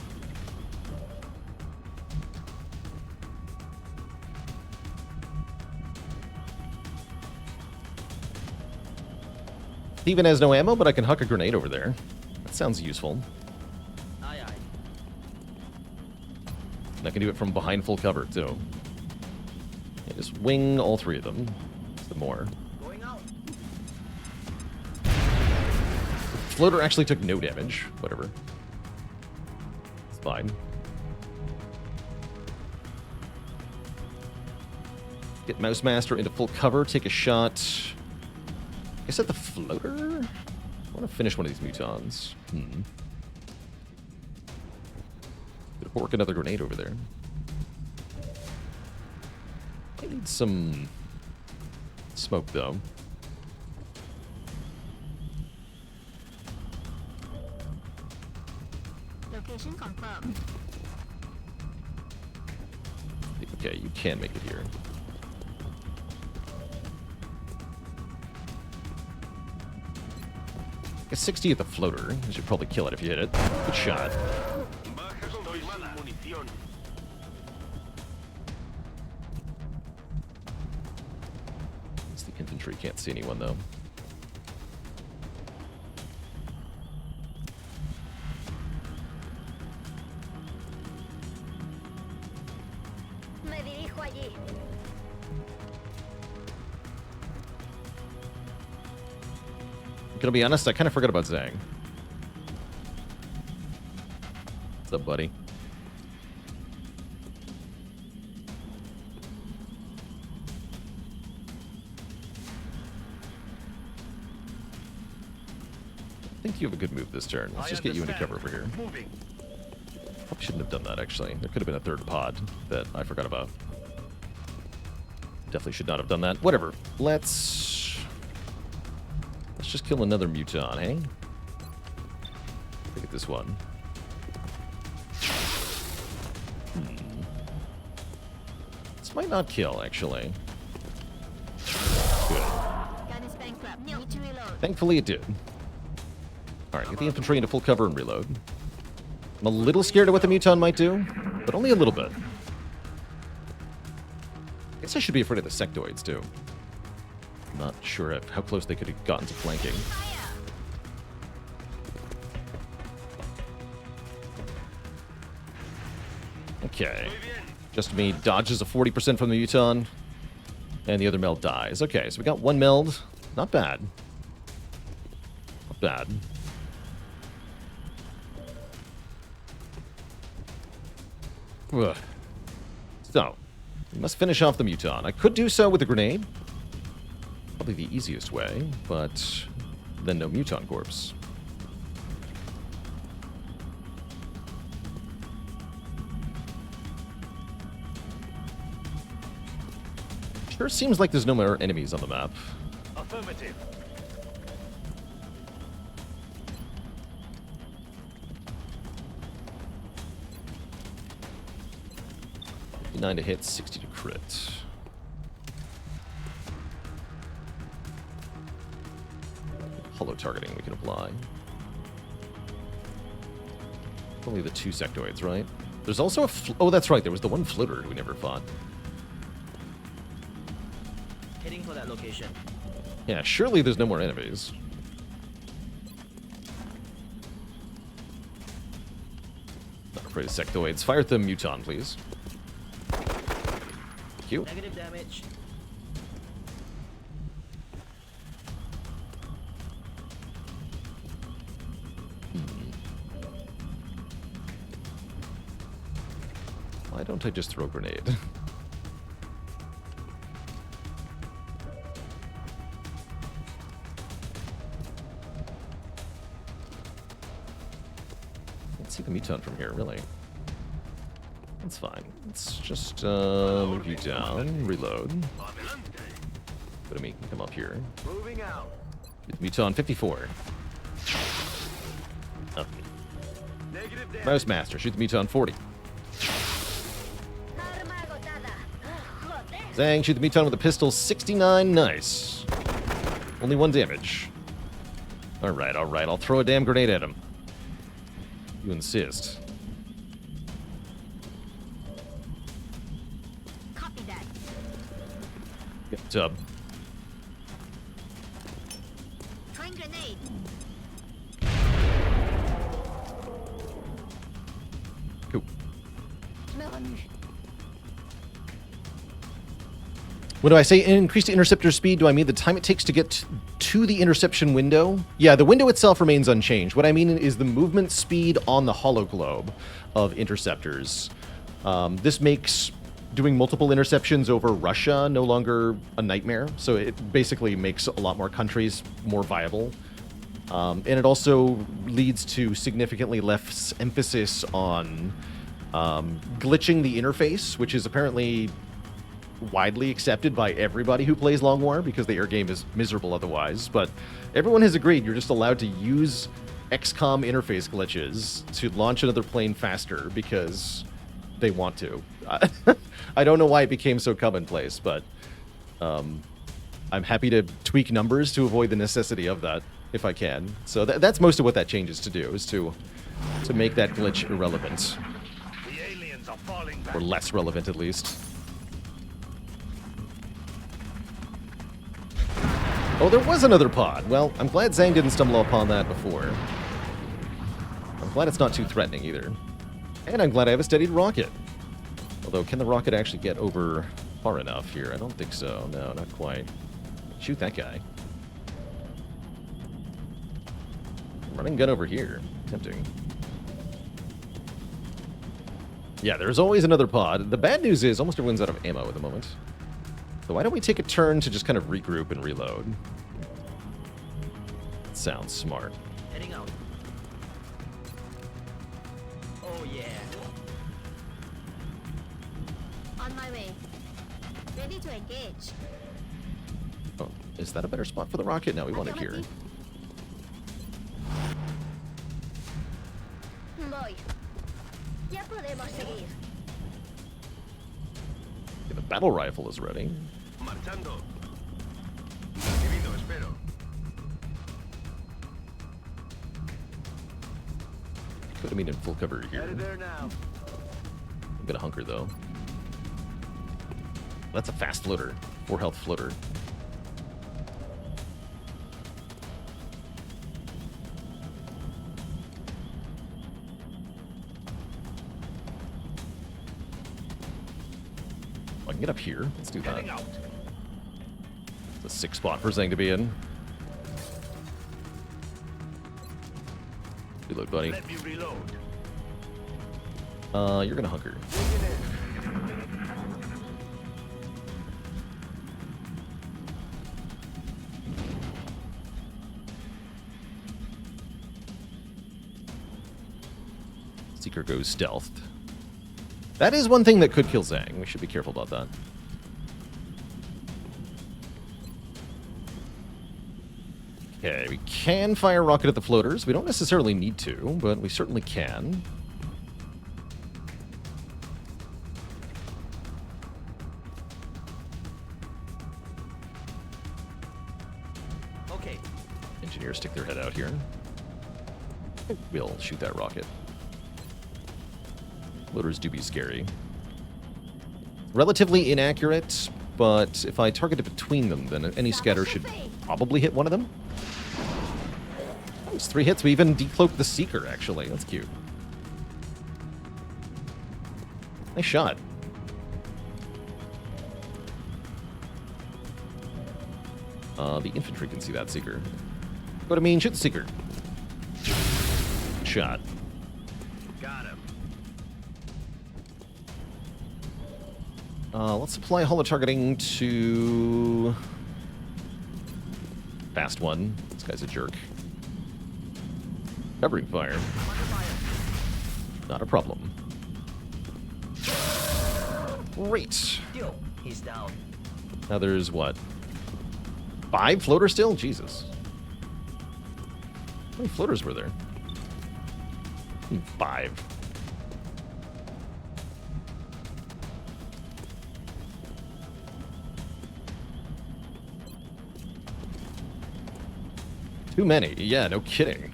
Steven has no ammo, but I can huck a grenade over there. That sounds useful. Aye, aye. And I can do it from behind full cover, too. Yeah, just wing all 3 of them. Some more. Going out. Floater actually took no damage. Whatever. It's fine. Get Mouse Master into full cover, take a shot. I guess at the floater? I want to finish one of these mutons. Could work another grenade over there. I need some smoke, though. Location confirmed. Okay, you can make it here. A 60 at the floater. You should probably kill it if you hit it. Good shot. It's the infantry. Can't see anyone, though. Me dirijo allí. Gonna be honest, I kind of forgot about Zhang. What's up, buddy? I think you have a good move this turn. Let's just get you into cover over here. Moving. Probably shouldn't have done that, actually. There could have been a third pod that I forgot about. Definitely should not have done that. Whatever. Let's just kill another muton, hey? Look at this one. This might not kill, actually. Good. Gun is bankrupt. Need to reload. Thankfully it did. Alright, get the infantry into full cover and reload. I'm a little scared of what the muton might do, but only a little bit. I guess I should be afraid of the sectoids, too. I'm not sure how close they could have gotten to flanking. Okay. Just me dodges a 40% from the muton, and the other meld dies. Okay, so we got 1 meld. Not bad. Not bad. Ugh. So, we must finish off the muton. I could do so with a grenade. Probably the easiest way, but then no muton corpse. Sure seems like there's no more enemies on the map. Affirmative. $59 to hit, 60 to crit. Hollow targeting we can apply. Only the 2 sectoids, right? There's also a... oh, that's right. There was the 1 floater we never fought. Heading for that location. Yeah, surely there's no more enemies. Not afraid of sectoids. Fire at the muton, please. Thank you. Negative damage. Why don't I just throw a grenade? Meton from here, really. That's fine. Let's just move you down, reload. But I mean, come up here. Moving out. Meton 54. Oh. Negative damage. Mouse Master, shoot the Meton 40. Zhang, shoot the Meton with a pistol 69. Nice. Only 1 damage. Alright, alright. I'll throw a damn grenade at him. You insist. Copy that. Get tub. Throwing grenade. Cool. None. When do I say increase the interceptor speed, do I mean the time it takes to get to the interception window? Yeah, the window itself remains unchanged. What I mean is the movement speed on the hologlobe of interceptors. This makes doing multiple interceptions over Russia no longer a nightmare. So it basically makes a lot more countries more viable. And it also leads to significantly less emphasis on glitching the interface, which is apparently widely accepted by everybody who plays Long War because the air game is miserable otherwise. But everyone has agreed you're just allowed to use XCOM interface glitches to launch another plane faster because they want to. I don't know why it became so commonplace, but I'm happy to tweak numbers to avoid the necessity of that if I can. So that's most of what that changes to do, is to make that glitch irrelevant. The aliens are falling back. Or less relevant, at least. Oh, there was another pod. Well, I'm glad Zhang didn't stumble upon that before. I'm glad it's not too threatening either. And I'm glad I have a steadied rocket. Although, can the rocket actually get over far enough here? I don't think so. No, not quite. Shoot that guy. Running gun over here. Tempting. Yeah, there's always another pod. The bad news is almost everyone's out of ammo at the moment. So why don't we take a turn to just kind of regroup and reload? Sounds smart. Heading out. Oh yeah. On my way. Ready to engage. Oh, is that a better spot for the rocket? No, we want it here. Voy. Ya podemos seguir. Okay, the battle rifle is ready. Marchando. Recibido, espero. Could have been in full cover here. Headed there now. I'm gonna hunker though. That's a fast floater. 4 health floater. I can get up here. Let's do that. It's a 6 spot for Zhang to be in. Reload, buddy. Let me reload. You're gonna hunker. Seeker goes stealthed. That is one thing that could kill Zhang. We should be careful about that. Okay, we can fire a rocket at the floaters. We don't necessarily need to, but we certainly can. Okay. Engineers stick their head out here. We'll shoot that rocket. Floaters do be scary. Relatively inaccurate, but if I target it between them, then any scatter should probably hit one of them. Oh, it's 3 hits. We even decloaked the Seeker, actually. That's cute. Nice shot. The infantry can see that Seeker. But I mean, shoot the Seeker. Shot. Got him. Let's apply holo targeting to... Fast one. This guy's a jerk. Covering fire. Not a problem. Great. Yo, he's down. Now there's what? 5 floaters still? Jesus. How many floaters were there? 5. Too many. Yeah, no kidding.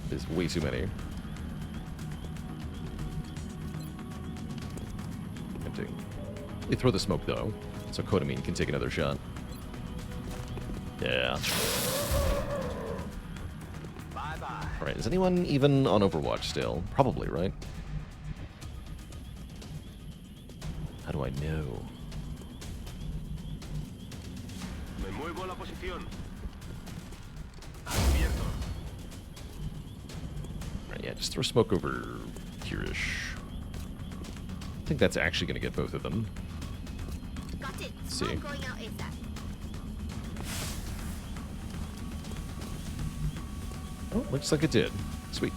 There's way too many. Tempting. They throw the smoke though, so Kodamine can take another shot. Yeah. Bye-bye. Alright, is anyone even on Overwatch still? Probably, right? How do I know? Me muevo a la posición. Abierto. Right, yeah, just throw smoke over here-ish. I think that's actually going to get both of them. Got it. Let's see. I'm going out ASAP. Oh, looks like it did. Sweet.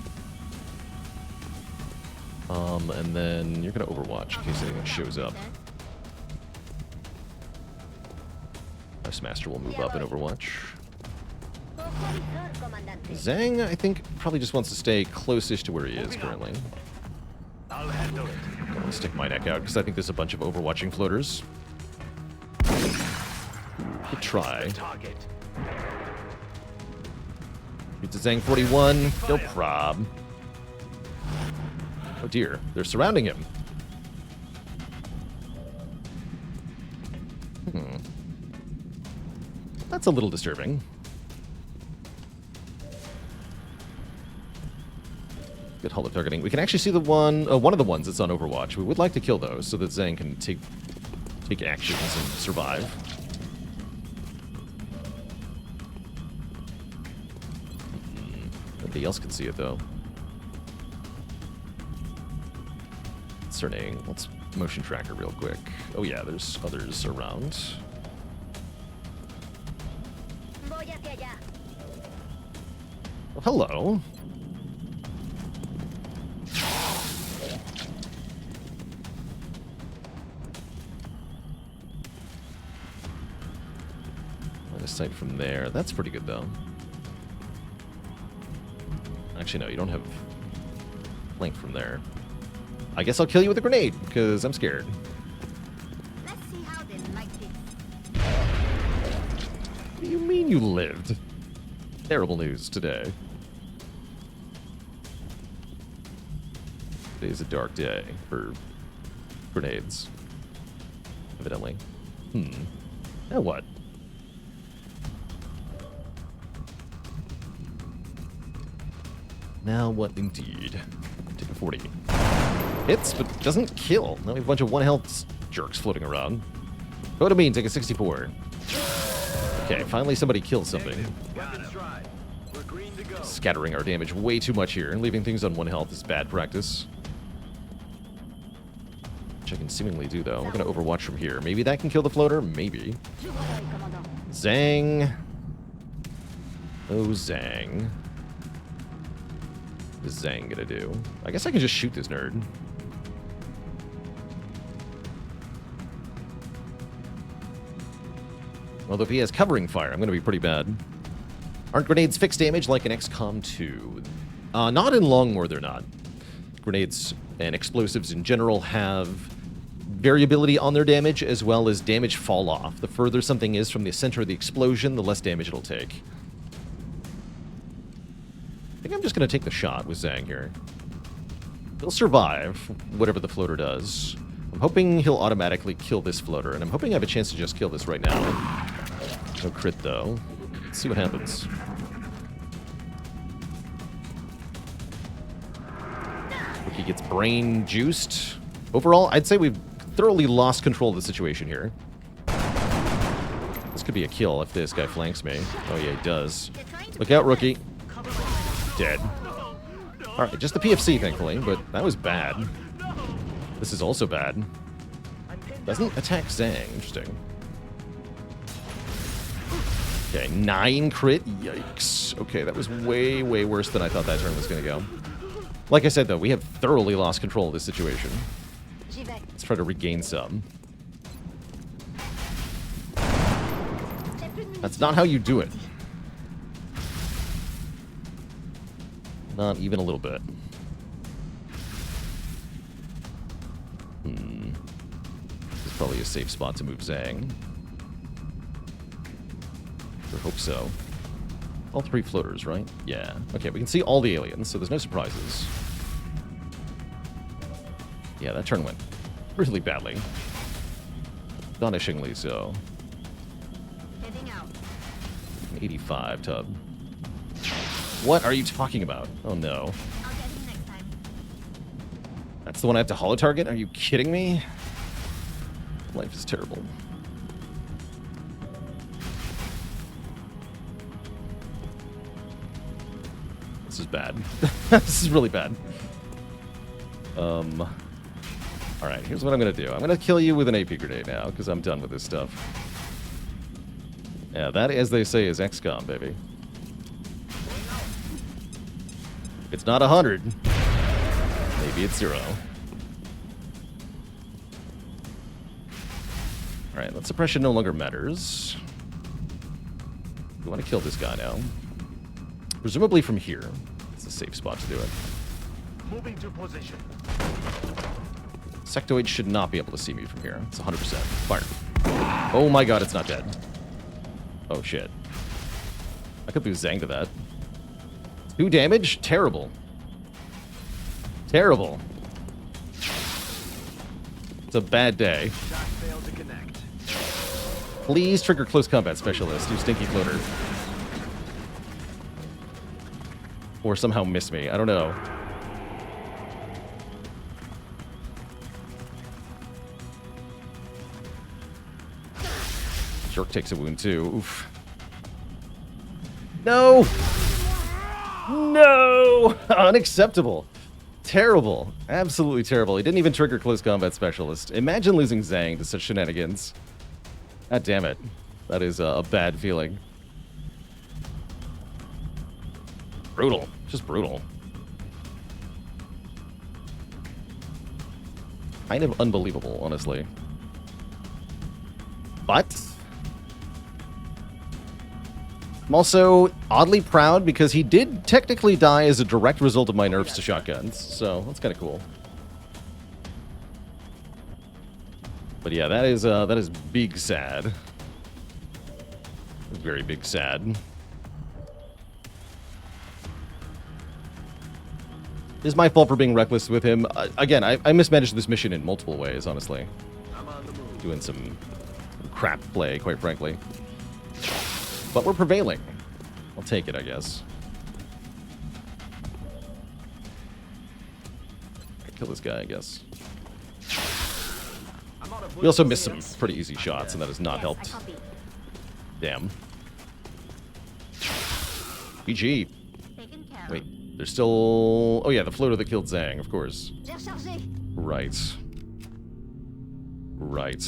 And then you're going to Overwatch in case anything shows up. Master will move up in Overwatch. Zhang, I think, probably just wants to stay close-ish to where he is currently. I'll handle it. I'm going to stick my neck out because I think there's a bunch of Overwatching floaters. Good try. Target. It's a Zhang 41. No prob. Oh dear, they're surrounding him. That's a little disturbing. Good holo targeting. We can actually see the one of the ones that's on Overwatch. We would like to kill those so that Zhang can take actions and survive. Nobody else can see it though. Concerning. Let's motion tracker real quick. Oh yeah, there's others around. Oh, hello. Line of sight from there. That's pretty good, though. Actually, no, you don't have flank from there. I guess I'll kill you with a grenade, because I'm scared. Let's see how they like this. What do you mean you lived? Terrible news today. Today's a dark day for grenades. Evidently. Now what? Now what indeed? Take a 40. Hits, but doesn't kill. Now we have a bunch of 1 health jerks floating around. Kodamine, take a 64. Okay, finally somebody kills something. We're green to go. Scattering our damage way too much here, and leaving things on 1 health is bad practice. Which I can seemingly do, though. We're going to Overwatch from here. Maybe that can kill the floater? Maybe. Zhang. Oh, Zhang. What is Zhang going to do? I guess I can just shoot this nerd. Although if he has covering fire, I'm going to be pretty bad. Aren't grenades fixed damage like in XCOM 2? Not in Longmore, they're not. Grenades and explosives in general have variability on their damage, as well as damage fall off. The further something is from the center of the explosion, the less damage it'll take. I think I'm just going to take the shot with Zhang here. He'll survive, whatever the floater does. I'm hoping he'll automatically kill this floater, and I'm hoping I have a chance to just kill this right now. No crit, though. Let's see what happens. Rookie gets brain juiced. Overall, I'd say we've thoroughly lost control of the situation here. This could be a kill if this guy flanks me. Oh yeah, he does. Look out, Rookie. Dead. Alright, just the PFC, thankfully, but that was bad. This is also bad. Doesn't attack Zhang. Interesting. Okay, 9 crit. Yikes. Okay, that was way, way worse than I thought that turn was going to go. Like I said, though, we have thoroughly lost control of this situation. Let's try to regain some. That's not how you do it. Not even a little bit. This is probably a safe spot to move Zhang. I hope so. All 3 floaters, right? Yeah. Okay, we can see all the aliens, so there's no surprises. Yeah, that turn went really badly. Astonishingly so. Heading out. 85 tub. What are you talking about? Oh no. I'll get him next time. That's the one I have to holo target? Are you kidding me? Life is terrible. This is bad. This is really bad. Alright, here's what I'm gonna do. I'm gonna kill you with an AP grenade now, because I'm done with this stuff. Yeah, that, as they say, is XCOM, baby. It's not 100. Maybe it's 0. Alright, that suppression no longer matters. We want to kill this guy now. Presumably from here. It's a safe spot to do it. Moving to position. Sectoid should not be able to see me from here. It's 100%. Fire. Oh my god, it's not dead. Oh shit. I could lose Zhang to that. 2 damage? Terrible. Terrible. It's a bad day. Shot failed to connect. Please trigger close combat specialist, you stinky floater. Or somehow miss me. I don't know. Jerk takes a wound too. Oof. No! No! Unacceptable. Terrible. Absolutely terrible. He didn't even trigger close combat specialist. Imagine losing Zhang to such shenanigans. God damn it. That is a bad feeling. Brutal. Just brutal. Kind of unbelievable, honestly. But I'm also oddly proud because he did technically die as a direct result of my nerfs to shotguns, so that's kind of cool. But yeah, that is big sad. Very big sad. It is my fault for being reckless with him. Again, I mismanaged this mission in multiple ways, honestly. I'm on the move. Doing some crap play, quite frankly. But we're prevailing. I'll take it, I guess. Kill this guy, I guess. We also missed some pretty easy shots, and that has not helped. Damn. GG. Wait, there's still... Oh yeah, the floater that killed Zhang, of course. Right. Right.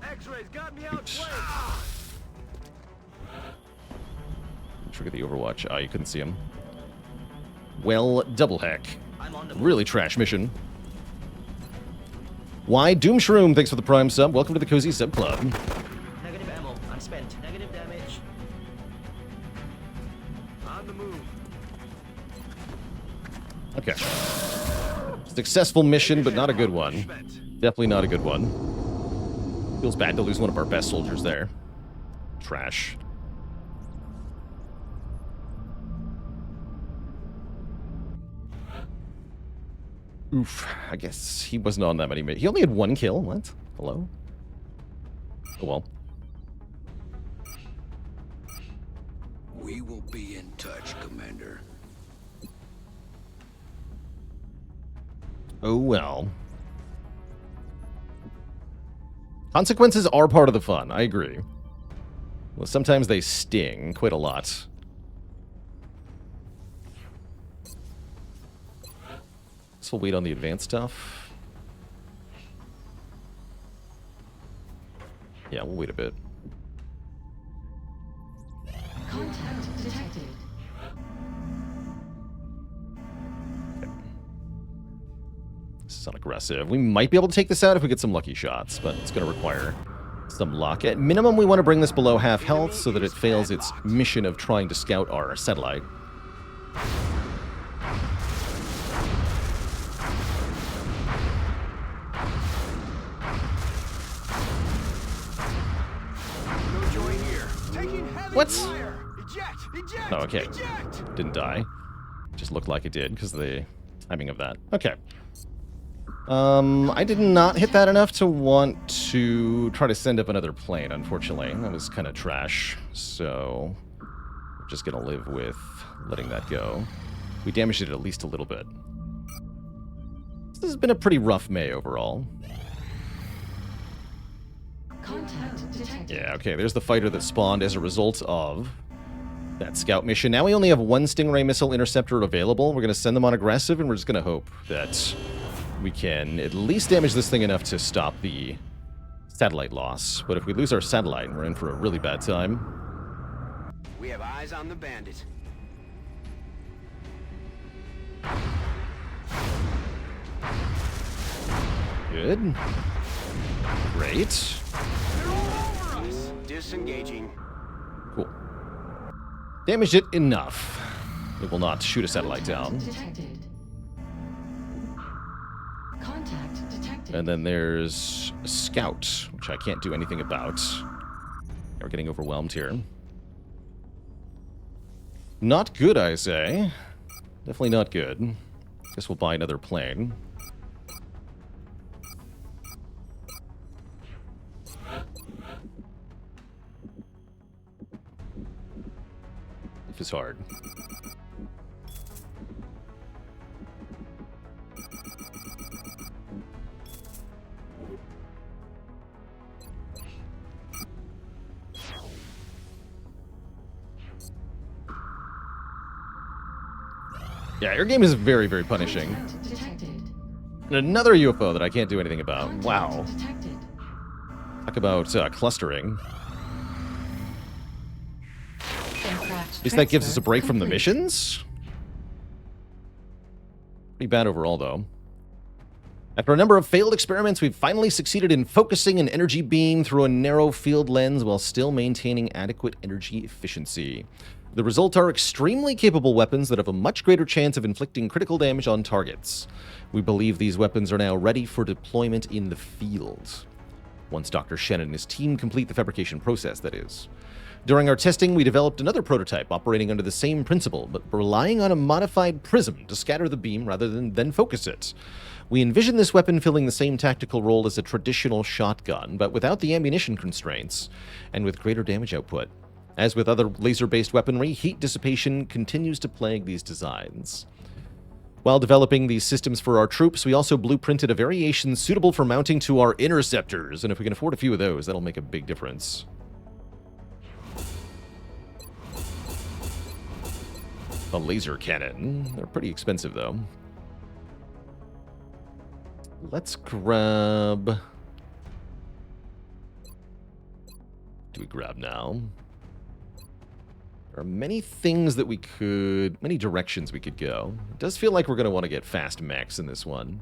X-rays got me outplayed. Trigger the Overwatch. Ah, you couldn't see him. Well, double heck. Really trash mission. Why? Doom Shroom, thanks for the Prime sub. Welcome to the Cozy Sub Club. Negative ammo. Unspent. Negative damage. On the move. Okay. Successful mission, but not a good one. Definitely not a good one. Feels bad to lose one of our best soldiers there. Trash. Oof. I guess he wasn't on that many. He only had 1 kill. What? Hello? Oh well. We will be in touch, Commander. Oh well. Consequences are part of the fun. I agree. Well, sometimes they sting quite a lot. So we'll wait on the advanced stuff. Yeah, we'll wait a bit. Contact detected. This is unaggressive. We might be able to take this out if we get some lucky shots, but it's going to require some luck. At minimum, we want to bring this below half health so that it fails its mission of trying to scout our satellite. No joy here. Taking heavy What? fire. Eject! Eject! Oh, okay. Eject! Didn't die. Just looked like it did because of the timing of that. Okay. I did not hit that enough to want to try to send up another plane, unfortunately. That was kind of trash, so we're just going to live with letting that go. We damaged it at least a little bit. This has been a pretty rough May overall. Contact detected. Yeah, okay, there's the fighter that spawned as a result of that scout mission. Now we only have one Stingray missile interceptor available. We're going to send them on aggressive, and we're just going to hope that we can at least damage this thing enough to stop the satellite loss. But if we lose our satellite, we're in for a really bad time. We have eyes on the bandit. Good. Great. They're all over us. Disengaging. Cool. Damaged it enough. It will not shoot a satellite down. Detected. Contact detected. And then there's a scout, which I can't do anything about. We're getting overwhelmed here. Not good, I say. Definitely not good. Guess we'll buy another plane. Life is hard. Yeah, your game is very, very punishing. And another UFO that I can't do anything about. Wow. Talk about clustering. At least that gives us a break from the missions. Pretty bad overall, though. After a number of failed experiments, we've finally succeeded in focusing an energy beam through a narrow field lens while still maintaining adequate energy efficiency. The result are extremely capable weapons that have a much greater chance of inflicting critical damage on targets. We believe these weapons are now ready for deployment in the field. Once Dr. Shen and his team complete the fabrication process, that is. During our testing, we developed another prototype operating under the same principle, but relying on a modified prism to scatter the beam rather than focus it. We envision this weapon filling the same tactical role as a traditional shotgun, but without the ammunition constraints, and with greater damage output. As with other laser-based weaponry, heat dissipation continues to plague these designs. While developing these systems for our troops, we also blueprinted a variation suitable for mounting to our interceptors, and if we can afford a few of those, that'll make a big difference. A laser cannon. They're pretty expensive, though. Let's grab... What do we grab now? There are many things that we could... many directions we could go. It does feel like we're going to want to get fast mechs in this one.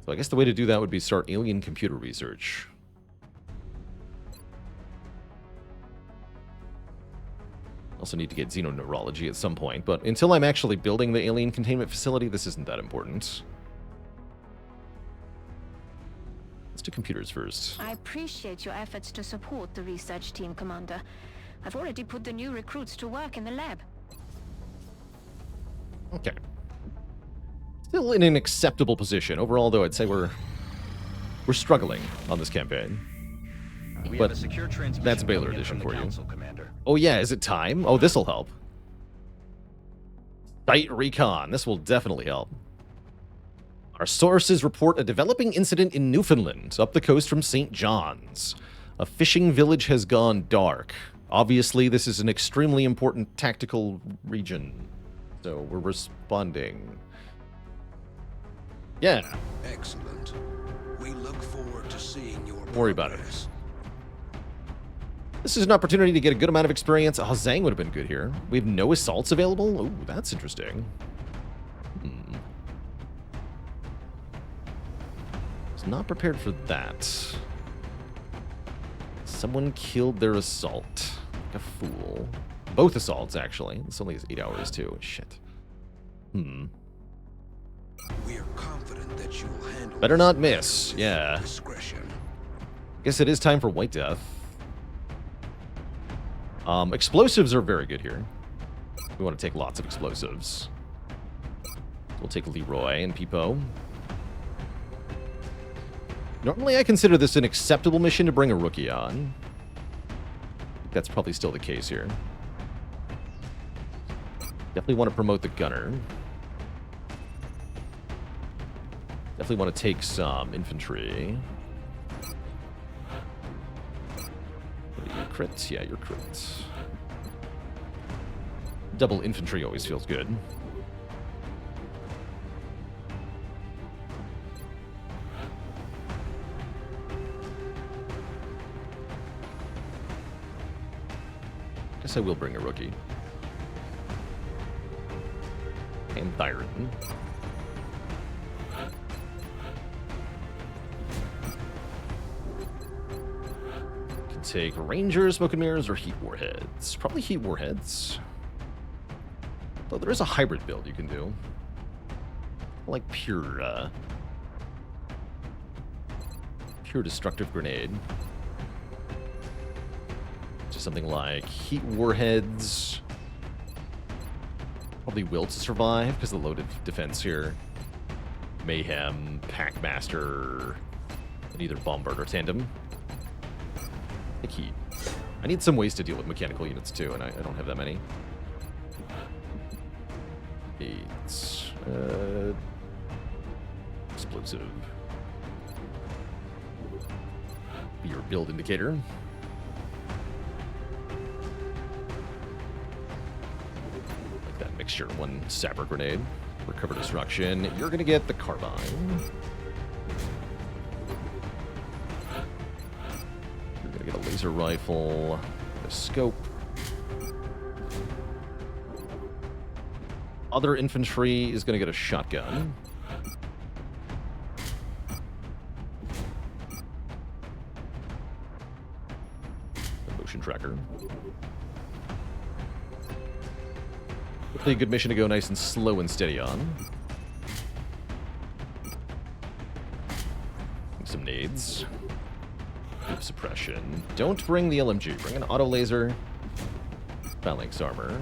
So I guess the way to do that would be start alien computer research. Also need to get xenoneurology at some point, but until I'm actually building the alien containment facility, this isn't that important. Let's do computers first. I appreciate your efforts to support the research team, Commander. I've already put the new recruits to work in the lab. Okay. Still in an acceptable position. Overall, though, I'd say we're struggling on this campaign. But that's Baalor edition for you. Oh yeah, is it time? Oh, this'll help. Site recon. This will definitely help. Our sources report a developing incident in Newfoundland, up the coast from St. John's. A fishing village has gone dark. Obviously, this is an extremely important tactical region. So we're responding. Yeah. Excellent. We look forward to seeing your Worry about it. This is an opportunity to get a good amount of experience. Oh, Zhang would have been good here. We have no assaults available? Ooh, that's interesting. Was not prepared for that. Someone killed their assault. Like a fool. Both assaults, actually. This only has 8 hours, too. Shit. We are confident that you will handle Better not miss. Yeah. discretion. Guess it is time for White Death. Explosives are very good here. We want to take lots of explosives. We'll take Leroy and Peepo. Normally, I consider this an acceptable mission to bring a rookie on. That's probably still the case here. Definitely want to promote the gunner. Definitely want to take some infantry. What are you, crit? Yeah, you're crit. Double infantry always feels good. Guess I will bring a rookie. And Thyron. Can take Rangers, Smoke and Mirrors, or Heat Warheads. Probably Heat Warheads. Though there is a hybrid build you can do. I like pure destructive grenade. Just something like Heat Warheads. Probably will to survive because of the loaded defense here. Mayhem, Packmaster, and either Bombard or Tandem. I think Heat. I need some ways to deal with mechanical units too, and I don't have that many. 8. Explosive. Be your build indicator. Like that mixture. 1 Sapper Grenade. Recover Destruction. You're going to get the Carbine. You're going to get a Laser Rifle. A Scope. Other infantry is going to get a shotgun. A motion tracker. Hopefully a good mission to go nice and slow and steady on. Some nades. Group suppression. Don't bring the LMG. Bring an auto laser. Phalanx armor.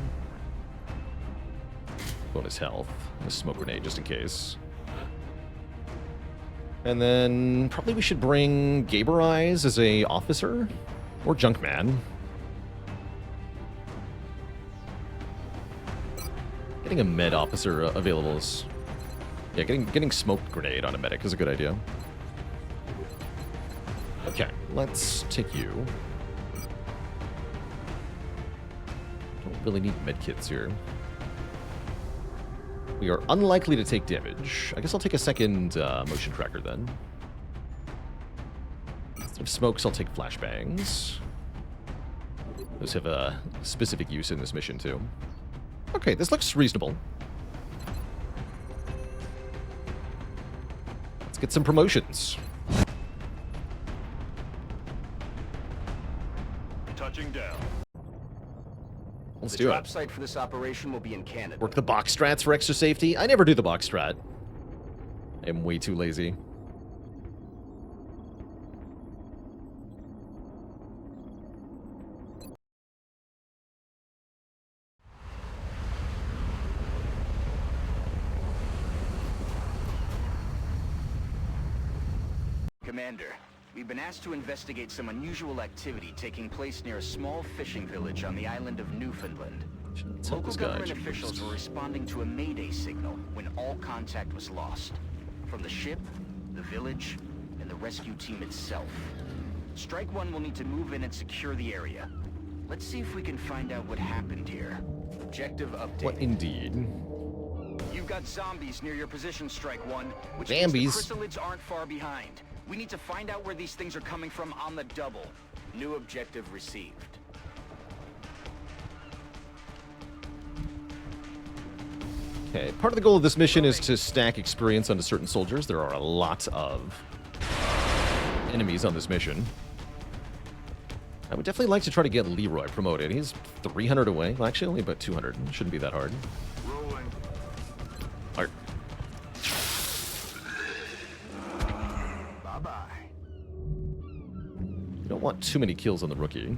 Bonus health. A smoke grenade just in case. And then probably we should bring Gaber Eyes as a officer. Or Junkman. Getting a med officer available is... Yeah, getting smoke grenade on a medic is a good idea. Okay, let's take you. Don't really need medkits here. We are unlikely to take damage. I guess I'll take a second motion tracker then. Instead of smokes, I'll take flashbangs. Those have a specific use in this mission too. Okay, this looks reasonable. Let's get some promotions. Touching down. Let's the do drop it. site for this operation will be in Canada. Work the box strats for extra safety. I never do the box strat. I am way too lazy. Commander, we've been asked to investigate some unusual activity taking place near a small fishing village on the island of Newfoundland. Local government officials were responding to a Mayday signal when all contact was lost. From the ship, the village, and the rescue team itself. Strike One will need to move in and secure the area. Let's see if we can find out what happened here. Objective update. What indeed? You've got zombies near your position, Strike One, which Zombies. means the chrysalids aren't far behind. We need to find out where these things are coming from on the double. New objective received. Okay, part of the goal of this mission is to stack experience onto certain soldiers. There are a lot of enemies on this mission. I would definitely like to try to get Leroy promoted. He's 300 away. Well, actually, only about 200. Shouldn't be that hard. Rolling. Art. Bye-bye. You don't want too many kills on the rookie.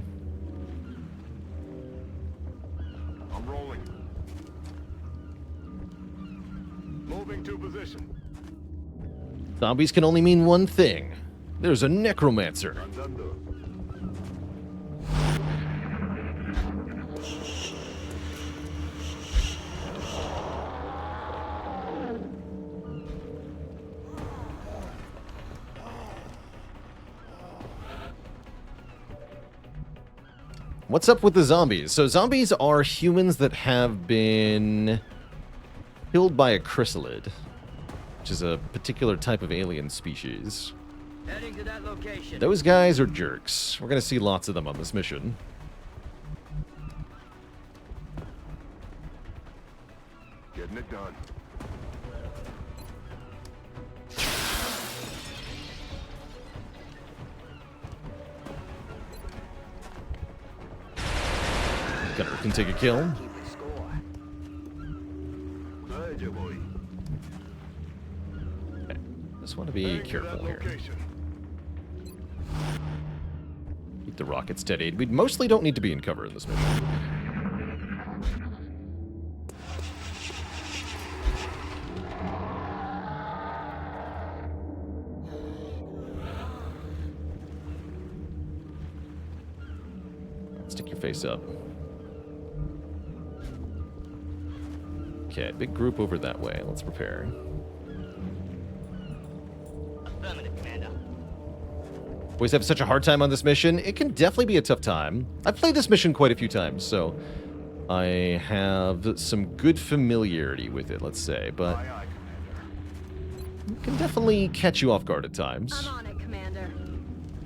I'm rolling. Moving to position. Zombies can only mean one thing. There's a necromancer. Andando. What's up with the zombies? So zombies are humans that have been killed by a chrysalid, which is a particular type of alien species. Heading to that location. Those guys are jerks. We're going to see lots of them on this mission. Getting it done. Gunner can take a kill. Keep the score. There you boy. Okay. Just want to be Heading to careful that here. location. Keep the rocket steadied. We mostly don't need to be in cover in this mission. Stick your face up. Okay, big group over that way. Let's prepare. Affirmative, Commander. Boys have such a hard time on this mission. It can definitely be a tough time. I've played this mission quite a few times, so I have some good familiarity with it, let's say, but Aye, aye, Commander. it can definitely catch you off guard at times. I'm on it, Commander.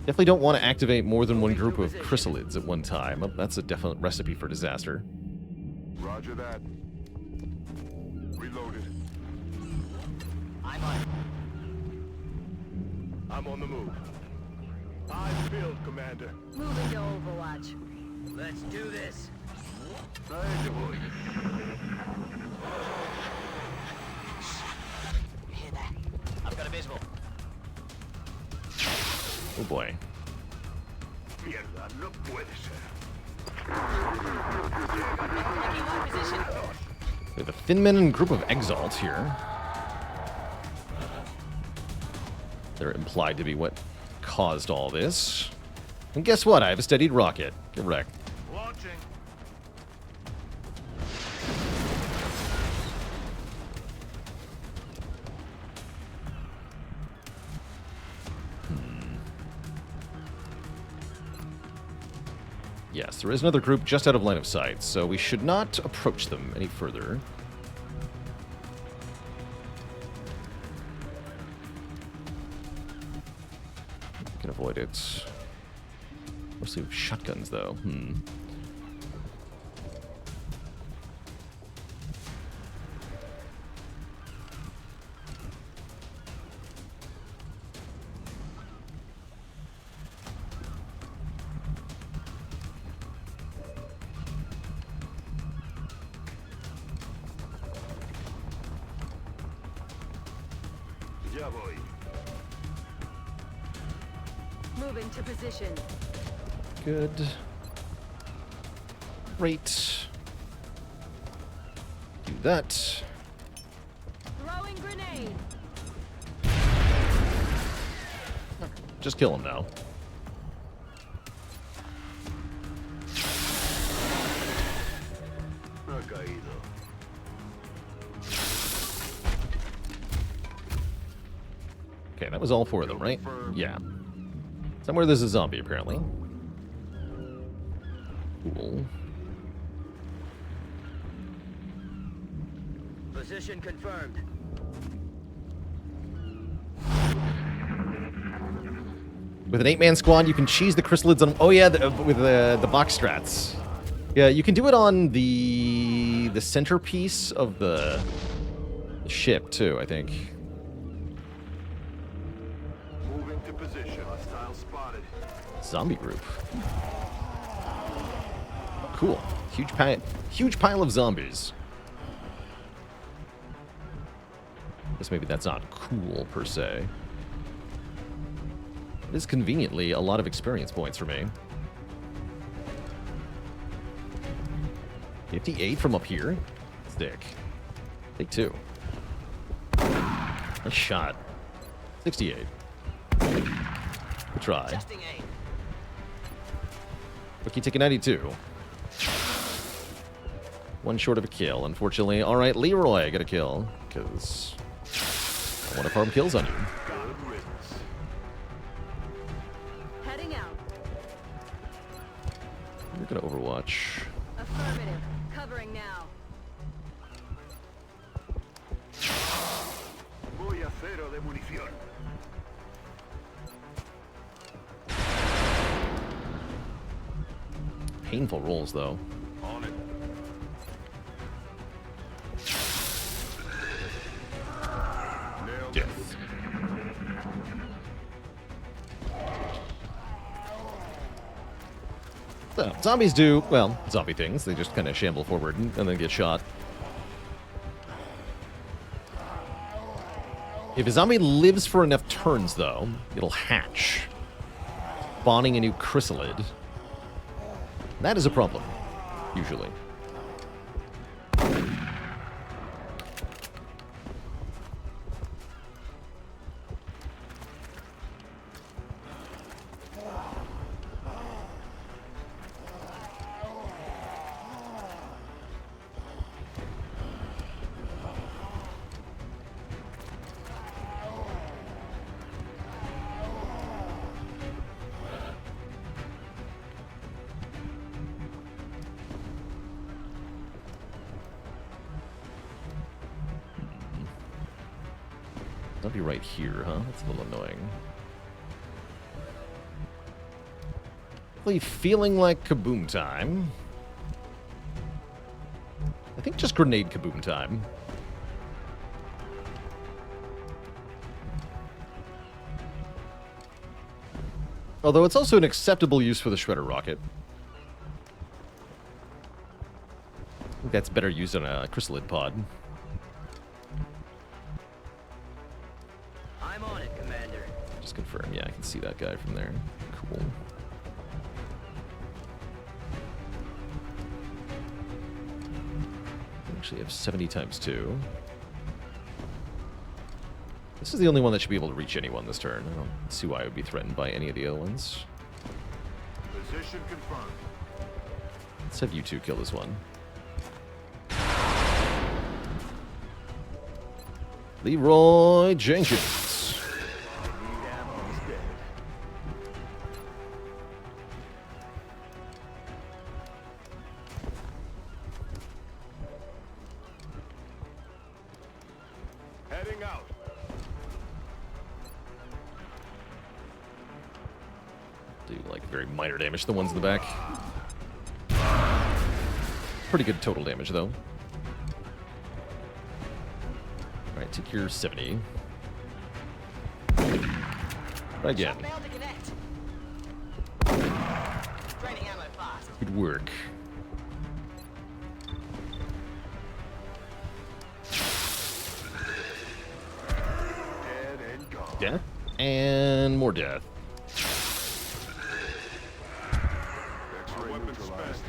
Definitely don't want to activate more than one group of chrysalids at one time. That's a definite recipe for disaster. Roger that. Reloaded. I'm on it. I'm on the move. Eyes field, Commander. Moving to Overwatch. Let's do this. There you boy. You hear that? I've got a visual. Oh boy. Mierda, no puede ser. Taking my position. We have the Finmen and group of Exalts here. They're implied to be what caused all this. And guess what? I have a steadied rocket. Get wrecked. Launching. Yes, there is another group just out of line of sight, so we should not approach them any further. We can avoid it. Mostly with shotguns, though. Ya voy. Moving to position. Good. Great. Do that. Throwing grenade. Just kill him now. Ha caído. Okay, that was all four of them, right? Yeah. Somewhere there's a zombie, apparently. Cool. Position confirmed. With an 8-man squad, you can cheese the chrysalids on... Oh, yeah, with the box strats. Yeah, you can do it on the centerpiece of the ship, too, I think. Moving to position. Hostile spotted. Zombie group. Cool. Huge pile of zombies. Guess maybe that's not cool, per se. It is conveniently a lot of experience points for me. 58 from up here. Stick. Take 2. Nice shot. 68. Good try. Rookie taking 92. 1 short of a kill, unfortunately. All right, Leroy got a kill, because I want to farm kills on you. Heading out. You're going to Overwatch. Affirmative. Covering now. Voy a cero de munición. Painful rolls, though. On it. Death. So, zombies do, well, zombie things. They just kind of shamble forward and then get shot. If a zombie lives for enough turns, though, it'll hatch, spawning a new chrysalid. That is a problem, usually. That'll be right here, huh? That's a little annoying. Really feeling like kaboom time. I think just grenade kaboom time. Although it's also an acceptable use for the shredder rocket. I think that's better used on a chrysalid pod. I'm on it, Commander. Just confirm. Yeah, I can see that guy from there. Cool. We actually have 70 times 2. This is the only one that should be able to reach anyone this turn. I don't see why I would be threatened by any of the other ones. Position confirmed. Let's have you two kill this one. Leroy Jenkins. Heading out. Do like very minor damage to the ones in the back. Pretty good total damage though. Alright, take your 70. Again. Good work. Dead and gone. Death. And more death. X-ray neutralized.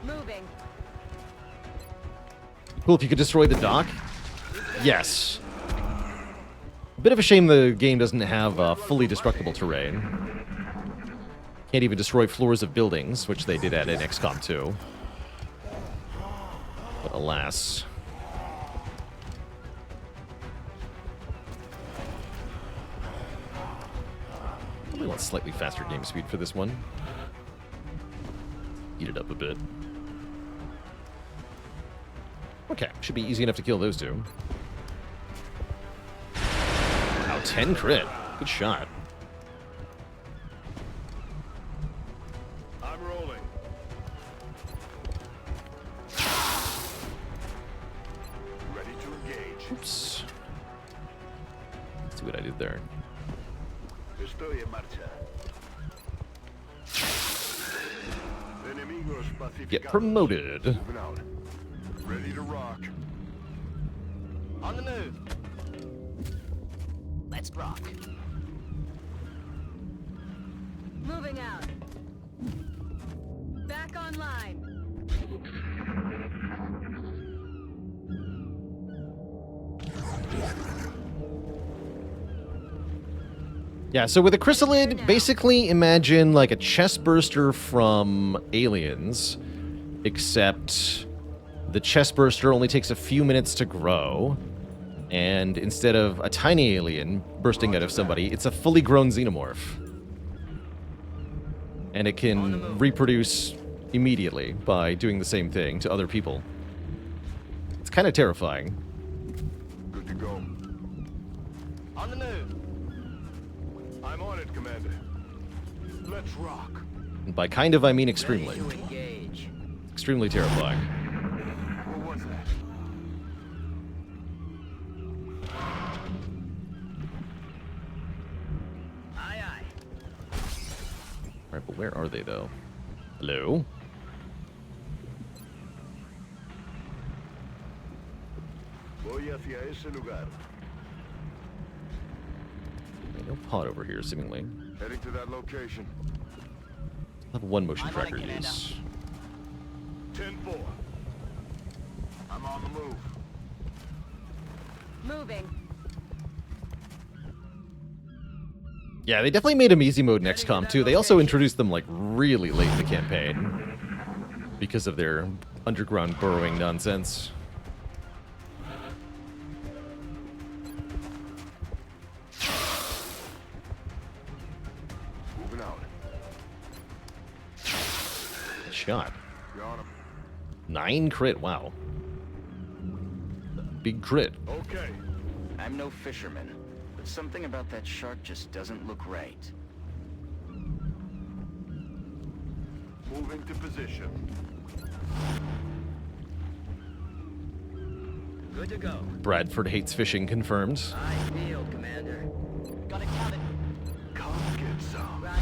Moving. Cool, if you could destroy the dock. Yes. Bit of a shame the game doesn't have fully destructible terrain. Can't even destroy floors of buildings, which they did add in XCOM 2. But alas. Probably want slightly faster game speed for this one. Eat it up a bit. Okay, should be easy enough to kill those two. Wow, 10 crit. Good shot. I'm rolling. Ready to engage. Oops. Let's see what I did there. Estoy en marcha. Enemigos Get pacificados. promoted. Moving out. Ready to rock. On the move. Let's rock. Moving out. Back online. Yeah, so with a chrysalid, basically imagine like a chest burster from Aliens, except the chest burster only takes a few minutes to grow, and instead of a tiny alien bursting out of somebody, it's a fully grown xenomorph. And it can reproduce immediately by doing the same thing to other people. It's kind of terrifying. Good to go. On the move. I'm on it, Commander. Let's rock. And by kind of, I mean extremely. Ready to engage. Extremely terrifying. What was that? Aye, aye. Alright, but where are they, though? Hello? Voy hacia ese lugar. No pod over here, seemingly. Heading to that location. I'll have one motion I'm on it, tracker Commander. use. 10-4. I'm on the move. Moving. Yeah, they definitely made them easy mode in XCOM too. They also introduced them like really late in the campaign because of their underground burrowing nonsense. Moving out. Shot. Got him. 9 crit, wow. Big crit. Okay. I'm no fisherman, but something about that shark just doesn't look right. Moving to position. Good to go. Bradford hates fishing confirmed. Eyes peeled, Commander. Got it covered. Come get some. Roger.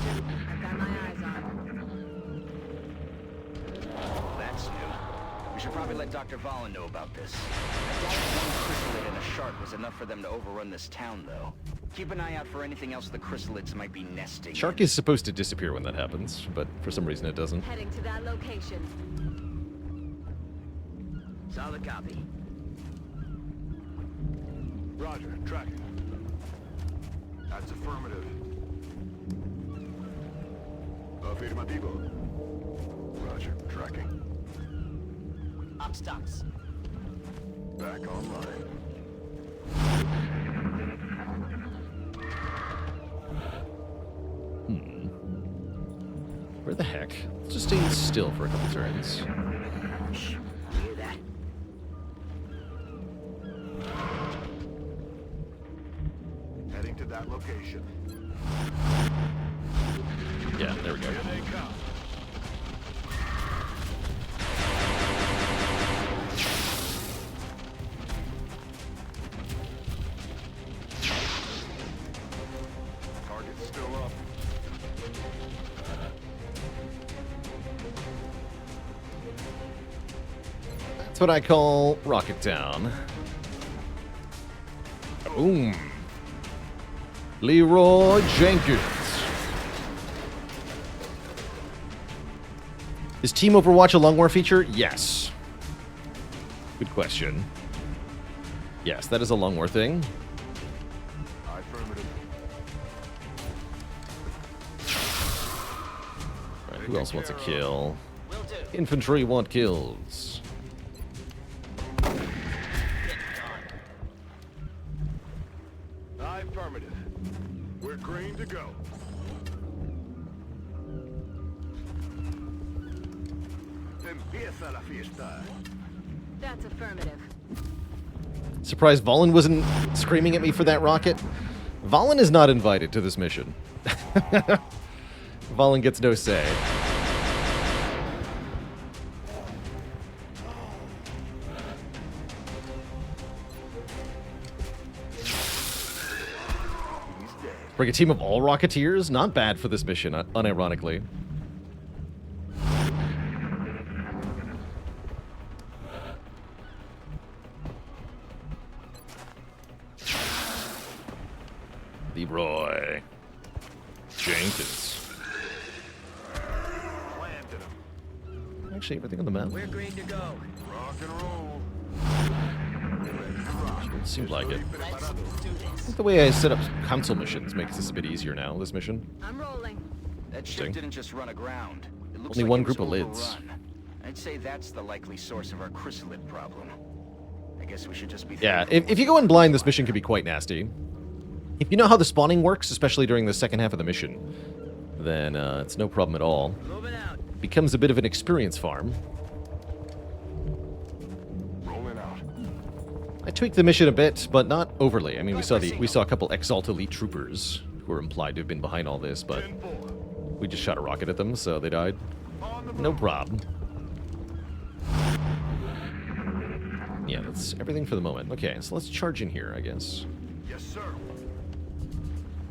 I've got my eyes on. That's new. We should probably let Dr. Valen know about this. I doubt one chrysalid and a shark was enough for them to overrun this town, though. Keep an eye out for anything else the chrysalids might be nesting Shark in. is supposed to disappear when that happens, but for some reason it doesn't. Heading to that location. Solid copy. Roger. Tracking. That's affirmative. Affirmativo. Roger. Tracking. Up stocks. Back online. Where the heck? Let's just stay still for a couple turns. Shh. Hear that? Heading to that location. Yeah, there we go. Here they come. Target's still up. That's what I call Rocket Town. Boom. Leroy Jenkins. Is Team Overwatch a long war feature? Yes. Good question. Yes, that is a long war thing. Affirmative. All right, who else wants a kill? Will do. Infantry want kills. Affirmative. We're green to go. Empieza la fiesta. That's affirmative. Surprised Valen wasn't screaming at me for that rocket. Valen is not invited to this mission. Valen gets no say. Bring a team of all Rocketeers? Not bad for this mission, unironically. Leroy Jenkins. Actually, everything on the map. We're green to go. Rock and roll. Seems like it. Let's do I this. think the way I set up council missions makes this a bit easier now, this mission. I'm rolling. That ship Interesting. didn't just run aground. It looks Only like one it was group of lids. overrun. I'd say that's the likely source of our chrysalid problem. I guess we should just be Yeah, thankful if you go in blind, this mission can be quite nasty. If you know how the spawning works, especially during the second half of the mission, then it's no problem at all. Moving out. Becomes a bit of an experience farm. Rolling out. I tweaked the mission a bit, but not overly. I mean, we saw a couple Exalt Elite troopers who were implied to have been behind all this, but 10-4. we just shot a rocket at them, so they died. On the No move. problem. Yeah, that's everything for the moment. Okay, so let's charge in here, I guess. Yes, sir.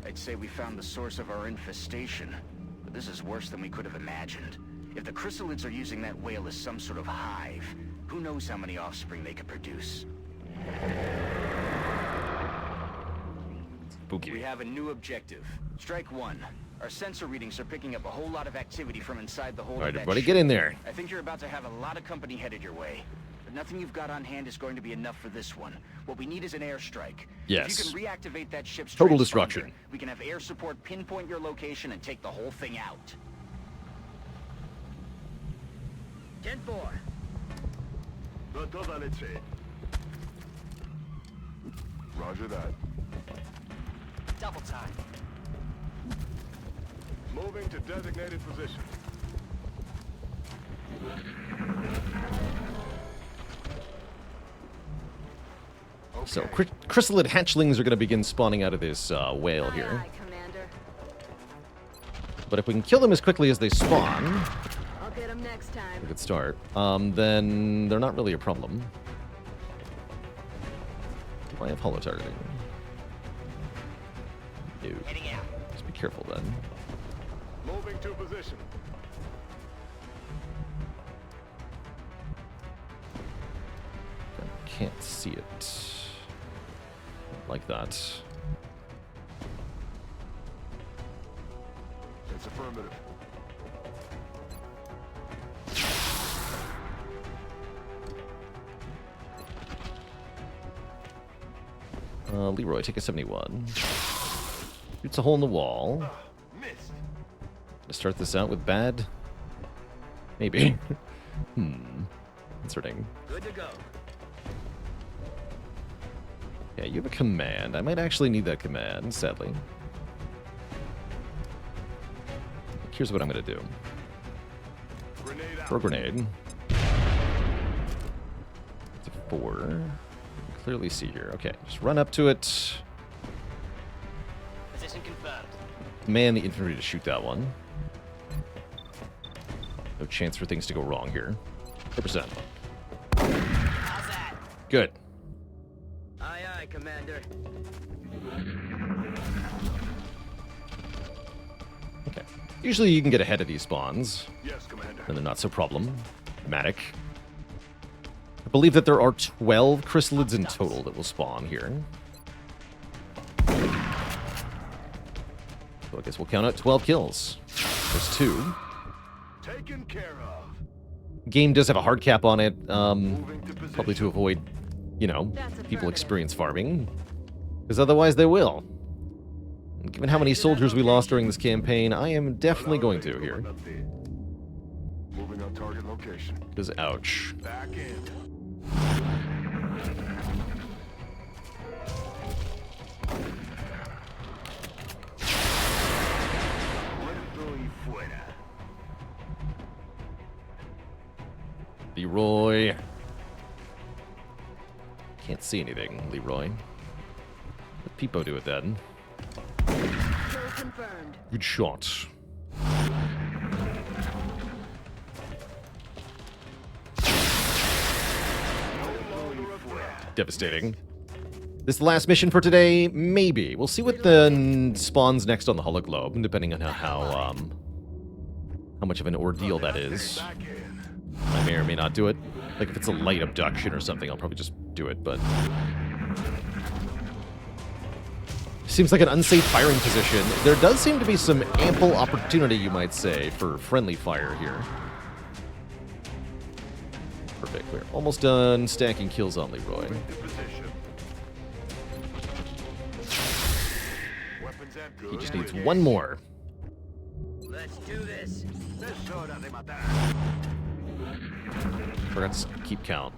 I'd say we found the source of our infestation, but this is worse than we could have imagined. If the chrysalids are using that whale as some sort of hive, who knows how many offspring they could produce? Spooky. We have a new objective. Strike one. Our sensor readings are picking up a whole lot of activity from inside the hold All right, of that everybody, ship. get in there. I think you're about to have a lot of company headed your way. But nothing you've got on hand is going to be enough for this one. What we need is an airstrike. Yes. If you can reactivate that ship's Total transponder, destruction. we can have air support pinpoint your location and take the whole thing out. 10-4. Toda leche. Roger that. Double time. Moving to designated position. So, chrysalid hatchlings are going to begin spawning out of this whale here. Commander. But if we can kill them as quickly as they spawn, I'll get him next time. a good start, then they're not really a problem. Do I have holo targeting? No. Heading out. Just be careful then. Moving to position. I can't see it like that. It's affirmative. Leroy, take a 71. Shoots a hole in the wall. Missed. Gonna start this out with bad? Maybe. Inserting. Good to go. Yeah, you have a command. I might actually need that command, sadly. Here's what I'm gonna do. Grenade out. Throw a grenade. It's a 4. You can clearly see here. Okay, just run up to it. Position confirmed. Man the infantry to shoot that one. No chance for things to go wrong here. 100%. How's that? Good. Aye, aye, Commander. Okay. Usually you can get ahead of these spawns, Yes, Commander. and they're not so problematic. I believe that there are 12 chrysalids in total that will spawn here. So I guess we'll count out 12 kills. There's 2. Taken care of. Game does have a hard cap on it, Moving to position. probably to avoid, you know, That's people affirmative. experience farming. Because otherwise they will. And given how many soldiers we lost during this campaign, I am definitely going to here. Moving on target location. Because ouch. Back in. Dentro y fuera. Leroy. Can't see anything, Leroy. Let Peepo do it then. Kill confirmed. Good shot. Devastating. This is the last mission for today? Maybe. We'll see what spawns next on the Hologlobe, depending on how much of an ordeal that is. I may or may not do it. Like, if it's a light abduction or something, I'll probably just do it, but... Seems like an unsafe firing position. There does seem to be some ample opportunity, you might say, for friendly fire here. Perfect. We're almost done stacking kills on Leroy. He just needs one more. Let's do this. Forgot to keep count.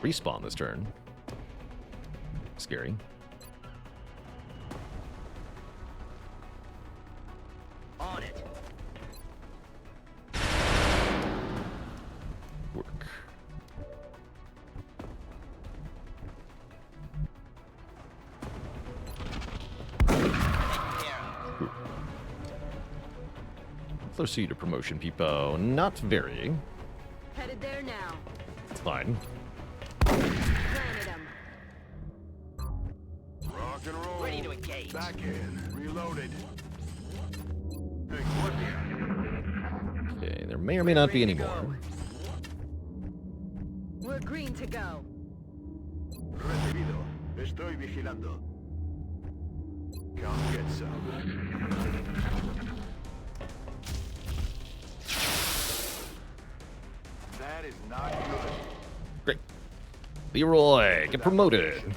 Respawn this turn. Scary. On it. Work. Close to you to promotion, Peepo. Not very. Headed there now. It's fine. Planted him. Rock and roll. Ready to engage. Back in. Reloaded. Big Okay, there may or may not be any more. We're green to go. Recibido. Estoy vigilando. Come get some. That is not good. Great. Leroy, get promoted.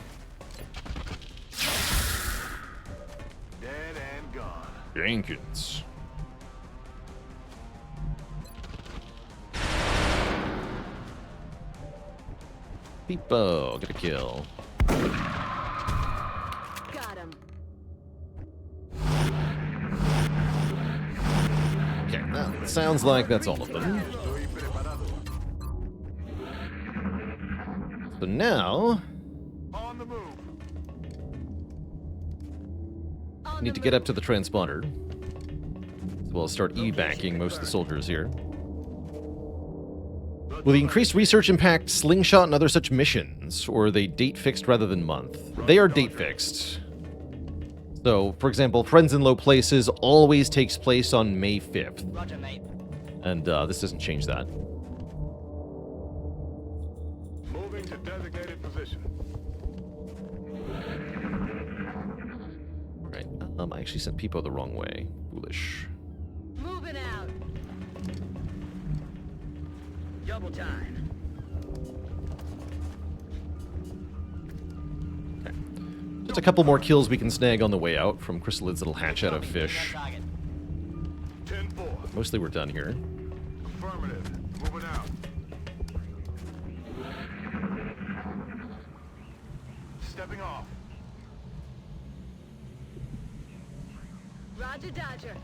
Dead and gone. Jenkins. Peepo, get a kill. Got him. Okay, well, it sounds like that's all of them. Estoy preparado. So now, On the move. we need to get up to the transponder. As well as start evacuating most of the soldiers here. Will the increased research impact Slingshot and other such missions, or are they date fixed rather than month? They are date fixed. So, for example, Friends in Low Places always takes place on May 5th. Roger, mate. And this doesn't change that. Moving to designated position. Alright, I actually sent Peepo the wrong way. Foolish. Moving out. Double time. Okay. Just a couple more kills we can snag on the way out from Chrysalid's little hatch out of fish. 10-4. Mostly we're done here. Affirmative. Moving out. Stepping off. Roger, Dodger.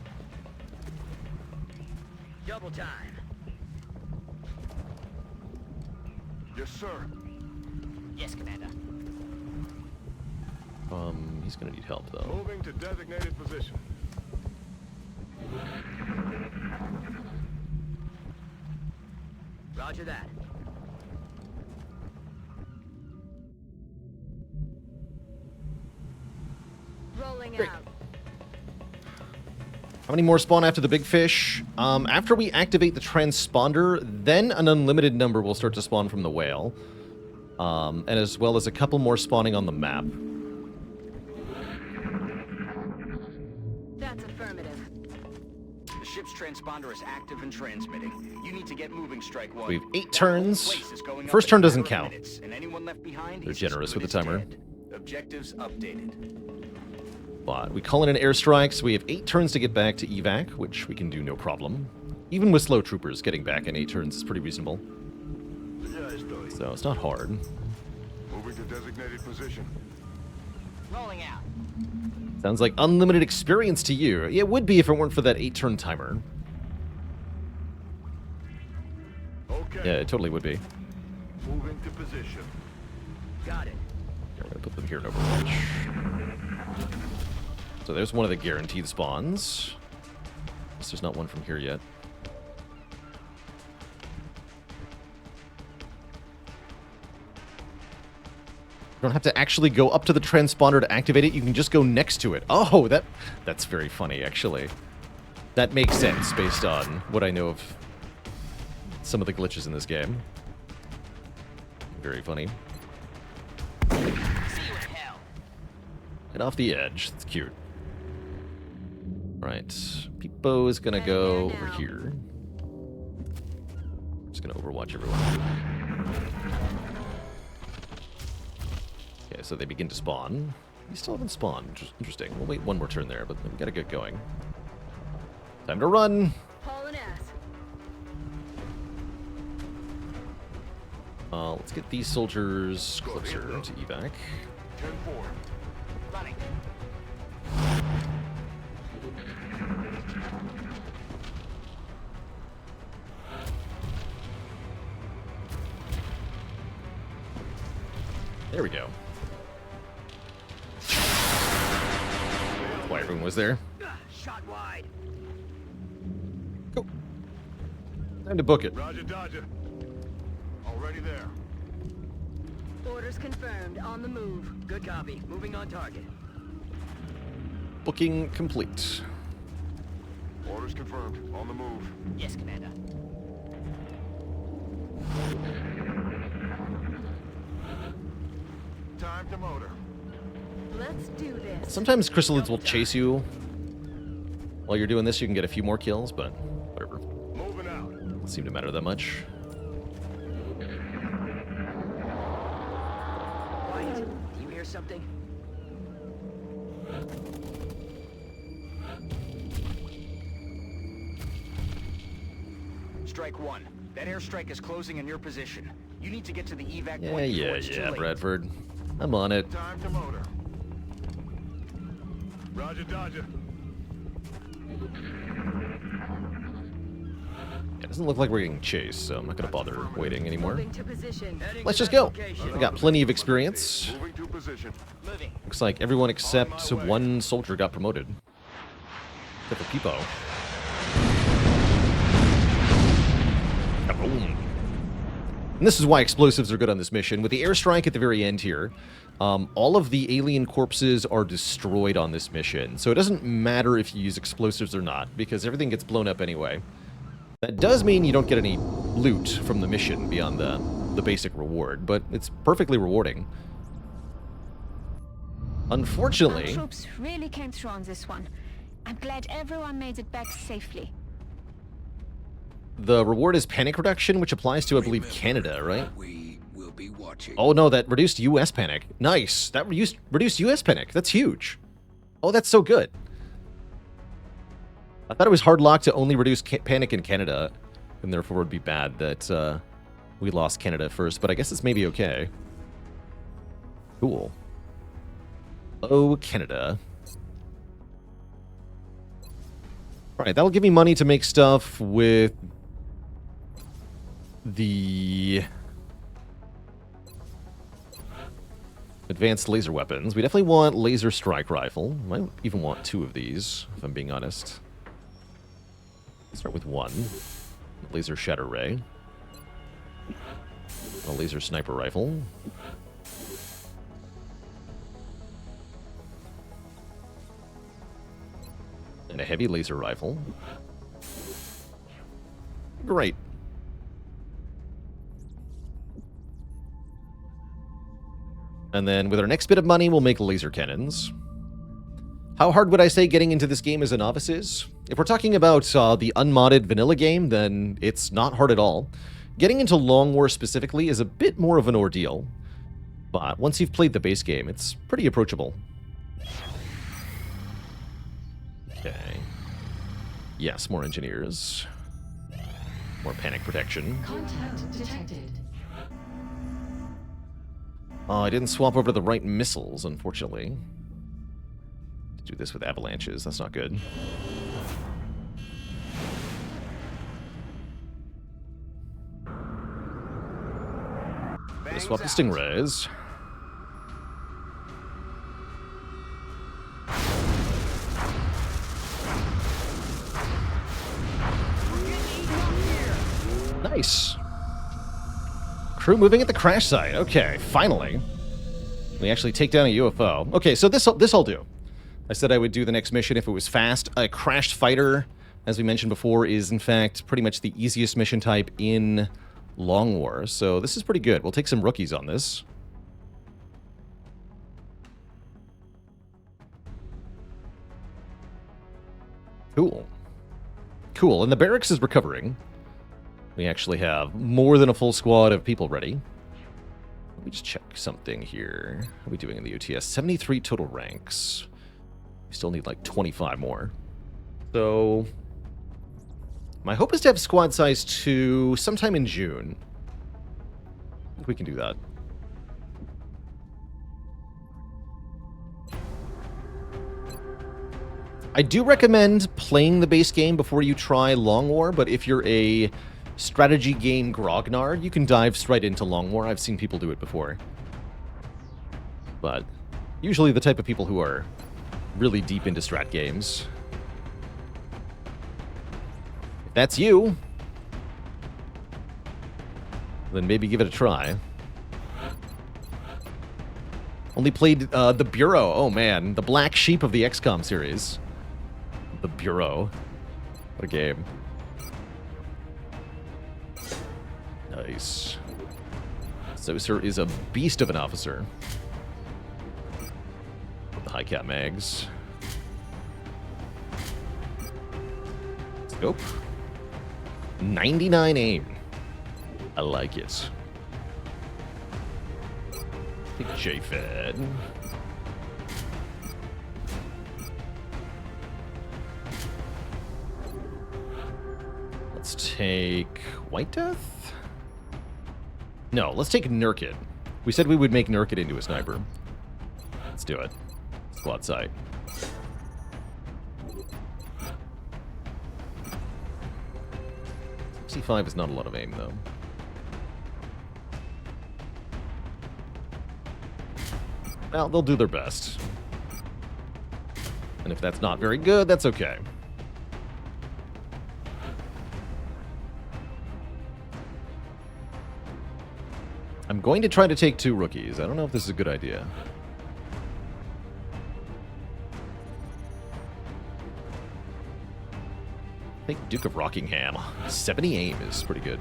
Double time. Yes, sir. Yes, Commander. He's gonna need help though. Moving to designated position. Roger that. Rolling Great. out. How many more spawn after the big fish? After we activate the transponder, then an unlimited number will start to spawn from the whale. And as well as a couple more spawning on the map. That's affirmative. The ship's transponder is active and transmitting. You need to get moving, Strike One. We have 8 That turns. whole place is going up First in a turn doesn't matter of count. minutes, and anyone left behind They're is generous as good with the as timer. dead. Objectives updated. But we call in an airstrike, so we have 8 turns to get back to evac, which we can do no problem. Even with slow troopers, getting back in 8 turns is pretty reasonable. So it's not hard. Moving to designated position. Rolling out. Sounds like unlimited experience to you. It would be if it weren't for that 8-turn timer. Okay. Yeah, it totally would be. Moving to position. Got it. Yeah, we're gonna put them here in Overwatch. So there's one of the guaranteed spawns. Guess there's not one from here yet. You don't have to actually go up to the transponder to activate it. You can just go next to it. Oh, that's very funny, actually. That makes sense based on what I know of some of the glitches in this game. Very funny. See you in hell. Right off the edge. That's cute. Right. Peepo is gonna go over here. Just gonna overwatch everyone. Okay, so they begin to spawn. We still haven't spawned, which is interesting. We'll wait one more turn there, but we gotta get going. Time to run! Hauling ass. Let's get these soldiers closer to evac. 10-4. Running. There we go. Why everyone was there. Shot wide. Go. Time to book it. Roger, Dodger. Already there. Orders confirmed. On the move. Good copy. Moving on target. Booking complete. Orders confirmed. On the move. Yes, Commander. Time to motor. Let's do this. Sometimes chrysalids will chase you. While you're doing this, you can get a few more kills, but whatever. Moving out. Doesn't seem to matter that much. Quiet. Do you hear something? Strike one. That airstrike is closing in your position. You need to get to the evac Yeah, point before it's too yeah, late. Bradford. I'm on it. Time to motor. Roger, Dodger. It doesn't look like we're getting chased, so I'm not gonna bother waiting anymore. Moving to position. Heading Let's to just that go. location. I got plenty of experience. Moving to position. Moving. Looks like everyone except one soldier got promoted. Except for Peepo. Kaboom. And this is why explosives are good on this mission. With the airstrike at the very end here, all of the alien corpses are destroyed on this mission. So it doesn't matter if you use explosives or not, because everything gets blown up anyway. That does mean you don't get any loot from the mission beyond the basic reward, but it's perfectly rewarding. Unfortunately... Our troops really came through on this one. I'm glad everyone made it back safely. The reward is panic reduction, which applies to, I believe, Canada, right? We will be watching. Oh no, that reduced US panic. Nice. That reduced US panic. That's huge. Oh, that's so good. I thought it was hard lock to only reduce panic in Canada, and therefore it would be bad that we lost Canada first, but I guess it's maybe okay. Cool. Oh, Canada. Alright, that'll give me money to make stuff with the advanced laser weapons. We definitely want laser strike rifle. Might even want 2 of these, if I'm being honest. Let's start with 1. Laser shatter ray. A laser sniper rifle. And a heavy laser rifle. Great. And then with our next bit of money, we'll make laser cannons. How hard would I say getting into this game as a novice is? If we're talking about the unmodded vanilla game, then it's not hard at all. Getting into Long War specifically is a bit more of an ordeal. But once you've played the base game, it's pretty approachable. Okay. Yes, more engineers. More panic protection. Contact detected. Oh, I didn't swap over to the right missiles, unfortunately. Do this with avalanches. That's not good. to swap the Stingrays. Nice. Crew moving at the crash site. Okay, finally. We actually take down a UFO. Okay, so this I'll do. I said I would do the next mission if it was fast. A crashed fighter, as we mentioned before, is in fact pretty much the easiest mission type in Long War. So this is pretty good. We'll take some rookies on this. Cool. Cool, and the barracks is recovering. We actually have more than a full squad of people ready. Let me just check something here. How are we doing in the UTS? 73 total ranks. We still need like 25 more. So, my hope is to have squad size 2 sometime in June. I think we can do that. I do recommend playing the base game before you try Long War, but if you're a strategy game grognard, you can dive straight into Long War. I've seen people do it before. But usually the type of people who are really deep into strat games. If that's you, then maybe give it a try. Only played the Bureau. Oh man, the black sheep of the XCOM series. The Bureau. What a game. Nice. Zoser is a beast of an officer. The high cap mags. Scope. 99 aim. I like it. Take J-Fed. Let's take White Death? No, let's take Nurkit. We said we would make Nurkit into a sniper. Let's do it. Squad sight. C5 is not a lot of aim, though. Well, they'll do their best. And if that's not very good, that's okay. I'm going to try to take 2 rookies. I don't know if this is a good idea. I think Duke of Rockingham. 70 aim is pretty good.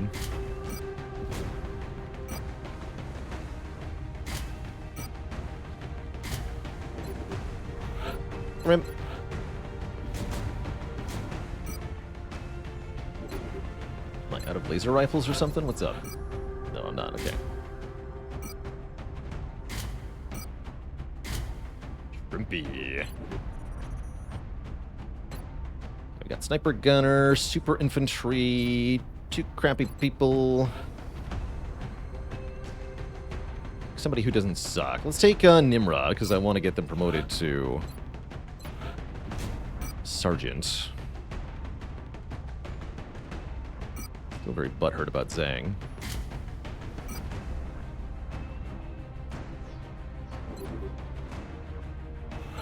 Rim. Am I out of laser rifles or something? What's up? No, I'm not. Okay. Shrimpy. We got sniper gunner, super infantry, 2 crappy people. Somebody who doesn't suck. Let's take Nimrod, because I want to get them promoted to Sergeant. Still very butthurt about Zhang.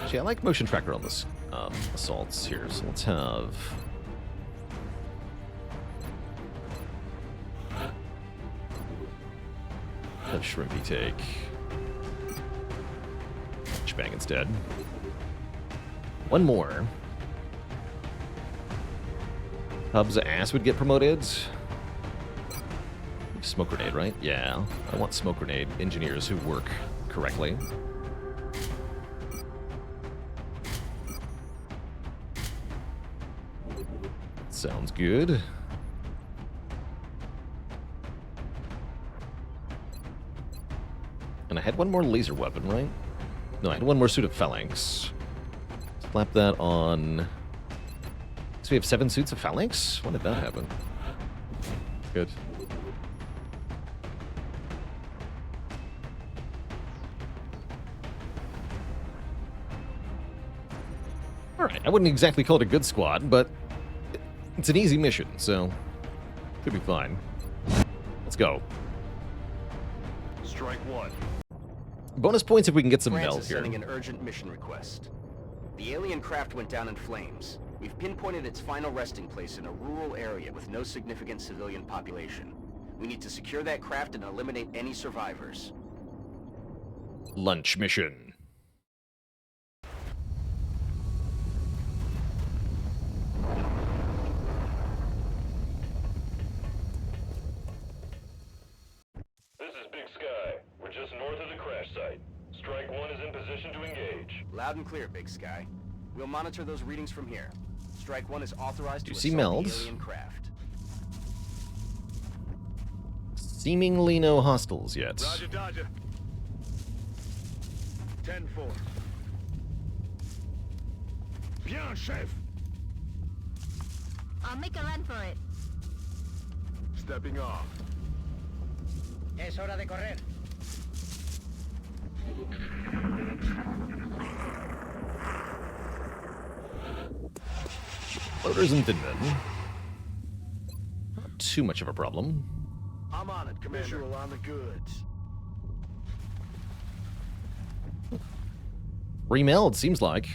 Actually, I like motion tracker on this assaults here, so let's have Shrimpy take Bang instead. One more. Hub's ass would get promoted. Smoke grenade, right? Yeah. I want smoke grenade engineers who work correctly. Sounds good. And I had one more laser weapon, right? No, I had one more suit of phalanx. Slap that on. So we have 7 suits of phalanx? When did that happen? Good. Alright, I wouldn't exactly call it a good squad, but it's an easy mission, so could be fine. Let's go. Strike one. Bonus points if we can get some France meld is here. sending an urgent mission request. The alien craft went down in flames. We've pinpointed its final resting place in a rural area with no significant civilian population. We need to secure that craft and eliminate any survivors. Lunch mission. This is Big Sky. We're just north of the crash site. Strike one is in position to engage. Loud and clear, Big Sky. We'll monitor those readings from here. Strike one is authorized Do you to see assault the melds? alien craft. Seemingly no hostiles yet. Roger, Dodger. 10-4. Bien, chef. I'll make a run for it. Stepping off. Es hora de correr. Loaders and thin men. Not too much of a problem. I'm on it, Commander. Visual on the goods. Remeld, seems like.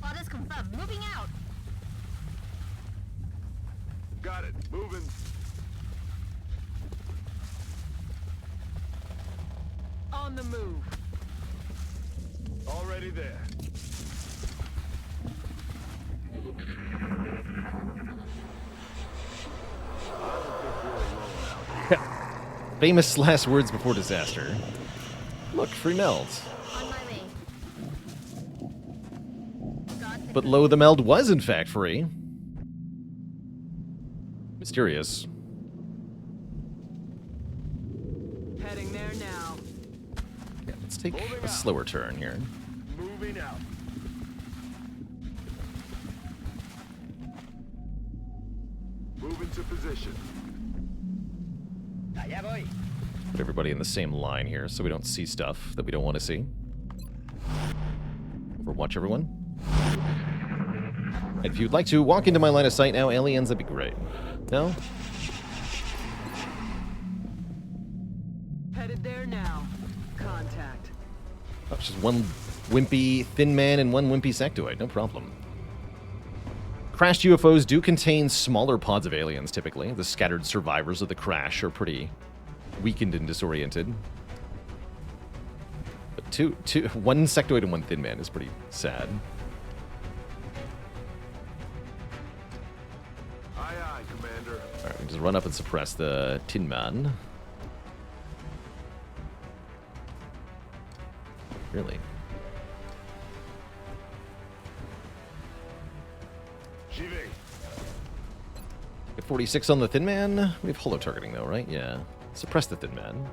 Orders confirmed. Moving out. Got it. Moving. On the move. Already there. Famous last words before disaster. Look, free melds. On my way. But lo, the meld was in fact free. Mysterious. Heading there now. Yeah, let's take a slower turn here. Moving out. Move into position. Allá voy. Put everybody in the same line here so we don't see stuff that we don't want to see. Overwatch everyone. And if you'd like to walk into my line of sight now, aliens, that'd be great. No? Headed there now. Contact. Oh, it's just one wimpy thin man and one wimpy sectoid. No problem. Crashed UFOs do contain smaller pods of aliens, typically. The scattered survivors of the crash are pretty weakened and disoriented. But one sectoid and one thin man is pretty sad. Aye, aye, Commander. Alright, we can just run up and suppress the Tin Man. Really? J'y vais. Get 46 on the Thin Man. We have holo targeting though, right? Yeah. Suppress the Thin Man.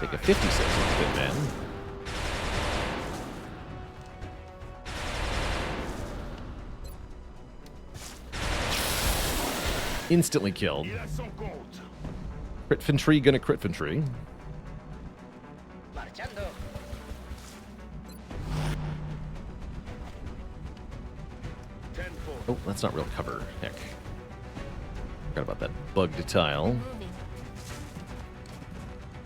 Take a 56 on the Thin Man. Instantly killed. Il a son compte. Crit Fintry gonna crit Fintry. Marchando. Oh, that's not real cover. Heck. Forgot about that bugged tile. Moving.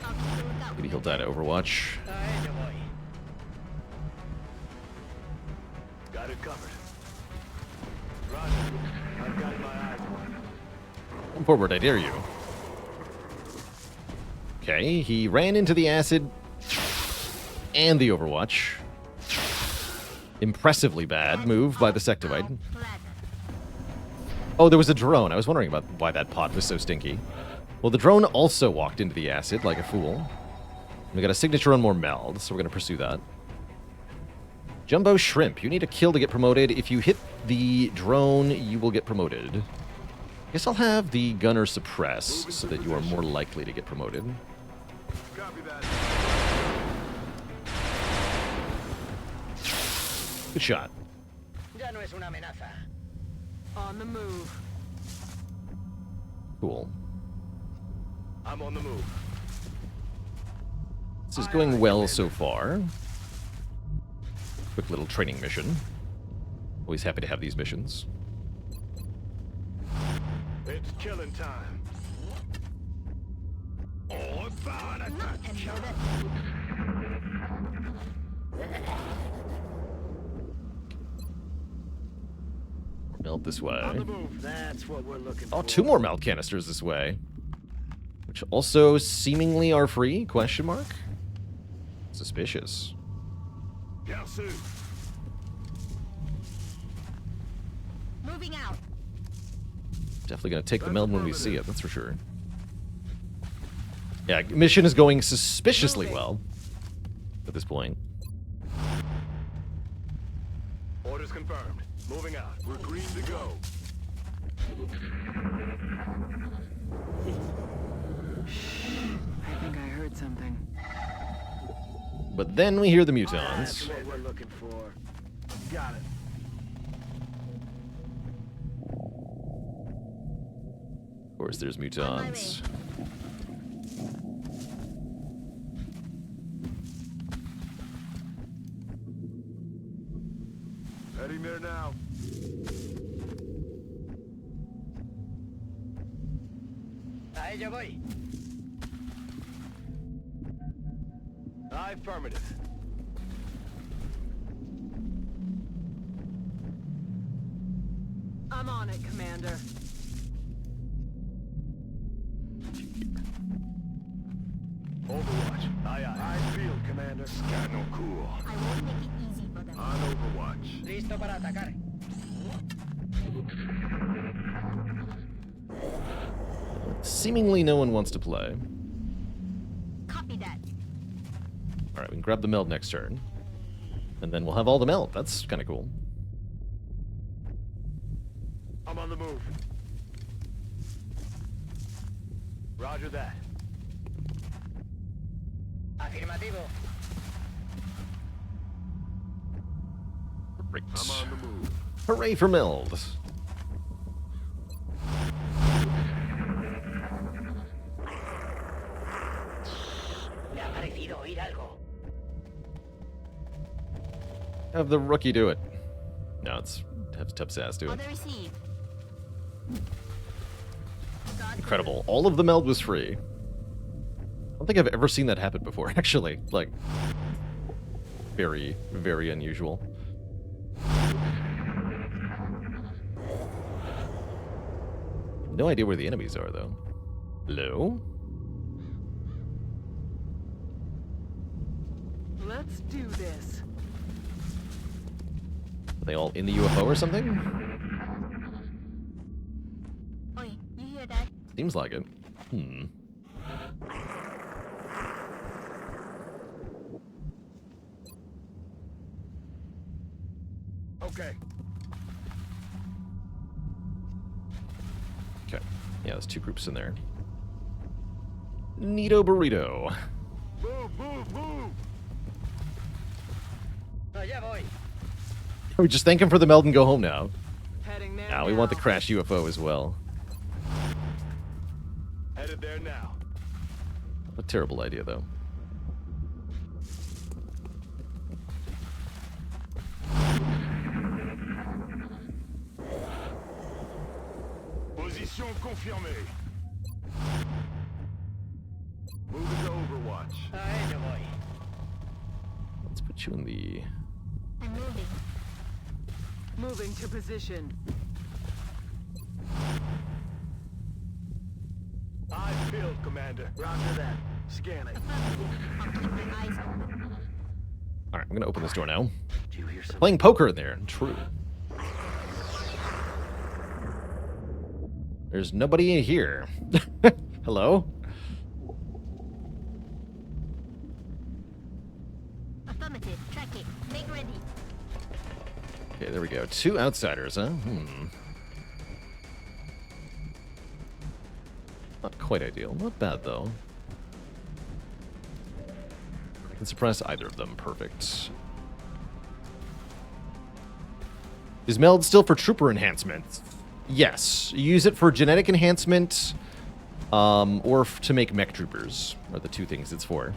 I'll keep a lookout. Maybe he'll die to Overwatch. A ello voy. Got it covered. Roger. I've got my eyes on it. Come forward, I dare you. Okay, he ran into the acid and the Overwatch. Impressively bad move by the sectoid. Oh, there was a drone. I was wondering about why that pod was so stinky. Well, the drone also walked into the acid like a fool. We got a signature on more meld, so we're going to pursue that. Jumbo Shrimp. You need a kill to get promoted. If you hit the drone, you will get promoted. Guess I'll have the gunner suppress so that you are more likely to get promoted. Copy that. Good shot. Ya no es una amenaza. On the move. Cool. I'm on the move. This is going well so far. Quick little training mission. Always happy to have these missions. It's killing time. Melt this way. On the move. That's what we're looking for. Oh, 2 more melt canisters this way. Which also seemingly are free? Question mark? Suspicious. Moving out. Definitely gonna take the meld when we see it, that's for sure. Yeah, mission is going suspiciously well at this point. Orders confirmed. Moving out. We're green to go. I think I heard something. But then we hear the That's mutons. what we're looking for. Got it. Of course, there's mutons. Heading there now. Ahí yo voy. Affirmative. I'm on it, Commander. Overwatch. Aye, aye. I feel, Commander. Scanno cool. I won't make it easy for them. On Overwatch. Listo para atacar. Seemingly no one wants to play. Copy that. Alright, we can grab the meld next turn. And then we'll have all the meld. That's kind of cool. I'm on the move. Roger that. Afirmativo. Great. I'm on the move. Hooray for meld. Me ha parecido oír algo. Have the rookie do it. No, it's have Tub's ass do it. Order received. Incredible. All of the meld was free. I don't think I've ever seen that happen before, actually. Like, very, very unusual. No idea where the enemies are, though. Hello? Let's do this. Are they all in the UFO or something? Oi, you hear that? Seems like it. Hmm. Okay. Okay. Yeah, there's 2 groups in there. Neato burrito. Move, move, move. No, ya voy. We just thank him for the meld and go home now. Heading there. Now we want the crash UFO as well. Headed there now. A terrible idea, though. Position confirmée. Moving to Overwatch. Ahí yo voy. Let's put you in the... I'm moving. Moving to position. I filled, Commander. Roger that. Scanning. I'll keep my eyes open. Alright, I'm gonna open this door now. Do you hear something? Playing poker in there. True. There's nobody in here. Hello? Affirmative. Track it. Make ready. Okay, there we go. 2 outsiders, huh? Not quite ideal. Not bad, though. I can suppress either of them. Perfect. Is meld still for trooper enhancement? Yes. Use it for genetic enhancement, or to make mech troopers, are the 2 things it's for.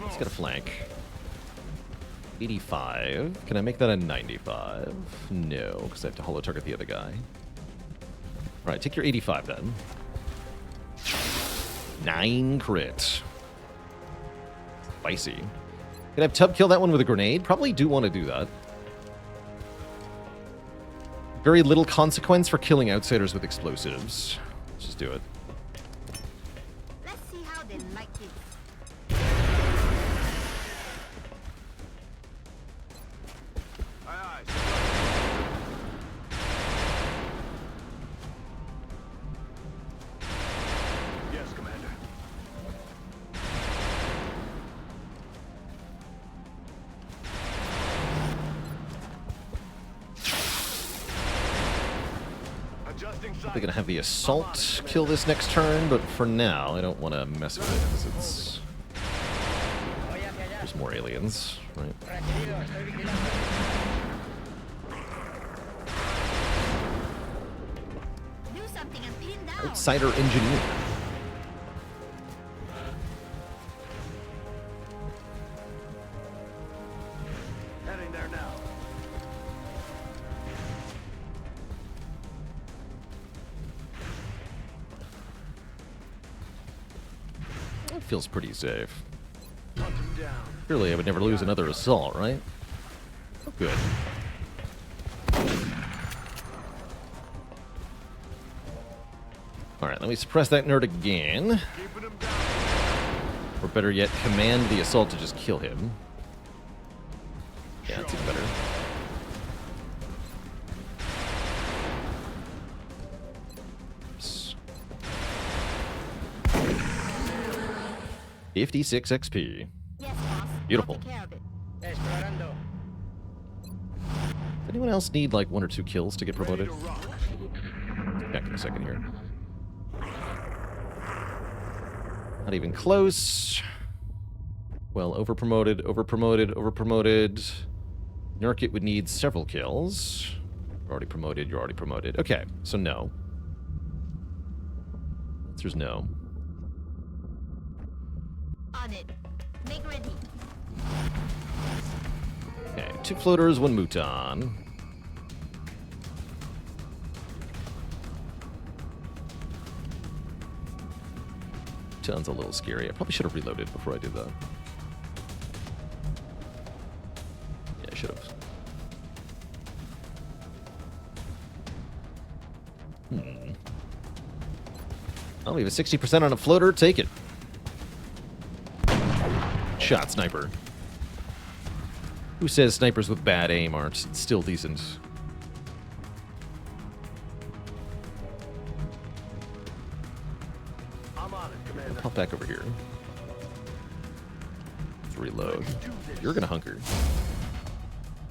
Let's get a flank. 85. Can I make that a 95? No, because I have to holo target the other guy. Alright, take your 85 then. 9 crit. Spicy. Could I have Tub kill that one with a grenade? Probably do want to do that. Very little consequence for killing outsiders with explosives. Let's just do it. Let's see how they like it. Aye, aye. Yes, Commander. Probably gonna have the assault kill this next turn, but for now, I don't want to mess with it because it's... There's more aliens, right? Do something and pin down. Outsider engineer. Heading there now. It feels pretty safe. Hunt him down. Surely I would never lose another assault, right? Oh, good. Alright, let me suppress that nerd again. Keeping him down. Or better yet, command the assault to just kill him. Yeah, that's even better. Oops. 56 XP. Yes, boss. Beautiful. I'll take care of it. Does anyone else need like 1 or 2 kills to get promoted? Ready to rock. Back in a second here. Not even close. Well, overpromoted, overpromoted, overpromoted. Nurkit would need several kills. You're already promoted, you're already promoted. Okay, so no. Answer's no. On it. Make ready. Okay, 2 floaters, 1 Muton. Muton's a little scary. I probably should have reloaded before I did that. Yeah, I should have. Oh, we have a 60% on a floater. Take it. Shot sniper. Who says snipers with bad aim aren't still decent? I'm on it, Commander. Pop back over here. Let's reload. You're gonna hunker.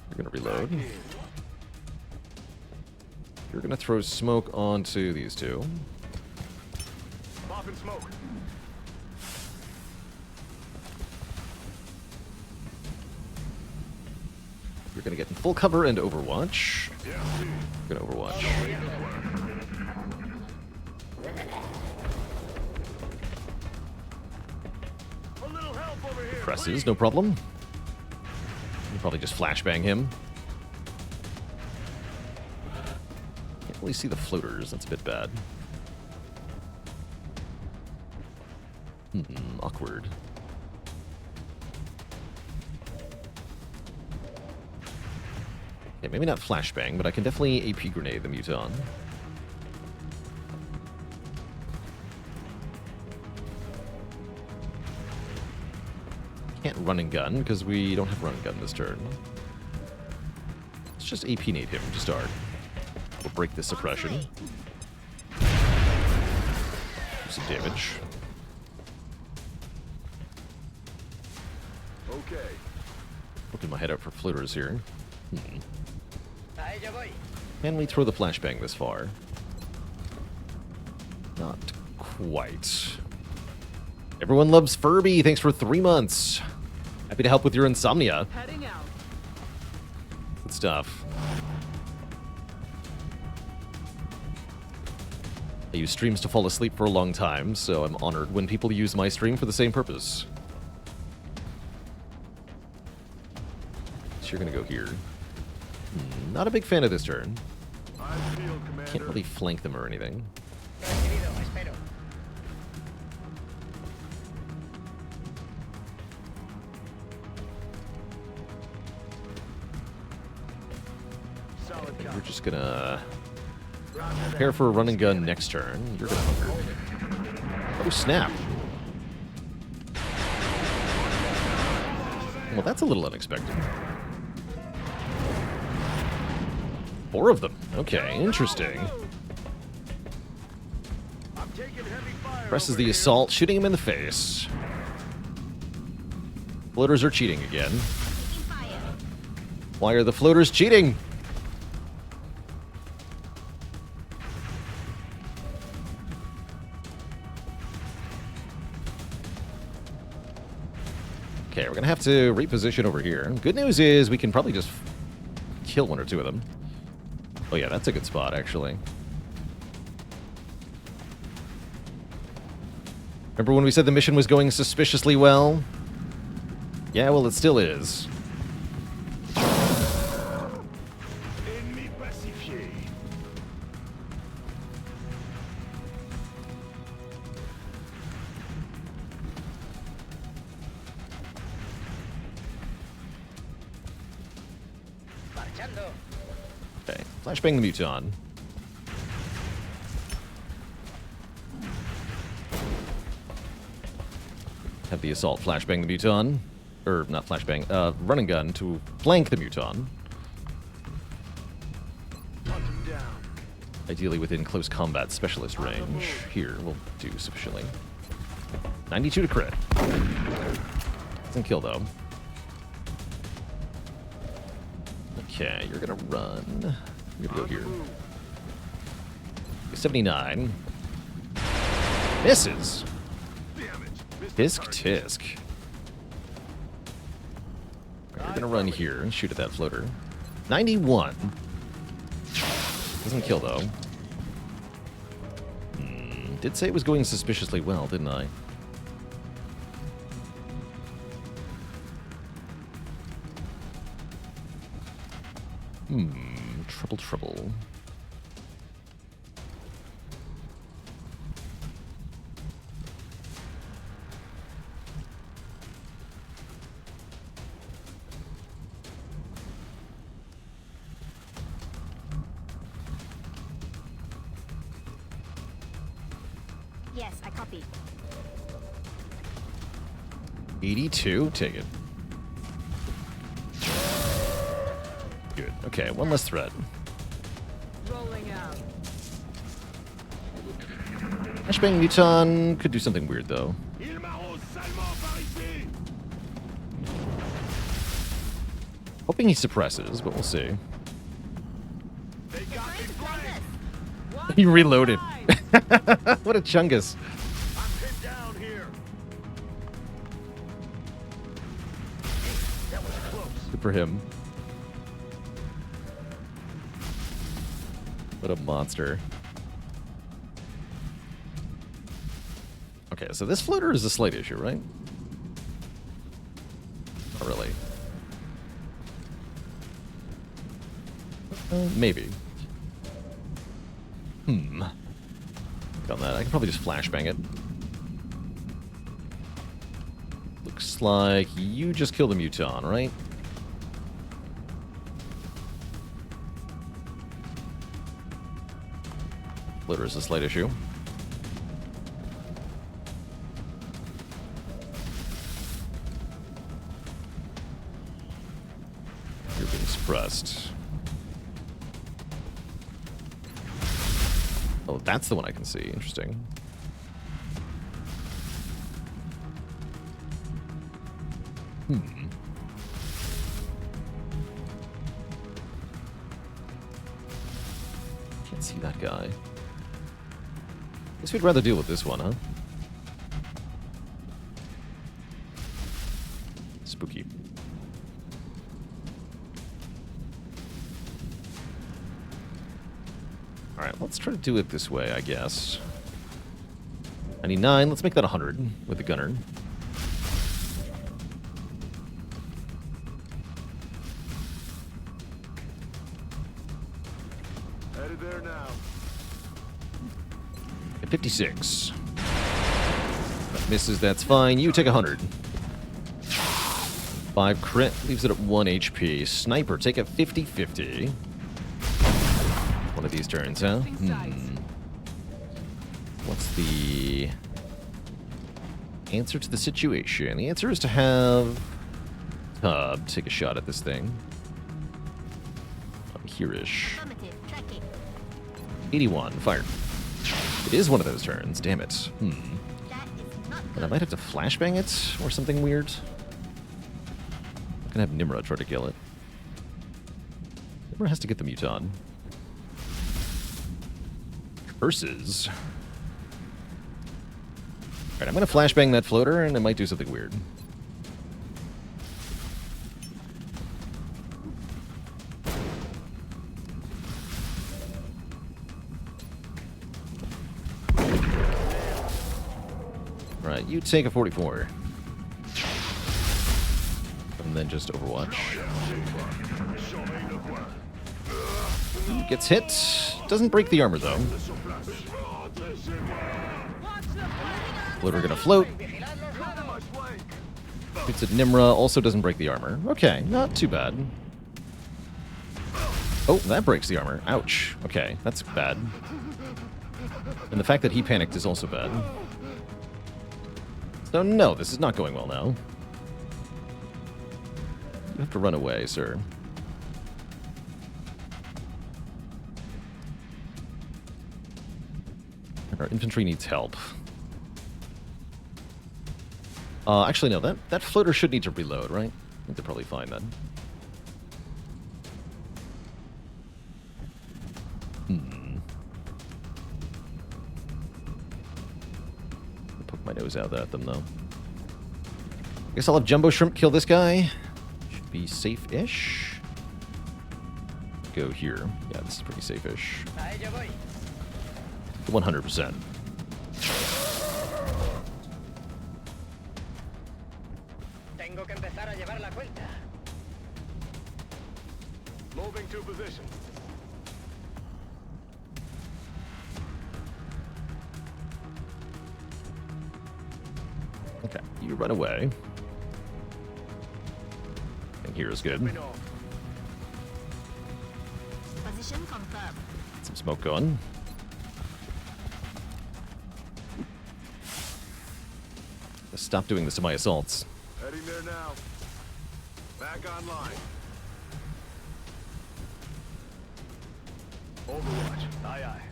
You're gonna reload. You're gonna throw smoke onto these two. Popping smoke. You're gonna get in full cover and overwatch. Yeah, see. You're gonna overwatch. A little help over here. Presses, no problem. You probably just flashbang him. Can't really see the floaters. That's a bit bad. Awkward. Yeah, maybe not flashbang, but I can definitely AP grenade the Muton. Can't run and gun because we don't have run and gun this turn. Let's just AP nade him to start. We'll break the suppression. Do some damage. Okay. Looking my head out for floaters here. Can we throw the flashbang this far? Not quite. Everyone loves Furby. Thanks for 3 months. Happy to help with your insomnia. Heading out. Good stuff. I use streams to fall asleep for a long time, so I'm honored when people use my stream for the same purpose. So you're gonna go here. Not a big fan of this turn. Aye, Can't really flank them or anything. Okay, we're just gonna prepare for a run and gun next turn. You're gonna hunger. Oh, snap. Well, that's a little unexpected. 4 of them. Okay, interesting. Presses the assault, shooting him in the face. Floaters are cheating again. Why are the floaters cheating? Okay, we're gonna have to reposition over here. Good news is we can probably just kill 1 or 2 of them. Oh yeah, that's a good spot, actually. Remember when we said the mission was going suspiciously well? Yeah, well, it still is. Okay, flashbang the Muton. Have the assault flashbang the Muton. Or, not flashbang, run and gun to flank the Muton. Ideally within close combat specialist range. Here, we'll do sufficiently. 92 to crit. Doesn't kill, though. Okay, you're gonna run. You're gonna go here. 79. Misses. Tisk tisk. Okay, you're gonna run here and shoot at that floater. 91. Doesn't kill though. Did say it was going suspiciously well, didn't I? Trouble, trouble. Yes, I copy. 82, take it. Good. Okay, 1 less threat. Rolling out. Flashbang Muton could do something weird though. Hoping he suppresses, but we'll see. He reloaded. What a chungus. Good for him. What a monster. Okay, so this floater is a slight issue, right? Not really. Maybe. On that, I can probably just flashbang it. Looks like you just killed a Muton, right? Floater is a slight issue. You're being suppressed. Oh, that's the one I can see. Interesting. Can't see that guy. Guess we'd rather deal with this one, huh? Spooky. Alright, let's try to do it this way, I guess. 99, let's make that 100 with the gunner. Headed there. 56. That misses, that's fine. You take 100. 5 crit, leaves it at 1 HP. Sniper, take it 50-50. One of these turns, huh? What's the answer to the situation? The answer is to have Tub take a shot at this thing. I'm here-ish. 81, fired. It is one of those turns, damn it. And I might have to flashbang it or something weird. I'm gonna have Nimrod try to kill it. Nimrod has to get the Muton. Curses. Alright, I'm gonna flashbang that floater and it might do something weird. Right, you take a 44. And then just Overwatch. Gets hit. Doesn't break the armor, though. Floater gonna float. Hits at Nimra. Also doesn't break the armor. Okay, not too bad. Oh, that breaks the armor. Ouch. Okay, that's bad. And the fact that he panicked is also bad. So no, this is not going well now. You have to run away, sir. Our infantry needs help. Actually, no, that floater should need to reload, right? I think they're probably fine then. Poke my nose out at them, though. Guess I'll have Jumbo Shrimp kill this guy. Should be safe-ish. Go here. Yeah, this is pretty safe-ish. 100%. Tengo que empezar a llevar la cuenta. Moving to position. Okay, you run away. And here is good. Position confirmed. Some smoke going. Stop doing this to my assaults. Heading there now. Back online. Overwatch. Aye, aye.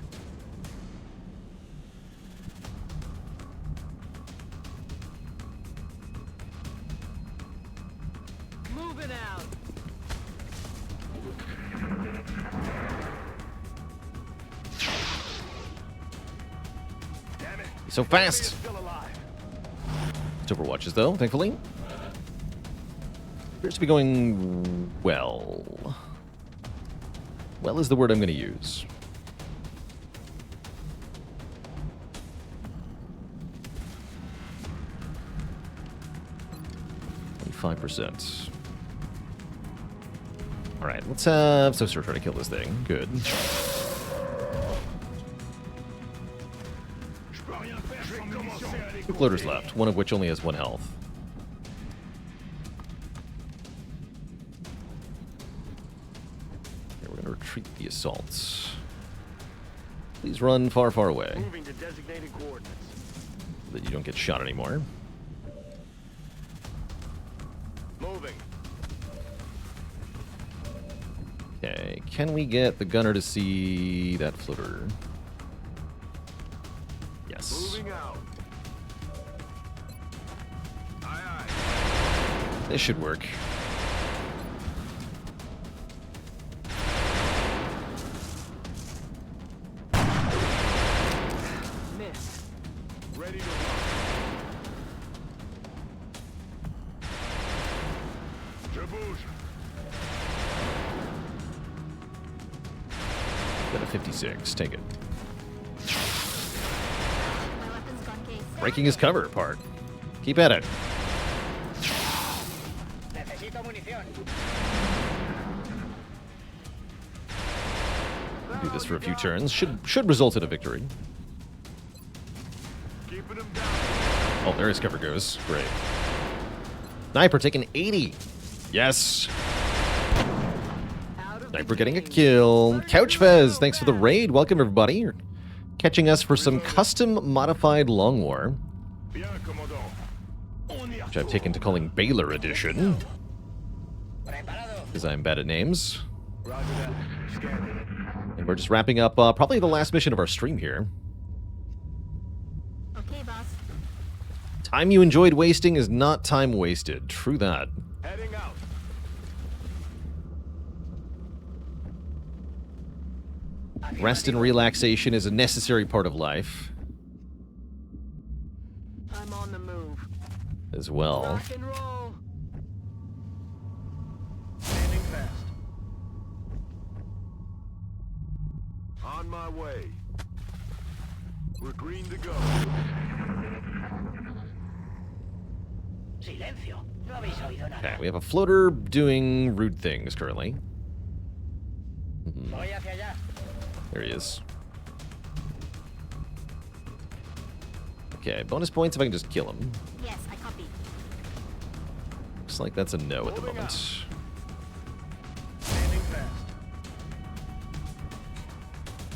Moving out. Damn it. He's so fast. Still alive. Overwatches, though, thankfully. Appears to be going well. Well is the word I'm going to use. 5%. Alright, let's have Soster try to kill this thing. Good. 2 floaters left, one of which only has 1 health. Okay, we're gonna retreat the assaults. Please run far, far away. Moving to designated coordinates. So that you don't get shot anymore. Moving. Okay, can we get the gunner to see that floater? Yes. Moving out. This should work. Miss. Ready to rock. Jaboosh. Got a 56. Take it. My weapon's gone case. Breaking his cover apart. Keep at it. Necesito munición. Do this for a few turns. Should result in a victory. Keeping him down. Oh, there his cover goes. Great. Sniper taking 80. Yes. Sniper getting a kill. Couch Fez, thanks for the raid. Welcome, everybody. You're catching us for some custom modified Long War, which I've taken to calling Baalor Edition, because I'm bad at names. And we're just wrapping up probably the last mission of our stream here. Okay, boss. Time you enjoyed wasting is not time wasted. True that. Heading out. Rest and relaxation is a necessary part of life I'm on the move. as well. Rock and roll. Standing fast. On my way. We're green to go. Silencio. No habéis oído nada. Okay, we have a floater doing rude things currently. Voy hacia allá. There he is. Okay, bonus points if I can just kill him. Yes, I copy. Looks like that's a no at the moment. Standing fast.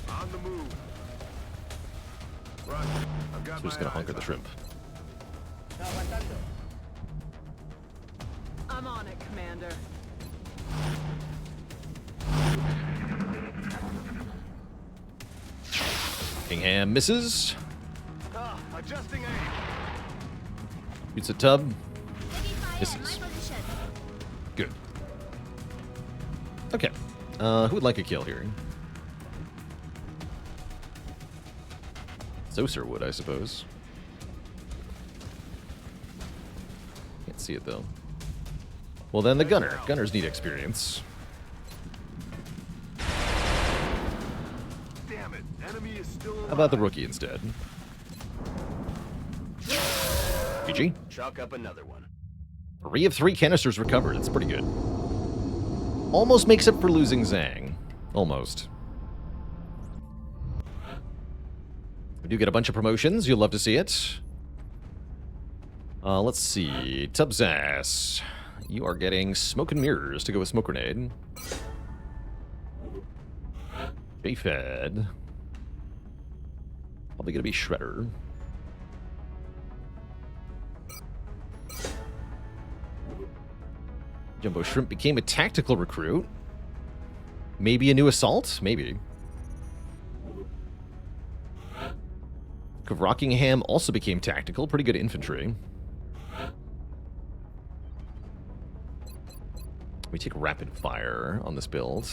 On the move. Right. I've got So we're just my gonna hunker eyes the on shrimp. Aguantando. I'm on it, Commander. Kingham misses. Adjusting aim. Shoots a tub. Heavy fire Misses. at my position. Good. Okay. Who would like a kill here? Zoser would, I suppose. Can't see it, though. Well, then the gunner. Gunners need experience. Damn it. Enemy is still alive. How about the rookie instead? GG. Chalk up another one. 3 of 3 canisters recovered. It's pretty good. Almost makes up for losing Zhang. Almost. We do get a bunch of promotions. You'll love to see it. Let's see. Tubbs ass. You are getting smoke and mirrors to go with smoke grenade. J-Fed. Probably gonna be Shredder. Jumbo Shrimp became a tactical recruit. Maybe a new assault? Maybe. Rockingham also became tactical. Pretty good infantry. We take rapid fire on this build.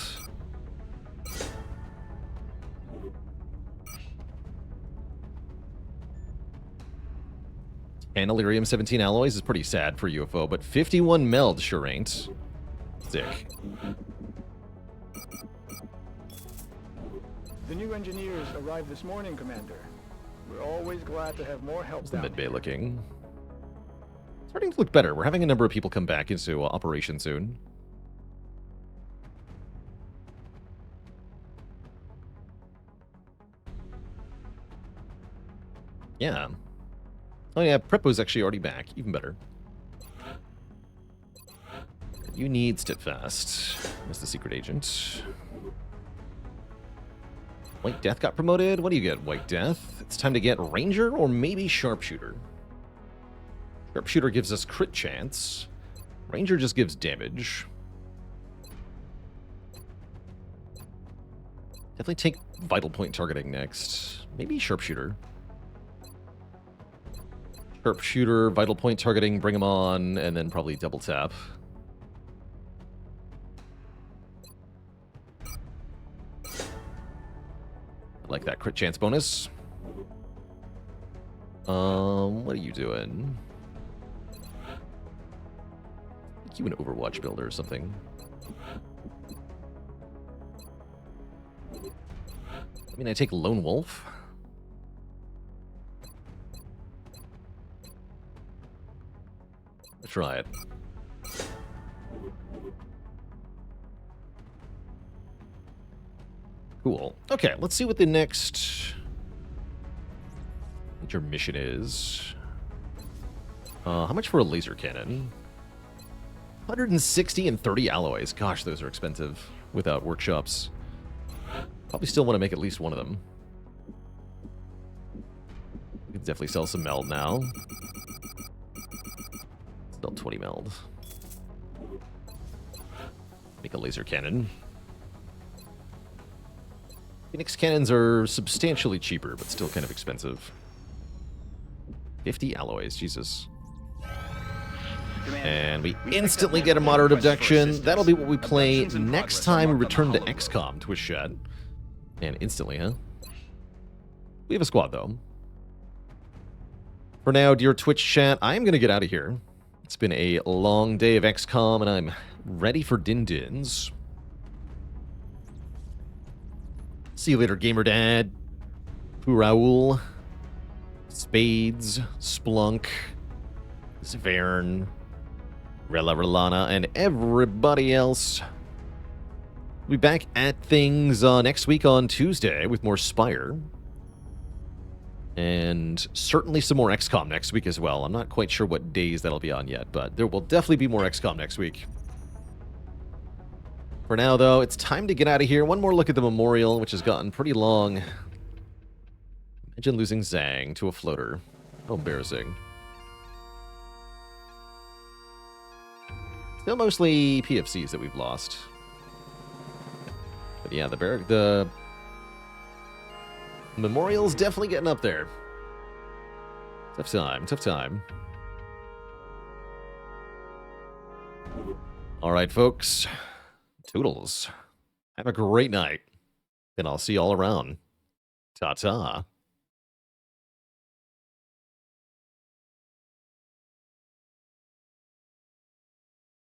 And Illyrium 17 alloys is pretty sad for UFO, but 51 meld sure ain't. Sick. The new engineers arrived this morning, Commander. We're always glad to have more help. How's the down mid-bay here. looking? Starting to look better. We're having a number of people come back into operation soon. Yeah. Oh yeah, Prepo's actually already back. Even better. You need Steadfast as the secret agent. White Death got promoted. What do you get, White Death? It's time to get Ranger or maybe Sharpshooter. Sharpshooter gives us crit chance. Ranger just gives damage. Definitely take Vital Point targeting next. Maybe Sharpshooter. Sharpshooter, Vital Point targeting, bring him on, and then probably double tap. I like that crit chance bonus. What are you doing? Make you an Overwatch builder or something. I mean, I take Lone Wolf. Let's try it. Cool. Okay, let's see what the next what your mission is. How much for a laser cannon? 160 and 30 alloys. Gosh, those are expensive without workshops. Probably still want to make at least one of them. We can definitely sell some meld now. Sell 20 meld. Make a laser cannon. Phoenix cannons are substantially cheaper, but still kind of expensive. 50 alloys, Jesus. And we instantly get a moderate abduction. That'll be what we play next time we return to XCOM, Twitch chat. And instantly, huh? We have a squad, though. For now, dear Twitch chat, I'm going to get out of here. It's been a long day of XCOM, and I'm ready for din-dins. See you later, Gamer Dad. Pooh Raoul. Spades. Splunk. Zvern. Rella Relana, and everybody else. We'll be back at things next week on Tuesday with more Spire. And certainly some more XCOM next week as well. I'm not quite sure what days that'll be on yet, but there will definitely be more XCOM next week. For now, though, it's time to get out of here. One more look at the memorial, which has gotten pretty long. Imagine losing Zhang to a floater. How embarrassing. Still mostly PFCs that we've lost. But yeah, the memorial's definitely getting up there. Tough time, tough time. All right, folks. Toodles. Have a great night. And I'll see you all around. Ta-ta.